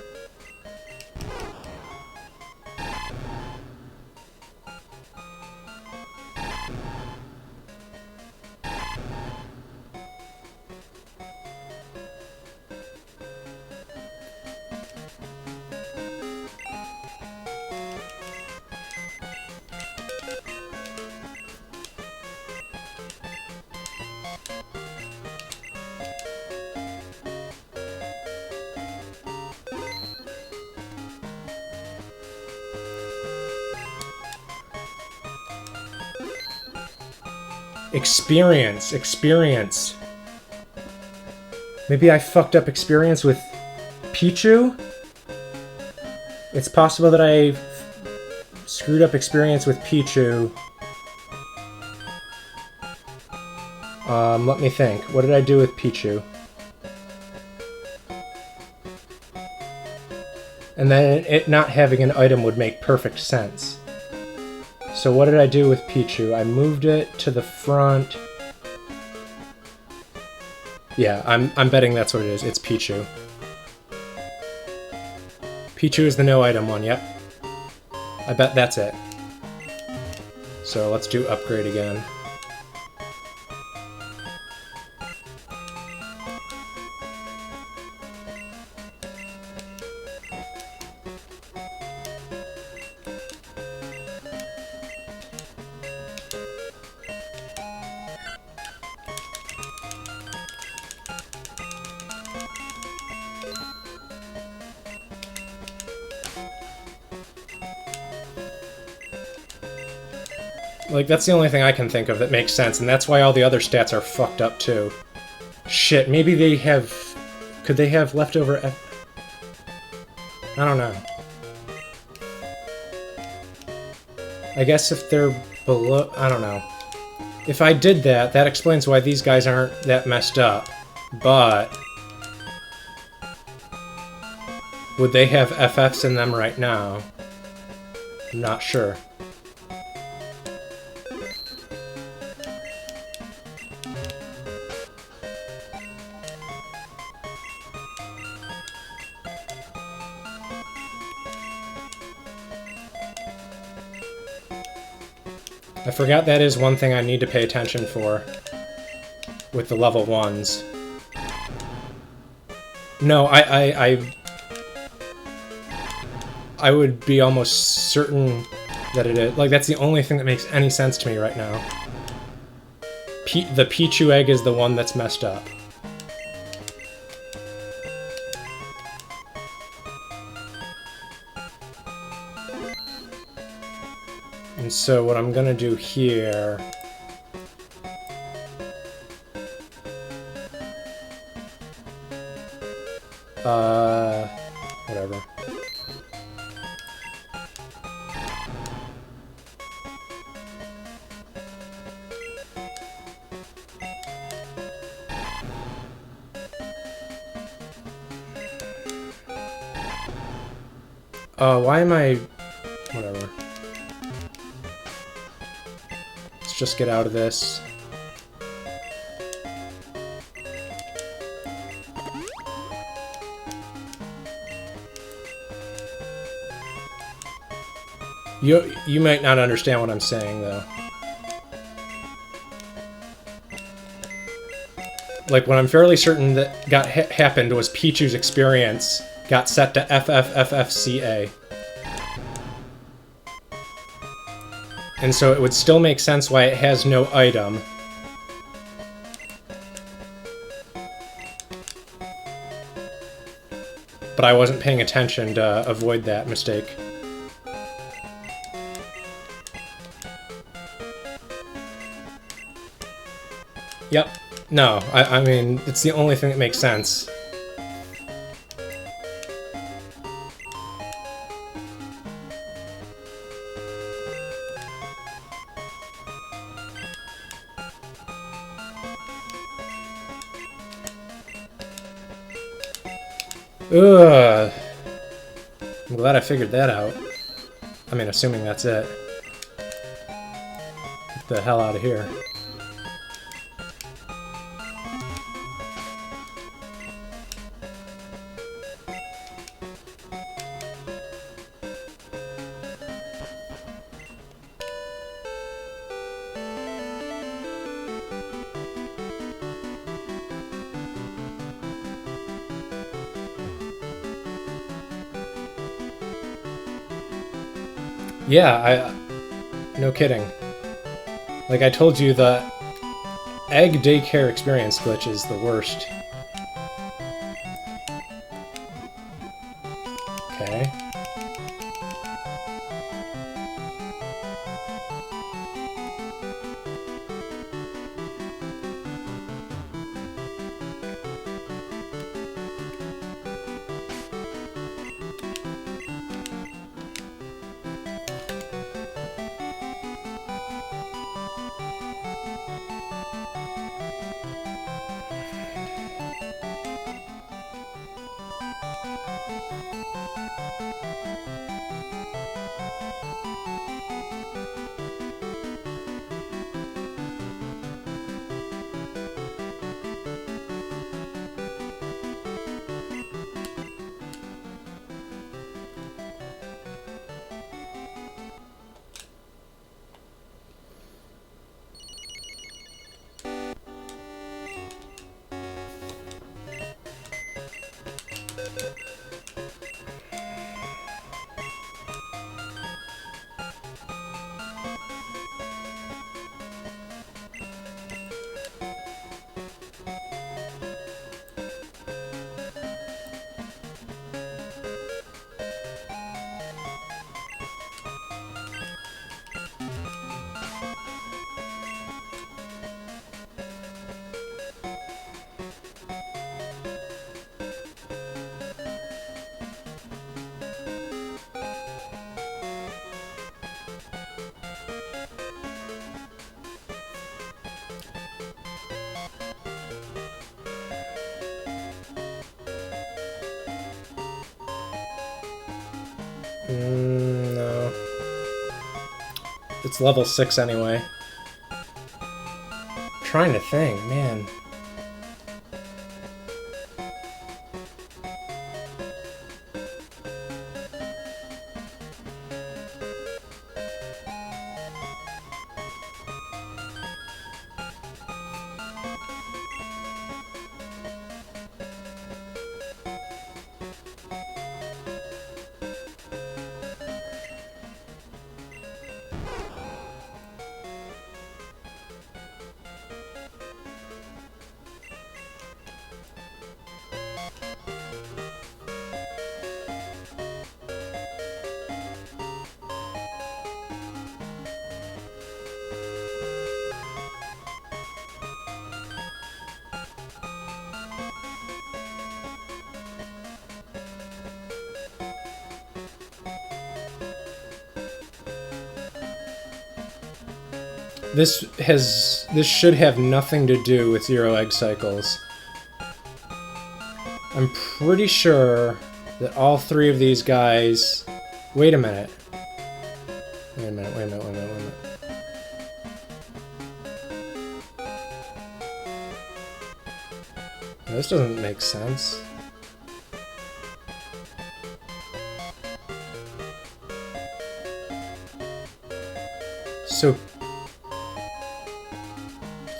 Experience. Maybe I fucked up experience with Pichu? It's possible that I screwed up experience with Pichu. Let me think. What did I do with Pichu? And then it not having an item would make perfect sense. So what did I do with Pichu? I moved it to the front. Yeah, I'm betting that's what it is. It's Pichu. Pichu is the no item one, yep. I bet that's it. So let's do upgrade again. Like, that's the only thing I can think of that makes sense, and that's why all the other stats are fucked up, too. Shit, maybe they have... Could they have leftover I don't know. I guess if they're below... I don't know. If I did that, that explains why these guys aren't that messed up. But... would they have FFs in them right now? I'm not sure. I forgot that is one thing I need to pay attention for with the level 1s. No, I would be almost certain that it is. Like, that's the only thing that makes any sense to me right now. The Pichu egg is the one that's messed up. And so what I'm gonna do here... whatever. Why am I... whatever. Let's just get out of this. You might not understand what I'm saying, though. Like, what I'm fairly certain that happened was Pichu's experience got set to FFFFCA. And so it would still make sense why it has no item. But I wasn't paying attention to avoid that mistake. Yep. No, I mean, it's the only thing that makes sense. Ugh. I'm glad I figured that out. I mean, assuming that's it. Get the hell out of here. Yeah, no kidding. Like I told you, the egg daycare experience glitch is the worst. Okay. No. It's level 6 anyway. I'm trying to think, man. This should have nothing to do with 0 egg cycles. I'm pretty sure that all 3 of these guys... Wait a minute. Wait a minute, wait a minute, wait a minute, wait a minute. This doesn't make sense. So...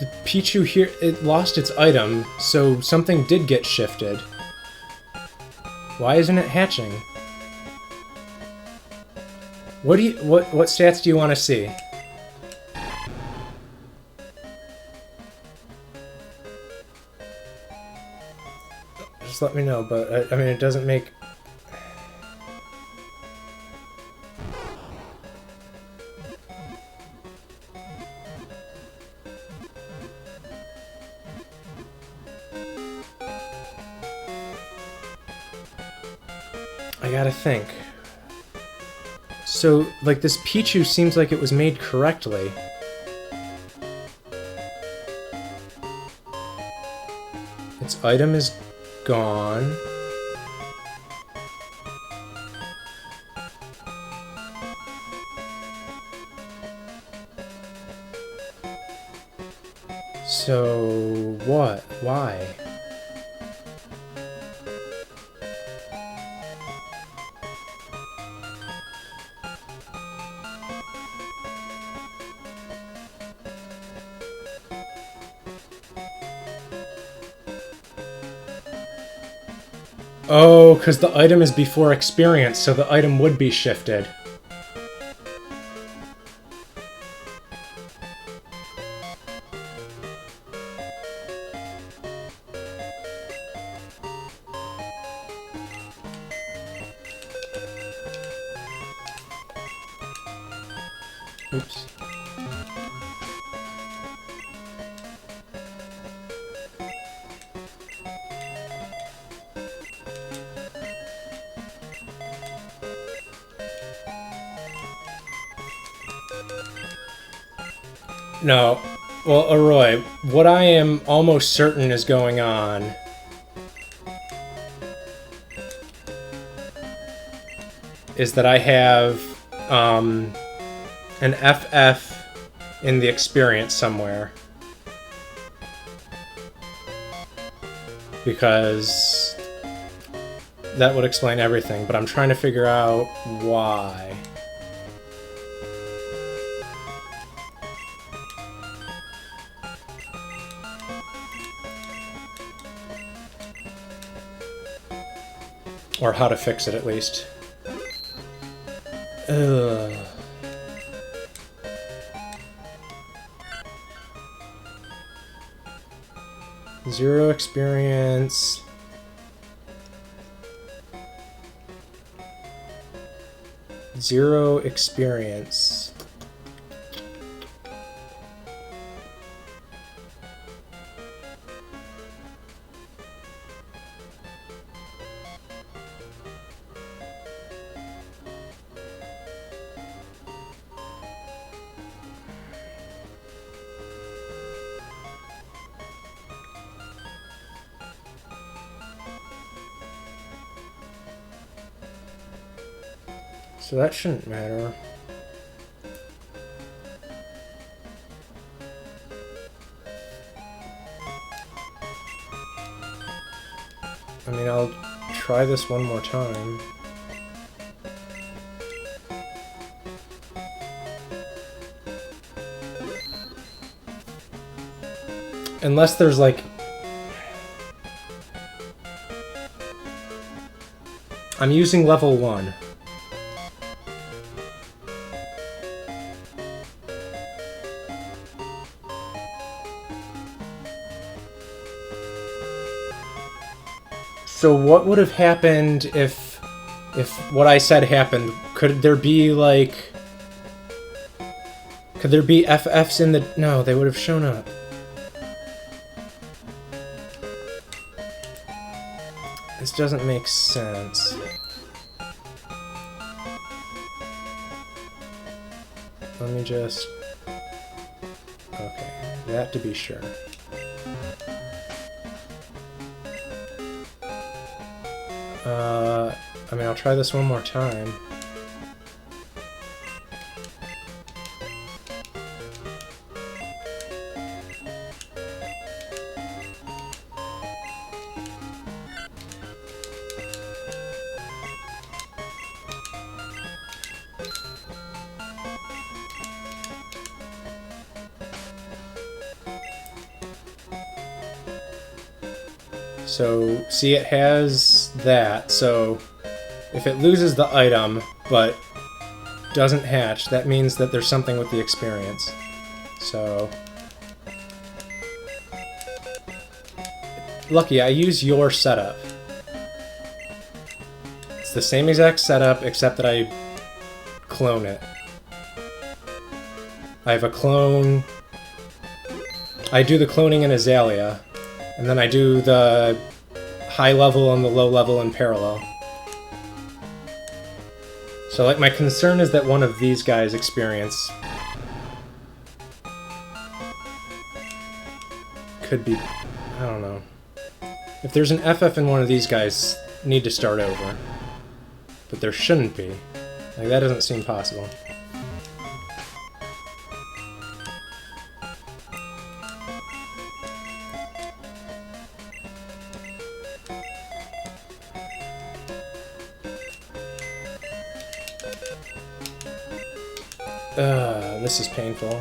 the Pichu here, it lost its item, so something did get shifted. Why isn't it hatching? What stats do you want to see? Just let me know, but I mean, it doesn't make... I gotta think. So, like, this Pichu seems like it was made correctly. Its item is gone. So, what? Why? Oh, because the item is before experience, so the item would be shifted. Oops. No. Well, Arroy, what I am almost certain is going on is that I have an FF in the experience somewhere. Because that would explain everything, but I'm trying to figure out why. Or how to fix it, at least. Ugh. Zero experience. Zero experience. So that shouldn't matter. I mean, I'll try this one more time. Unless there's like... I'm using level 1. So what would have happened if what I said happened? Could there be like... Could there be FFs in the... No, they would have shown up. This doesn't make sense. Let me just... Okay, that to be sure. I mean, I'll try this one more time. So, see, it has that, so if it loses the item, but doesn't hatch, that means that there's something with the experience. So... Lucky, I use your setup. It's the same exact setup, except that I clone it. I have a clone... I do the cloning in Azalea, and then I do the high level and the low level in parallel. So, like, my concern is that one of these guys experience could be... I don't know. If there's an FF in one of these guys, need to start over. But there shouldn't be. Like, that doesn't seem possible. This is painful.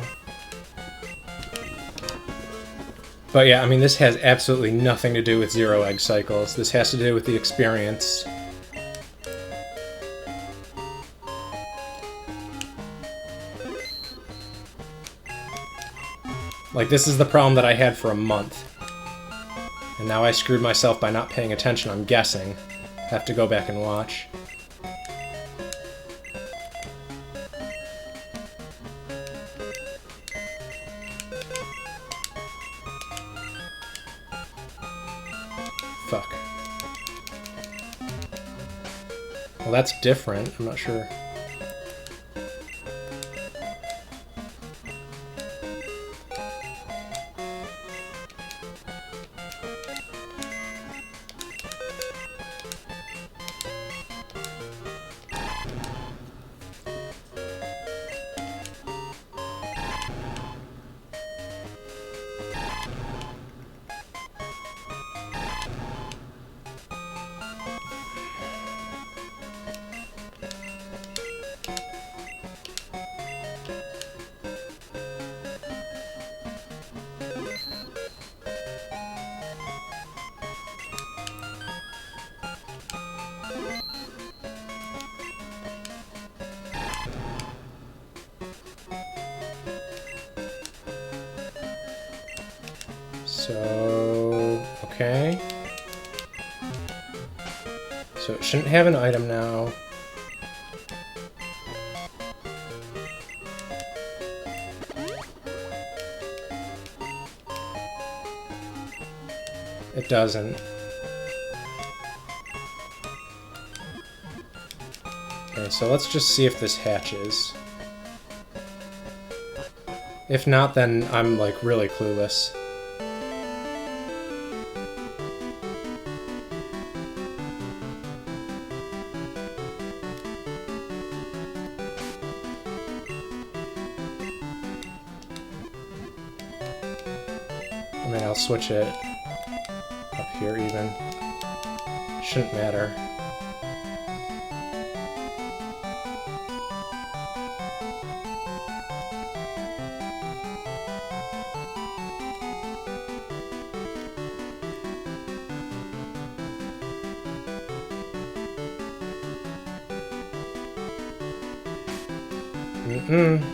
But yeah, I mean, this has absolutely nothing to do with zero egg cycles. This has to do with the experience. Like, this is the problem that I had for a month. And now I screwed myself by not paying attention, I'm guessing. Have to go back and watch. Fuck. Well, that's different. I'm not sure. So, okay. So it shouldn't have an item now. It doesn't. Okay, so let's just see if this hatches. If not, then I'm, like, really clueless. I mean, I'll switch it up here even. Shouldn't matter.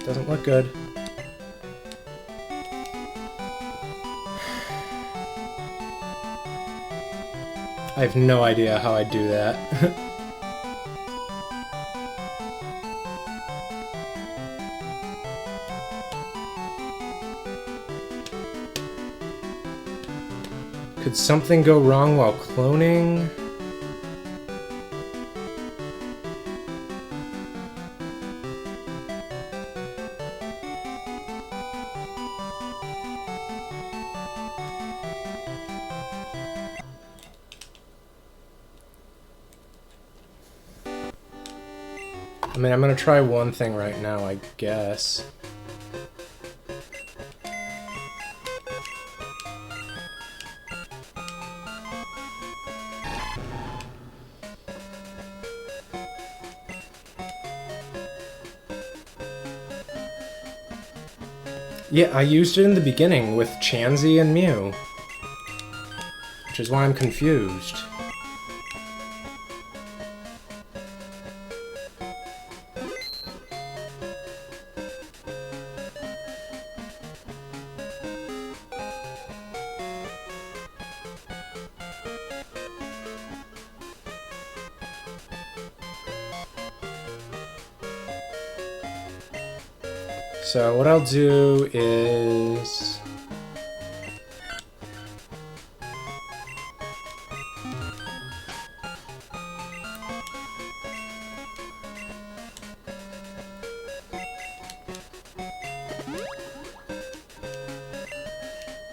Doesn't look good. I have no idea how I'd do that. Could something go wrong while cloning? I mean, I'm gonna try one thing right now, I guess. Yeah, I used it in the beginning with Chansey and Mew, which is why I'm confused. So what I'll do is...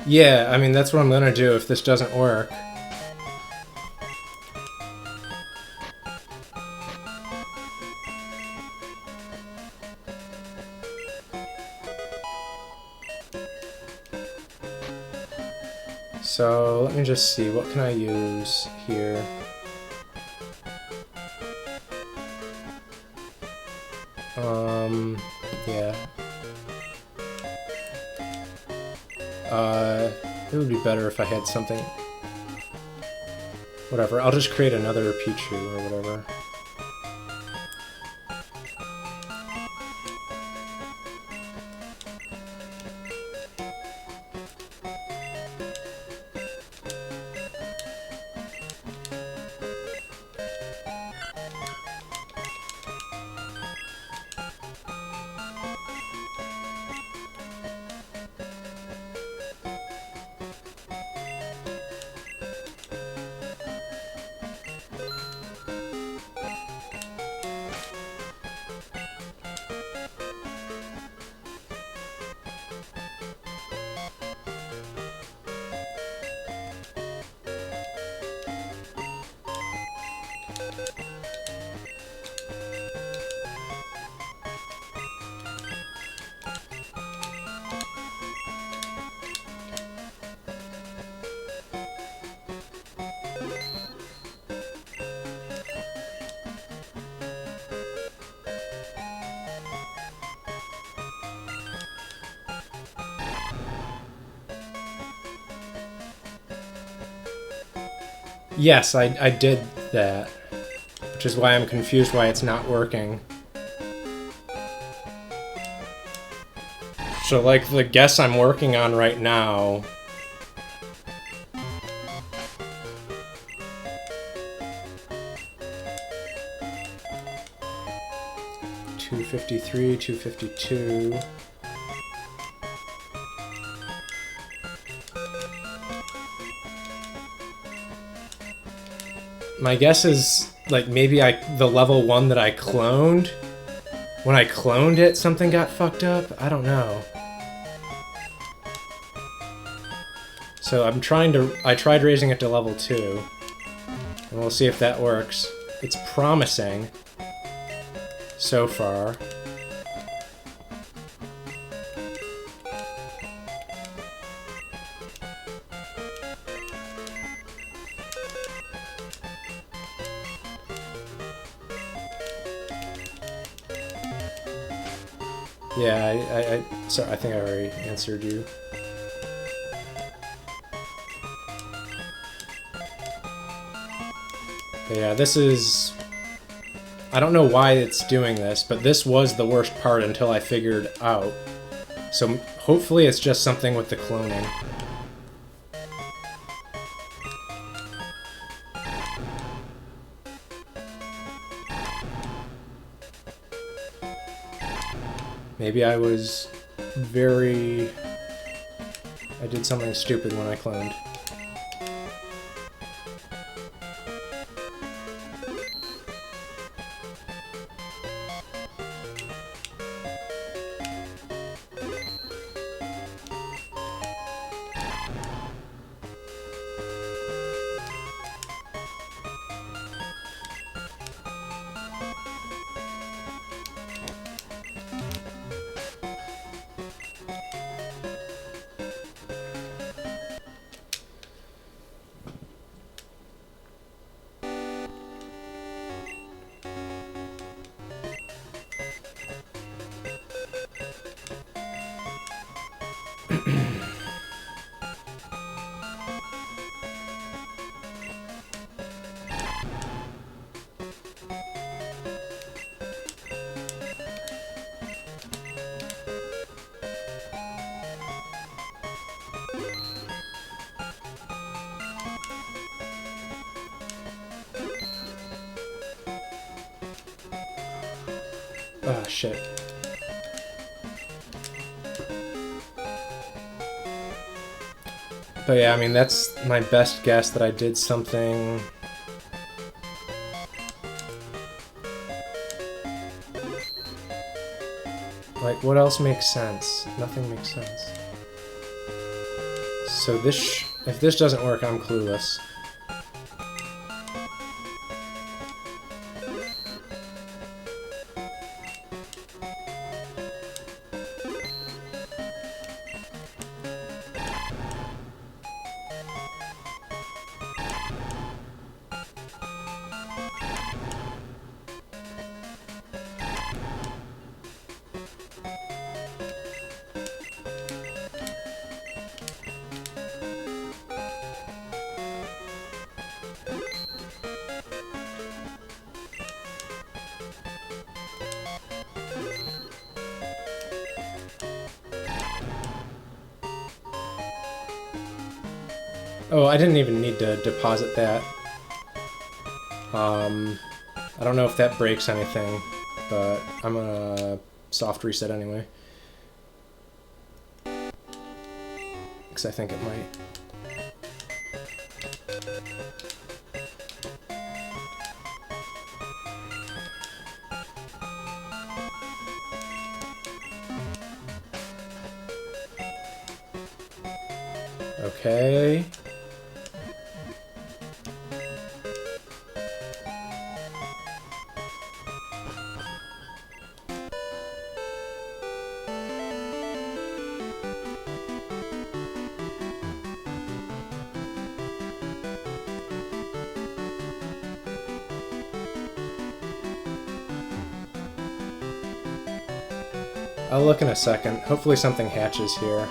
Yeah, I mean, that's what I'm gonna do if this doesn't work. So let me just see, what can I use here? Yeah. It would be better if I had something... Whatever, I'll just create another Pichu or whatever. Yes, I did that, which is why I'm confused why it's not working. So, like, the guess I'm working on right now... $253, $252... My guess is, like, maybe the level 1 that I cloned, when I cloned it, something got fucked up? I don't know. So I tried raising it to level 2, and we'll see if that works. It's promising, so far. Yeah, sorry, I think I already answered you. But yeah, this is... I don't know why it's doing this, but this was the worst part until I figured out. So hopefully it's just something with the cloning. Maybe I was very... I did something stupid when I cloned. Oh, shit. But yeah, I mean, that's my best guess that I did something... Like, what else makes sense? Nothing makes sense. So this if this doesn't work, I'm clueless. Oh, I didn't even need to deposit that. I don't know if that breaks anything, but I'm gonna soft reset anyway. Because I think it might. Okay. I'll look in a second. Hopefully something hatches here.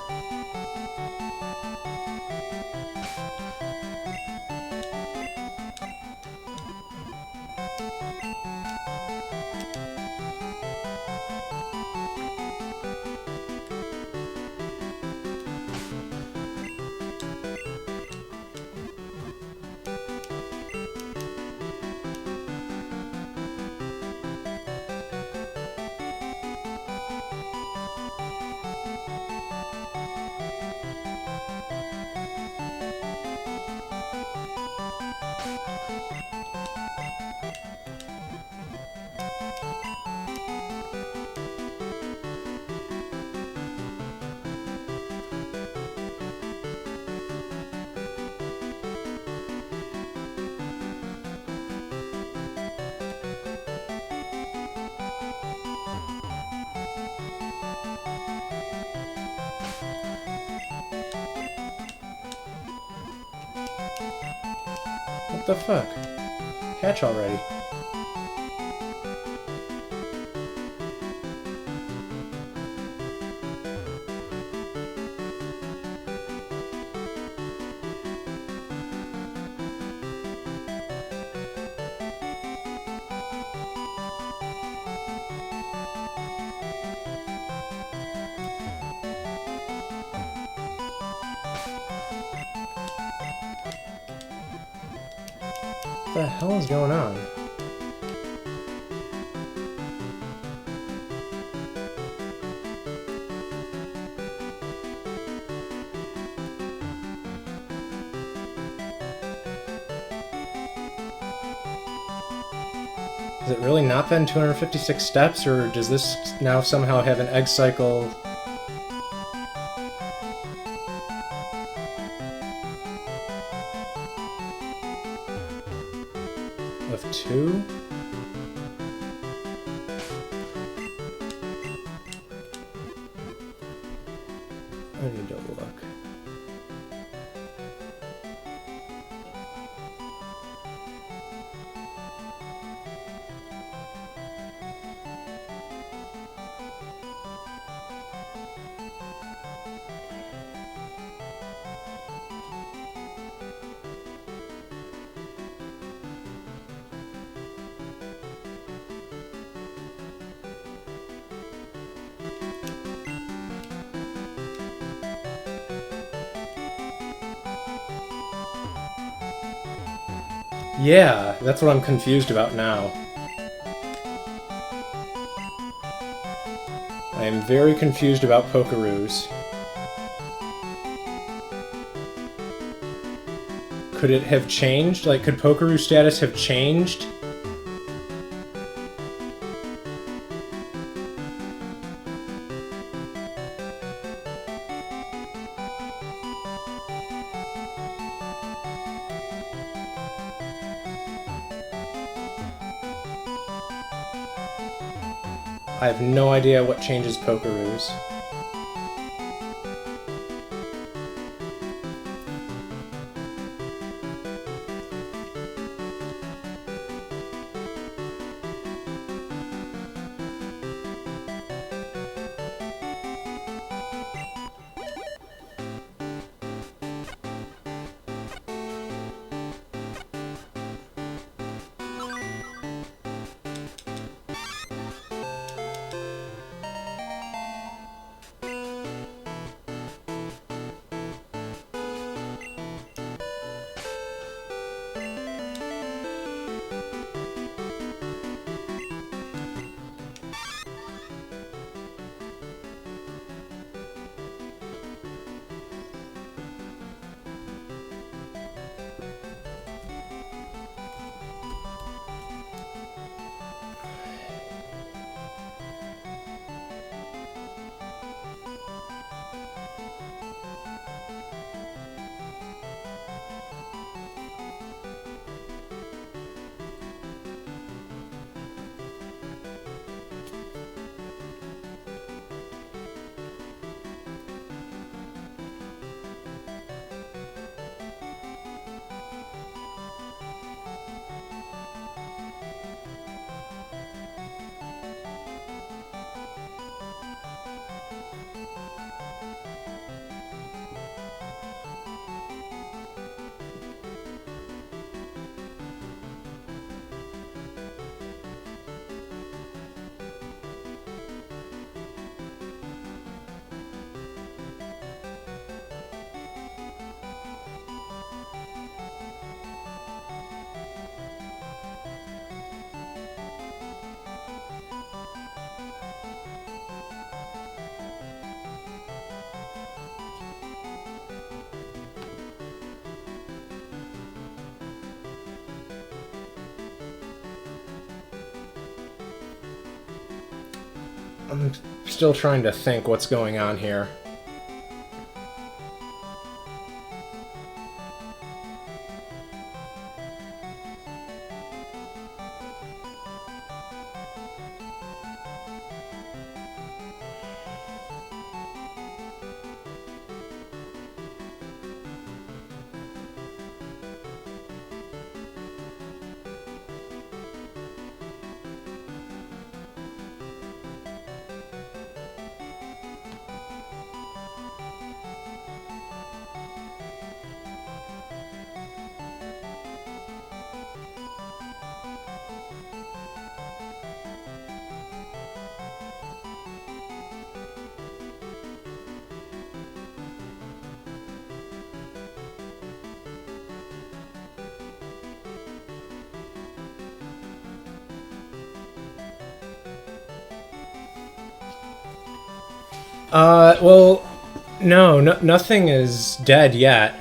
What the fuck? Hatch already. What the hell is going on? Has it really not been 256 steps, or does this now somehow have an egg cycle? Of 2? I need to look. Yeah, that's what I'm confused about now. I am very confused about Pokeroos. Could it have changed? Like, could Pokeroo status have changed? I have no idea what changes Pokeroos. I'm still trying to think what's going on here. Well, no, nothing is dead yet.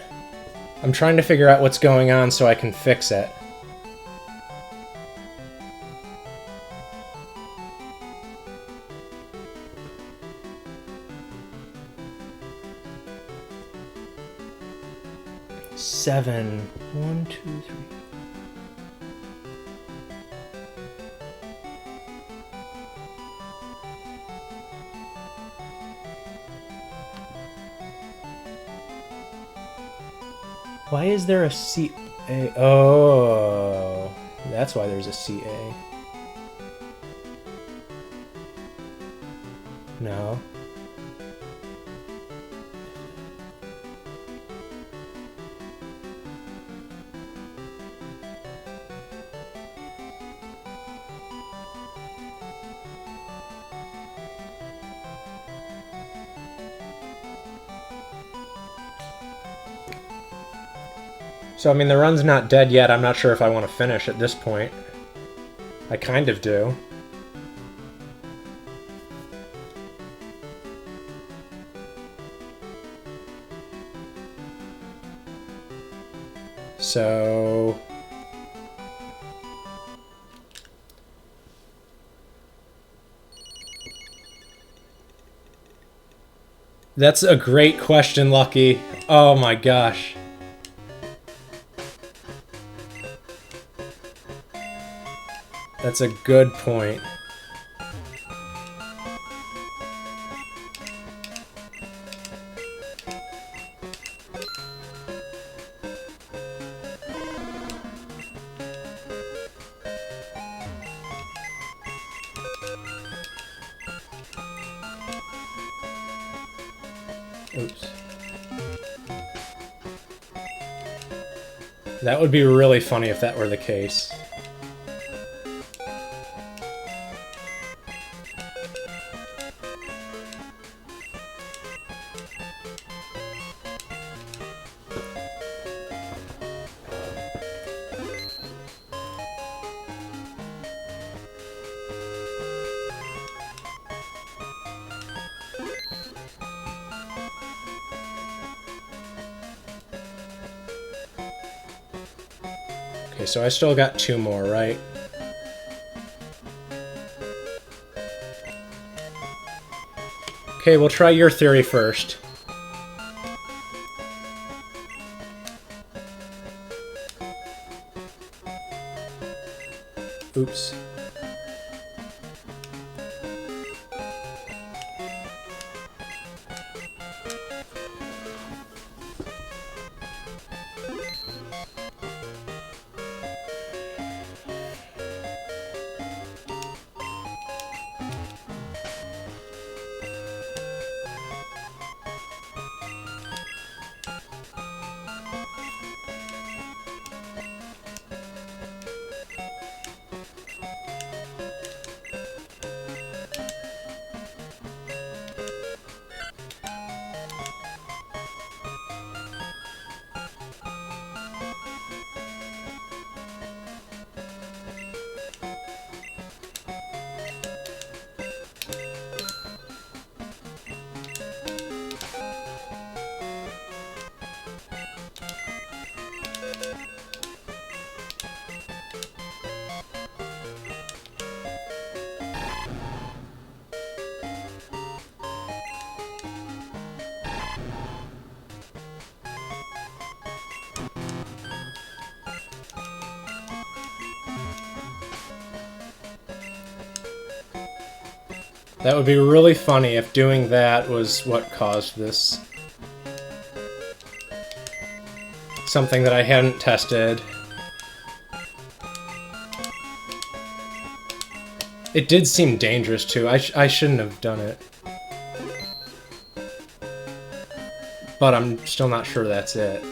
I'm trying to figure out what's going on so I can fix it. Seven. 1, 2, 3. Why is there a CA? Oh, that's why there's a CA. No. So, I mean, the run's not dead yet. I'm not sure if I want to finish at this point. I kind of do. so... That's a great question, Lucky. Oh my gosh. That's a good point. Oops. That would be really funny if that were the case. Okay, so I still got 2 more, right? Okay, we'll try your theory first. Oops. That would be really funny if doing that was what caused this. Something that I hadn't tested. It did seem dangerous too. I shouldn't have done it. But I'm still not sure that's it.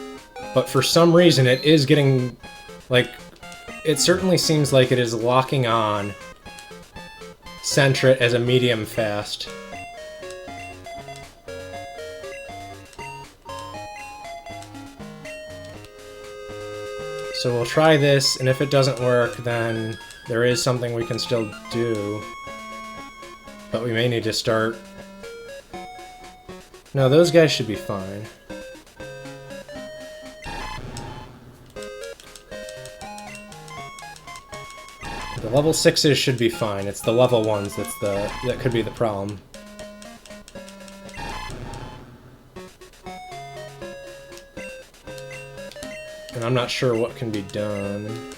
But for some reason it is getting, like, it certainly seems like it is locking on Centret as a medium fast. So we'll try this, and if it doesn't work, then there is something we can still do. But we may need to start... No, those guys should be fine. The level 6s should be fine. It's the level 1s that could be the problem. And I'm not sure what can be done.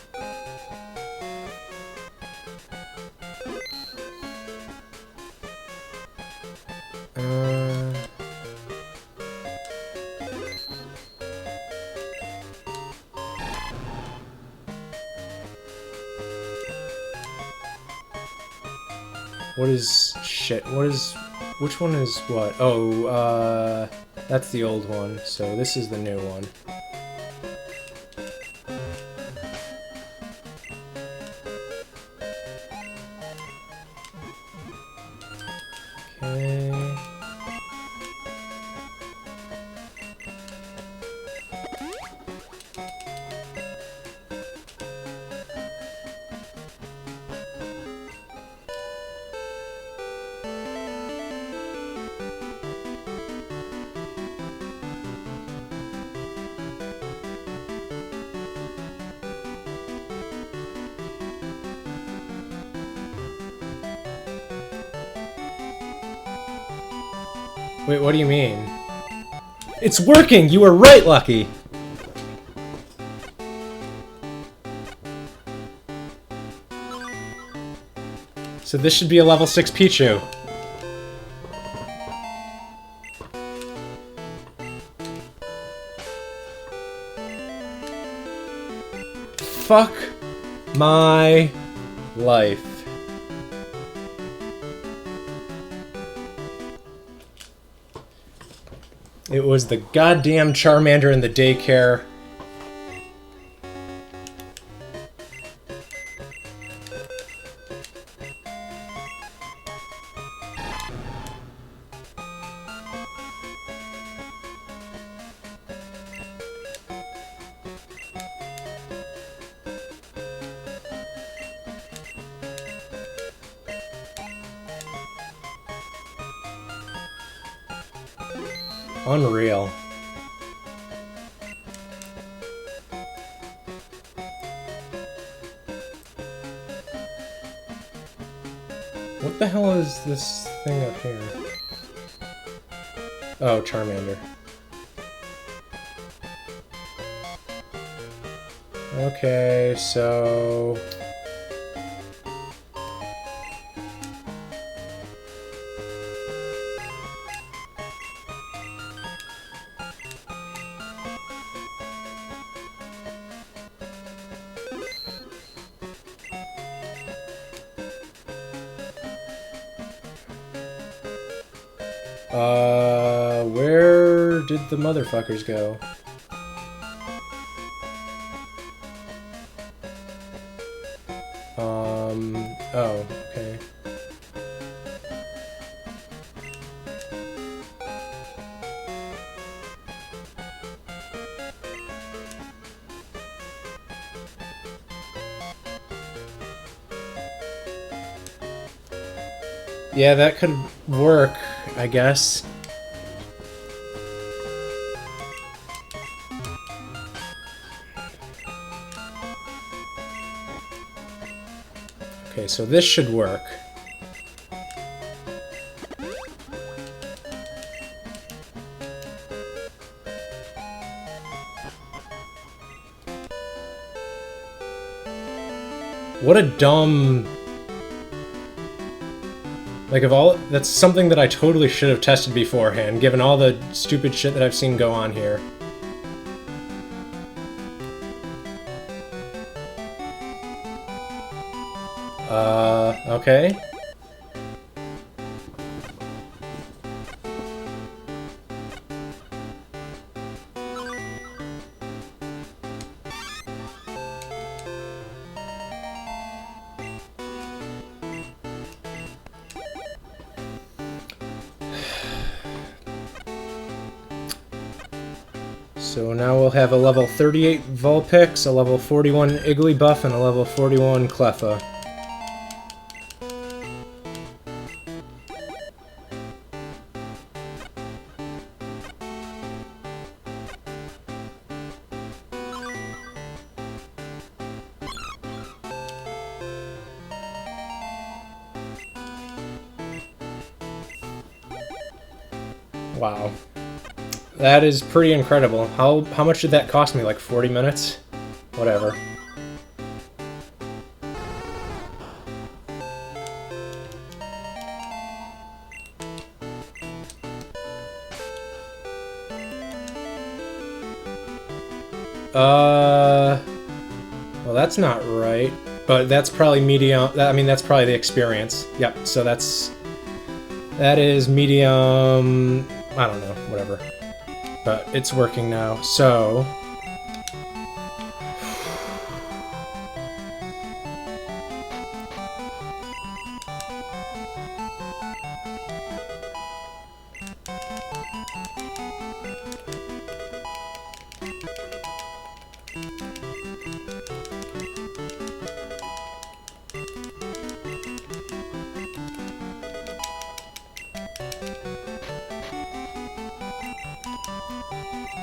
What is... shit, what is... which one is what? Oh, that's the old one, so this is the new one. Okay... Wait, what do you mean? It's working! You were right, Lucky! So this should be a level 6 Pichu. Fuck my life. It was the goddamn Charmander in the daycare. Unreal. What the hell is this thing up here? Oh, Charmander. Okay, so... where did the motherfuckers go? Oh, okay. Yeah, that could work, I guess. Okay, so this should work. What a dumb... Like, of all... That's something that I totally should have tested beforehand, given all the stupid shit that I've seen go on here. Okay. So now we'll have a level 38 Vulpix, a level 41 Igglybuff, and a level 41 Cleffa. Wow. That is pretty incredible. How much did that cost me? Like 40 minutes? Whatever. Well, that's not right. But that's probably medium. I mean, that's probably the experience. Yep, so that is medium. I don't know, whatever. But it's working now, so...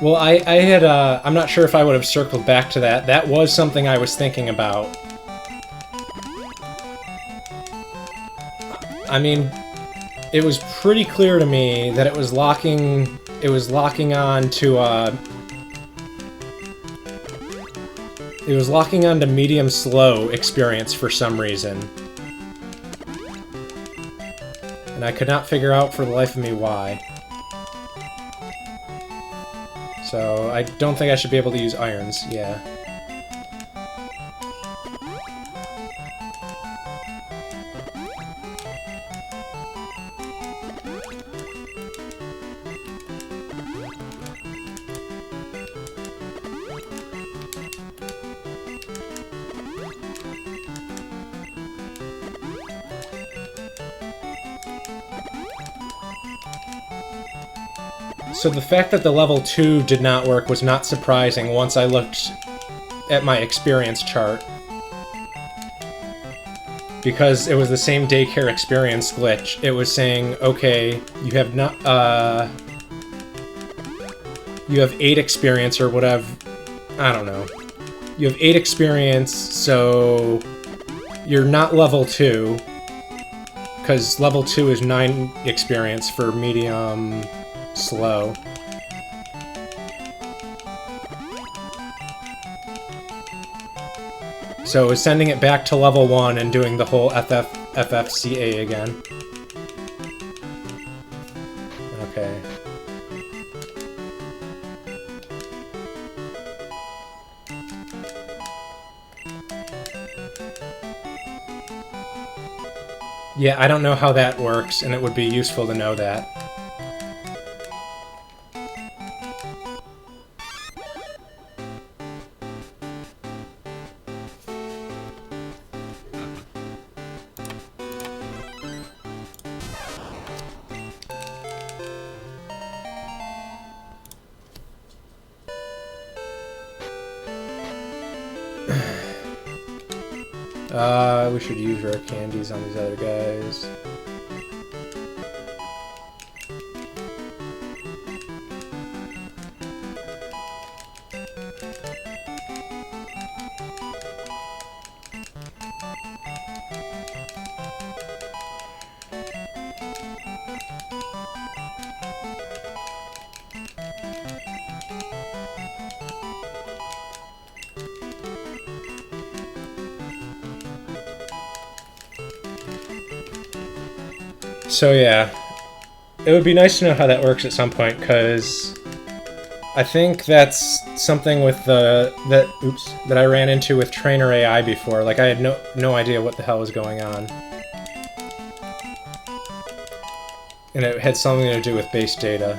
Well, I had, I'm not sure if I would have circled back to that. That was something I was thinking about. I mean, it was pretty clear to me that it was locking on to it was locking on to medium slow experience for some reason. And I could not figure out for the life of me why. So I don't think I should be able to use irons, yeah. So the fact that the level 2 did not work was not surprising once I looked at my experience chart. Because it was the same daycare experience glitch. It was saying, okay, you have not, you have 8 experience or whatever. I don't know. You have 8 experience, so you're not level 2. Because level 2 is 9 experience for medium slow. So it was sending it back to level 1 and doing the whole FFCA again. Okay. Yeah, I don't know how that works, and it would be useful to know that. We should use rare candies on these other guys. So yeah, it would be nice to know how that works at some point, because I think that's something with that I ran into with Trainer AI before. Like, I had no idea what the hell was going on. And it had something to do with base data.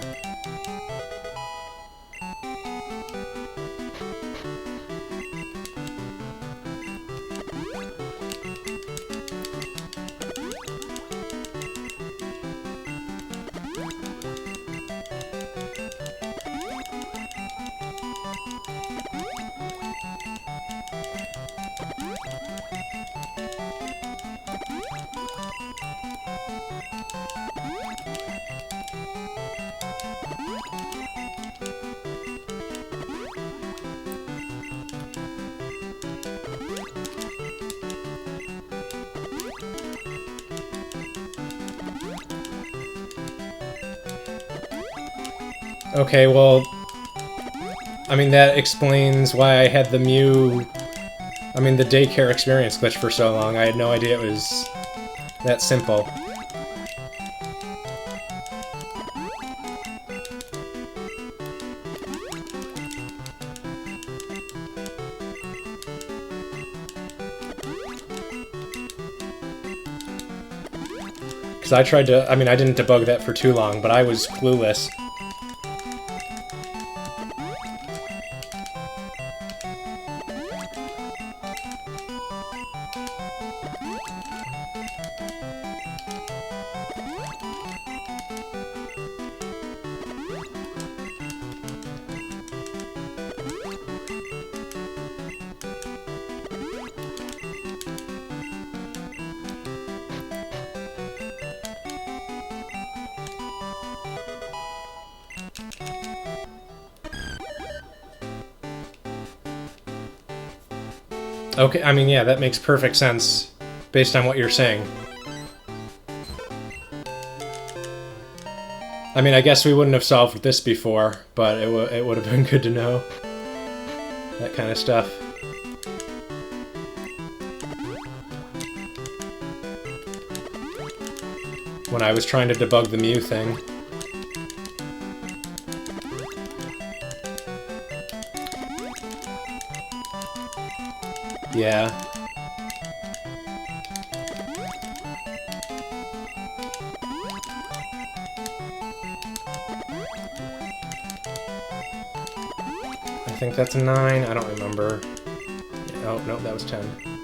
Okay, well, I mean, that explains why I had the the daycare experience glitch for so long. I had no idea it was that simple. Because I tried to, I didn't debug that for too long, but I was clueless. Okay, yeah, that makes perfect sense based on what you're saying. I mean, I guess we wouldn't have solved this before, but it would have been good to know. That kind of stuff. When I was trying to debug the Mew thing. Yeah. I think that's 9. I don't remember. Oh, no, that was 10.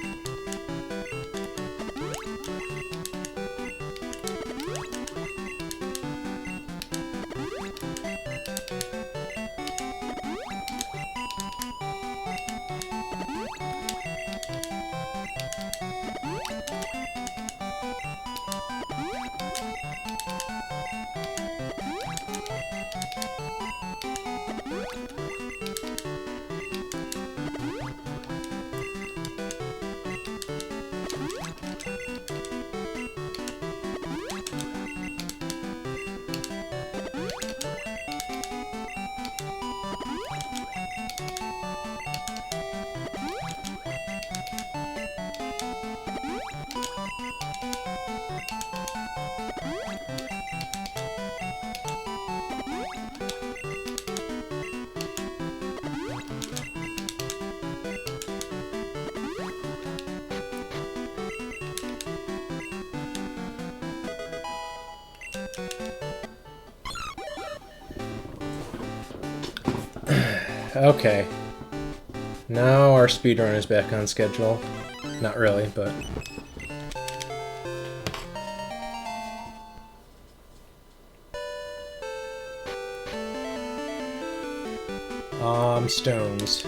Okay. Now our speedrun is back on schedule. Not really, but... stones.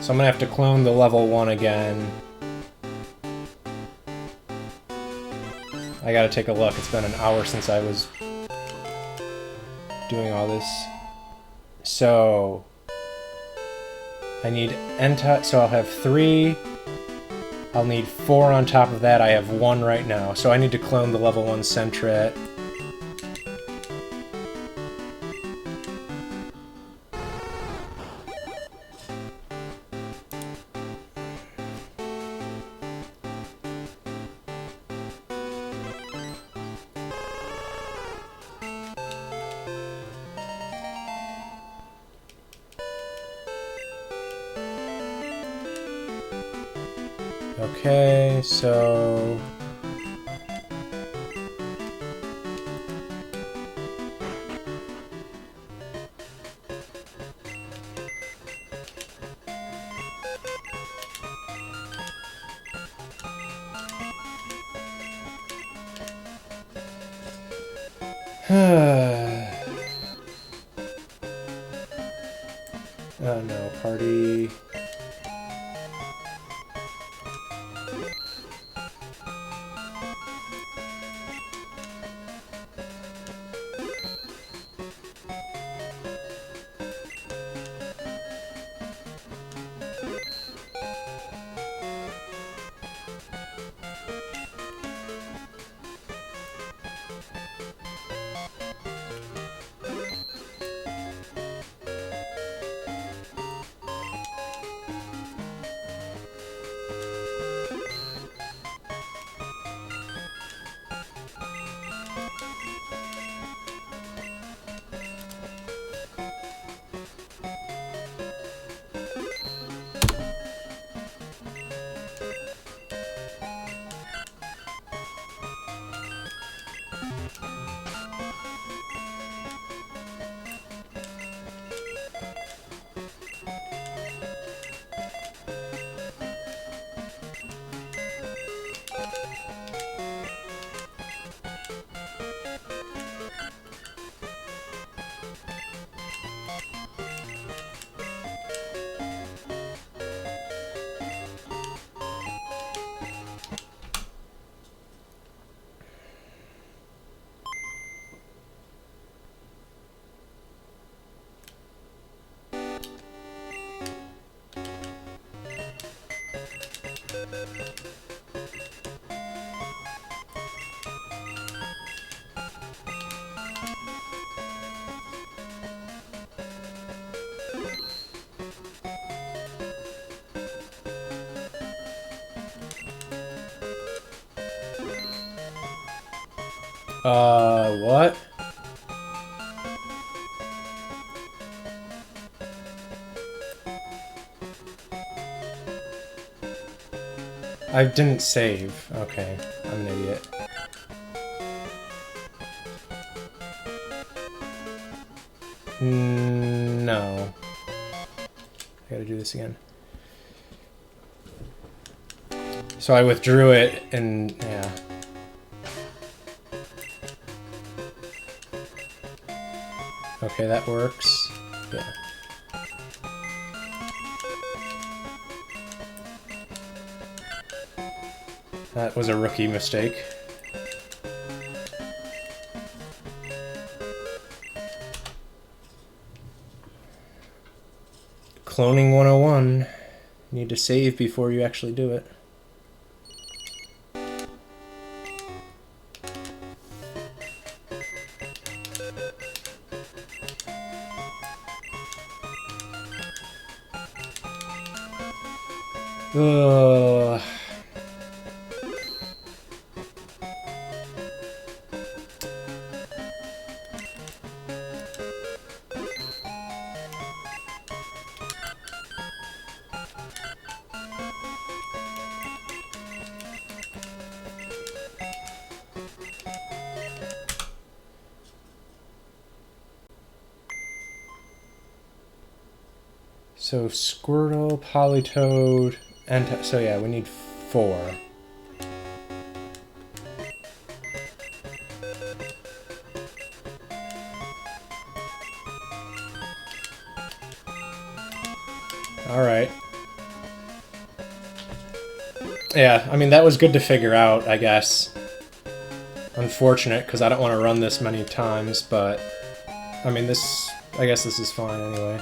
So I'm gonna have to clone the level 1 again. I gotta take a look. It's been an hour since I was doing all this. So I need so I'll have 3. I'll need 4 on top of that. I have 1 right now. So I need to clone the level 1 Centret. Okay, so... oh no, party... What? I didn't save. Okay, I'm an idiot. No. I gotta do this again. So I withdrew it, and yeah. Okay, that works. Yeah. That was a rookie mistake. Cloning 101. You need to save before you actually do it. Ugh. So Squirtle, Politoed, and so yeah, we need 4. Alright. Yeah, I mean, that was good to figure out, I guess. Unfortunate, because I don't want to run this many times, but... I mean, this... I guess this is fine anyway.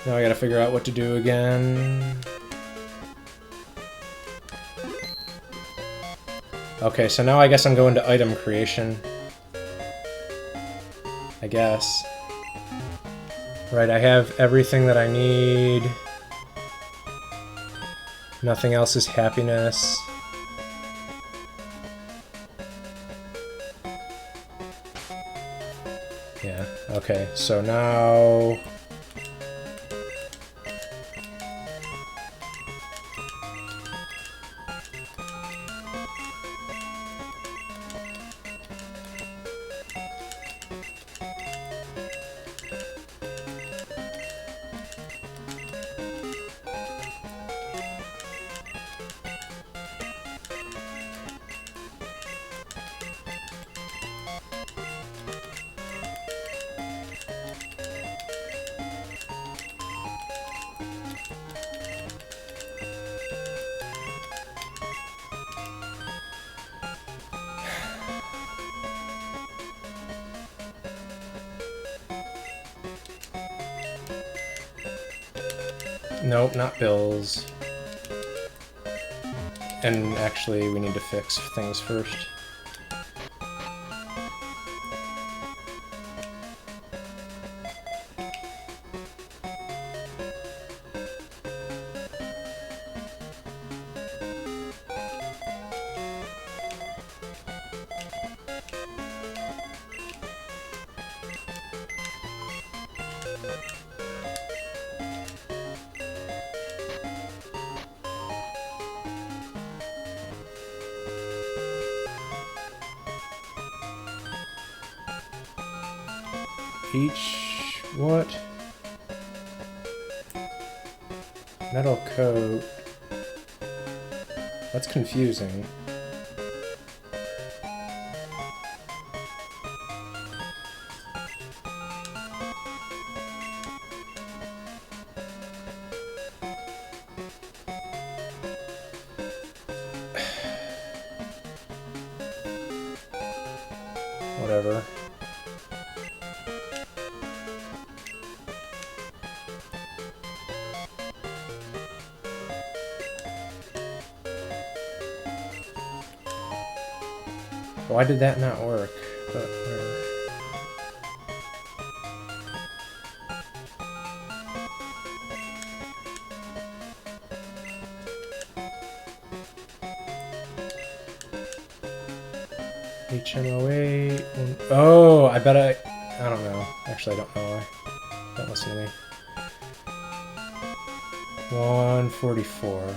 Now I gotta figure out what to do again. Okay, so now I guess I'm going to item creation. I guess. Right, I have everything that I need. Nothing else is happiness. Yeah, okay, so now... Nope, not bills. And actually, we need to fix things first. Each... what? Metal coat... That's confusing. Whatever. Why did that not work? But whatever. HMOA. Oh, I bet I don't know. Actually, I don't know why. Don't listen to me. 144.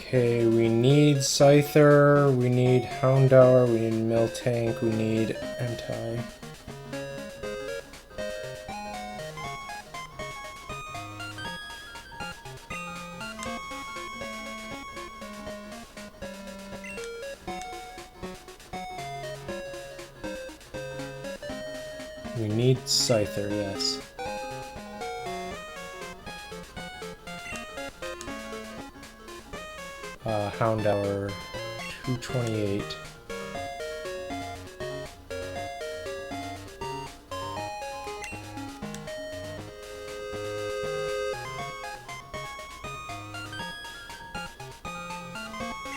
Okay, we need Scyther, we need Houndour, we need Miltank, we need Entei. We need Scyther, yes. Houndour, 228.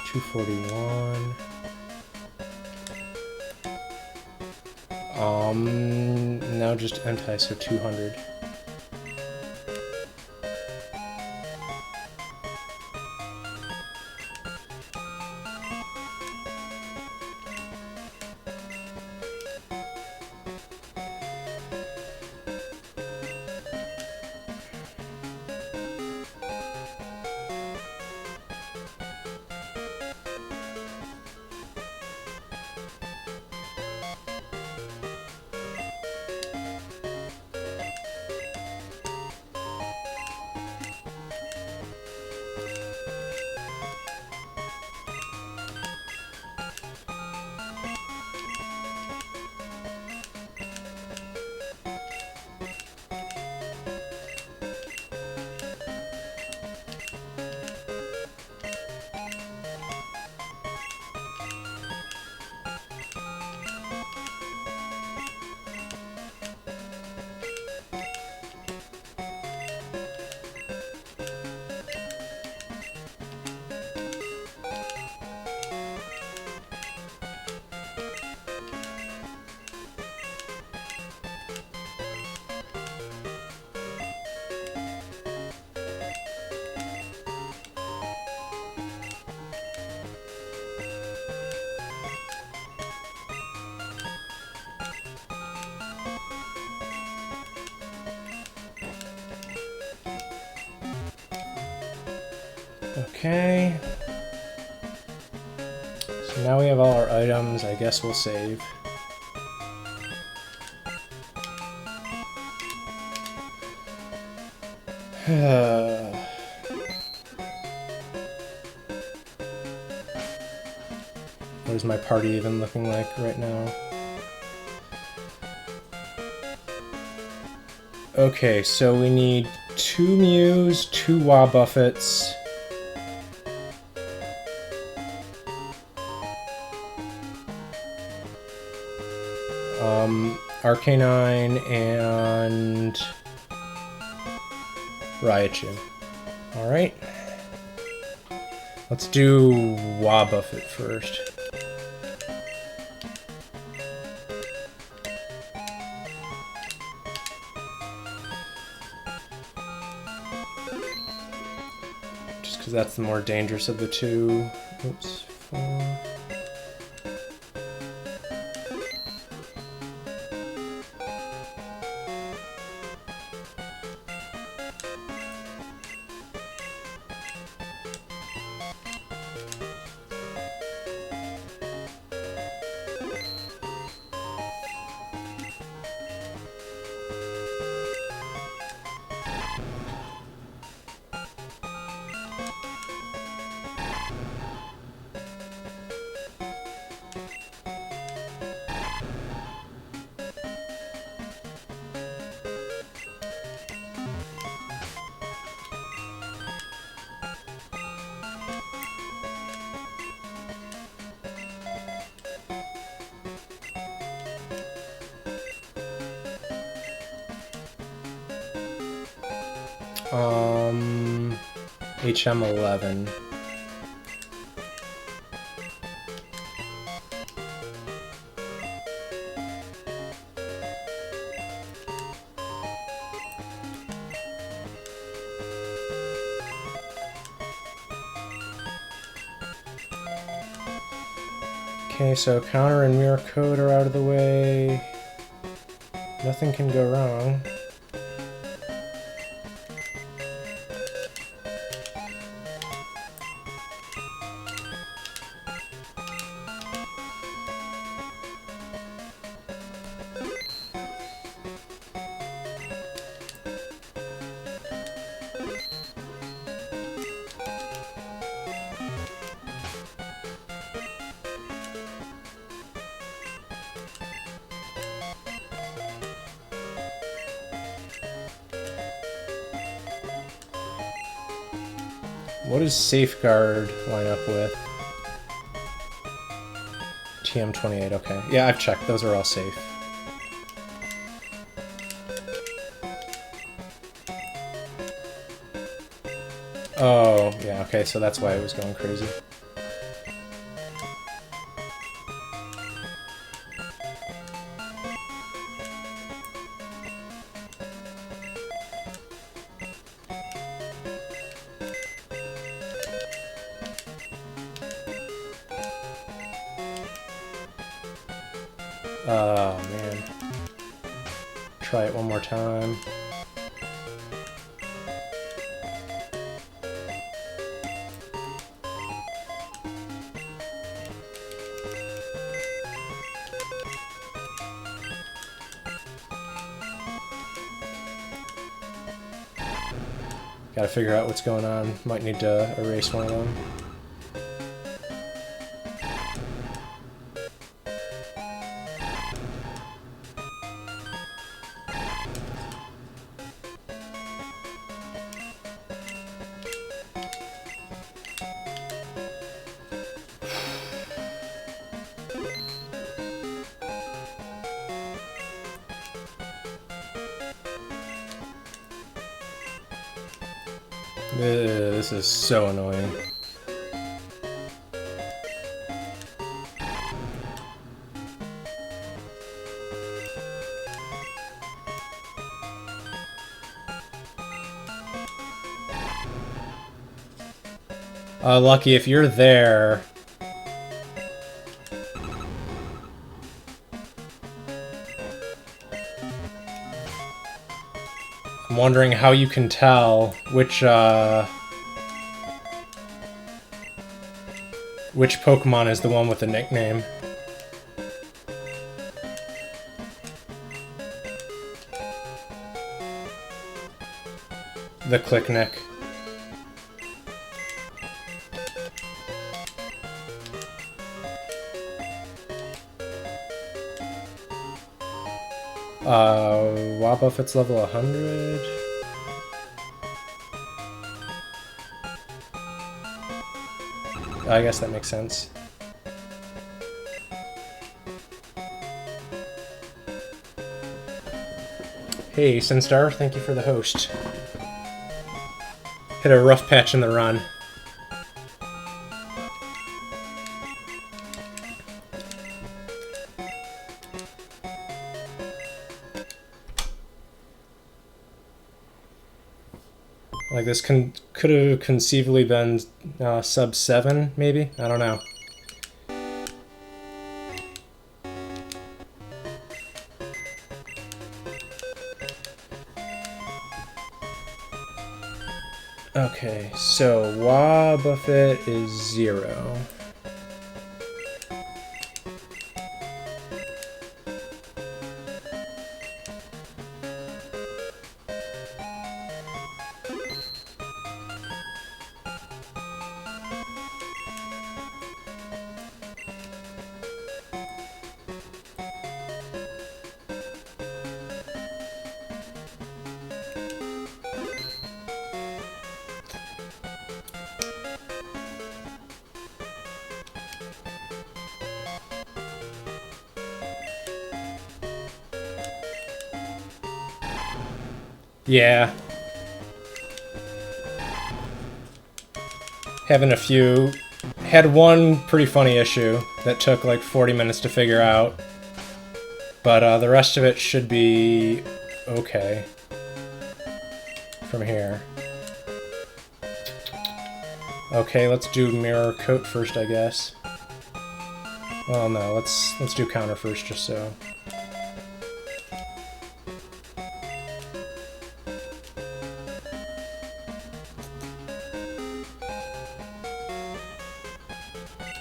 $241. Now just Entei, so 200. Okay. So now we have all our items. I guess we'll save. What is my party even looking like right now? Okay, so we need 2 Mews, 2 Wabuffets. Arcanine and Raichu. Alright. Let's do Wabuffet first. Just because that's the more dangerous of the two. Oops. 4. HM11. Okay, so counter and mirror code are out of the way. Nothing can go wrong. What does Safeguard line up with? TM28, okay. Yeah, I've checked. Those are all safe. Oh, yeah, okay, so that's why it was going crazy. Oh, man. Try it one more time. Gotta figure out what's going on. Might need to erase one of them. This is so annoying. Lucky, if you're there... I'm wondering how you can tell which Pokemon is the one with the nickname. the click neck. Wobbuffet's level 100. I guess that makes sense. Hey, Sunstar, thank you for the host. Hit a rough patch in the run. Like this could have conceivably been sub 7, maybe? I don't know. Okay, so Wobbuffet is 0. Yeah. Having a few... Had one pretty funny issue that took like 40 minutes to figure out. But the rest of it should be okay from here. Okay, let's do mirror coat first, I guess. Well, no, let's do counter first, just so.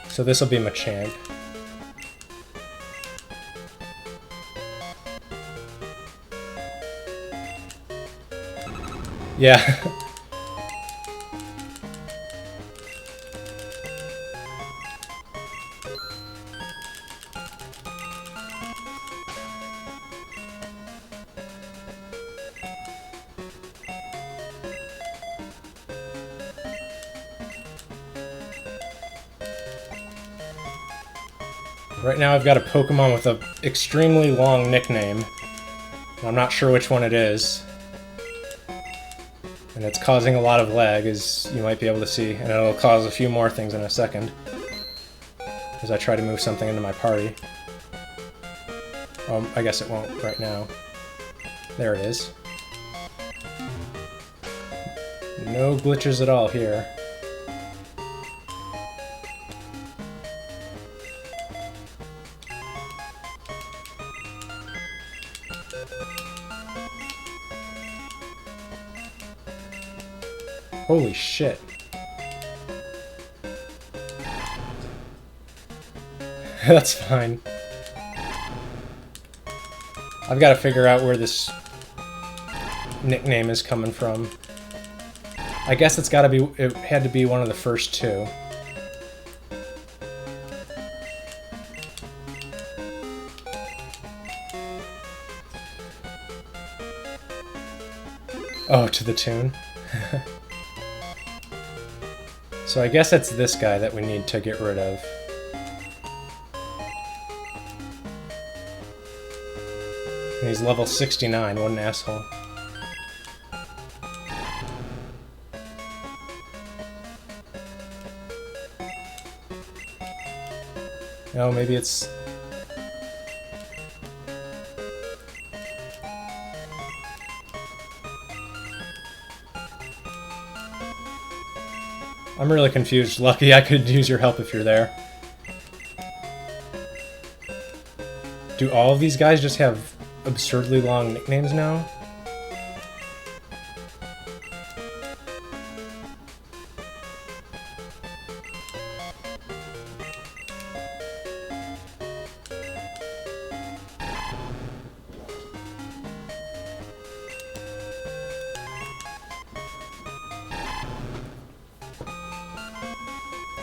So this will be Machamp. Yeah. Right now I've got a Pokemon with an extremely long nickname. I'm not sure which one it is. And it's causing a lot of lag, as you might be able to see. And it'll cause a few more things in a second. As I try to move something into my party. I guess it won't right now. There it is. No glitches at all here. Holy shit. That's fine. I've got to figure out where this nickname is coming from. I guess it's got to be, it had to be one of the first two. Oh, to the tune? So I guess it's this guy that we need to get rid of. And he's level 69, what an asshole. Oh, maybe it's... I'm really confused. Lucky, I could use your help if you're there. Do all of these guys just have absurdly long nicknames now?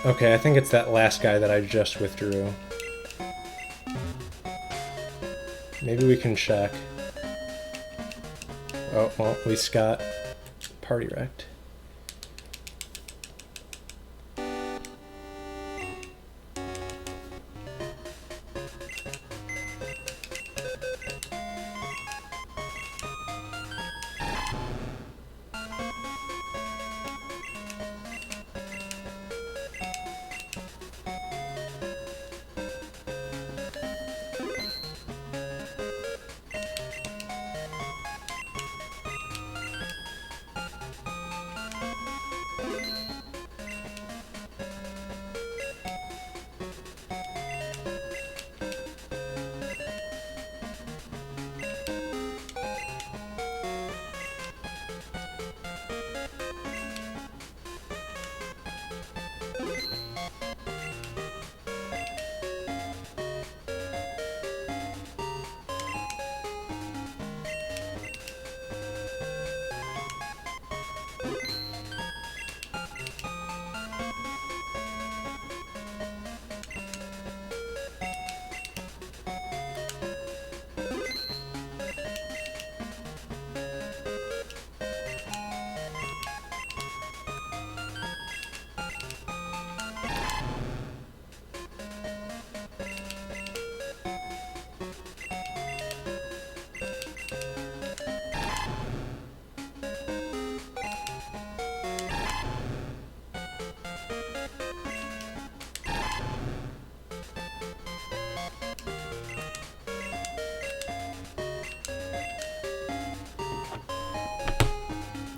Okay, I think it's that last guy that I just withdrew. Maybe we can check. Oh, well, we just got party wrecked.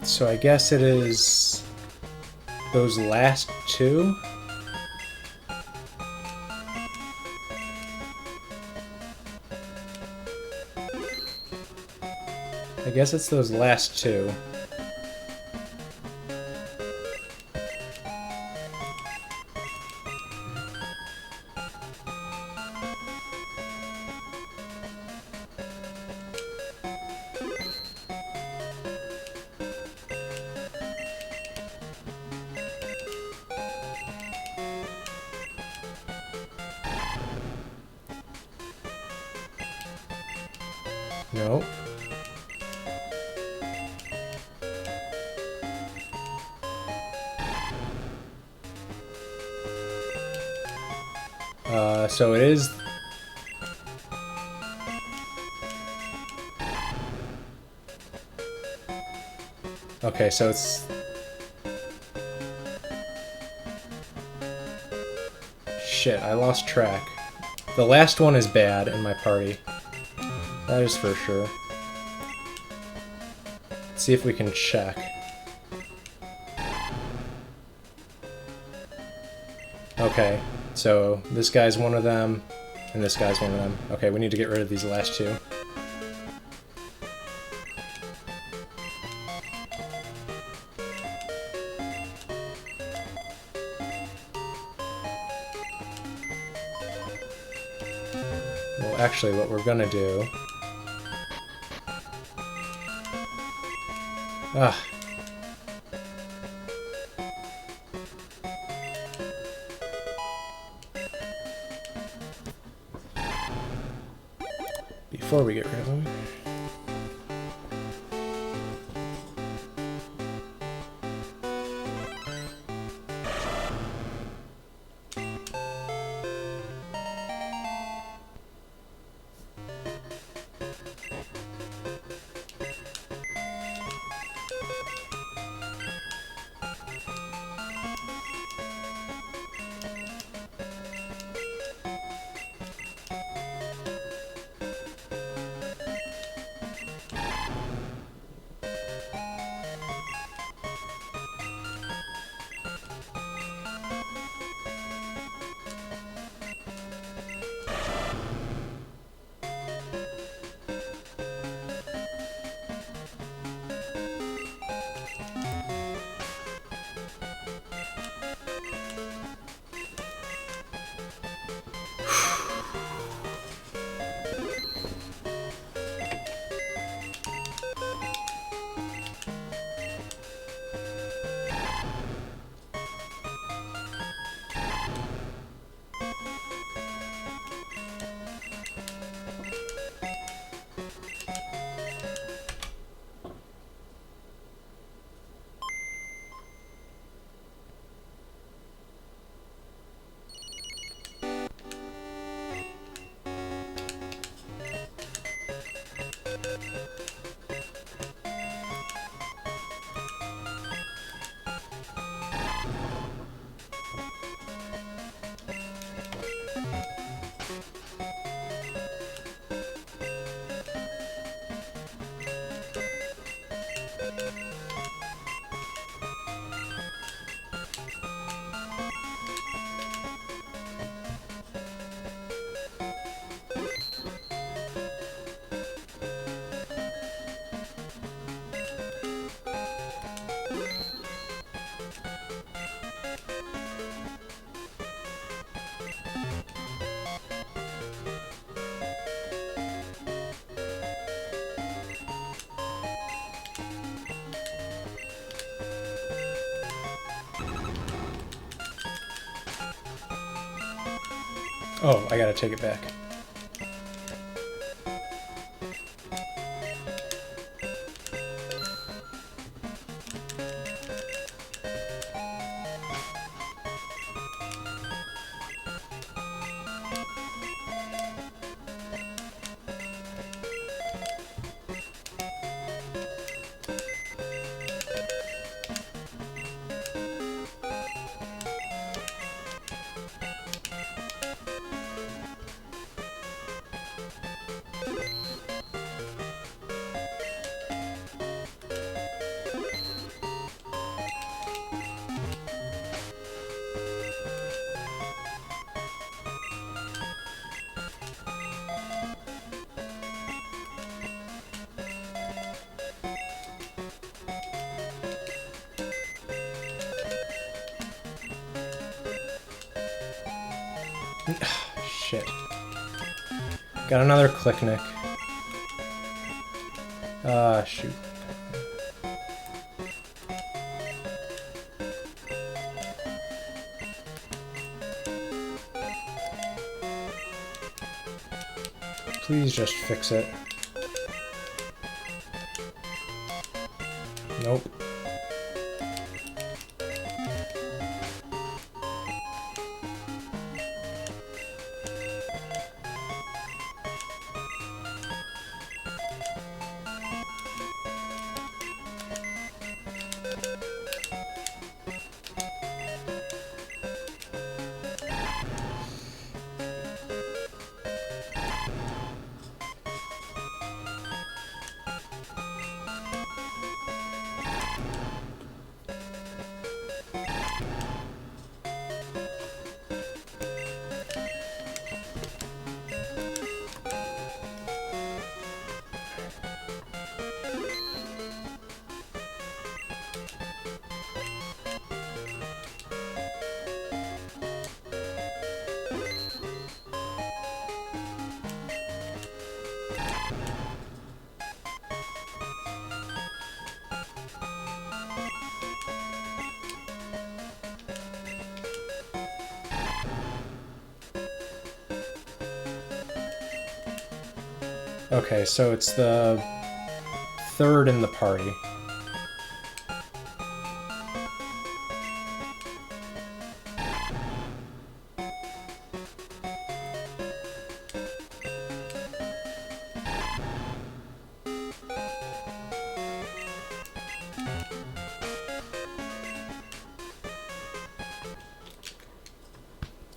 So I guess it is those last two? I guess it's those last two. Nope. So it is... Okay, so it's... Shit, I lost track. The last one is bad in my party. That is for sure. Let's see if we can check. Okay, so this guy's one of them, and this guy's one of them. Okay, we need to get rid of these last two. Well, actually, what we're gonna do... Ah. Before we get rid of them. Oh, I gotta take it back. Shit. Got another click nick. Shoot. Please just fix it. Nope. Okay, so it's the third in the party.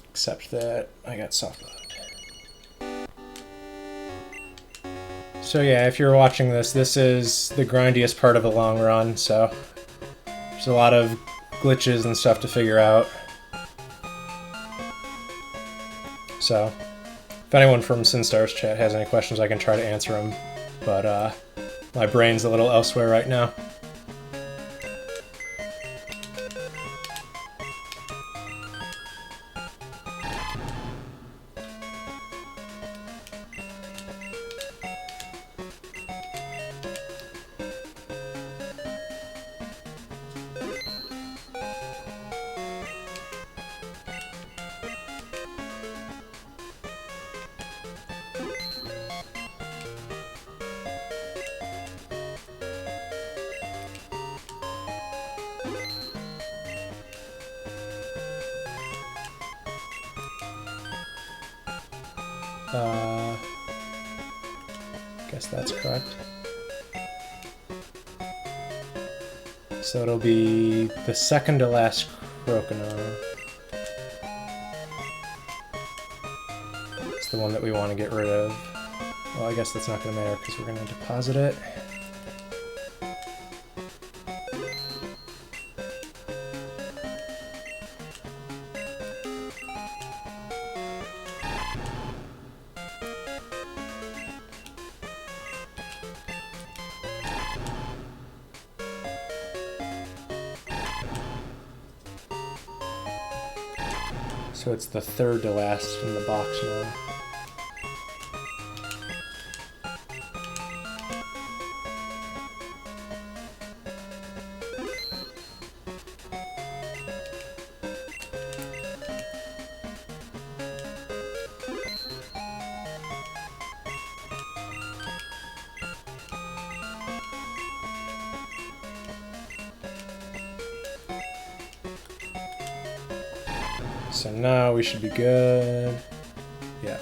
Except that I got soft load. So yeah, if you're watching this, this is the grindiest part of the long run, so there's a lot of glitches and stuff to figure out. So, if anyone from SinStar's chat has any questions, I can try to answer them, but my brain's a little elsewhere right now. Guess that's correct. So it'll be the second to last Croconaw. It's the one that we want to get rid of. Well, I guess that's not going to matter because we're going to deposit it. So it's the third to last in the box now. So now we should be good. Yeah.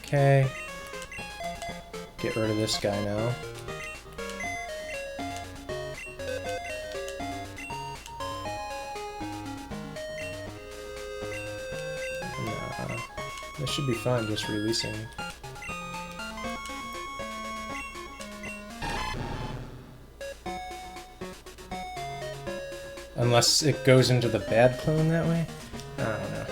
Okay. Get rid of this guy now. Nah, this should be fine, just releasing. Unless it goes into the bad clone that way? I don't know.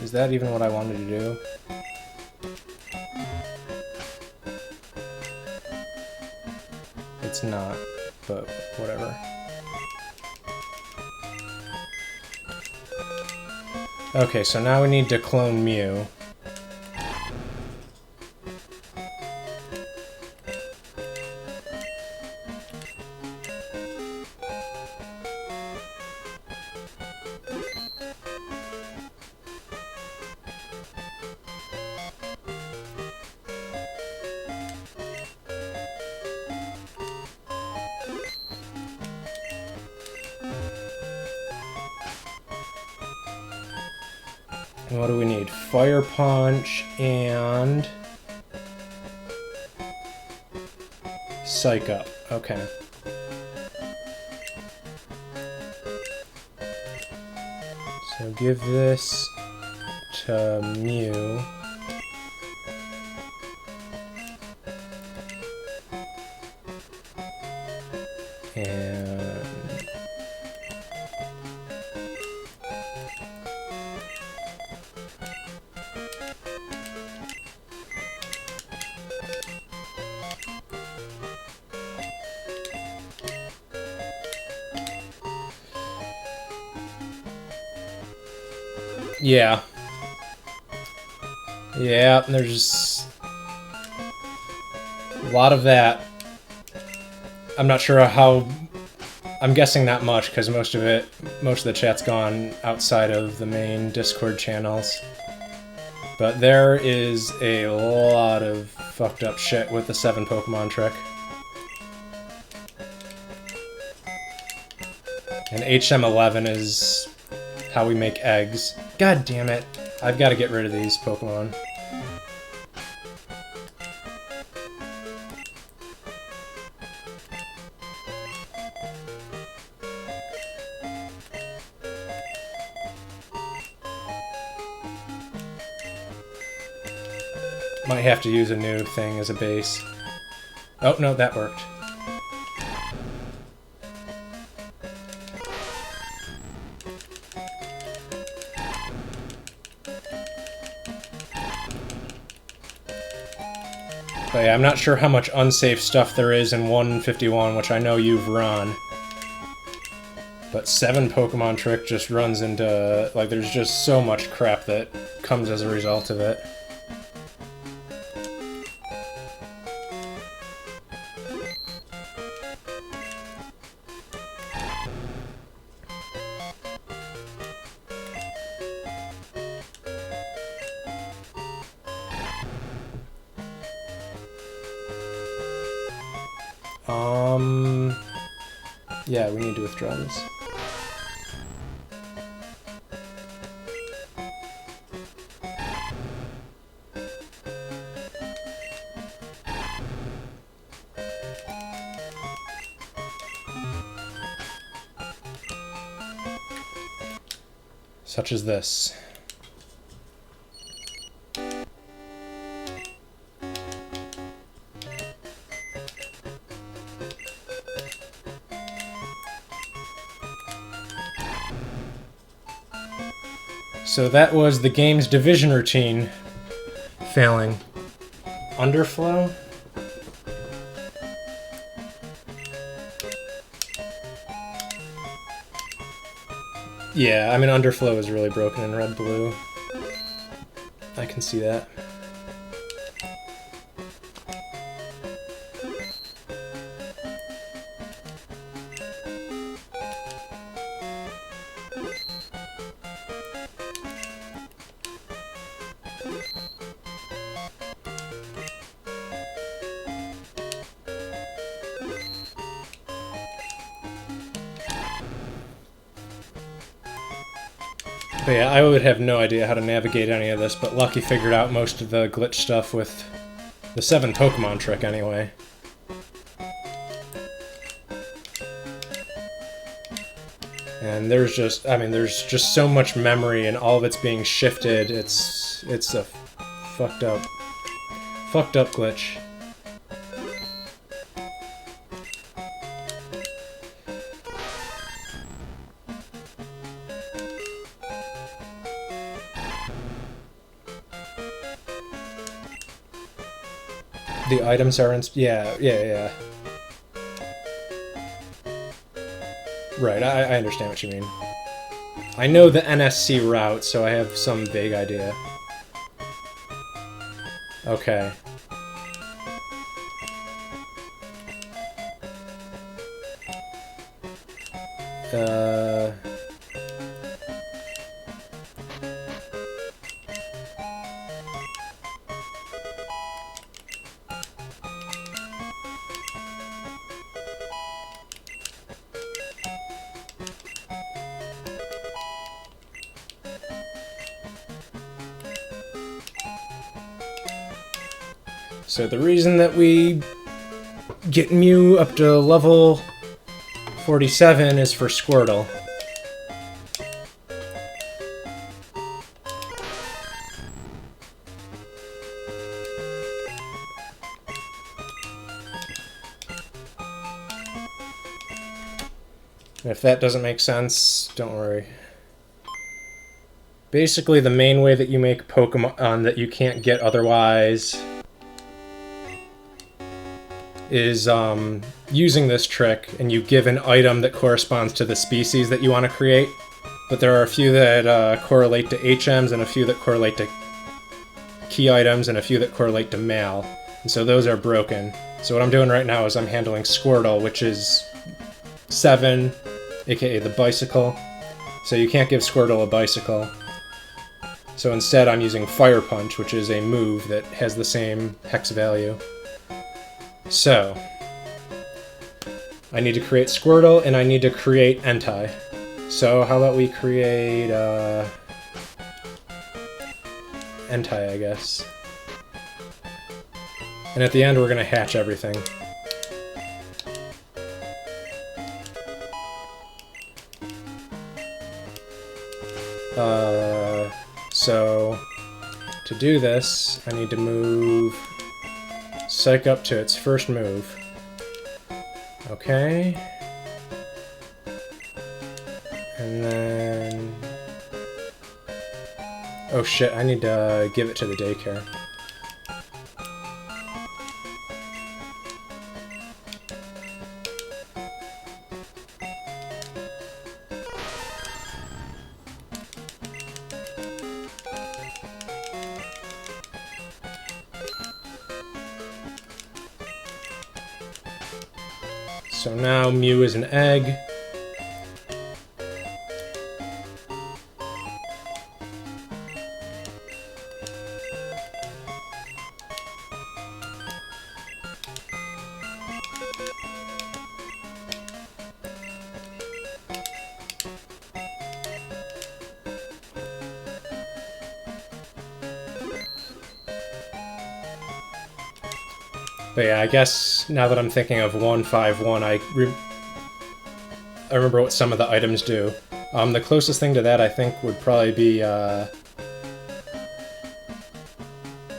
Is that even what I wanted to do? It's not, but whatever. Okay, so now we need to clone Mew. And what do we need? Fire Punch and Psych Up. Okay. So give this to Mew. And yeah. Yeah, there's a lot of that. I'm not sure how... I'm guessing not much, because most of the chat's gone outside of the main Discord channels. But there is a lot of fucked up shit with the 7 Pokemon trick. And HM11 is how we make eggs. God damn it. I've got to get rid of these Pokemon. Might have to use a new thing as a base. Oh, no, that worked. But yeah, I'm not sure how much unsafe stuff there is in 151, which I know you've run. But 7 Pokemon trick just runs into... like, there's just so much crap that comes as a result of it. Yeah, we need to withdraw this. Such as this. So that was the game's division routine failing. Underflow? Yeah, I mean, underflow is really broken in red-blue. I can see that. But yeah, I would have no idea how to navigate any of this, but Lucky figured out most of the glitch stuff with the 7 Pokemon trick anyway. And there's just, I mean, there's just so much memory and all of it's being shifted. It's a fucked up glitch. The items are in... Yeah. Right, I understand what you mean. I know the NSC route, so I have some vague idea. Okay. So the reason that we get Mew up to level 47 is for Squirtle. If that doesn't make sense, don't worry. Basically, the main way that you make Pokemon that you can't get otherwise is using this trick, and you give an item that corresponds to the species that you want to create. But there are a few that correlate to HMs, and a few that correlate to key items, and a few that correlate to mail. And so those are broken. So what I'm doing right now is I'm handling Squirtle, which is 7, aka the bicycle. So you can't give Squirtle a bicycle. So instead I'm using Fire Punch, which is a move that has the same hex value. So, I need to create Squirtle, and I need to create Entei. So, how about we create, Entei, I guess. And at the end, we're gonna hatch everything. So, to do this, I need to move Psych up to its first move. Okay. And then... Oh shit, I need to give it to the daycare. So now Mew is an egg. But yeah, I guess now that I'm thinking of 151, I remember what some of the items do. The closest thing to that, I think, would probably be,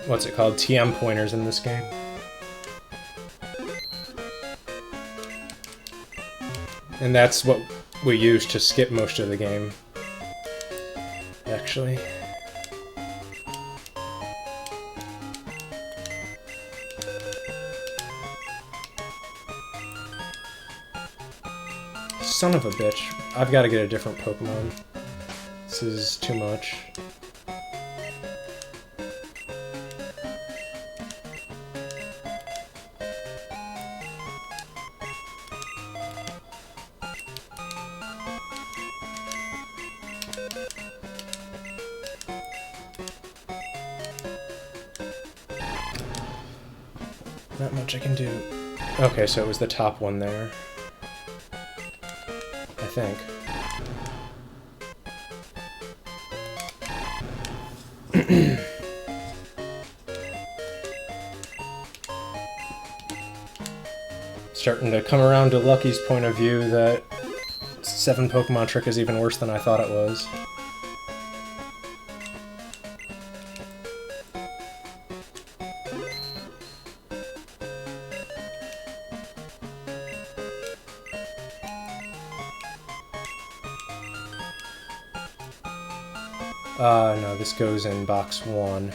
what's it called? TM pointers in this game. And that's what we use to skip most of the game, actually. Son of a bitch. I've got to get a different Pokemon. This is too much. Not much I can do. Okay, so it was the top one there. I think. Starting to come around to Lucky's point of view that 7 Pokemon trick is even worse than I thought it was. No, this goes in box 1.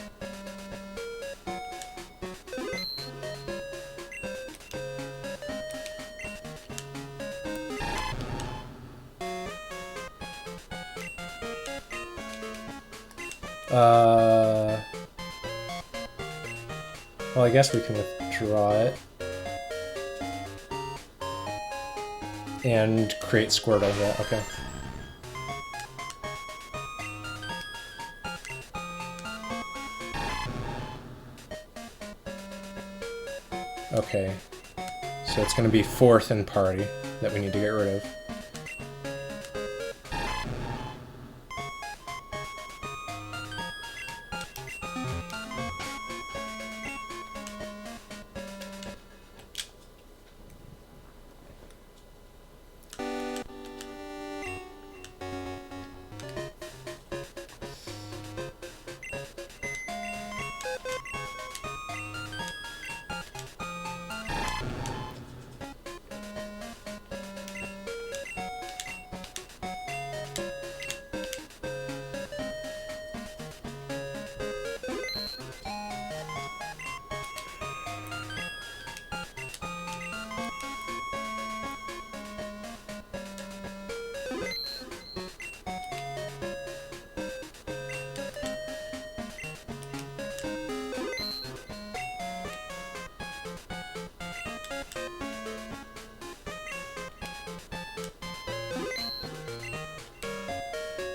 Well, I guess we can withdraw it. And create Squirtle, yeah, okay. Okay, so it's going to be 4th in party that we need to get rid of.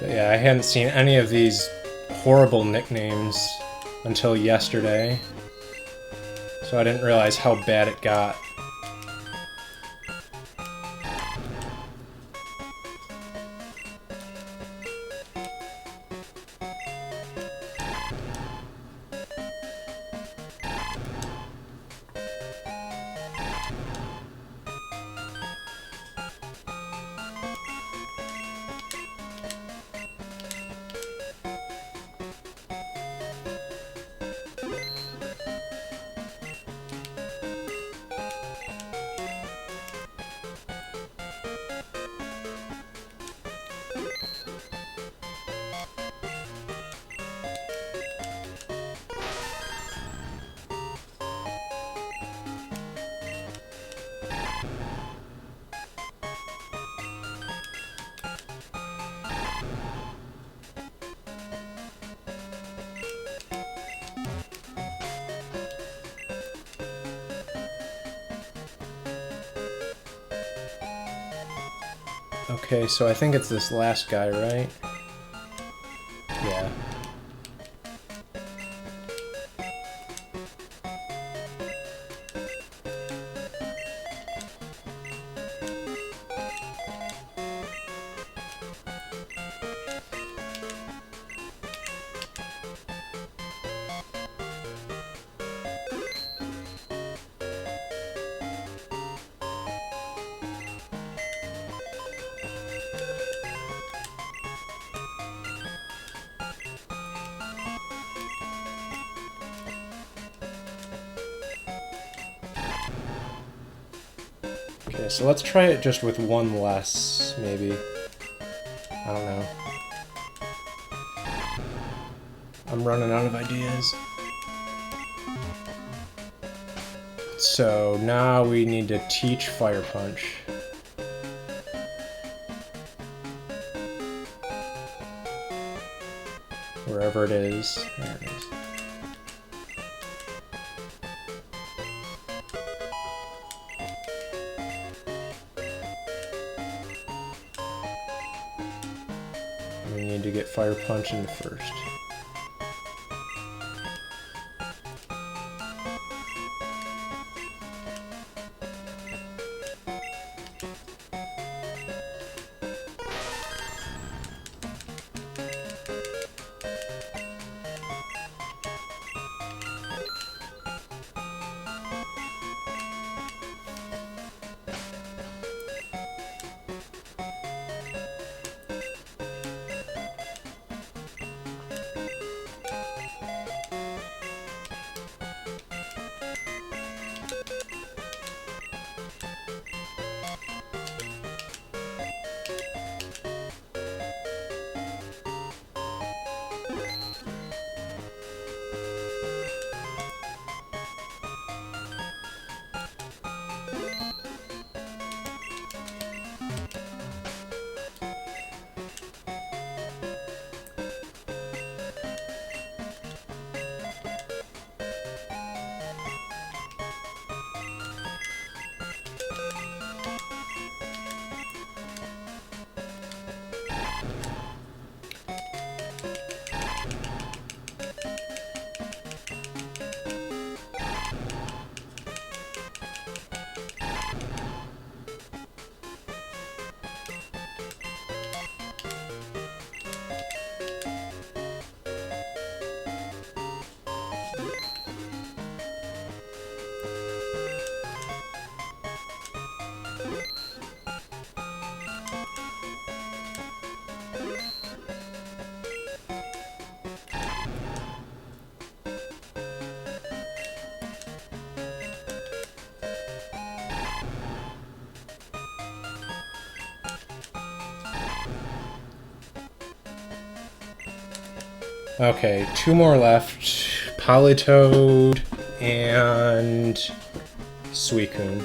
But yeah, I hadn't seen any of these horrible nicknames until yesterday, so I didn't realize how bad it got. Okay, so I think it's this last guy, right? Yeah. Okay, so let's try it just with one less, maybe. I don't know. I'm running out of ideas. So now we need to teach Fire Punch. Wherever it is. There it is. We need to get Fire Punch into first. Okay, 2 more left. Politoed and Suicune.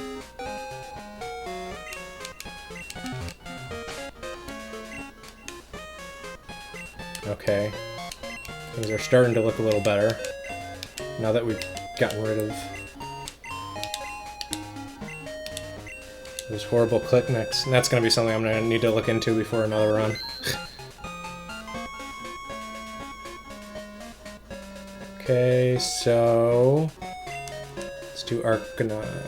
Okay. Things are starting to look a little better now that we've gotten rid of those horrible click mix. And that's going to be something I'm going to need to look into before another run. Okay, so let's do Arcanine.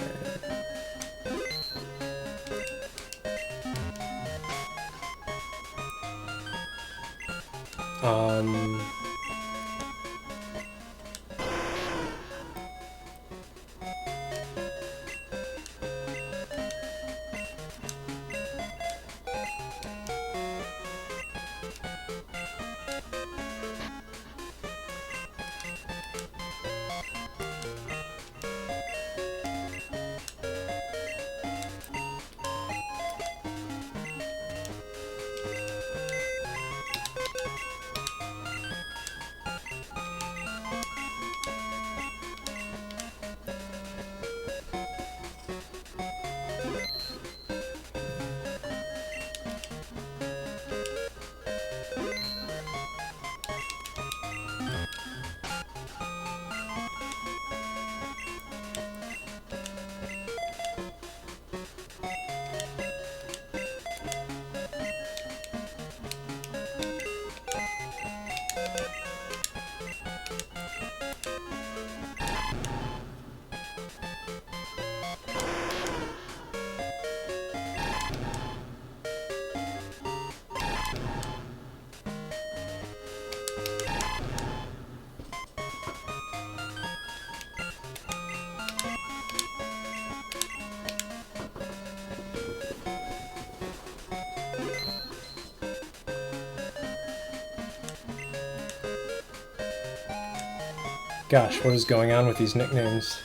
Gosh, what is going on with these nicknames?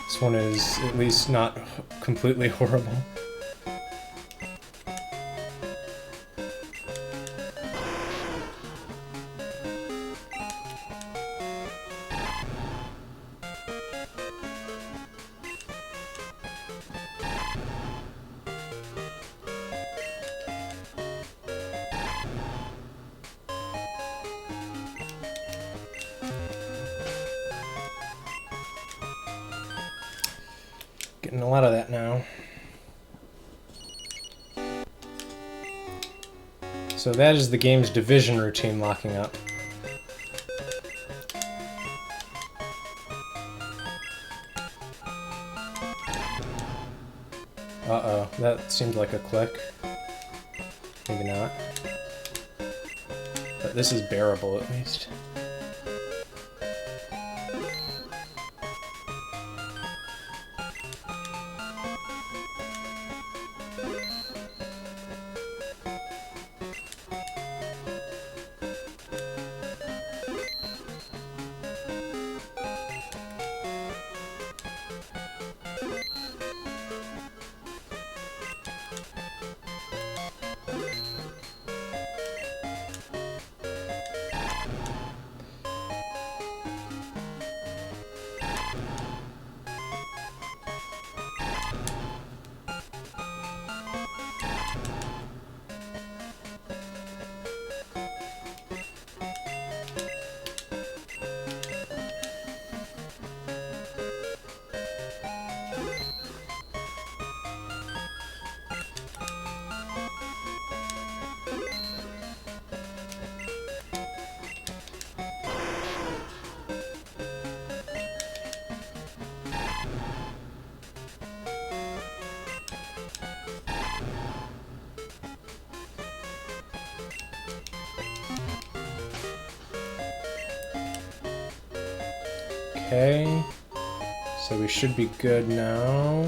This one is at least not completely horrible. Getting a lot of that now. So that is the game's division routine locking up. Uh-oh, that seemed like a click. Maybe not. But this is bearable at least. Okay, so we should be good now.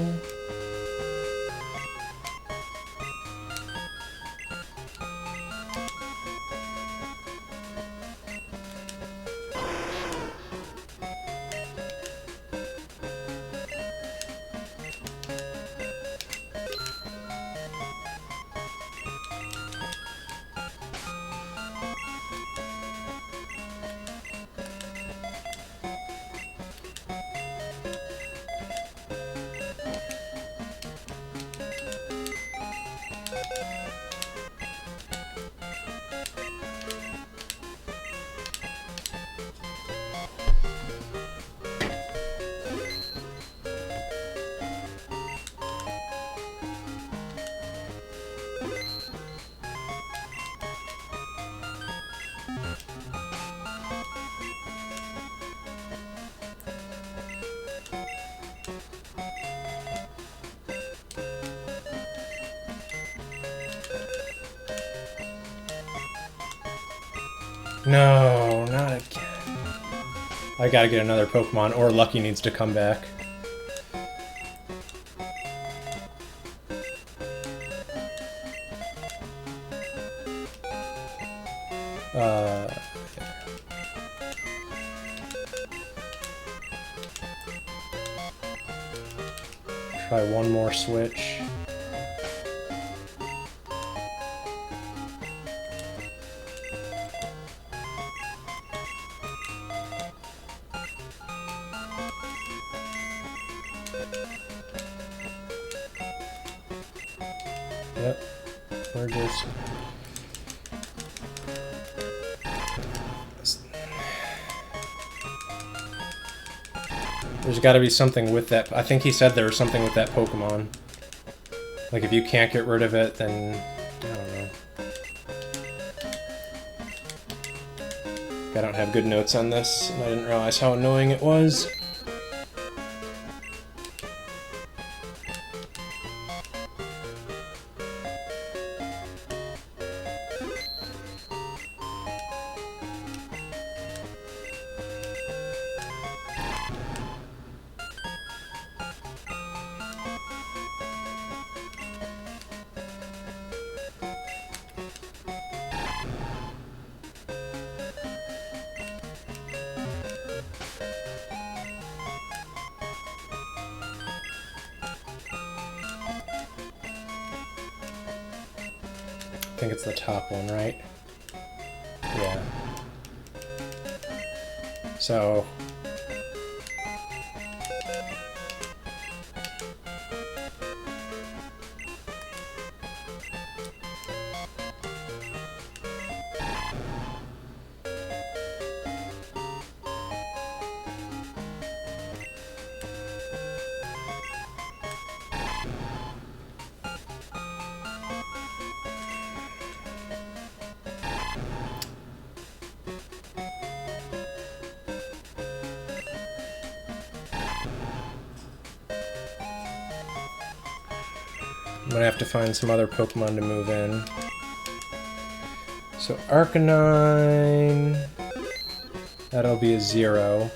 No, not again. I gotta get another Pokemon, or Lucky needs to come back. Try one more switch. Yep, we're just... There's gotta be something with that. I think he said there was something with that Pokemon. Like, if you can't get rid of it, then... I don't know. I don't have good notes on this, and I didn't realize how annoying it was. I think it's the top one, right? Yeah. So... I'm gonna have to find some other Pokemon to move in. So Arcanine... That'll be a 0.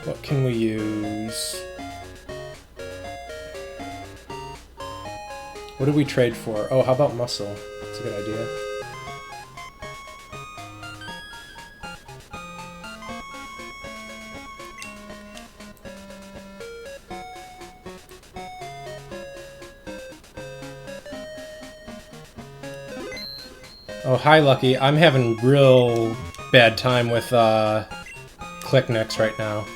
What can we use? What do we trade for? Oh, how about muscle? That's a good idea. Oh, hi, Lucky. I'm having real bad time with Clicknicks right now.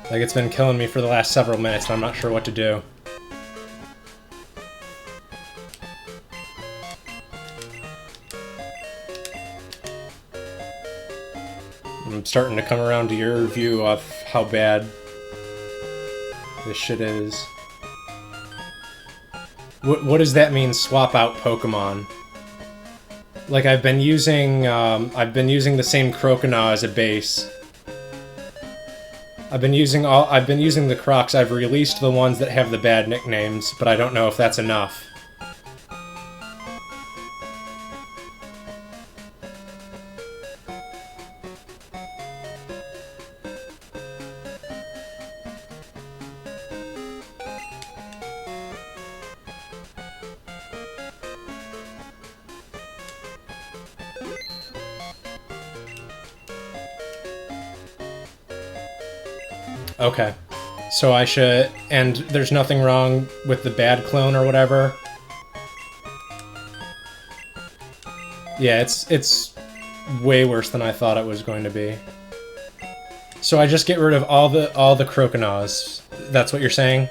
Like, it's been killing me for the last several minutes, and I'm not sure what to do. I'm starting to come around to your view of how bad this shit is. What does that mean, swap out Pokemon? Like, I've been using the same Croconaw as a base. I've been using the Crocs. I've released the ones that have the bad nicknames, but I don't know if that's enough. Okay. So I should... And there's nothing wrong with the bad clone or whatever? Yeah, it's way worse than I thought it was going to be. So I just get rid of all the Croconaws. That's what you're saying?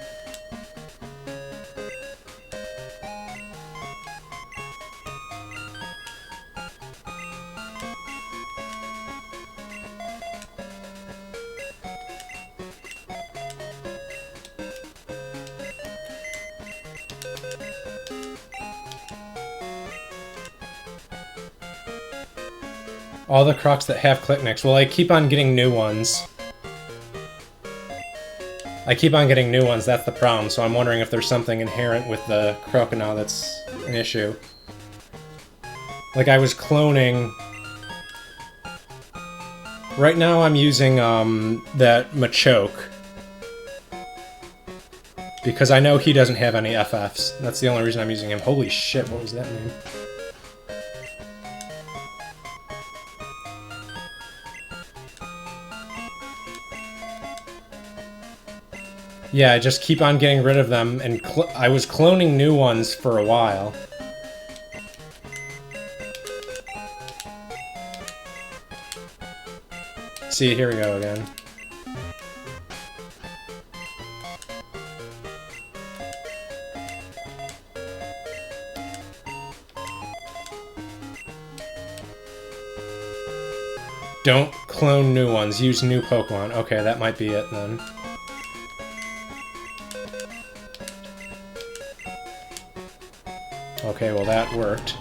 All the Crocs that have Clicknicks. Well, I keep on getting new ones. I keep on getting new ones, that's the problem, so I'm wondering if there's something inherent with the Croconaw that's an issue. Like, I was cloning... Right now I'm using, that Machoke. Because I know he doesn't have any FFs. That's the only reason I'm using him. Holy shit, what was that name? Yeah, I just keep on getting rid of them, and I was cloning new ones for a while. See, here we go again. Don't clone new ones, use new Pokemon. Okay, that might be it then. Okay, well that worked.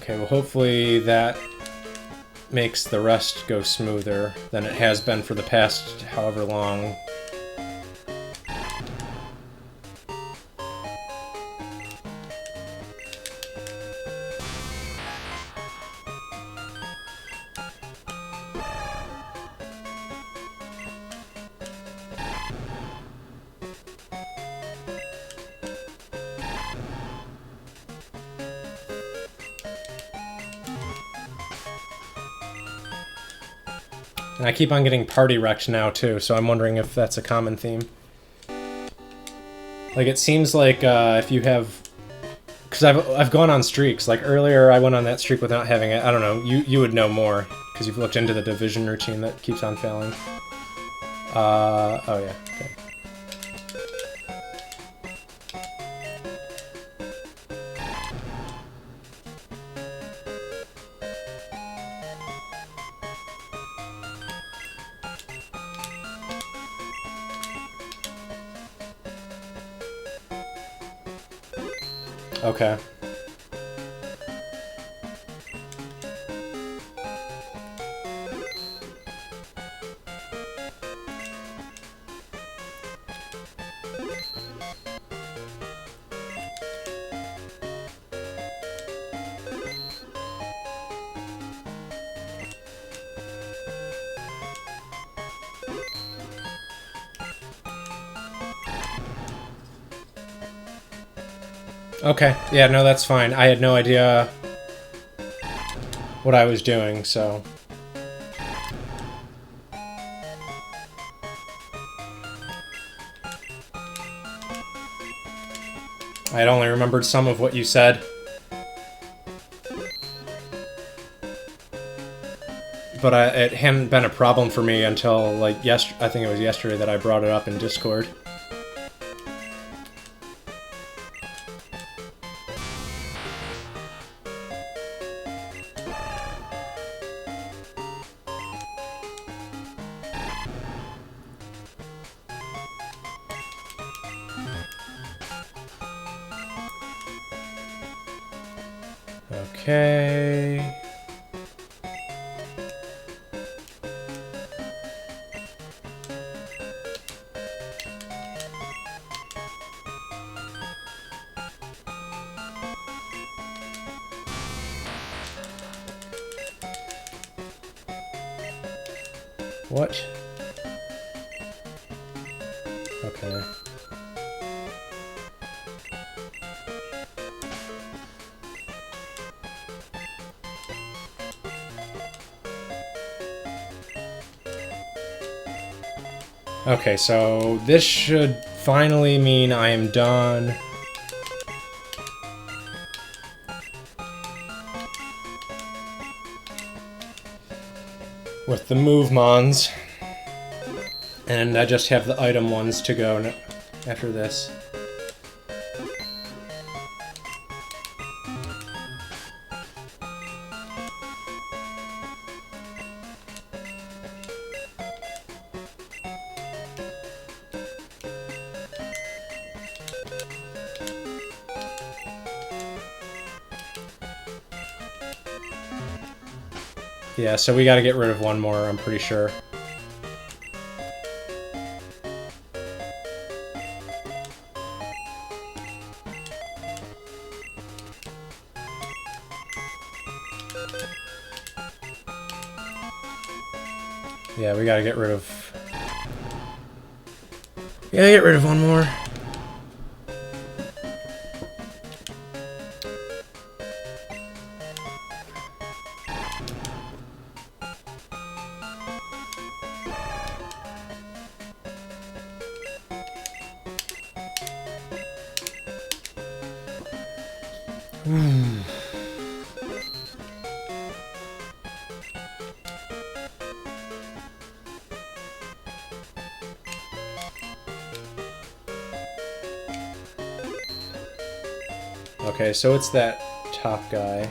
Okay, well hopefully that makes the rest go smoother than it has been for the past however long. And I keep on getting party wrecked now too, so I'm wondering if that's a common theme. Like, it seems like if you have... Because I've gone on streaks. Like, earlier I went on that streak without having it. I don't know, you would know more, because you've looked into the division routine that keeps on failing. Oh yeah, okay. Okay. Okay, yeah, no, that's fine. I had no idea what I was doing, so... I had only remembered some of what you said. But it hadn't been a problem for me until, like, I think it was yesterday that I brought it up in Discord. Okay... What? Okay. Okay, so this should finally mean I am done. With the move mons. And I just have the item ones to go after this. Yeah, so we gotta get rid of one more, I'm pretty sure. Yeah, we gotta get rid of... We gotta get rid of one more. Okay, so it's that top guy.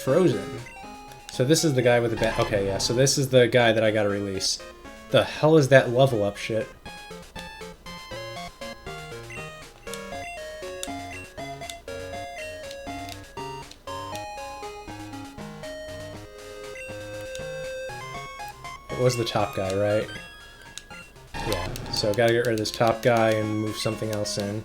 frozen. So this is the guy with the bat. Okay, yeah, so this is the guy that I gotta release. The hell is that level up shit? It was the top guy, right? Yeah, so gotta get rid of this top guy and move something else in.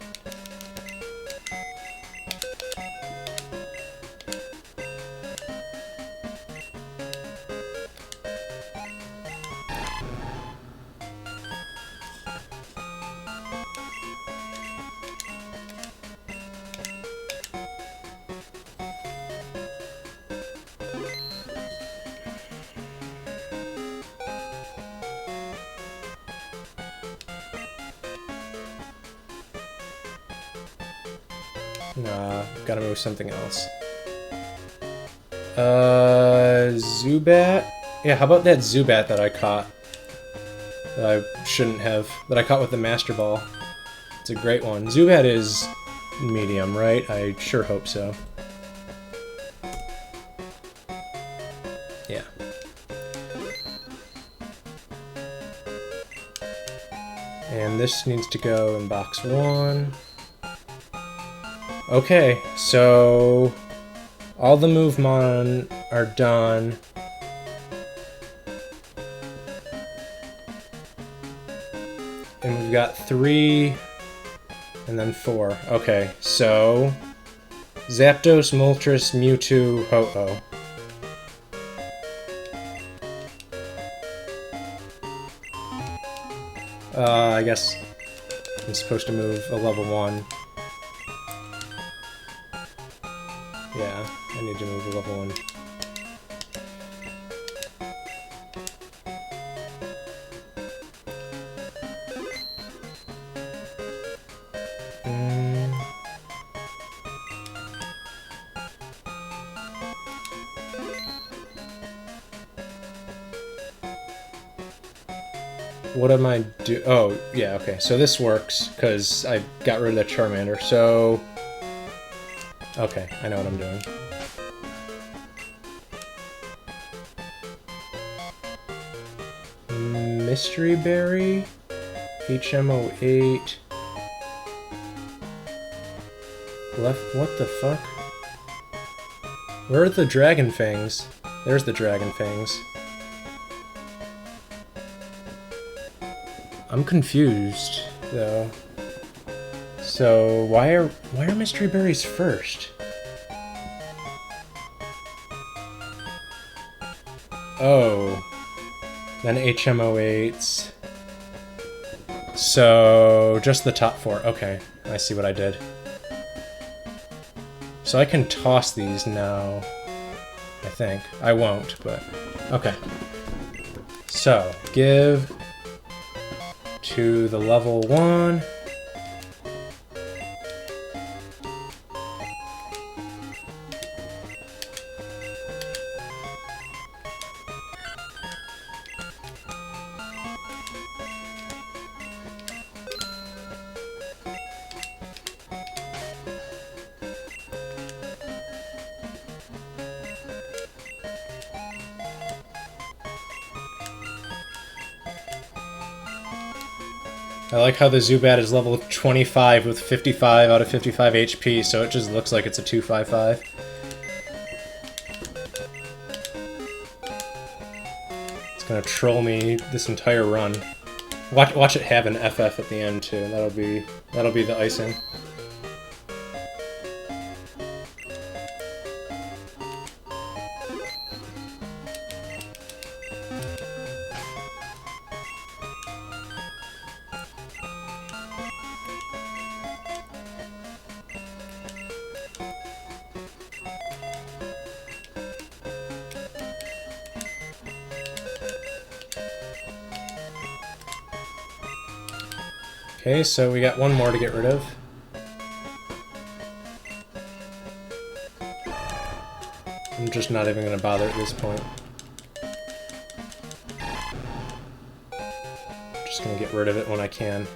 Nah, gotta move something else. Zubat? Yeah, how about that Zubat that I caught? That I shouldn't have. That I caught with the Master Ball. It's a great one. Zubat is medium, right? I sure hope so. Yeah. And this needs to go in box 1. Okay, so all the movemon are done. And we've got 3 and then 4. Okay, so Zapdos, Moltres, Mewtwo, Ho-Oh. I guess I'm supposed to move a level 1. Yeah, I need to move a level 1. What am I do? Oh, yeah, okay. So this works, because I got rid of the Charmander, so... Okay, I know what I'm doing. Mystery Berry, HM08. Left, what the fuck? Where are the Dragon Fangs? There's the Dragon Fangs. I'm confused, though. So why are mystery berries first? Oh, then HM08s. So just the top 4. Okay, I see what I did. So I can toss these now. I think I won't, but okay. So give to the level 1. I like how the Zubat is level 25 with 55 out of 55 HP, so it just looks like it's a 255. It's gonna troll me this entire run. Watch it have an FF at the end too. That'll be the icing. Okay, so we got one more to get rid of. I'm just not even going to bother at this point. Just going to get rid of it when I can.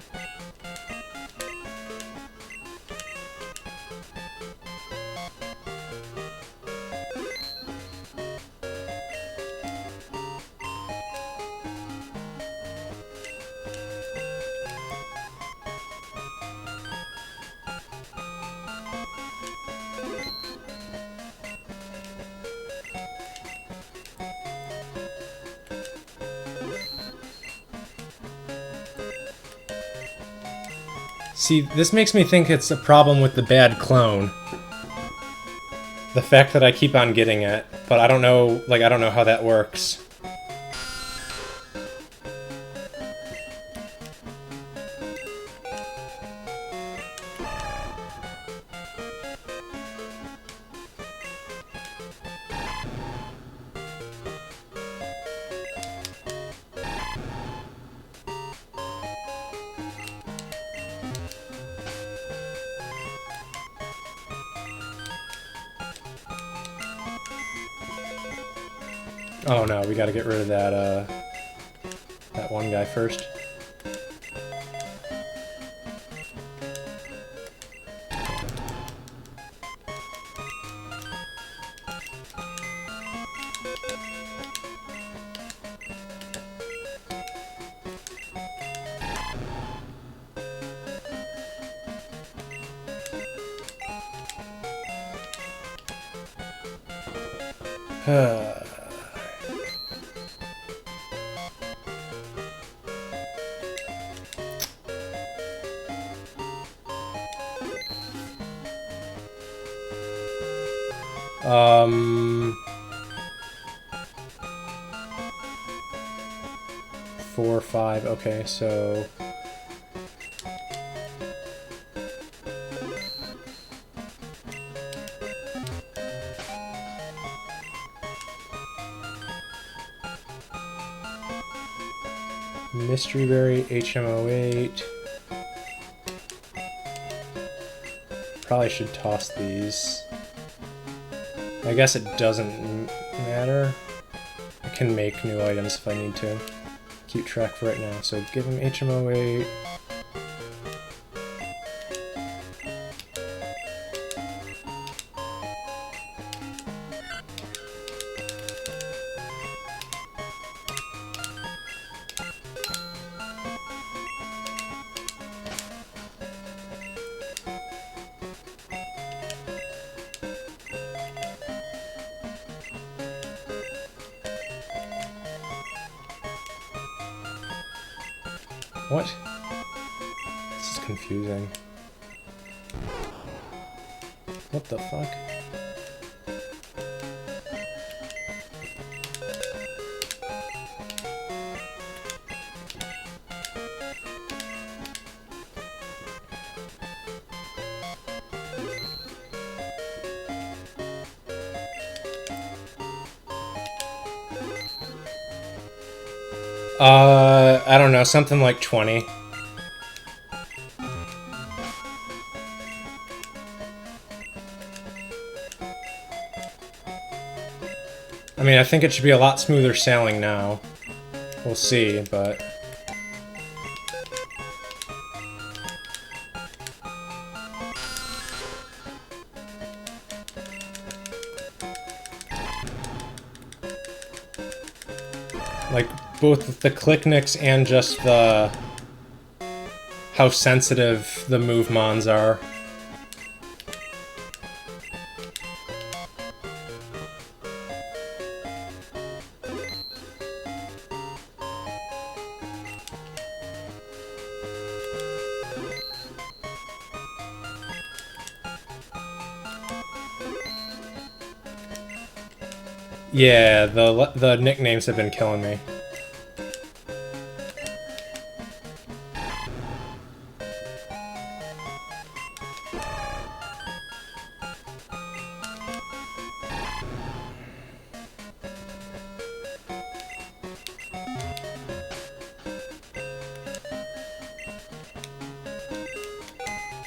See, this makes me think it's a problem with the bad clone. The fact that I keep on getting it, but I don't know, like, I don't know how that works. Oh no, we gotta get rid of that, that one guy first. Um... 4, 5, okay, so... Mystery Berry, HM08. Probably should toss these. I guess it doesn't matter. I can make new items if I need to. Keep track for it now. So give him HM08. What? This is confusing. What the fuck? I don't know, something like 20. I mean, I think it should be a lot smoother sailing now. We'll see, but... like, both the clicknicks and just the... how sensitive the move mons are. Yeah, the nicknames have been killing me.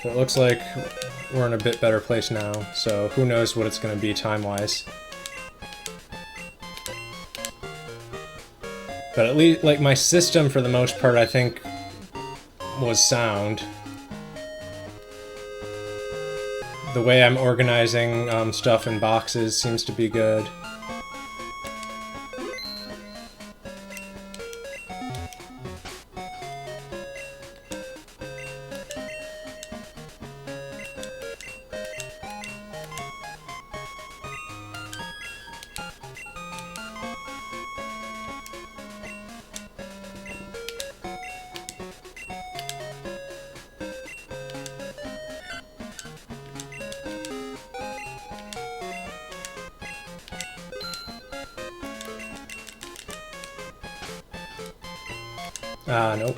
So it looks like we're in a bit better place now, so who knows what it's going to be time-wise. But at least, like, my system, for the most part, I think, was sound. The way I'm organizing stuff in boxes seems to be good. Nope.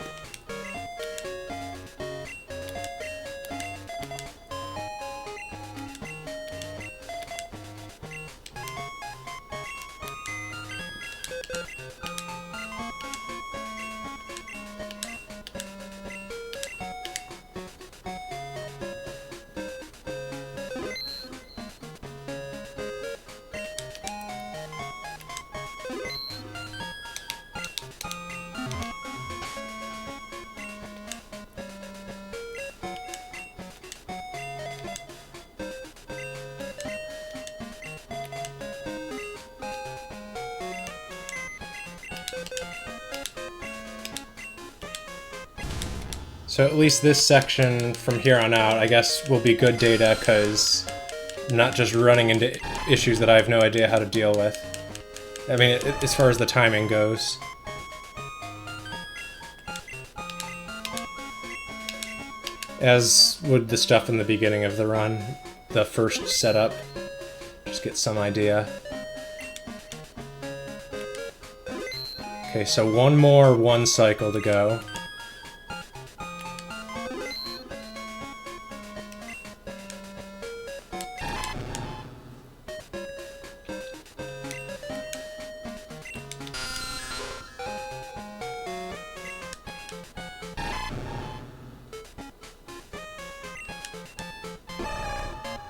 So at least this section from here on out, I guess, will be good data, because I'm not just running into issues that I have no idea how to deal with. I mean, as far as the timing goes. As would the stuff in the beginning of the run, the first setup. Just get some idea. Okay, so one more one cycle to go.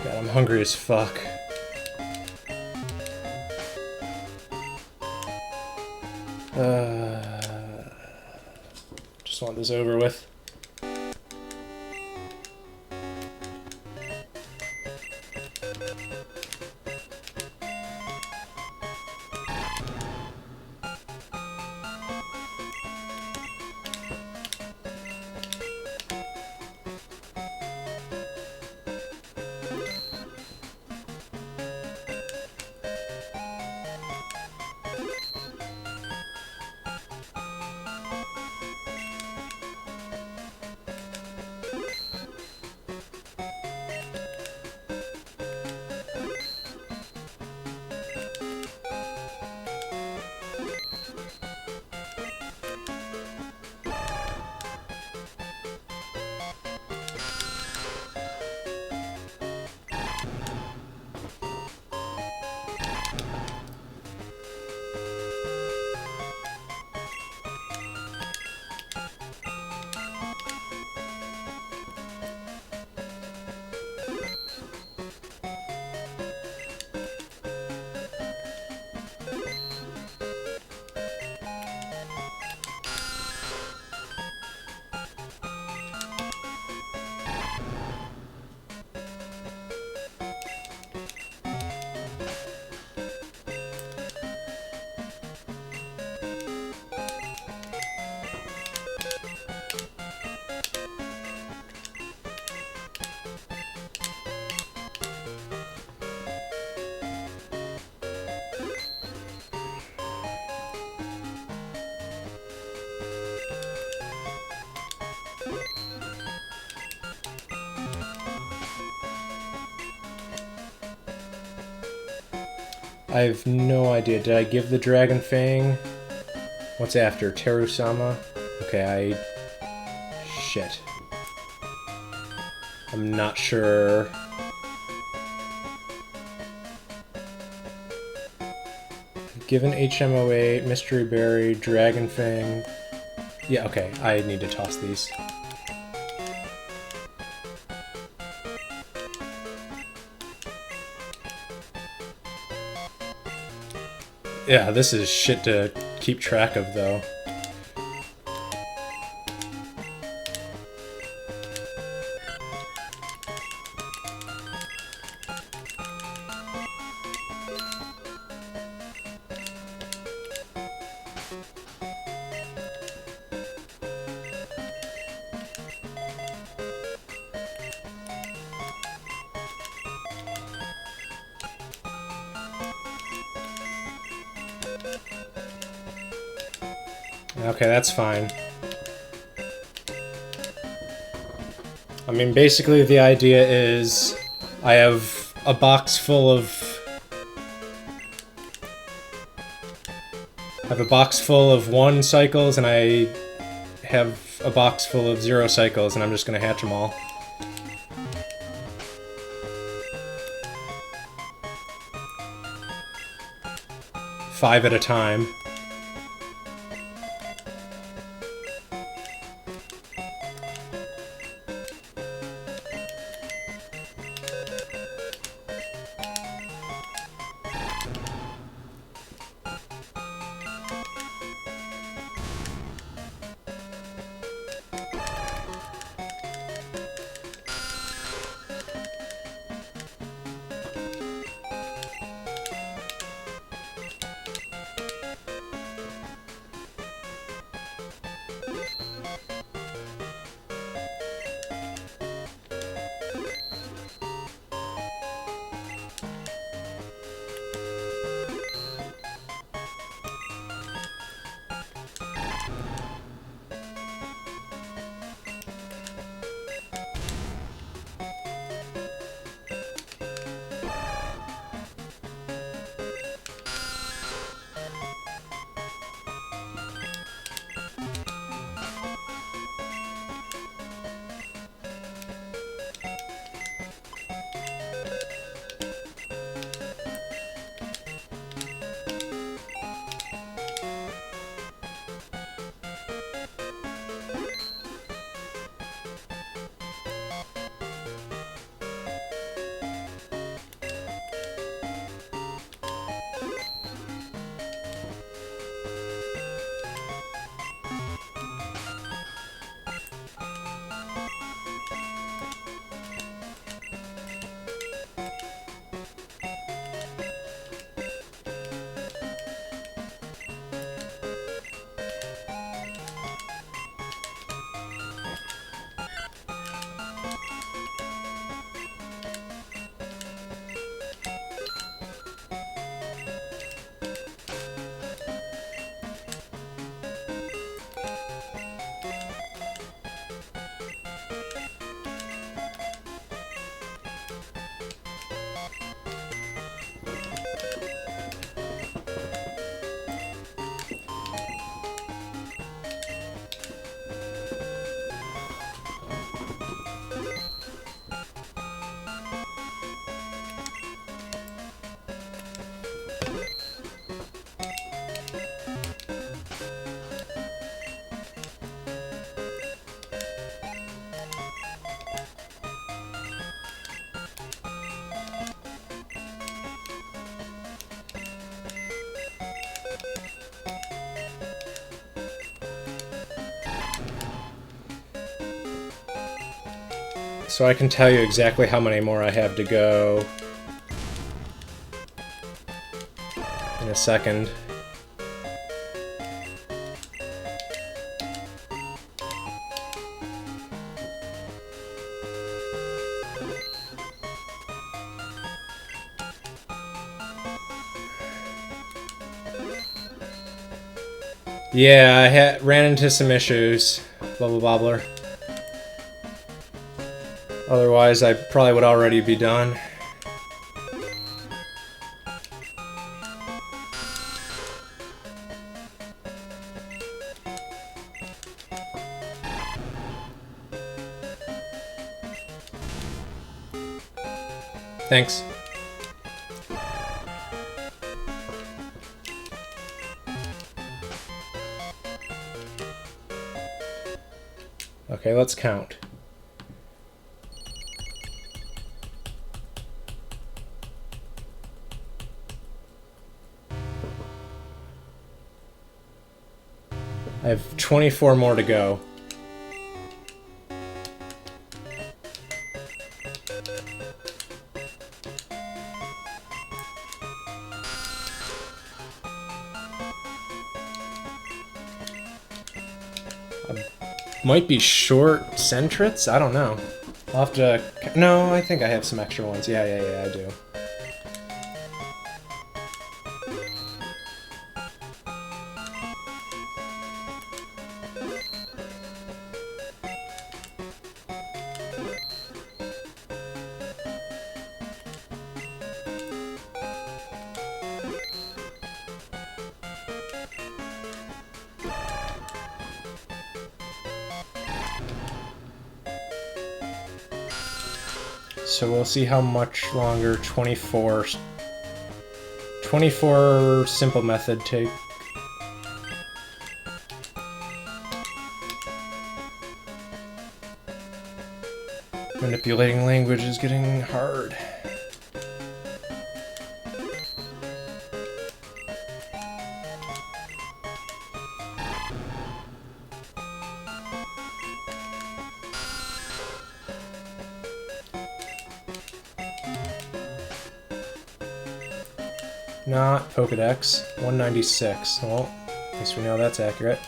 God, I'm hungry as fuck. Just want this over with. I have no idea. Did I give the Dragon Fang? What's after? Teru-sama? Okay, shit. I'm not sure. Given HMO8, Mystery Berry, Dragon Fang... Yeah, okay, I need to toss these. Yeah, this is shit to keep track of, though. Okay, that's fine. I mean, basically the idea is I have a box full of... I have a box full of 1 cycles, and I have a box full of 0 cycles, and I'm just gonna hatch them all. Five at a time. So I can tell you exactly how many more I have to go in a second. Yeah, I ran into some issues, Bubble Bobbler. Otherwise, I probably would already be done. Thanks. Okay, let's count. I have 24 more to go. Might be short centrets? I don't know. I'll have to... No, I think I have some extra ones. Yeah, I do. So we'll see how much longer 24 simple method take. Manipulating language is getting hard. Not Pokedex. 196. Well, at least we know that's accurate.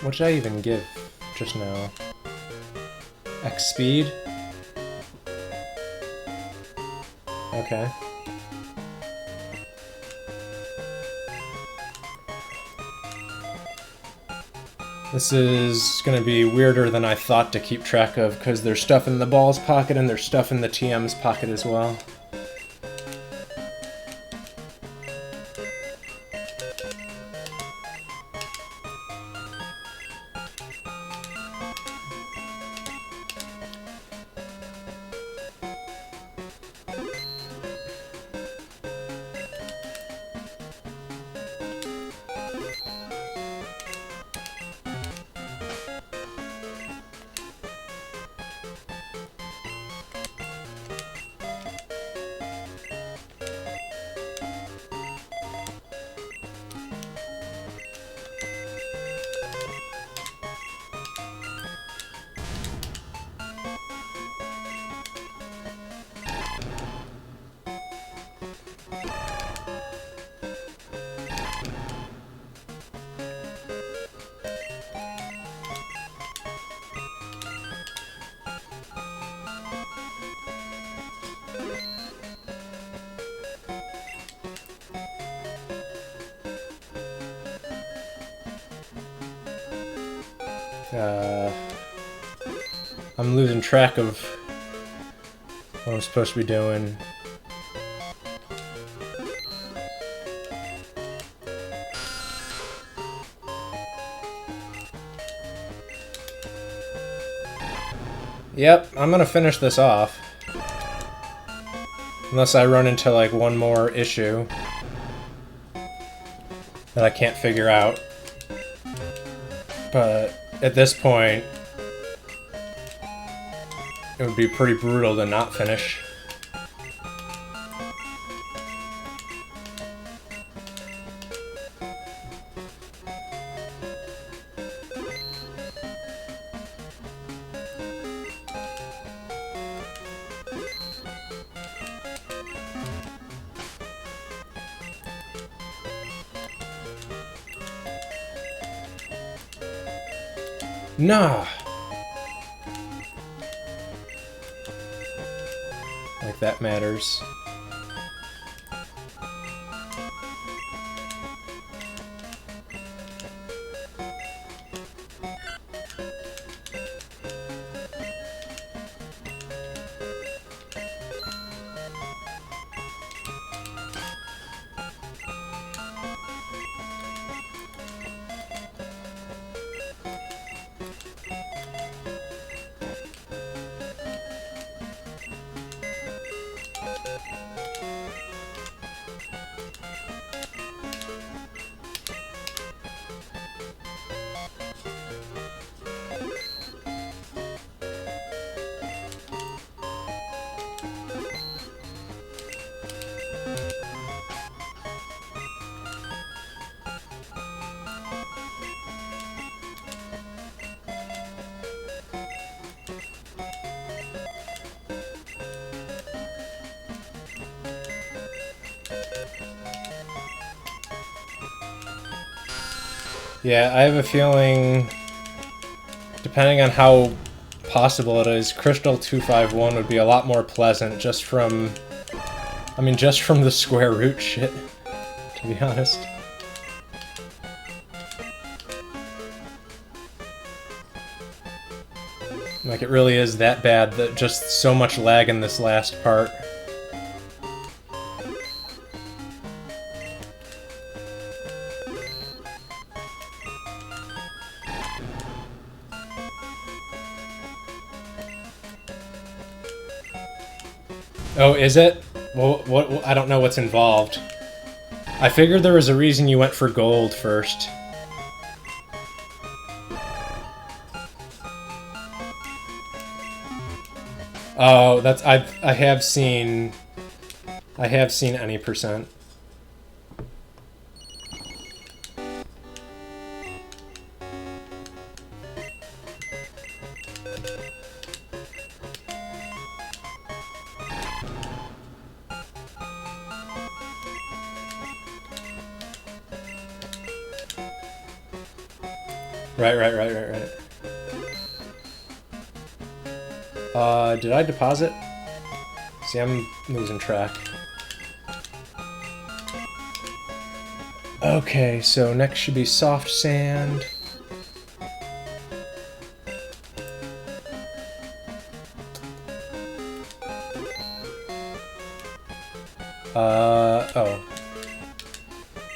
What did I even give just now? X speed? Okay. This is gonna be weirder than I thought to keep track of, because there's stuff in the ball's pocket and there's stuff in the TM's pocket as well. I'm losing track of what I'm supposed to be doing. Yep, I'm gonna finish this off. Unless I run into like one more issue that I can't figure out. But at this point, it would be pretty brutal to not finish. Nah. Like that matters. Yeah, I have a feeling, depending on how possible it is, Crystal 251 would be a lot more pleasant just from, I mean, just from the square root shit, to be honest. Like, it really is that bad that just so much lag in this last part. Oh, is it? Well, what? I don't know what's involved. I figured there was a reason you went for gold first. Oh, that's I have seen any percent. Right. Did I deposit? See, I'm losing track. Okay, so next should be soft sand. Oh.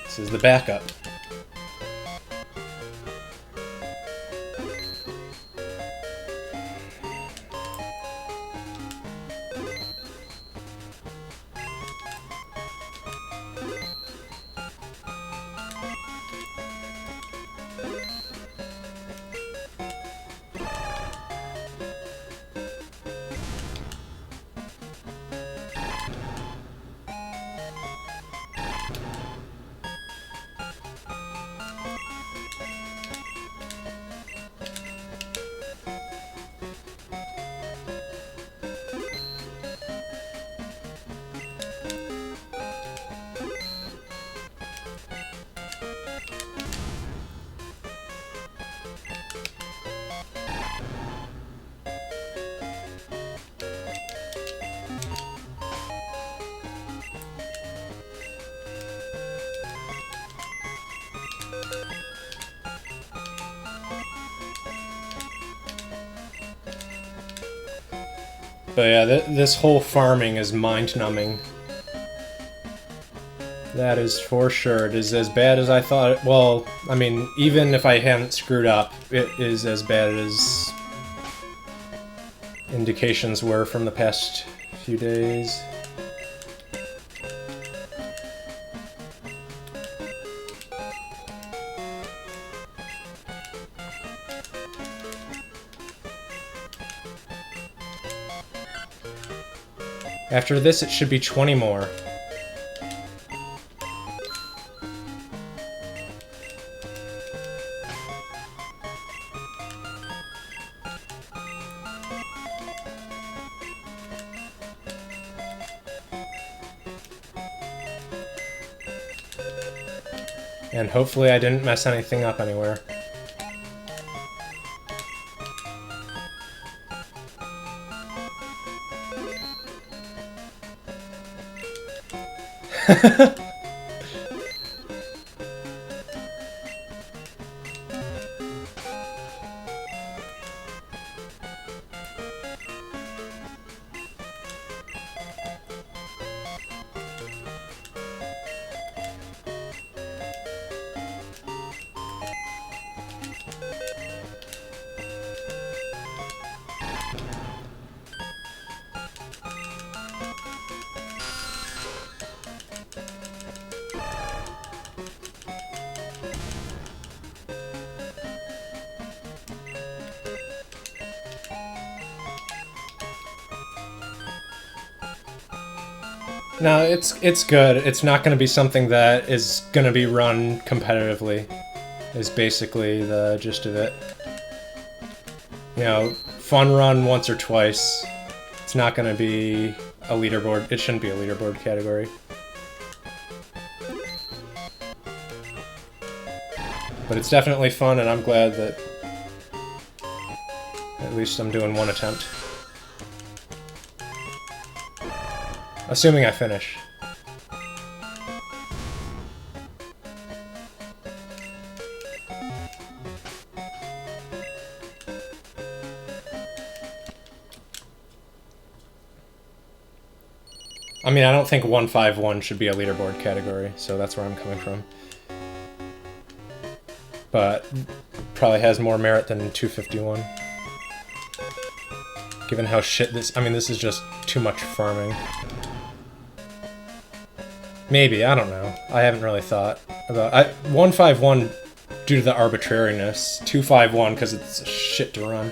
This is the backup. But yeah, this whole farming is mind-numbing. That is for sure. It is as bad as I thought it... Well, I mean, even if I hadn't screwed up, it is as bad as indications were from the past few days. After this, it should be 20 more. And hopefully I didn't mess anything up anywhere. No, it's good. It's not going to be something that is going to be run competitively, is basically the gist of it. You know, fun run once or twice. It's not going to be a leaderboard. It shouldn't be a leaderboard category. But it's definitely fun, and I'm glad that at least I'm doing one attempt. Assuming I finish. I mean, I don't think 151 should be a leaderboard category, so that's where I'm coming from. But probably has more merit than 251. Given how shit this... I mean, this is just too much farming. Maybe, I don't know. I haven't really thought about... 151 due to the arbitrariness. 251 because it's shit to run.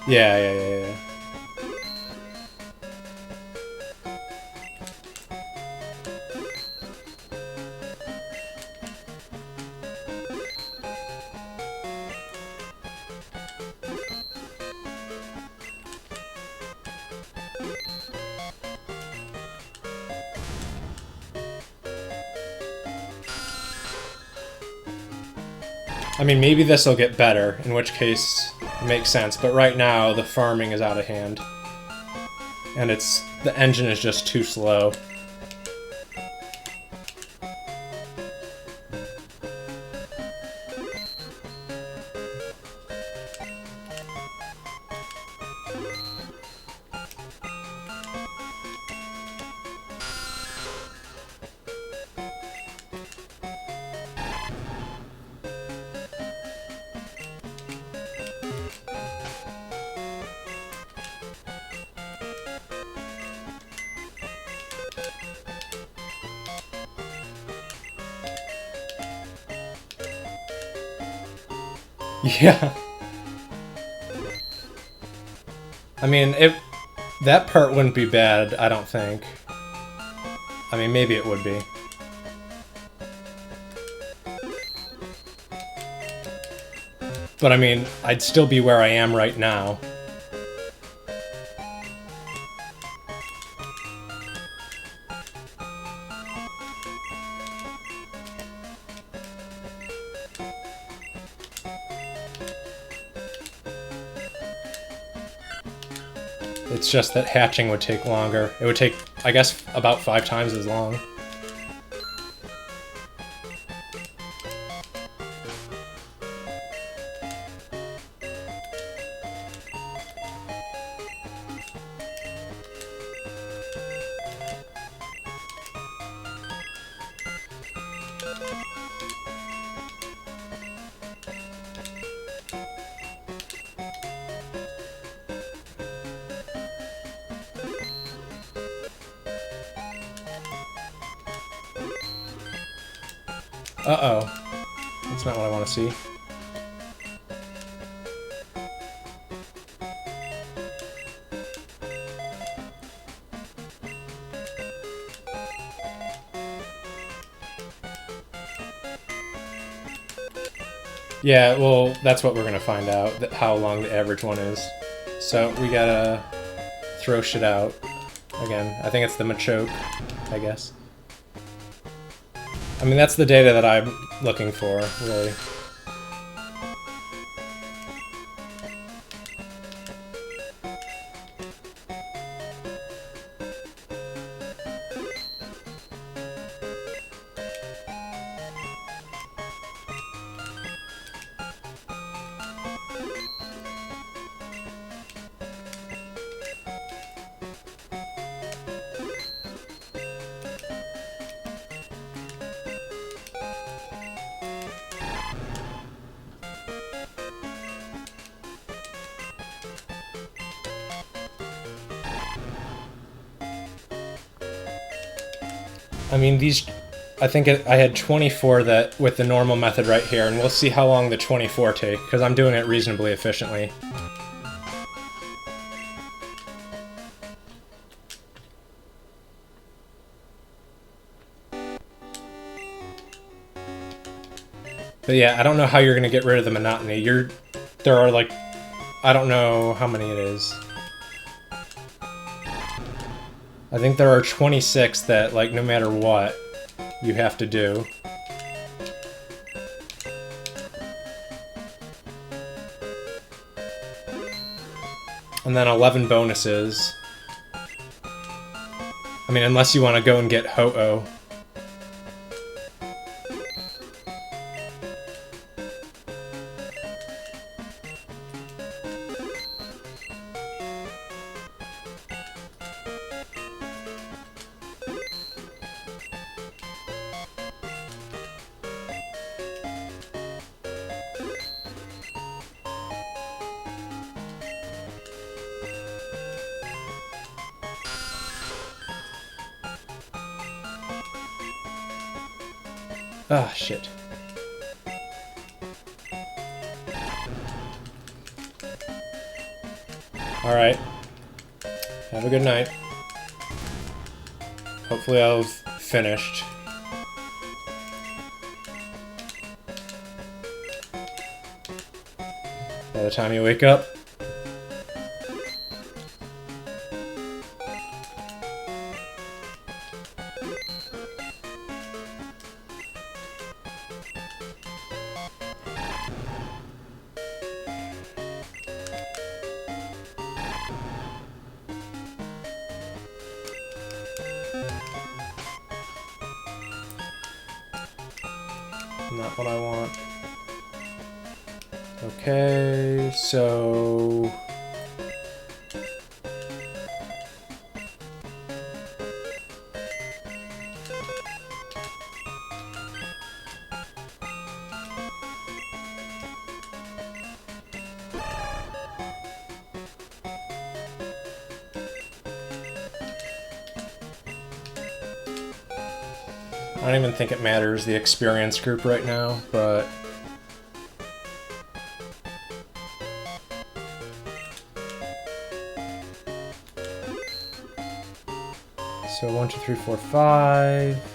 Yeah. I mean, maybe this will get better, in which case it makes sense, but right now the farming is out of hand. And the engine is just too slow. Yeah. I mean, that part wouldn't be bad, I don't think. I mean, maybe it would be. But I mean, I'd still be where I am right now. It's just that hatching would take longer. It would take, I guess, about 5 times as long. Uh-oh. That's not what I want to see. Yeah, well, that's what we're gonna find out, how long the average one is. So, we gotta throw shit out. Again, I think it's the Machoke, I guess. I mean, that's the data that I'm looking for, really. I mean, I think I had 24 that with the normal method right here, and we'll see how long the 24 take, because I'm doing it reasonably efficiently. But yeah, I don't know how you're going to get rid of the monotony. There are like, I don't know how many it is. I think there are 26 that, like, no matter what, you have to do. And then 11 bonuses. I mean, unless you want to go and get Ho-Oh. Ah, shit. Alright. Have a good night. Hopefully I've finished. By the time you wake up. Not what I want. Okay, so... I don't even think it matters, the experience group right now, but... So 1, 2, 3, 4, 5...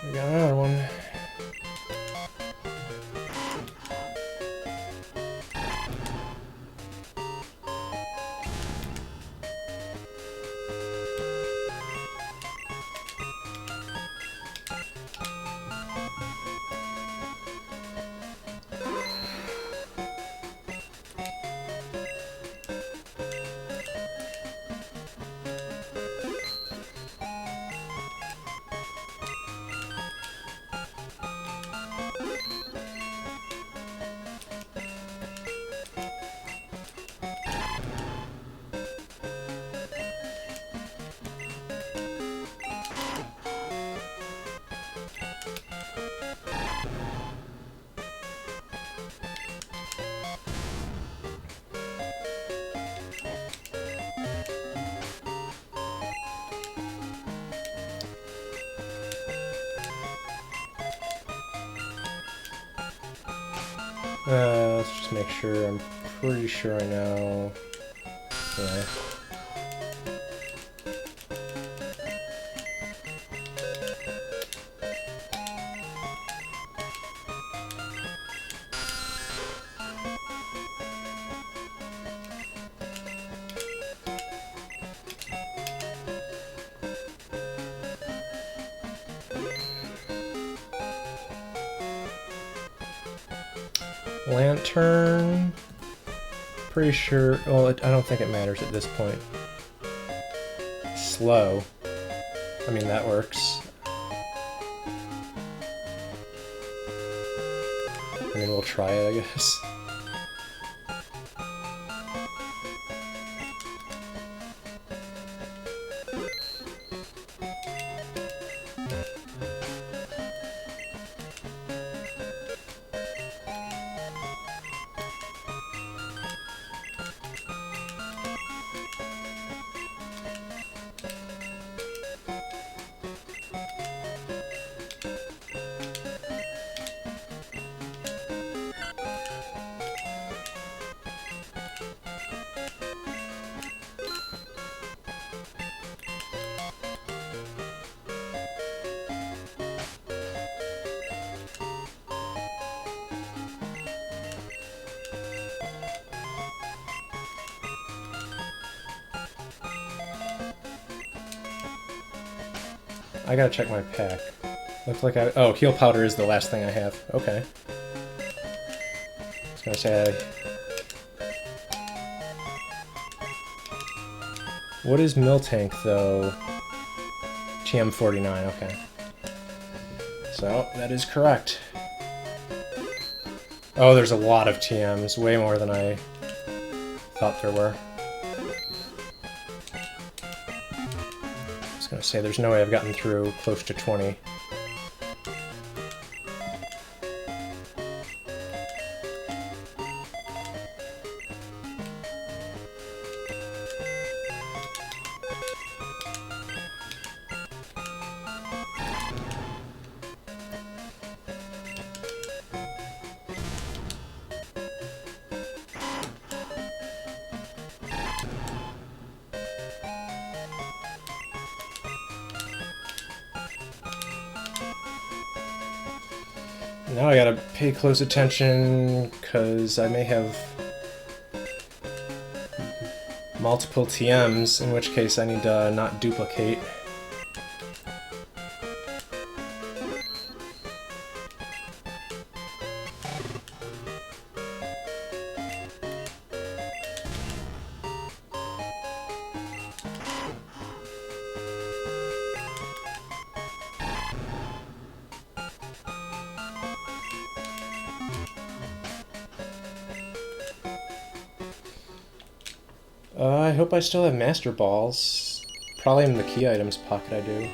We got another one. Let's just make sure. I'm pretty sure I know. Yeah. Lantern. Pretty sure. Well, I don't think it matters at this point. Slow. I mean, that works. I mean, we'll try it, I guess. I gotta check my pack. Looks like oh, heal powder is the last thing I have. Okay. I was gonna say What is Miltank, though? TM49, okay. So, that is correct. Oh, there's a lot of TMs. Way more than I thought there were. I was gonna say, there's no way I've gotten through close to 20. Now I gotta pay close attention, because I may have multiple TMs, in which case I need to not duplicate. I hope I still have Master Balls. Probably in the key items pocket I do.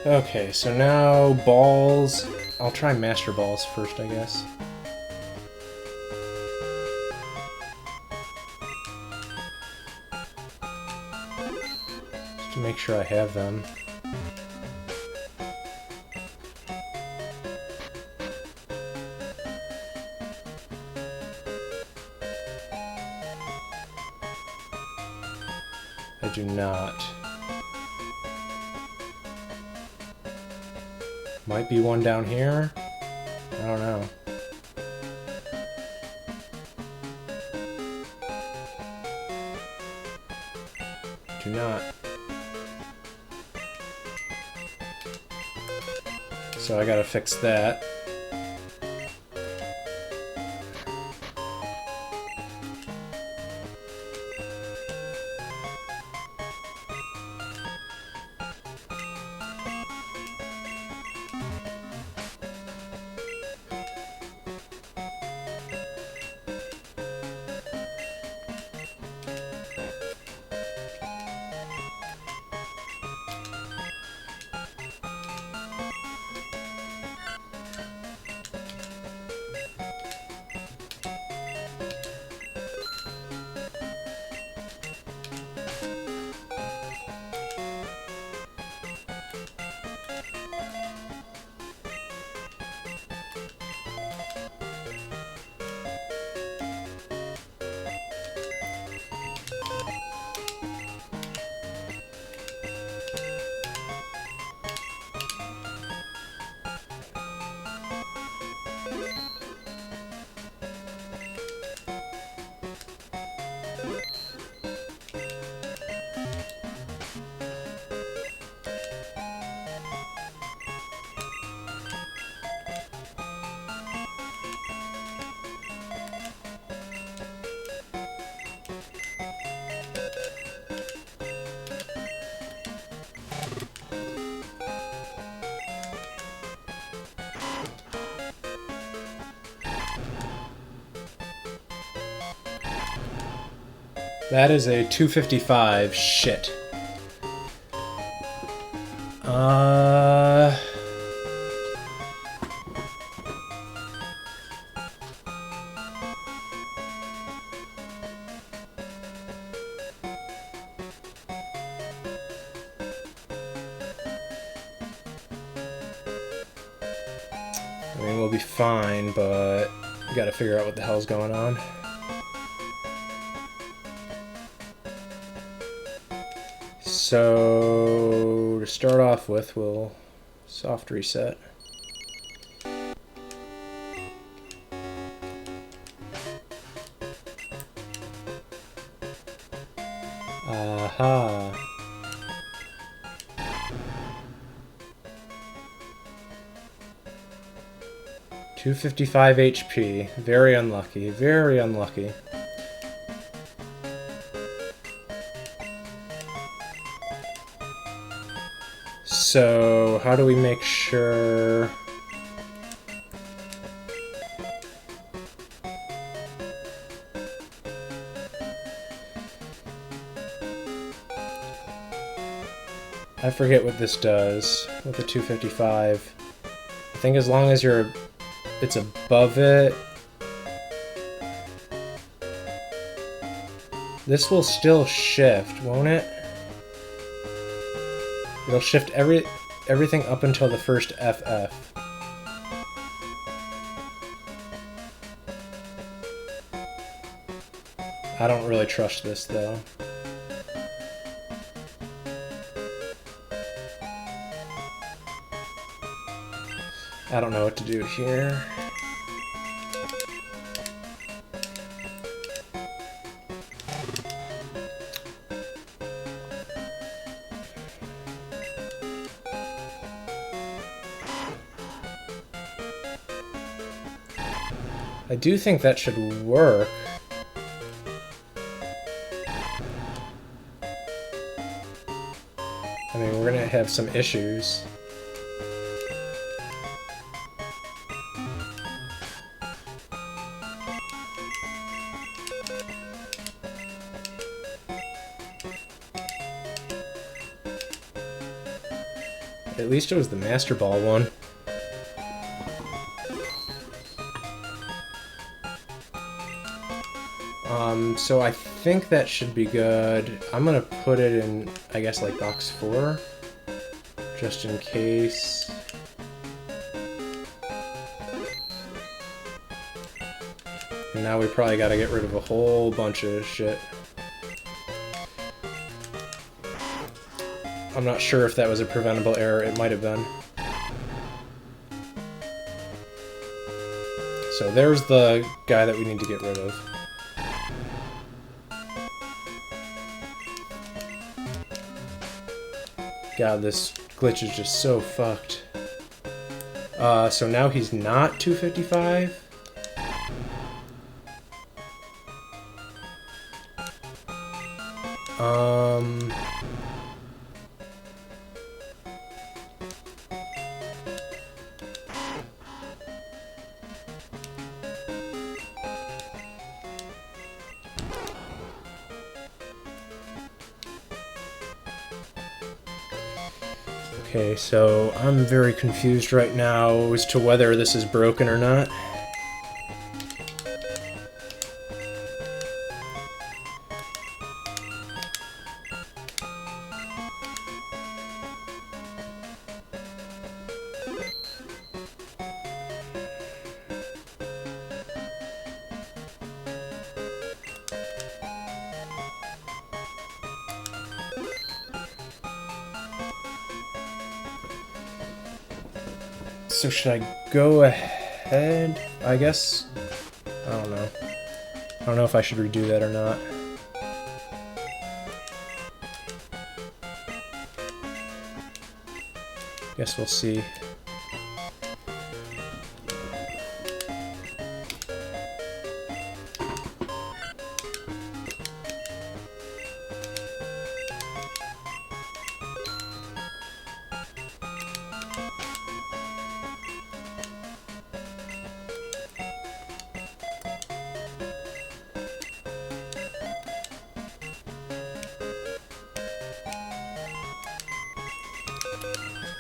Okay, so now balls. I'll try master balls first, I guess. Just to make sure I have them. I do not. Might be one down here. I don't know. Do not. So I gotta fix that. That is a 255. Shit. I mean, we'll be fine, but we gotta figure out what the hell's going on. So, to start off with, we'll soft reset. Aha. 255 HP. Very unlucky. Very unlucky. So, how do we make sure... I forget what this does with the 255. I think as long as it's above it, this will still shift, won't it? It'll shift everything up until the first FF. I don't really trust this though. I don't know what to do here. I do think that should work. I mean, we're gonna have some issues. At least it was the Master Ball one. So I think that should be good. I'm gonna put it in, I guess, like box 4, just in case. And now we probably gotta get rid of a whole bunch of shit. I'm not sure if that was a preventable error. It might have been. So there's the guy that we need to get rid of. God, this glitch is just so fucked. So now he's not 255? Okay, so I'm very confused right now as to whether this is broken or not. So should I go ahead? I guess... I don't know. I don't know if I should redo that or not. Guess we'll see.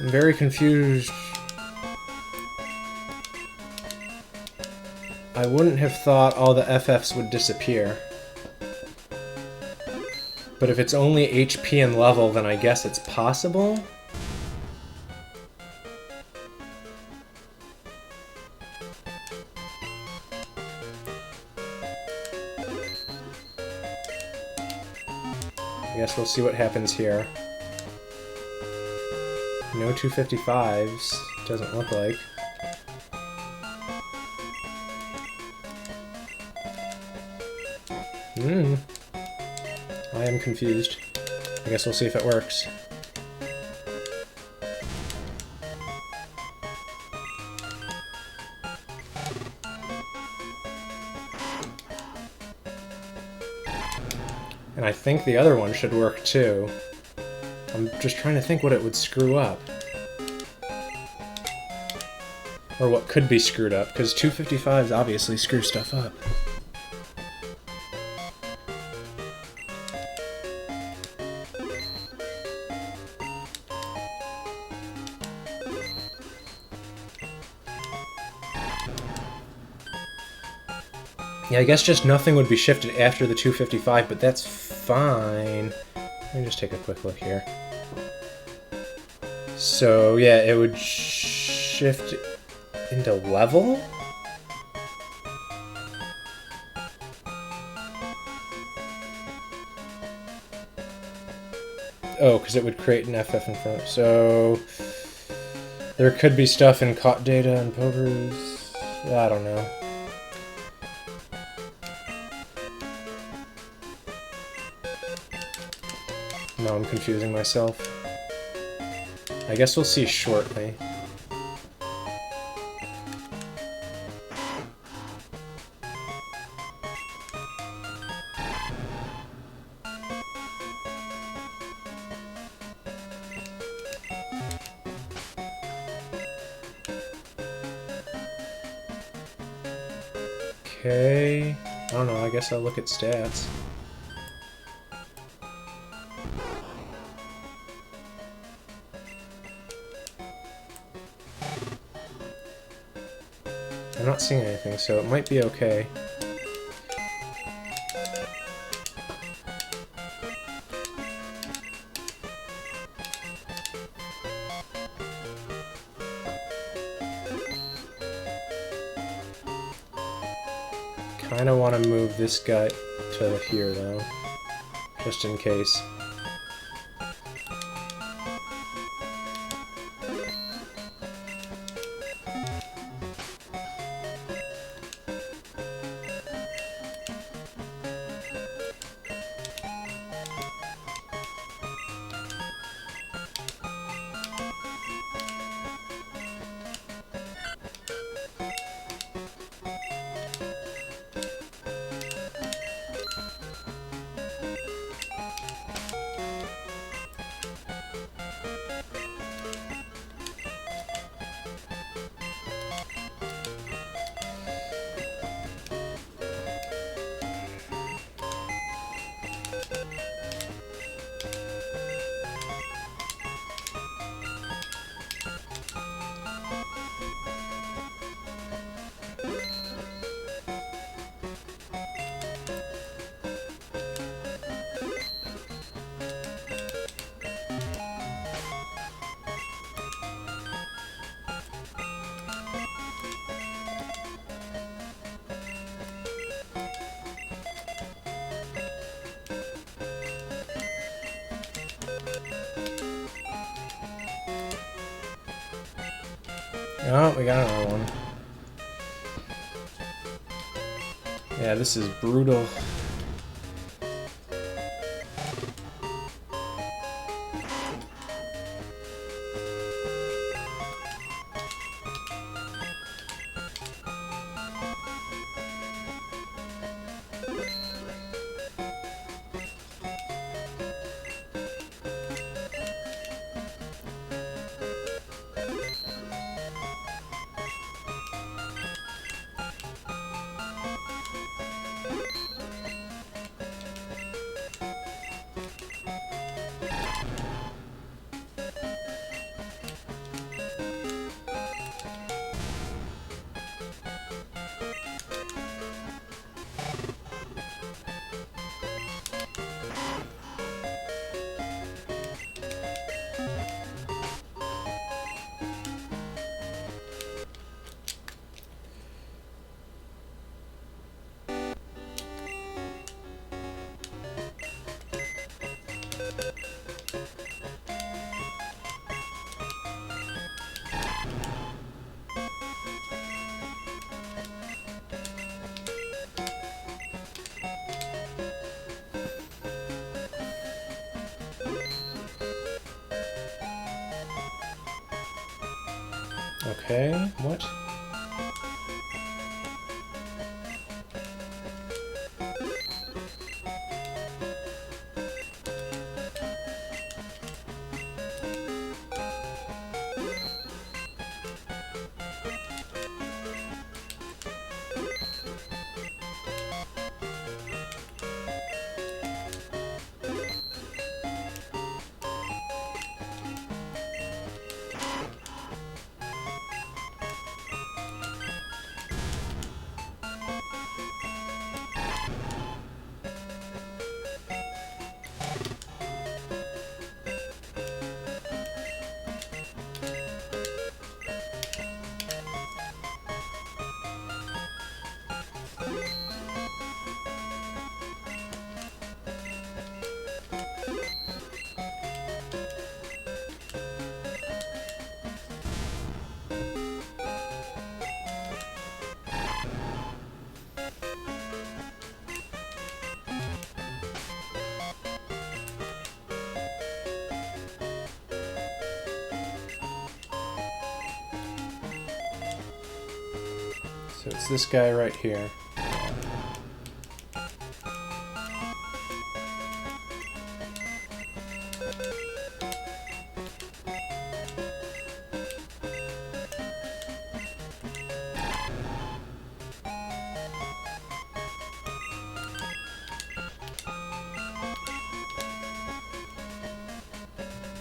I'm very confused. I wouldn't have thought all the FFs would disappear. But if it's only HP and level, then I guess it's possible? I guess we'll see what happens here. No 255s, doesn't look like. I am confused. I guess we'll see if it works. And I think the other one should work too. I'm just trying to think what it would screw up. Or what could be screwed up, because 255s obviously screw stuff up. Yeah, I guess just nothing would be shifted after the 255, but that's fine. Let me just take a quick look here. So, yeah, it would shift into level? Oh, because it would create an FF in front. So, there could be stuff in caught data and pokers. I don't know. No, I'm confusing myself. I guess we'll see shortly. Okay. I don't know, I guess I'll look at stats. I'm not seeing anything, so it might be okay. Kinda want to move this guy to here, though. Just in case. Oh, we got another one. Yeah, this is brutal. Okay, what? So it's this guy right here.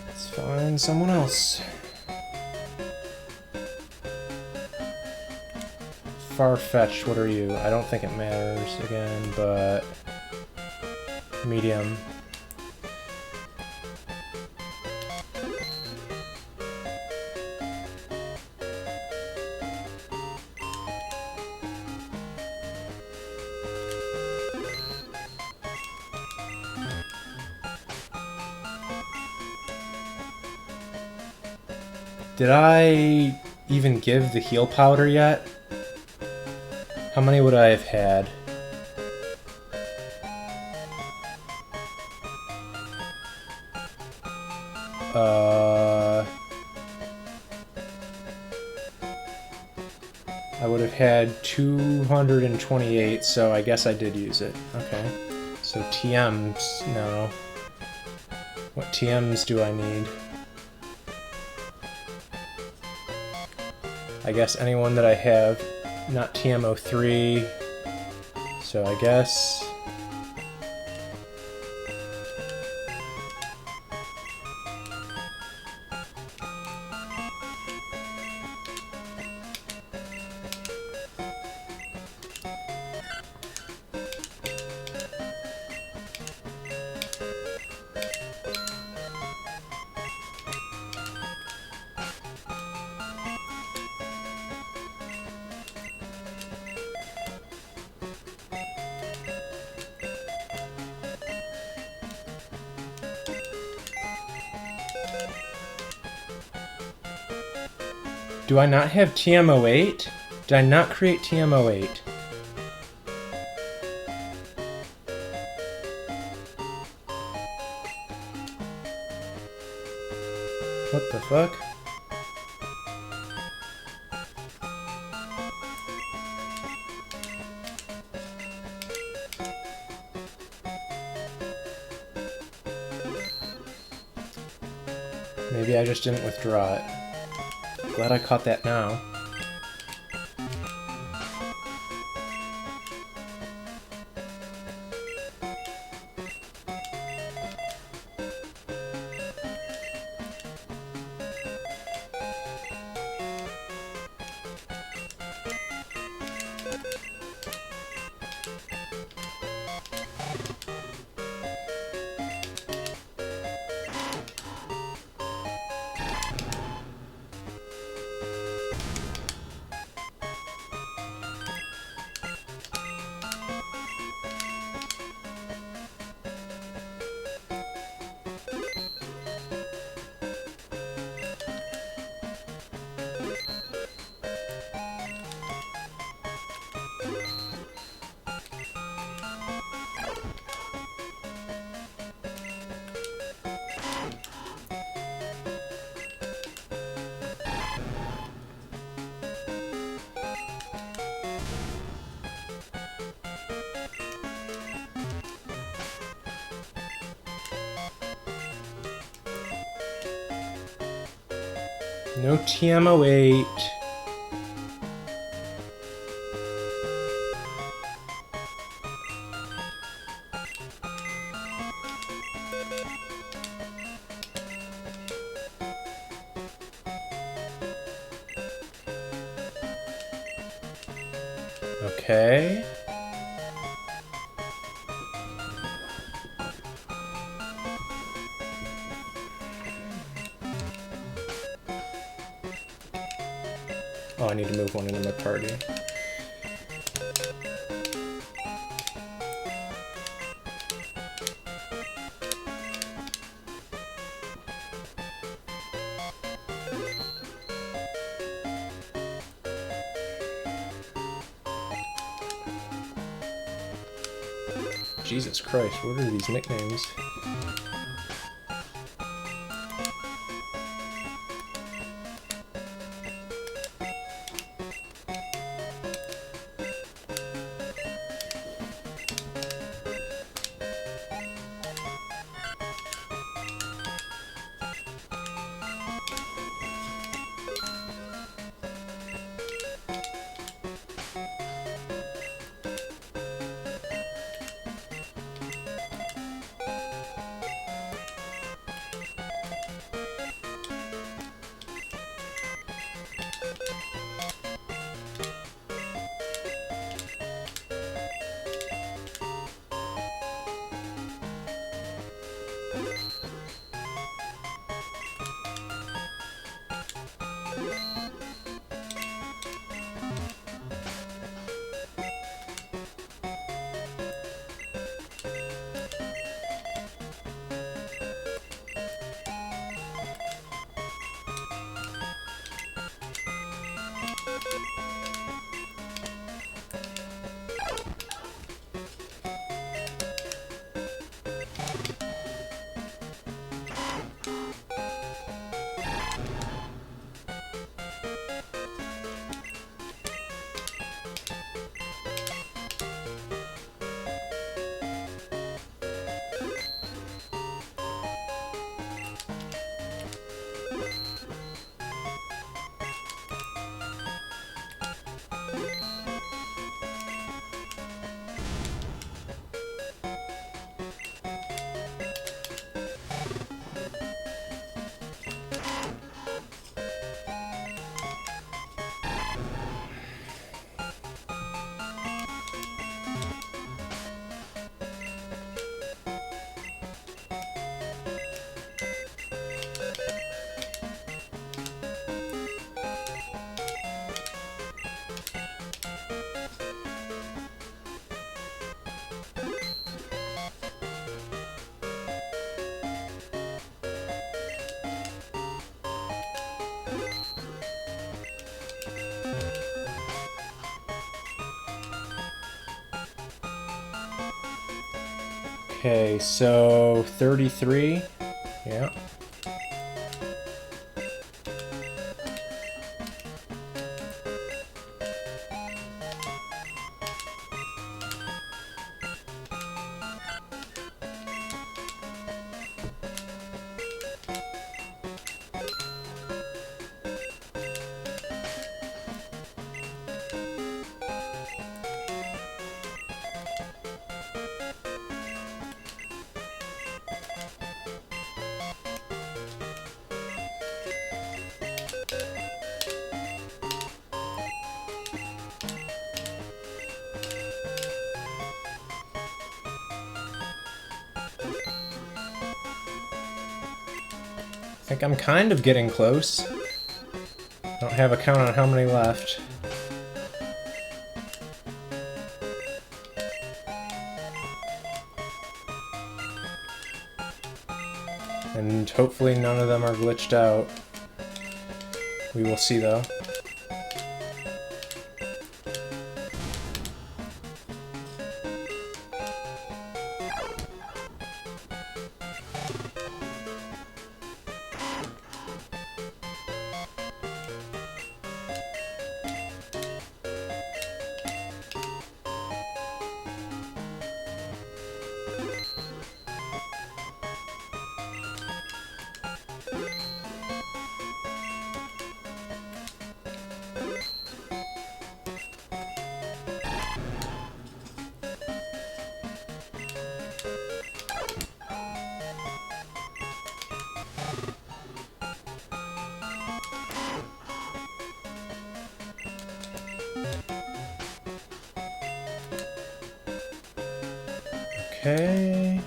Let's find someone else. Far-fetched, what are you? I don't think it matters again, but medium. Did I even give the heal powder yet? How many would I have had? I would have had 228, so I guess I did use it. Okay. So TMs, no. What TMs do I need? I guess anyone that I have, not TM03, so I guess... Do I not have TM08? Did I not create TM08? What the fuck? Maybe I just didn't withdraw it. Glad I caught that now. No TM08. Okay. Oh, I need to move one into my party. Jesus Christ, what are these nicknames? Okay, so 33. Yeah. I think I'm kind of getting close. I don't have a count on how many left. And hopefully none of them are glitched out. We will see though. Okay.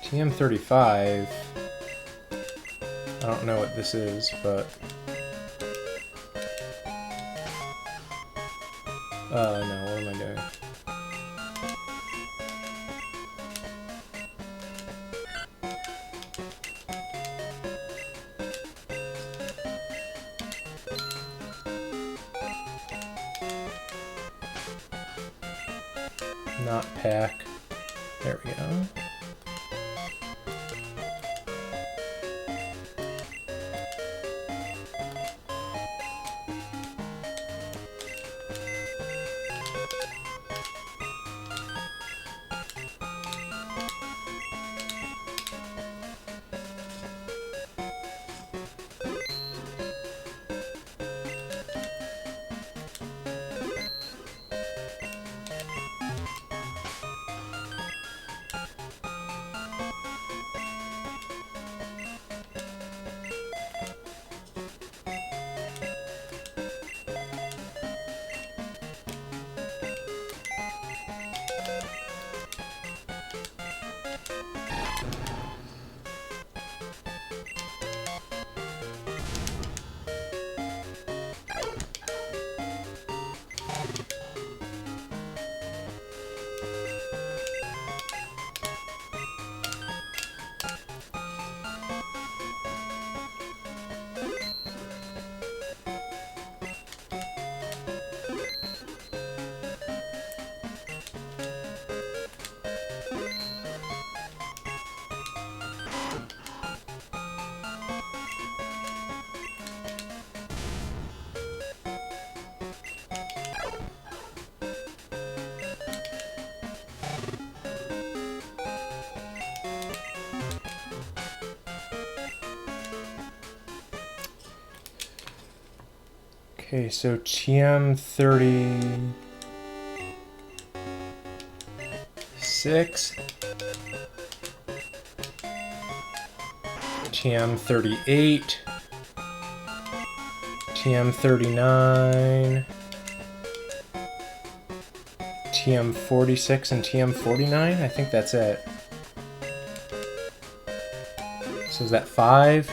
TM35. I don't know what this is, but... no, what am I doing? Not pack. There we go. Okay, so TM36, TM38, TM39, TM46, and TM49? I think that's it. So is that 5?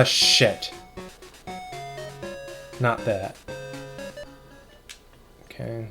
Shit. Not that. Okay.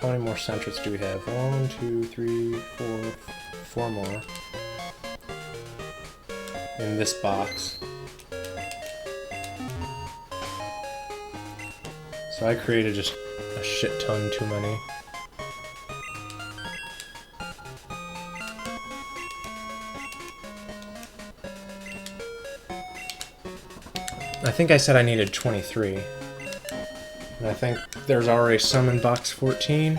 How many more centrets do we have? 1, 2, 3, 4, 4 more. In this box. So I created just a shit ton too many. I think I said I needed 23. And I think there's already some in box 14.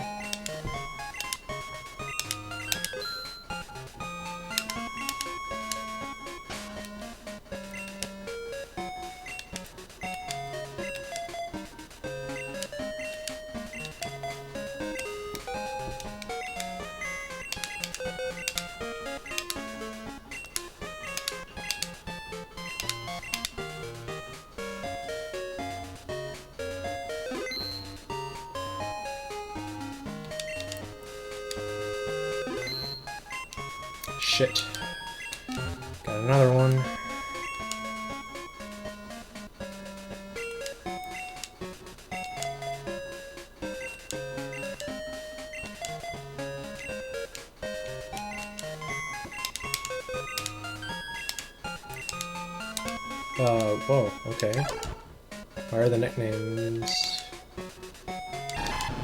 Shit. Got another one. Whoa, okay. Why are the nicknames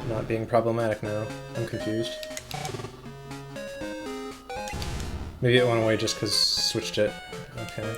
not being problematic now? I'm confused. Maybe it went away just because switched it. Okay.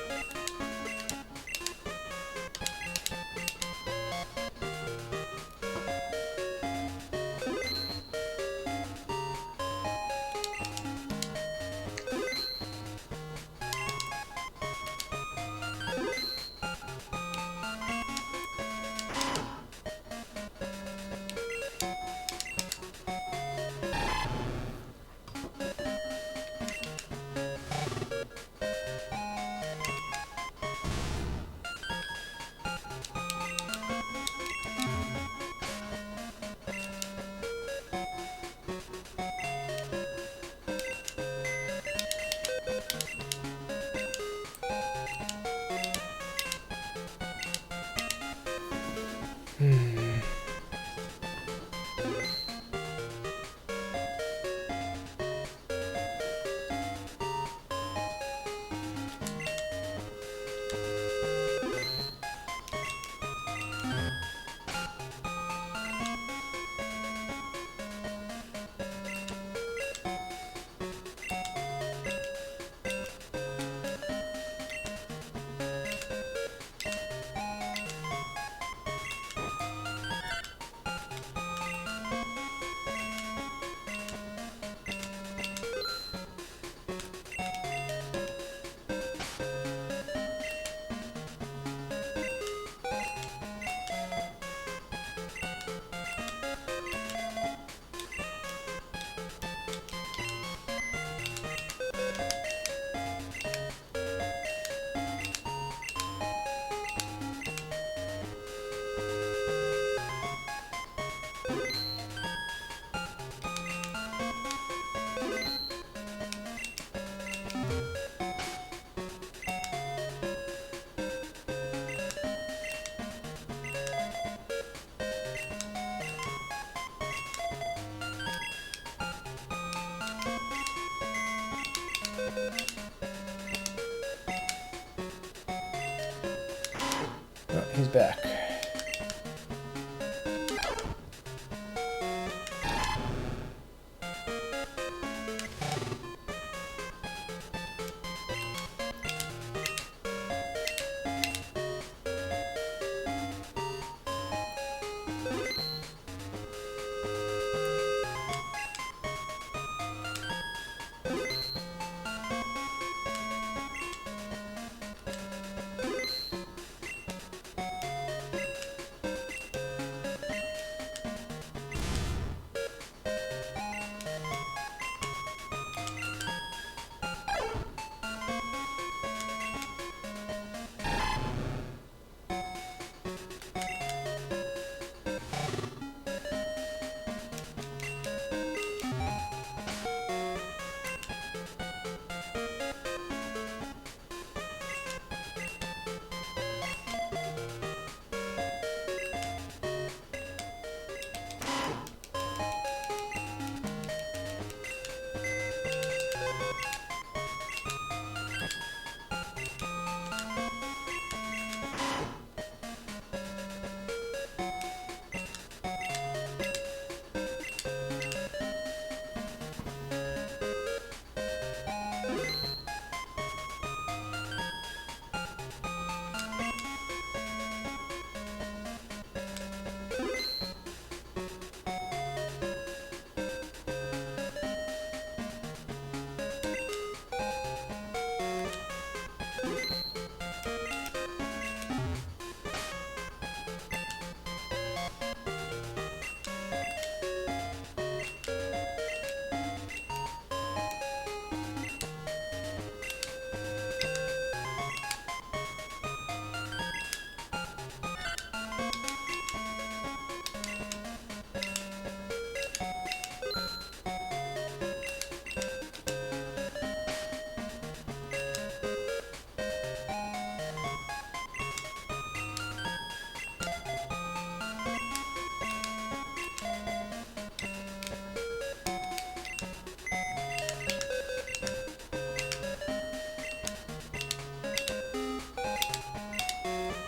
he's back.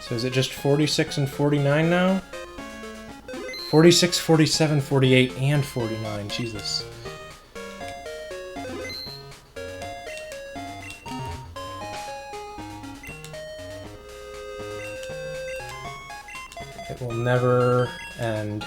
So is it just 46 and 49 now? 46, 47, 48, and 49. Jesus. It will never end.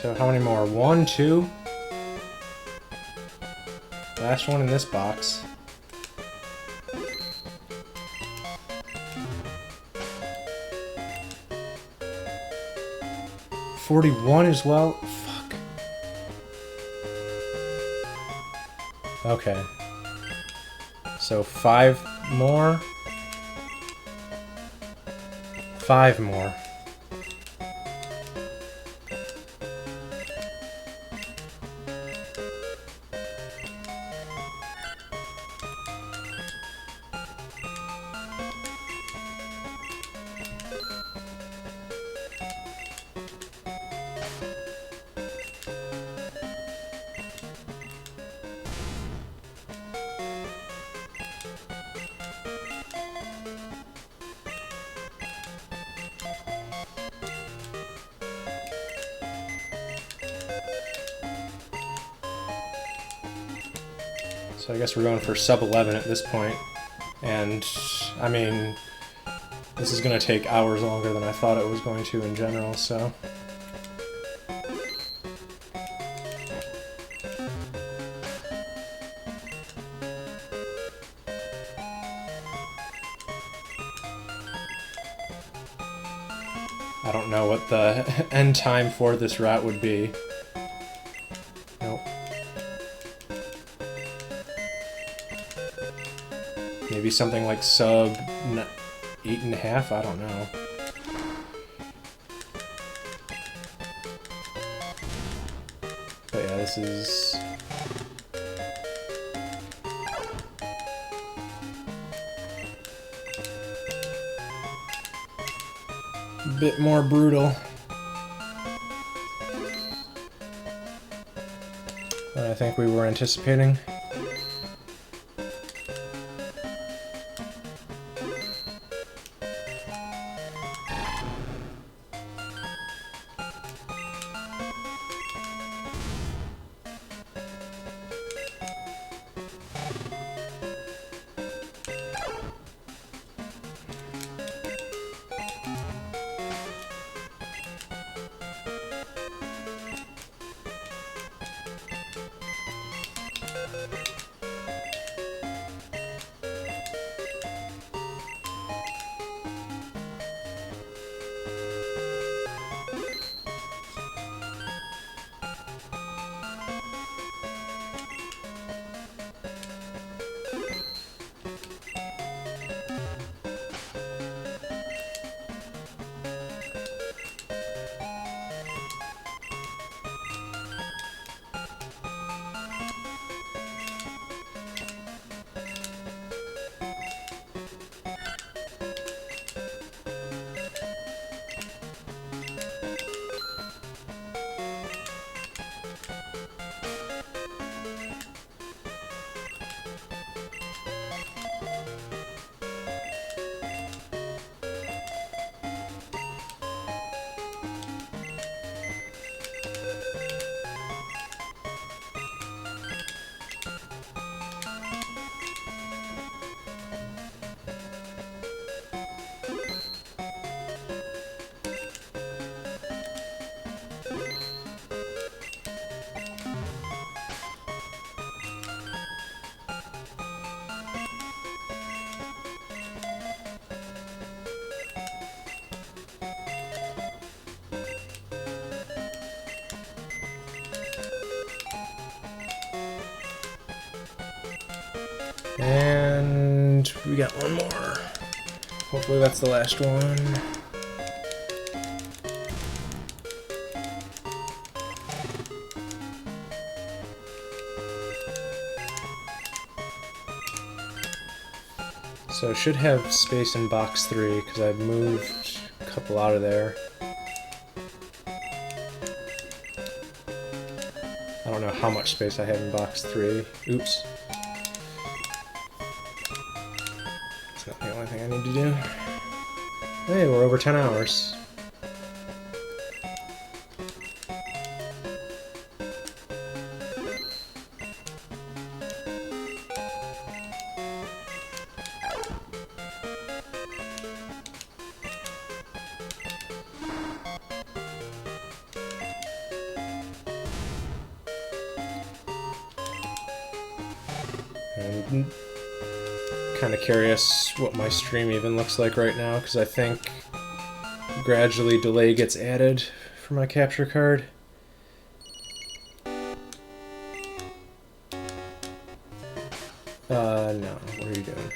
So how many more? 1, 2. Last one in this box. $41 as well? Fuck. Okay. So 5 more. 5 more. So I guess we're going for sub 11 at this point. And, I mean, this is going to take hours longer than I thought it was going to in general, so... I don't know what the end time for this route would be. Nope. Maybe something like sub 8.5? I don't know. But yeah, this is... a bit more brutal than I think we were anticipating. And we got one more. Hopefully that's the last one. So I should have space in box 3 because I moved a couple out of there. I don't know how much space I have in box 3. Oops. That's not the only thing I need to do. Hey, we're over 10 hours. I'm kind of curious what my stream even looks like right now, because I think gradually delay gets added for my capture card. No, what are you doing?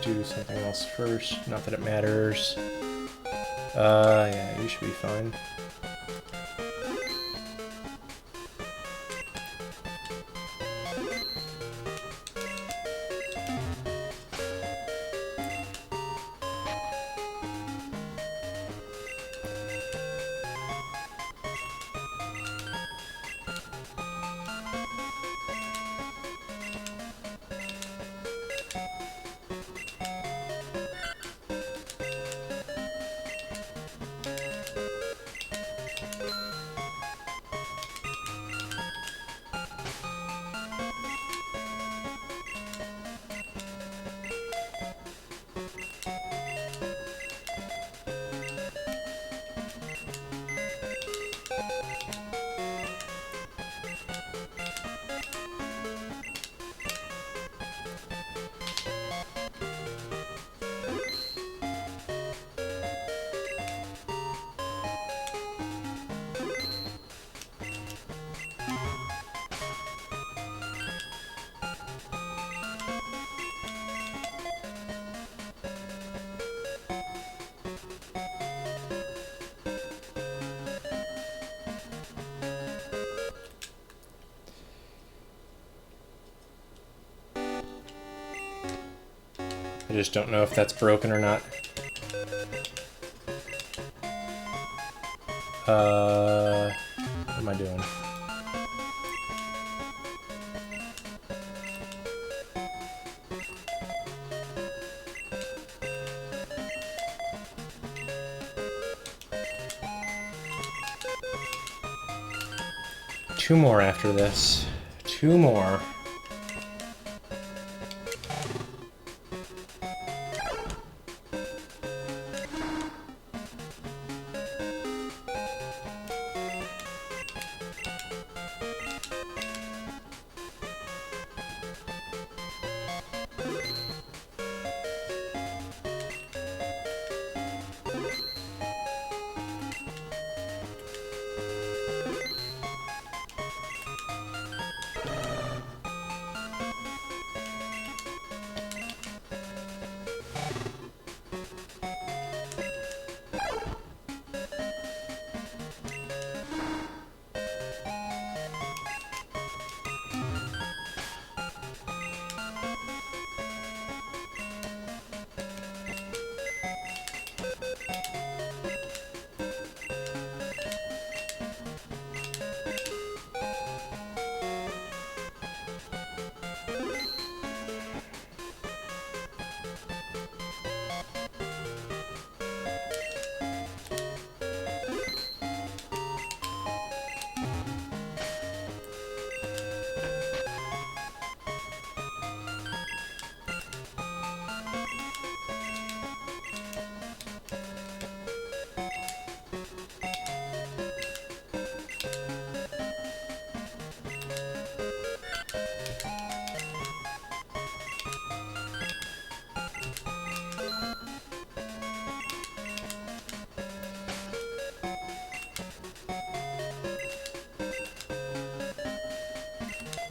Do something else first. Not that it matters. Yeah, you should be fine. I just don't know if that's broken or not. What am I doing? Two more after this. Two more.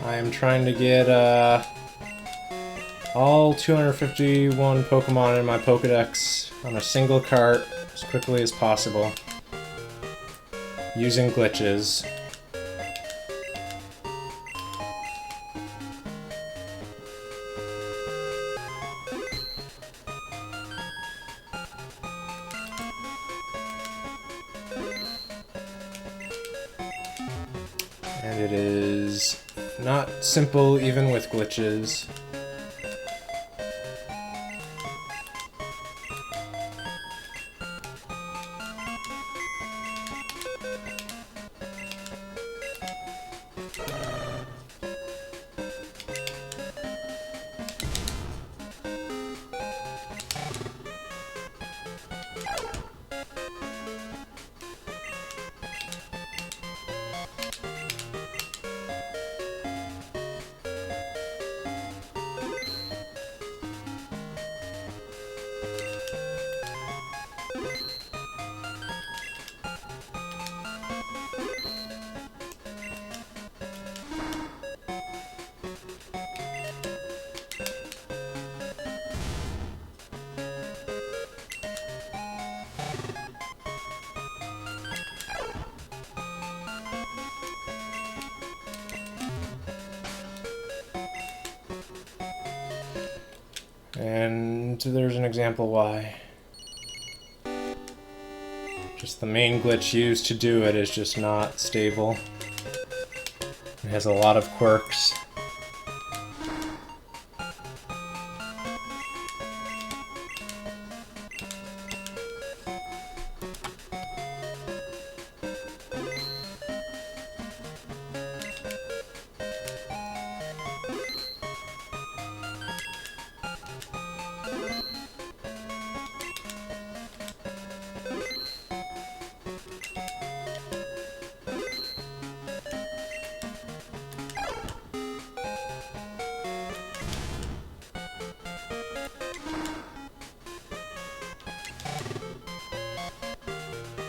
I am trying to get all 251 Pokemon in my Pokedex on a single cart as quickly as possible, using glitches. And it is not simple even with glitches. And there's an example why. Just the main glitch used to do it is just not stable. It has a lot of quirks.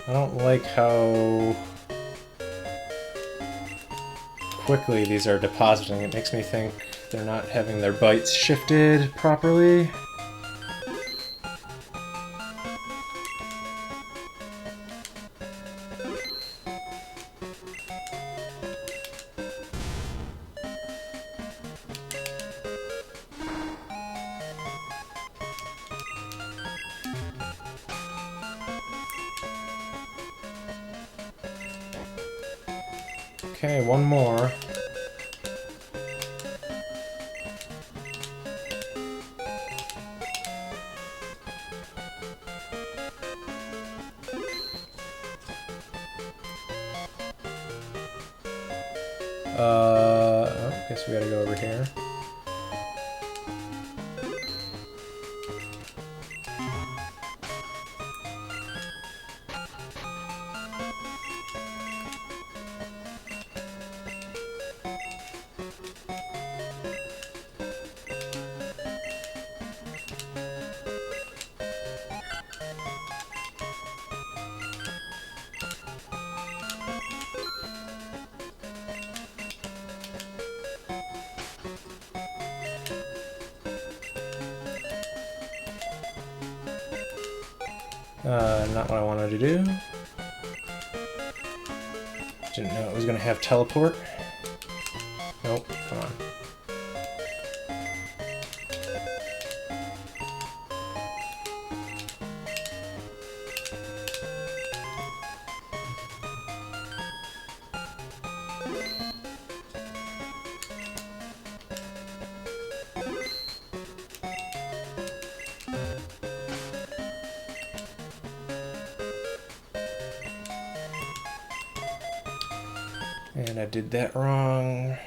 I don't like how quickly these are depositing. It makes me think they're not having their bytes shifted properly. Okay, one more. Oh, guess we gotta go over here. Not what I wanted to do. Didn't know it was gonna have teleport. Nope, come on. And I did that wrong.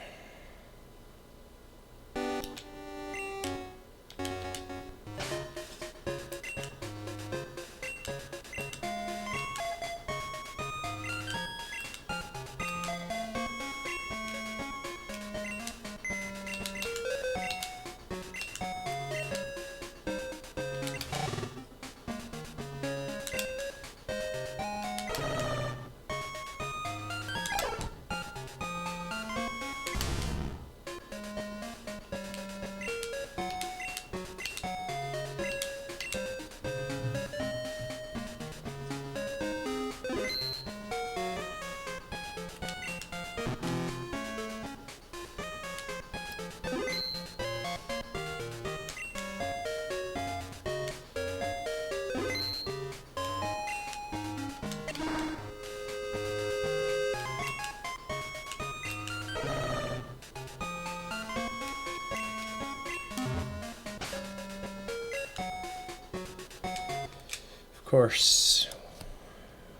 course.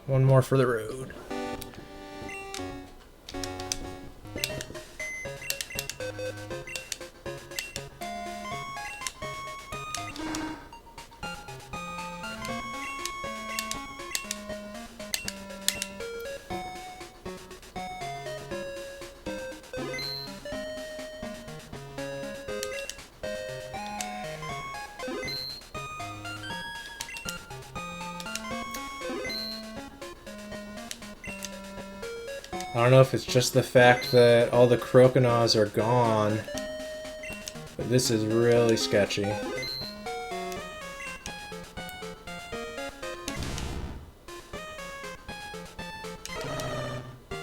One more for the road. I don't know if it's just the fact that all the Croconaws are gone, but this is really sketchy.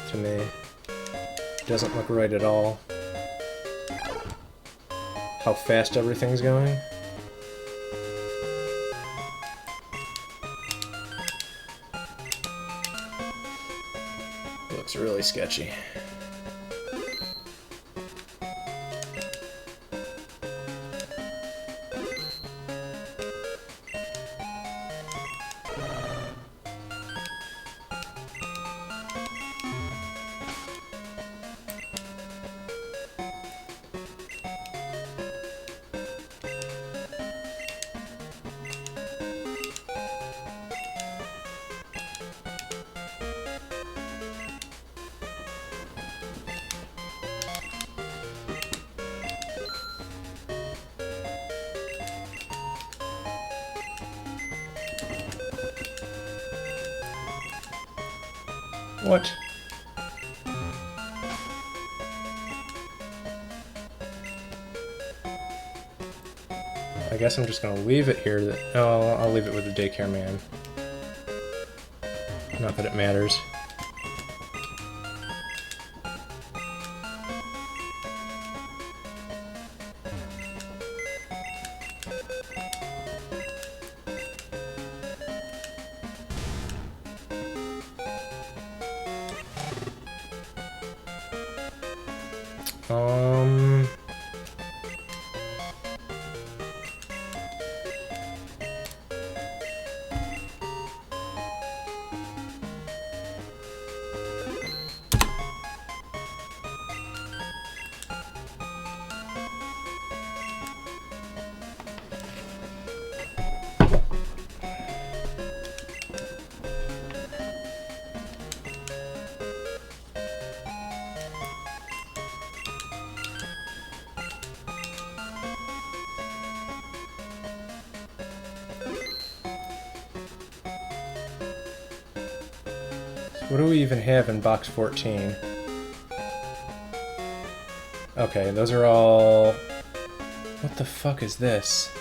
To me. Doesn't look right at all. How fast everything's going. Looks really sketchy. What? I guess I'm just gonna leave it here. Oh, I'll leave it with the daycare man. Not that it matters. What do we even have in box 14? Okay, those are all... What the fuck is this?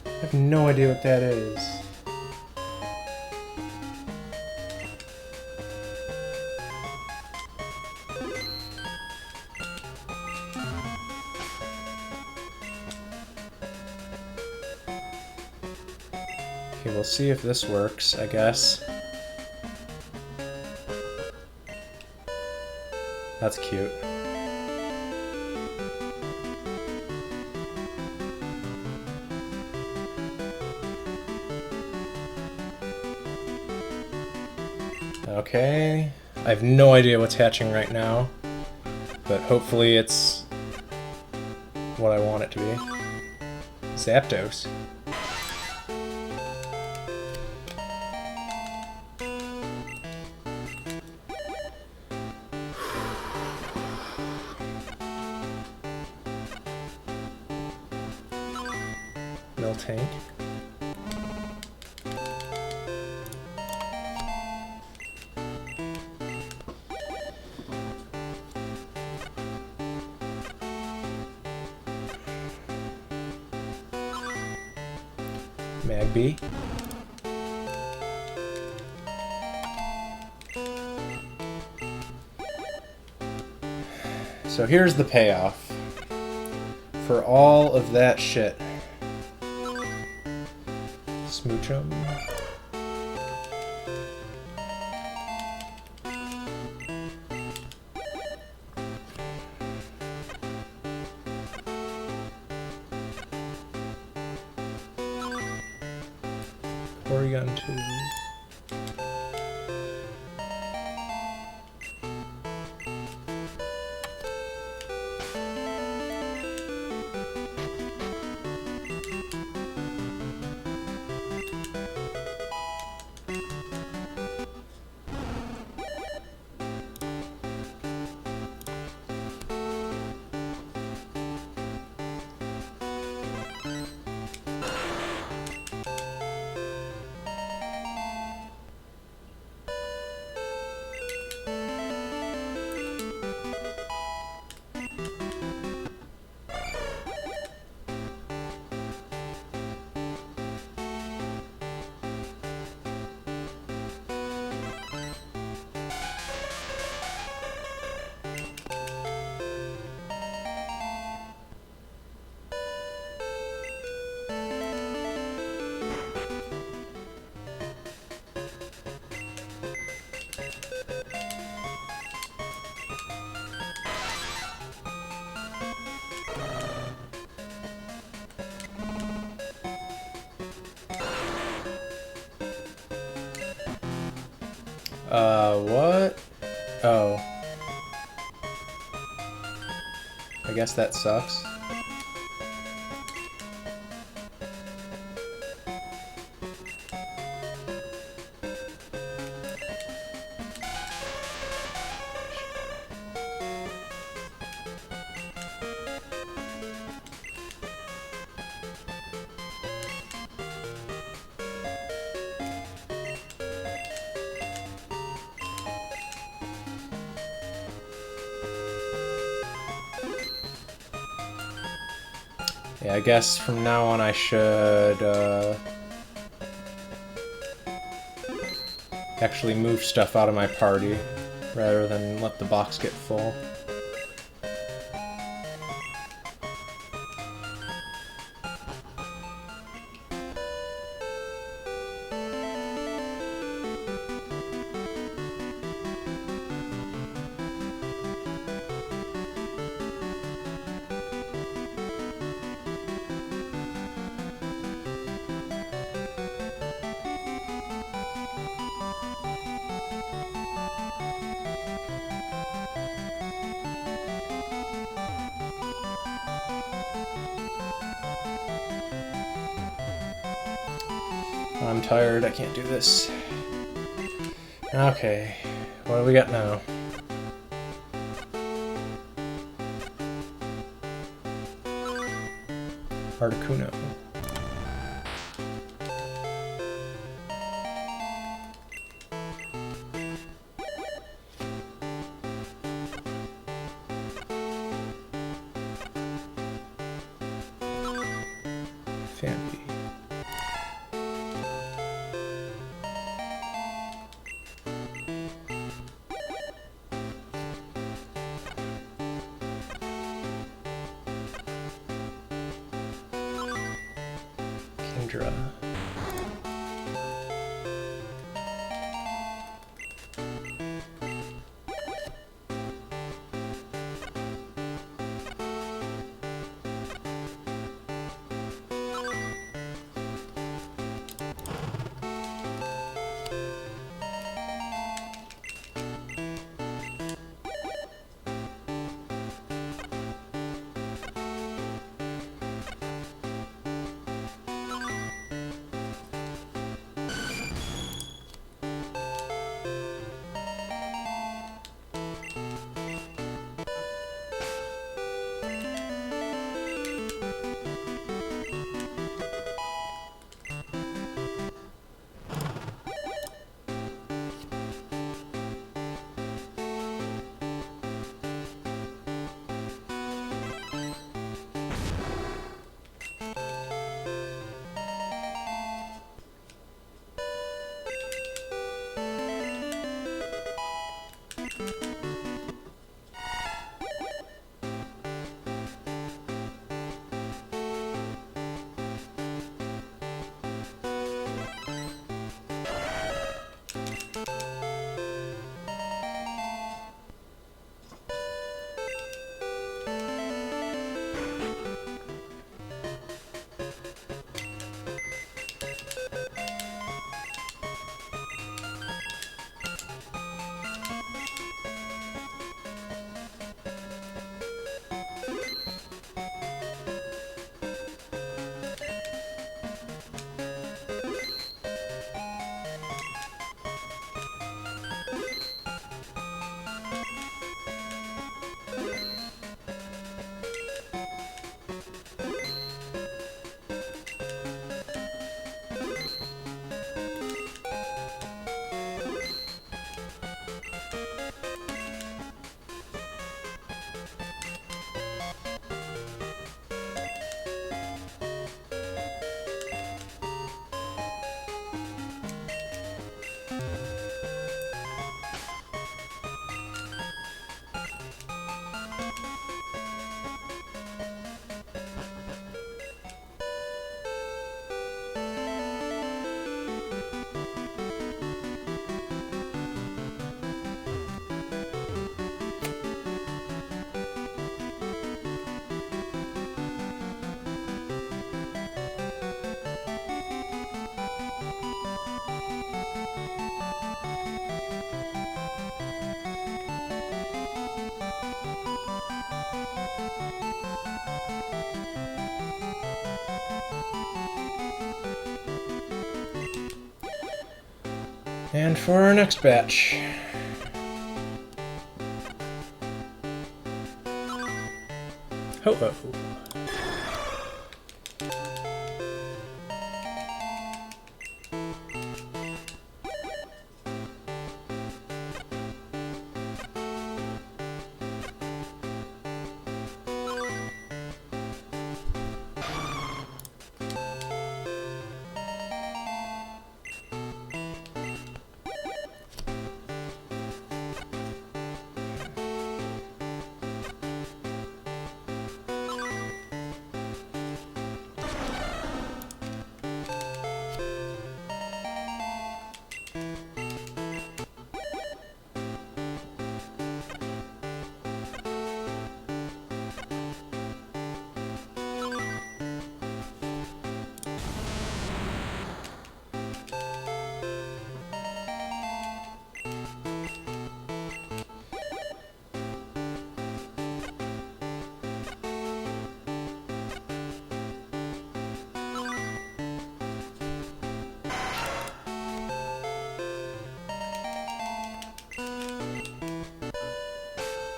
I have no idea what that is. Okay, we'll see if this works, I guess. That's cute. Okay. I have no idea what's hatching right now, but hopefully it's what I want it to be. Zapdos. Tank. Magby. So here's the payoff for all of that shit. Smoochum. Porygon 2. What? Oh. I guess that sucks. Yeah, I guess from now on I should actually move stuff out of my party rather than let the box get full. I'm tired, I can't do this. Okay, what do we got now? Articuno. Fanby. Kendra. And for our next batch. Ho-ho.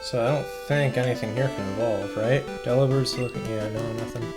So I don't think anything here can evolve, right? Deliver's looking... yeah, no, nothing.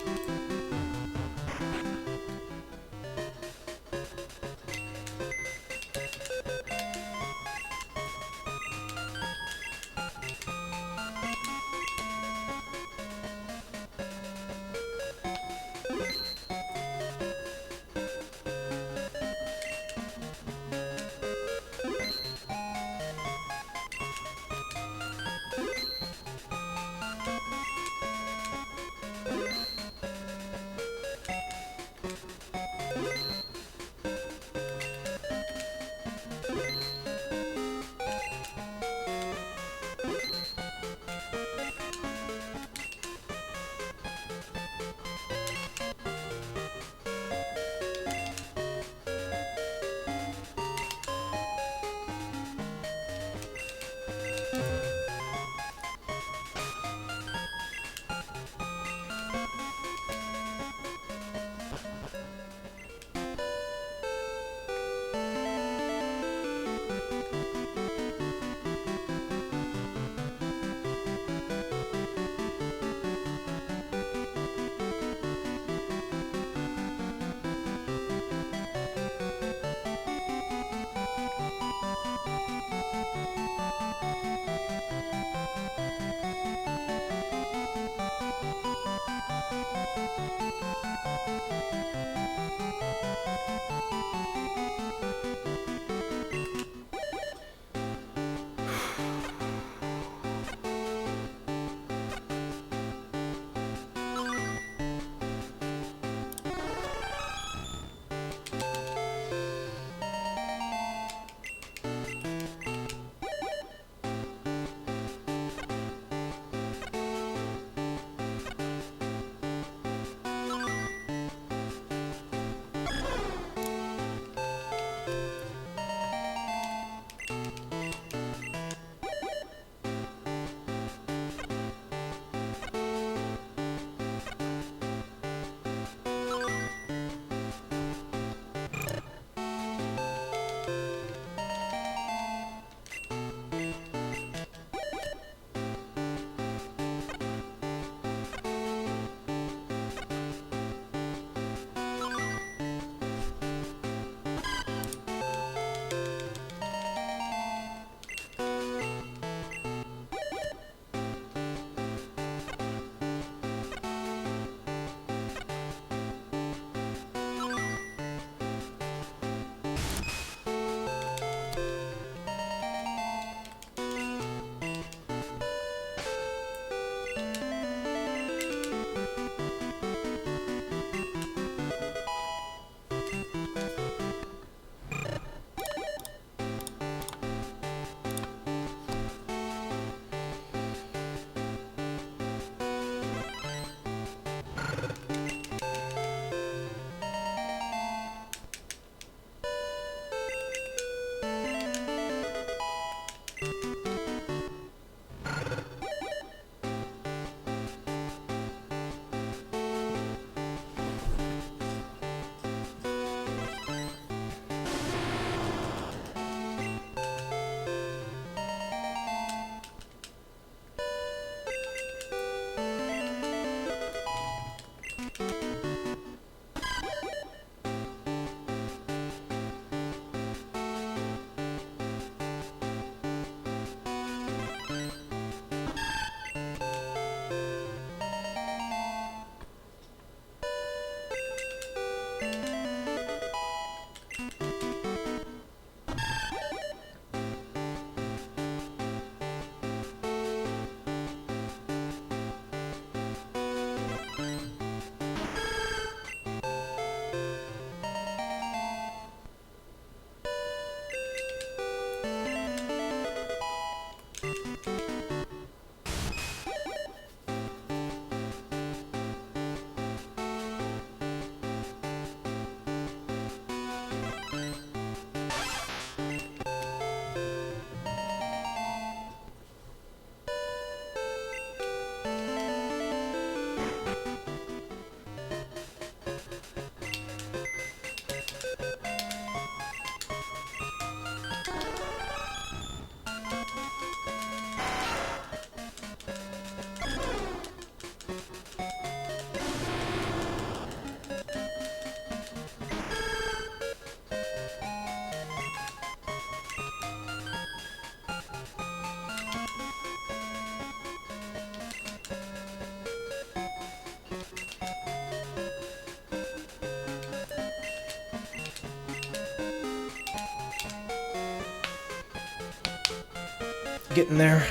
Getting there.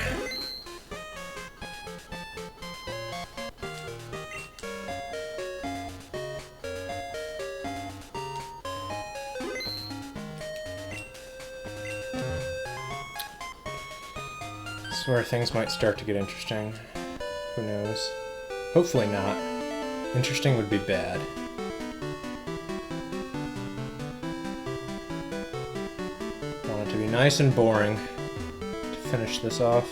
This is where things might start to get interesting. Who knows? Hopefully not. Interesting would be bad. I want it to be nice and boring to finish this off.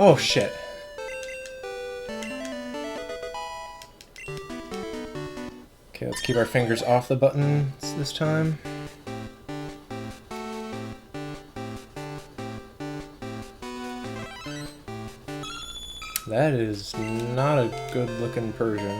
Oh shit. Okay, let's keep our fingers off the buttons this time. That is not a good looking Persian.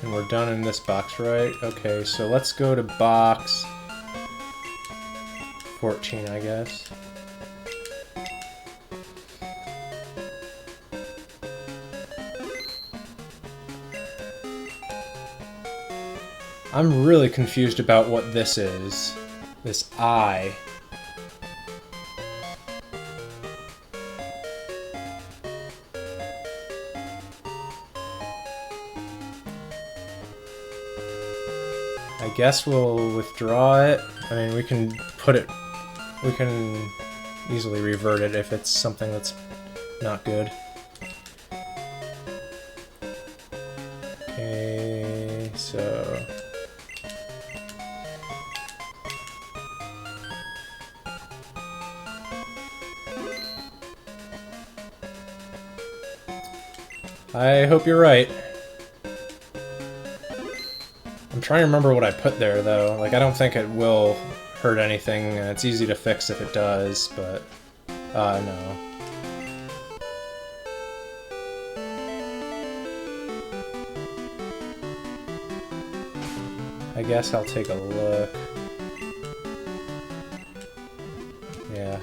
And we're done in this box, right? Okay, so let's go to box 14, I guess. I'm really confused about what this is. This eye. I guess we'll withdraw it. I mean, we can put it... We can easily revert it if it's something that's not good. Okay, so... I hope you're right. I'm trying to remember what I put there, though. Like, I don't think it will hurt anything, and it's easy to fix if it does, but... no. I guess I'll take a look. Yeah.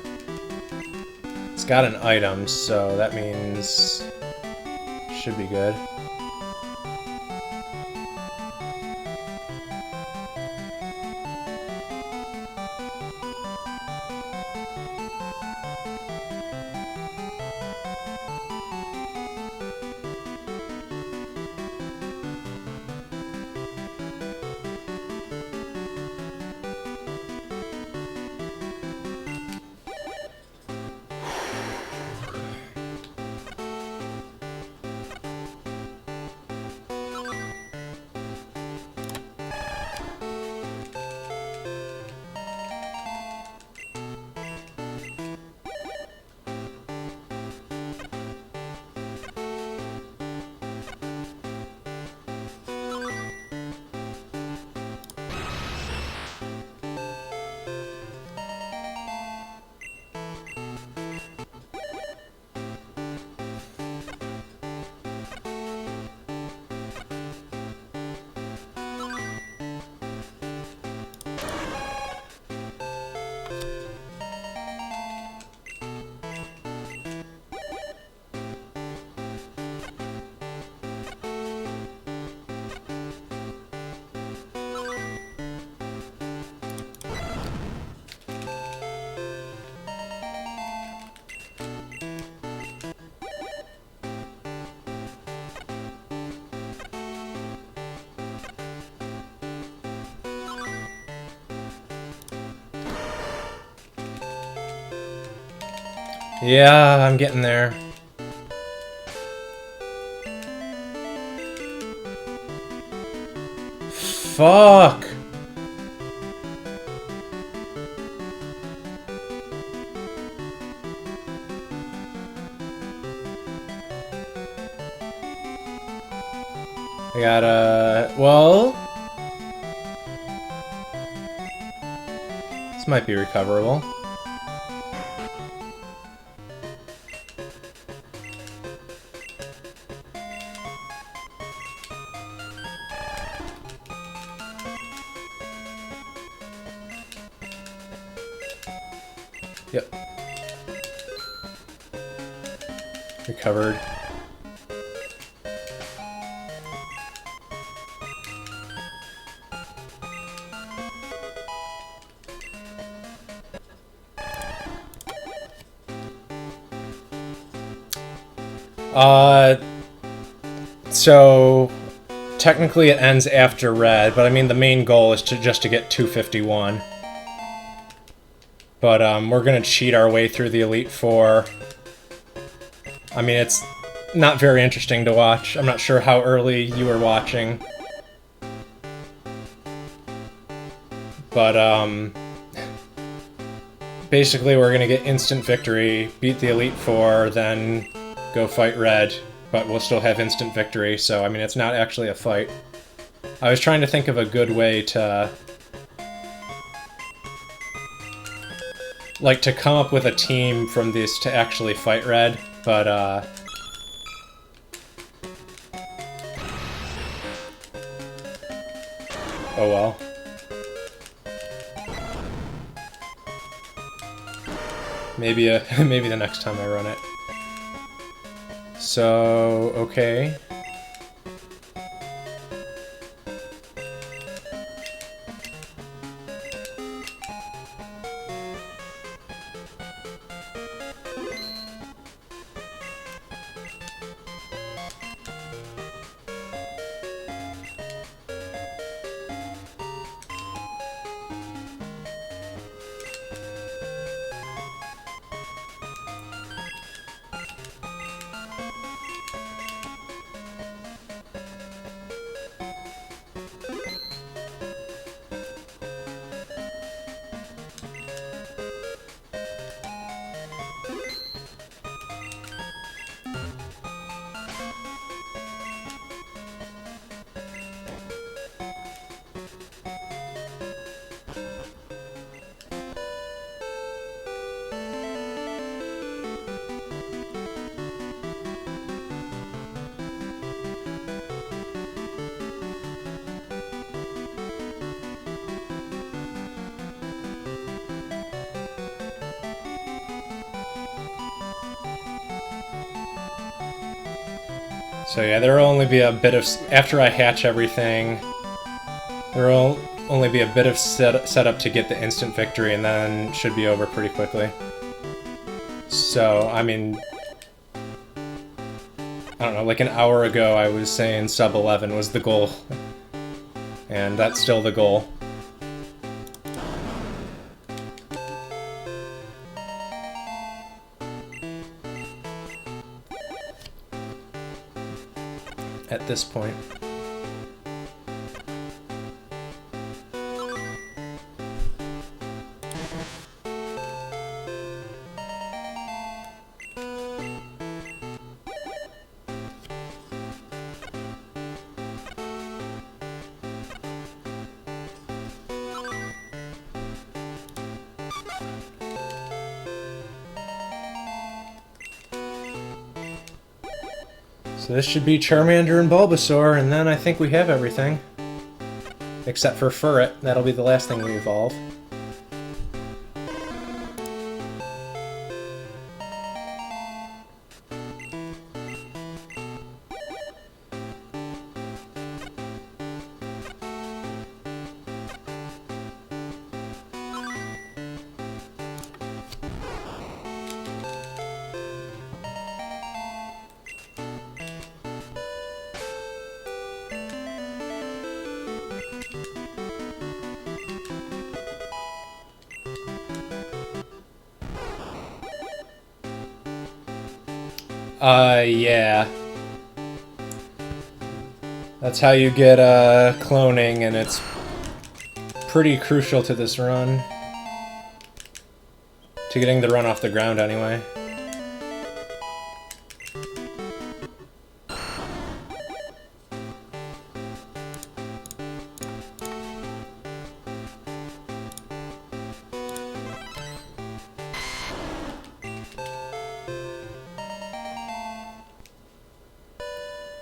It's got an item, so that means... should be good. Yeah, I'm getting there. Fuck! I gotta... well... this might be recoverable. Yep. Recovered. So technically it ends after red, but I mean the main goal is just to get 251. But we're gonna cheat our way through the Elite Four. I mean, it's not very interesting to watch. I'm not sure how early you were watching. But basically we're gonna get instant victory, beat the Elite Four, then go fight red, but we'll still have instant victory, so I mean it's not actually a fight. I was trying to think of a good way to... like, to come up with a team from this to actually fight red, but oh well. Maybe maybe the next time I run it. So, okay. So yeah, there will only be a bit of... After I hatch everything, there will only be a bit of setup to get the instant victory, and then should be over pretty quickly. So, I mean... I don't know, like an hour ago I was saying sub 11 was the goal. And that's still the goal. At this point. So this should be Charmander and Bulbasaur, and then I think we have everything. Except for Furret, that'll be the last thing we evolve. Yeah. That's how you get, cloning, and it's pretty crucial to this run. To getting the run off the ground, anyway.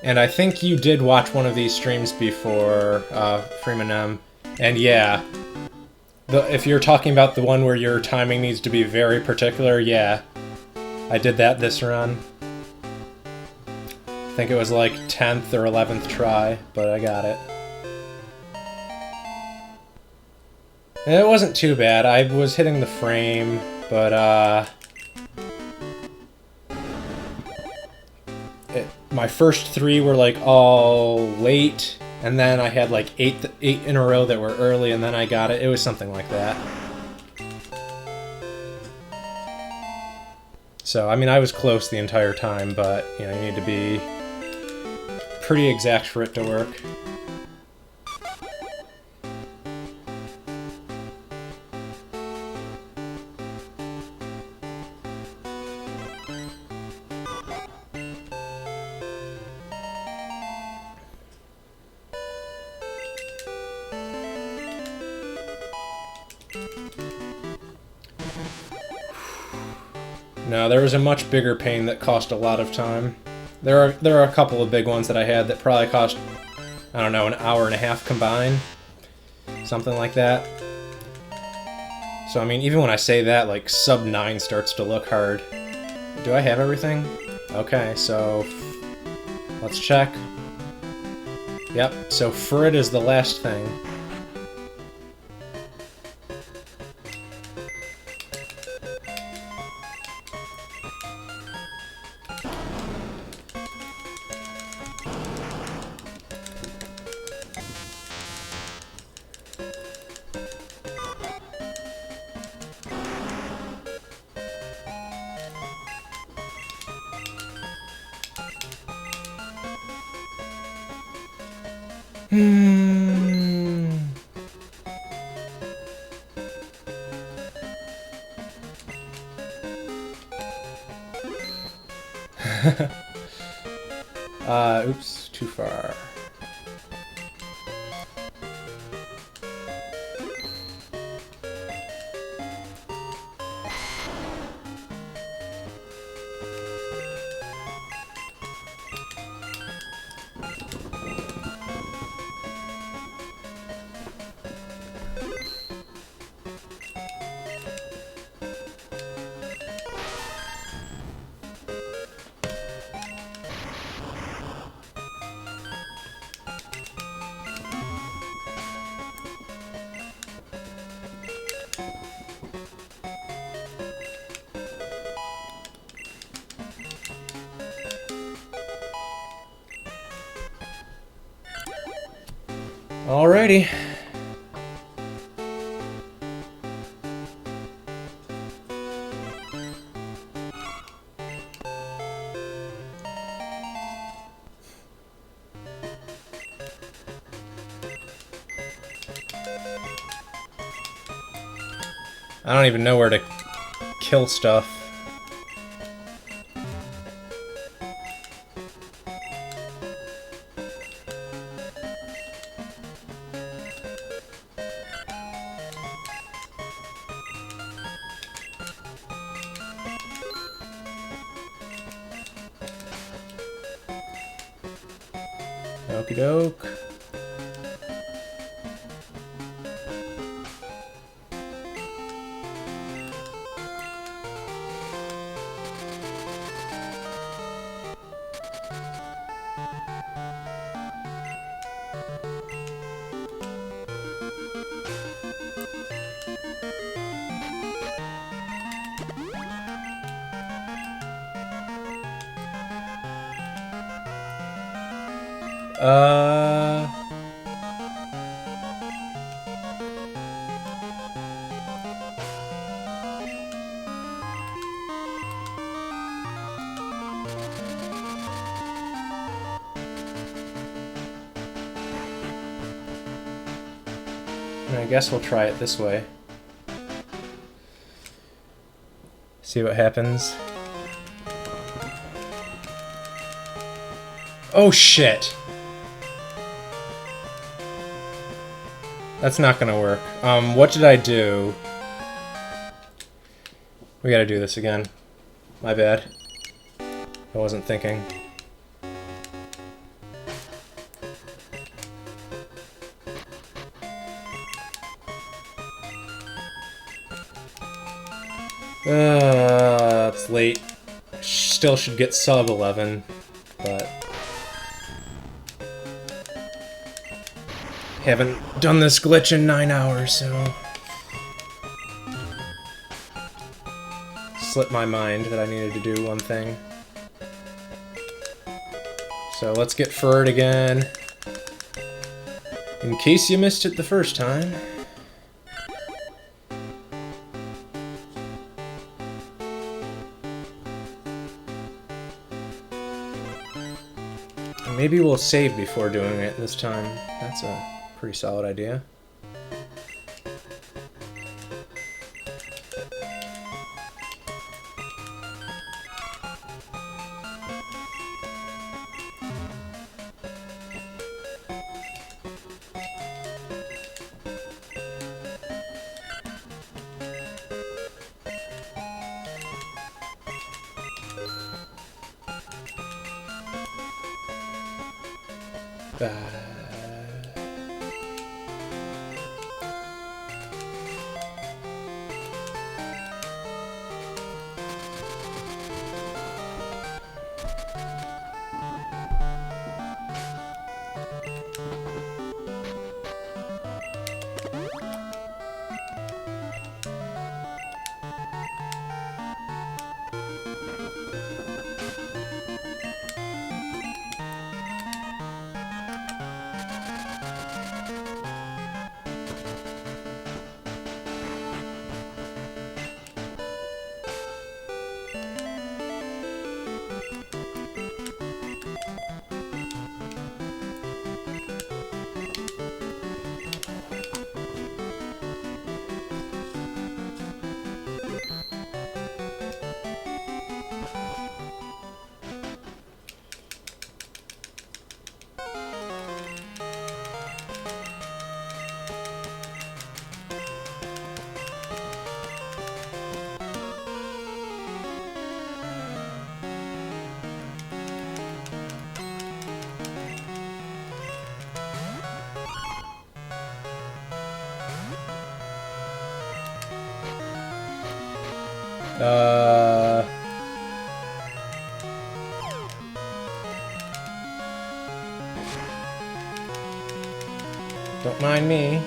And I think you did watch one of these streams before, Freeman M. And yeah, if you're talking about the one where your timing needs to be very particular, yeah. I did that this run. I think it was like 10th or 11th try, but I got it. And it wasn't too bad. I was hitting the frame, but my first 3 were like all late, and then I had like 8 in a row that were early, and then I got it. It was something like that. So, I mean, I was close the entire time, but, you know, you need to be pretty exact for it to work. No, there was a much bigger pain that cost a lot of time. There are a couple of big ones that I had that probably cost, I don't know, an hour and a half combined. something like that. So, I mean, even when I say that, like, sub 9 starts to look hard. Do I have everything? Okay, so let's check. Yep, so Frid is the last thing. Oops, too far. Alrighty. I don't even know where to kill stuff. Okie doke. I guess we'll try it this way. See what happens. Oh shit! That's not gonna work. What did I do? We gotta do this again. My bad. I wasn't thinking. It's late. Still should get sub 11, but haven't done this glitch in 9 hours, so slipped my mind that I needed to do one thing. So let's get Furred again, in case you missed it the first time. Maybe we'll save before doing it this time. That's a pretty solid idea. Don't mind me.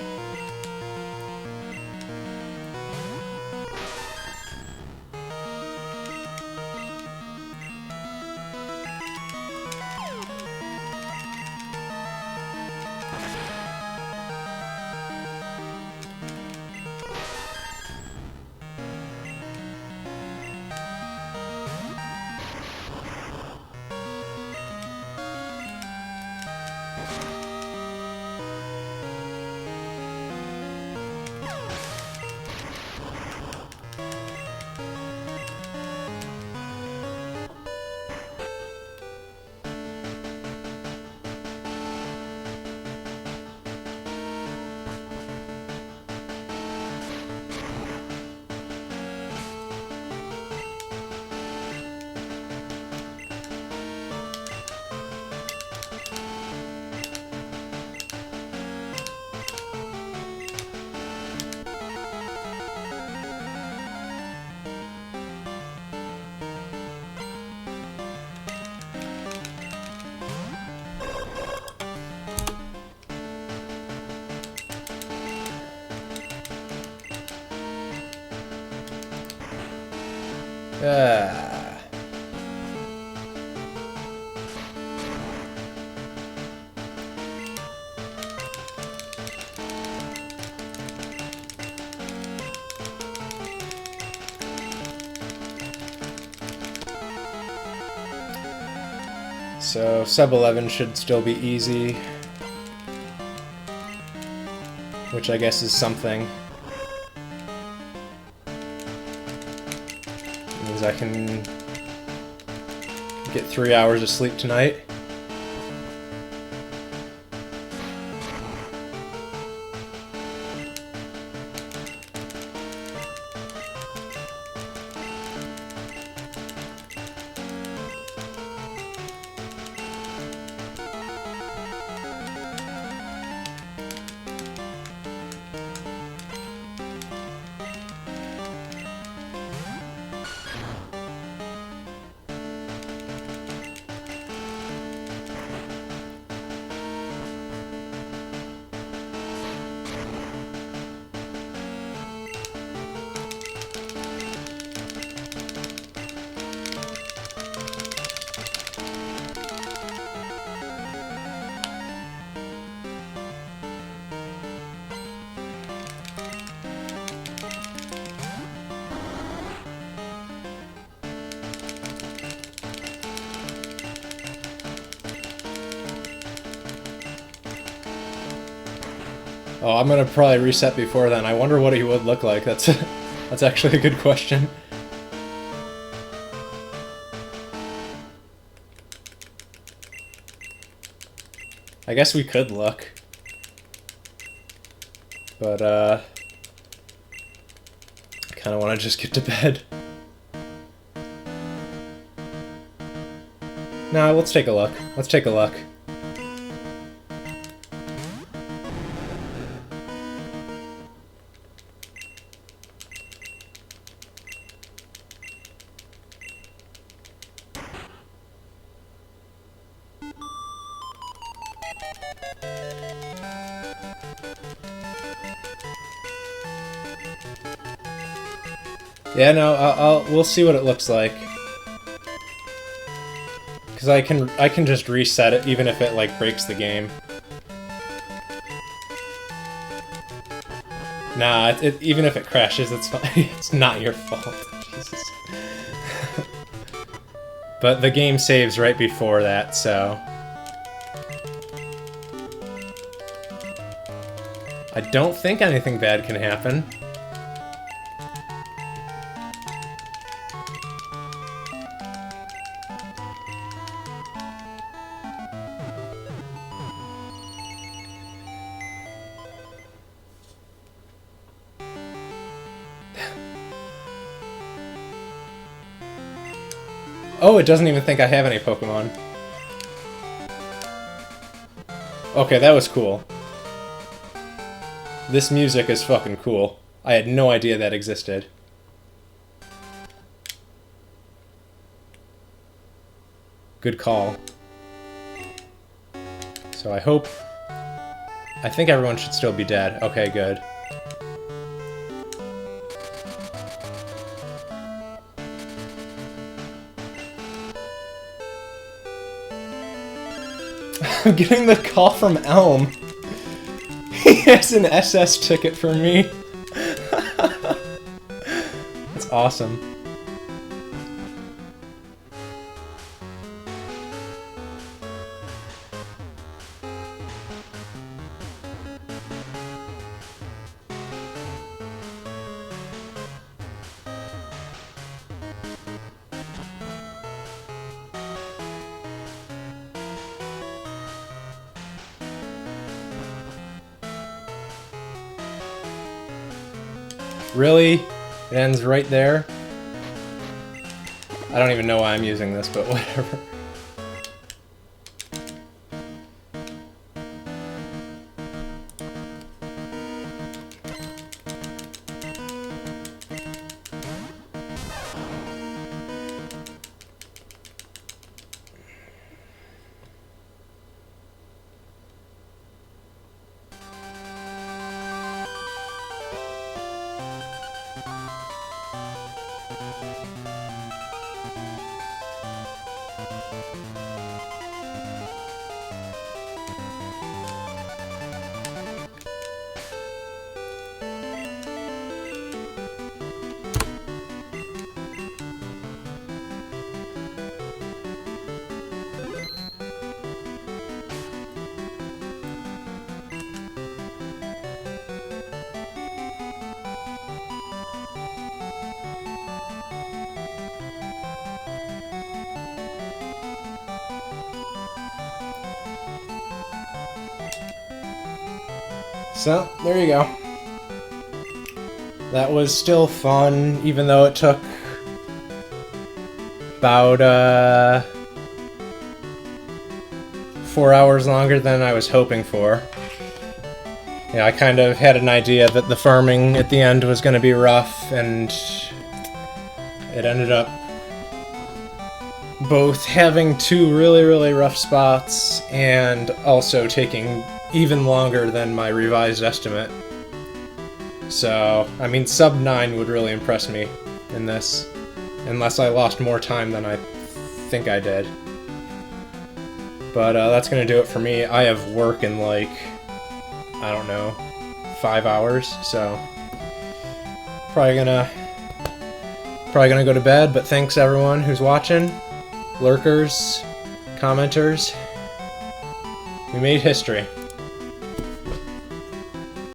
So sub 11 should still be easy, which I guess is something. It means I can get 3 hours of sleep tonight. Oh, I'm gonna probably reset before then. I wonder what he would look like. That's that's actually a good question. I guess we could look. But I kinda wanna just get to bed. Nah, let's take a look. Let's take a look. Yeah, no, we'll see what it looks like. Cause I can just reset it even if it like breaks the game. Nah, even if it crashes, it's fine. It's not your fault. Jesus. But the game saves right before that, so I don't think anything bad can happen. Oh, it doesn't even think I have any Pokemon. Okay, that was cool. This music is fucking cool. I had no idea that existed. good call. So I hope... I think everyone should still be dead. Okay, good. I'm getting the call from Elm. He has an SS ticket for me. That's awesome. Really? It ends right there? I don't even know why I'm using this, but whatever. So, there you go. That was still fun, even though it took about 4 hours longer than I was hoping for. Yeah, I kind of had an idea that the farming at the end was going to be rough, and it ended up both having two really, really rough spots and also taking even longer than my revised estimate. So, I mean, sub 9 would really impress me in this, unless I lost more time than I think I did. But that's gonna do it for me. I have work in like, I don't know, 5 hours, so probably gonna go to bed, but thanks everyone who's watching, lurkers, commenters. We made history.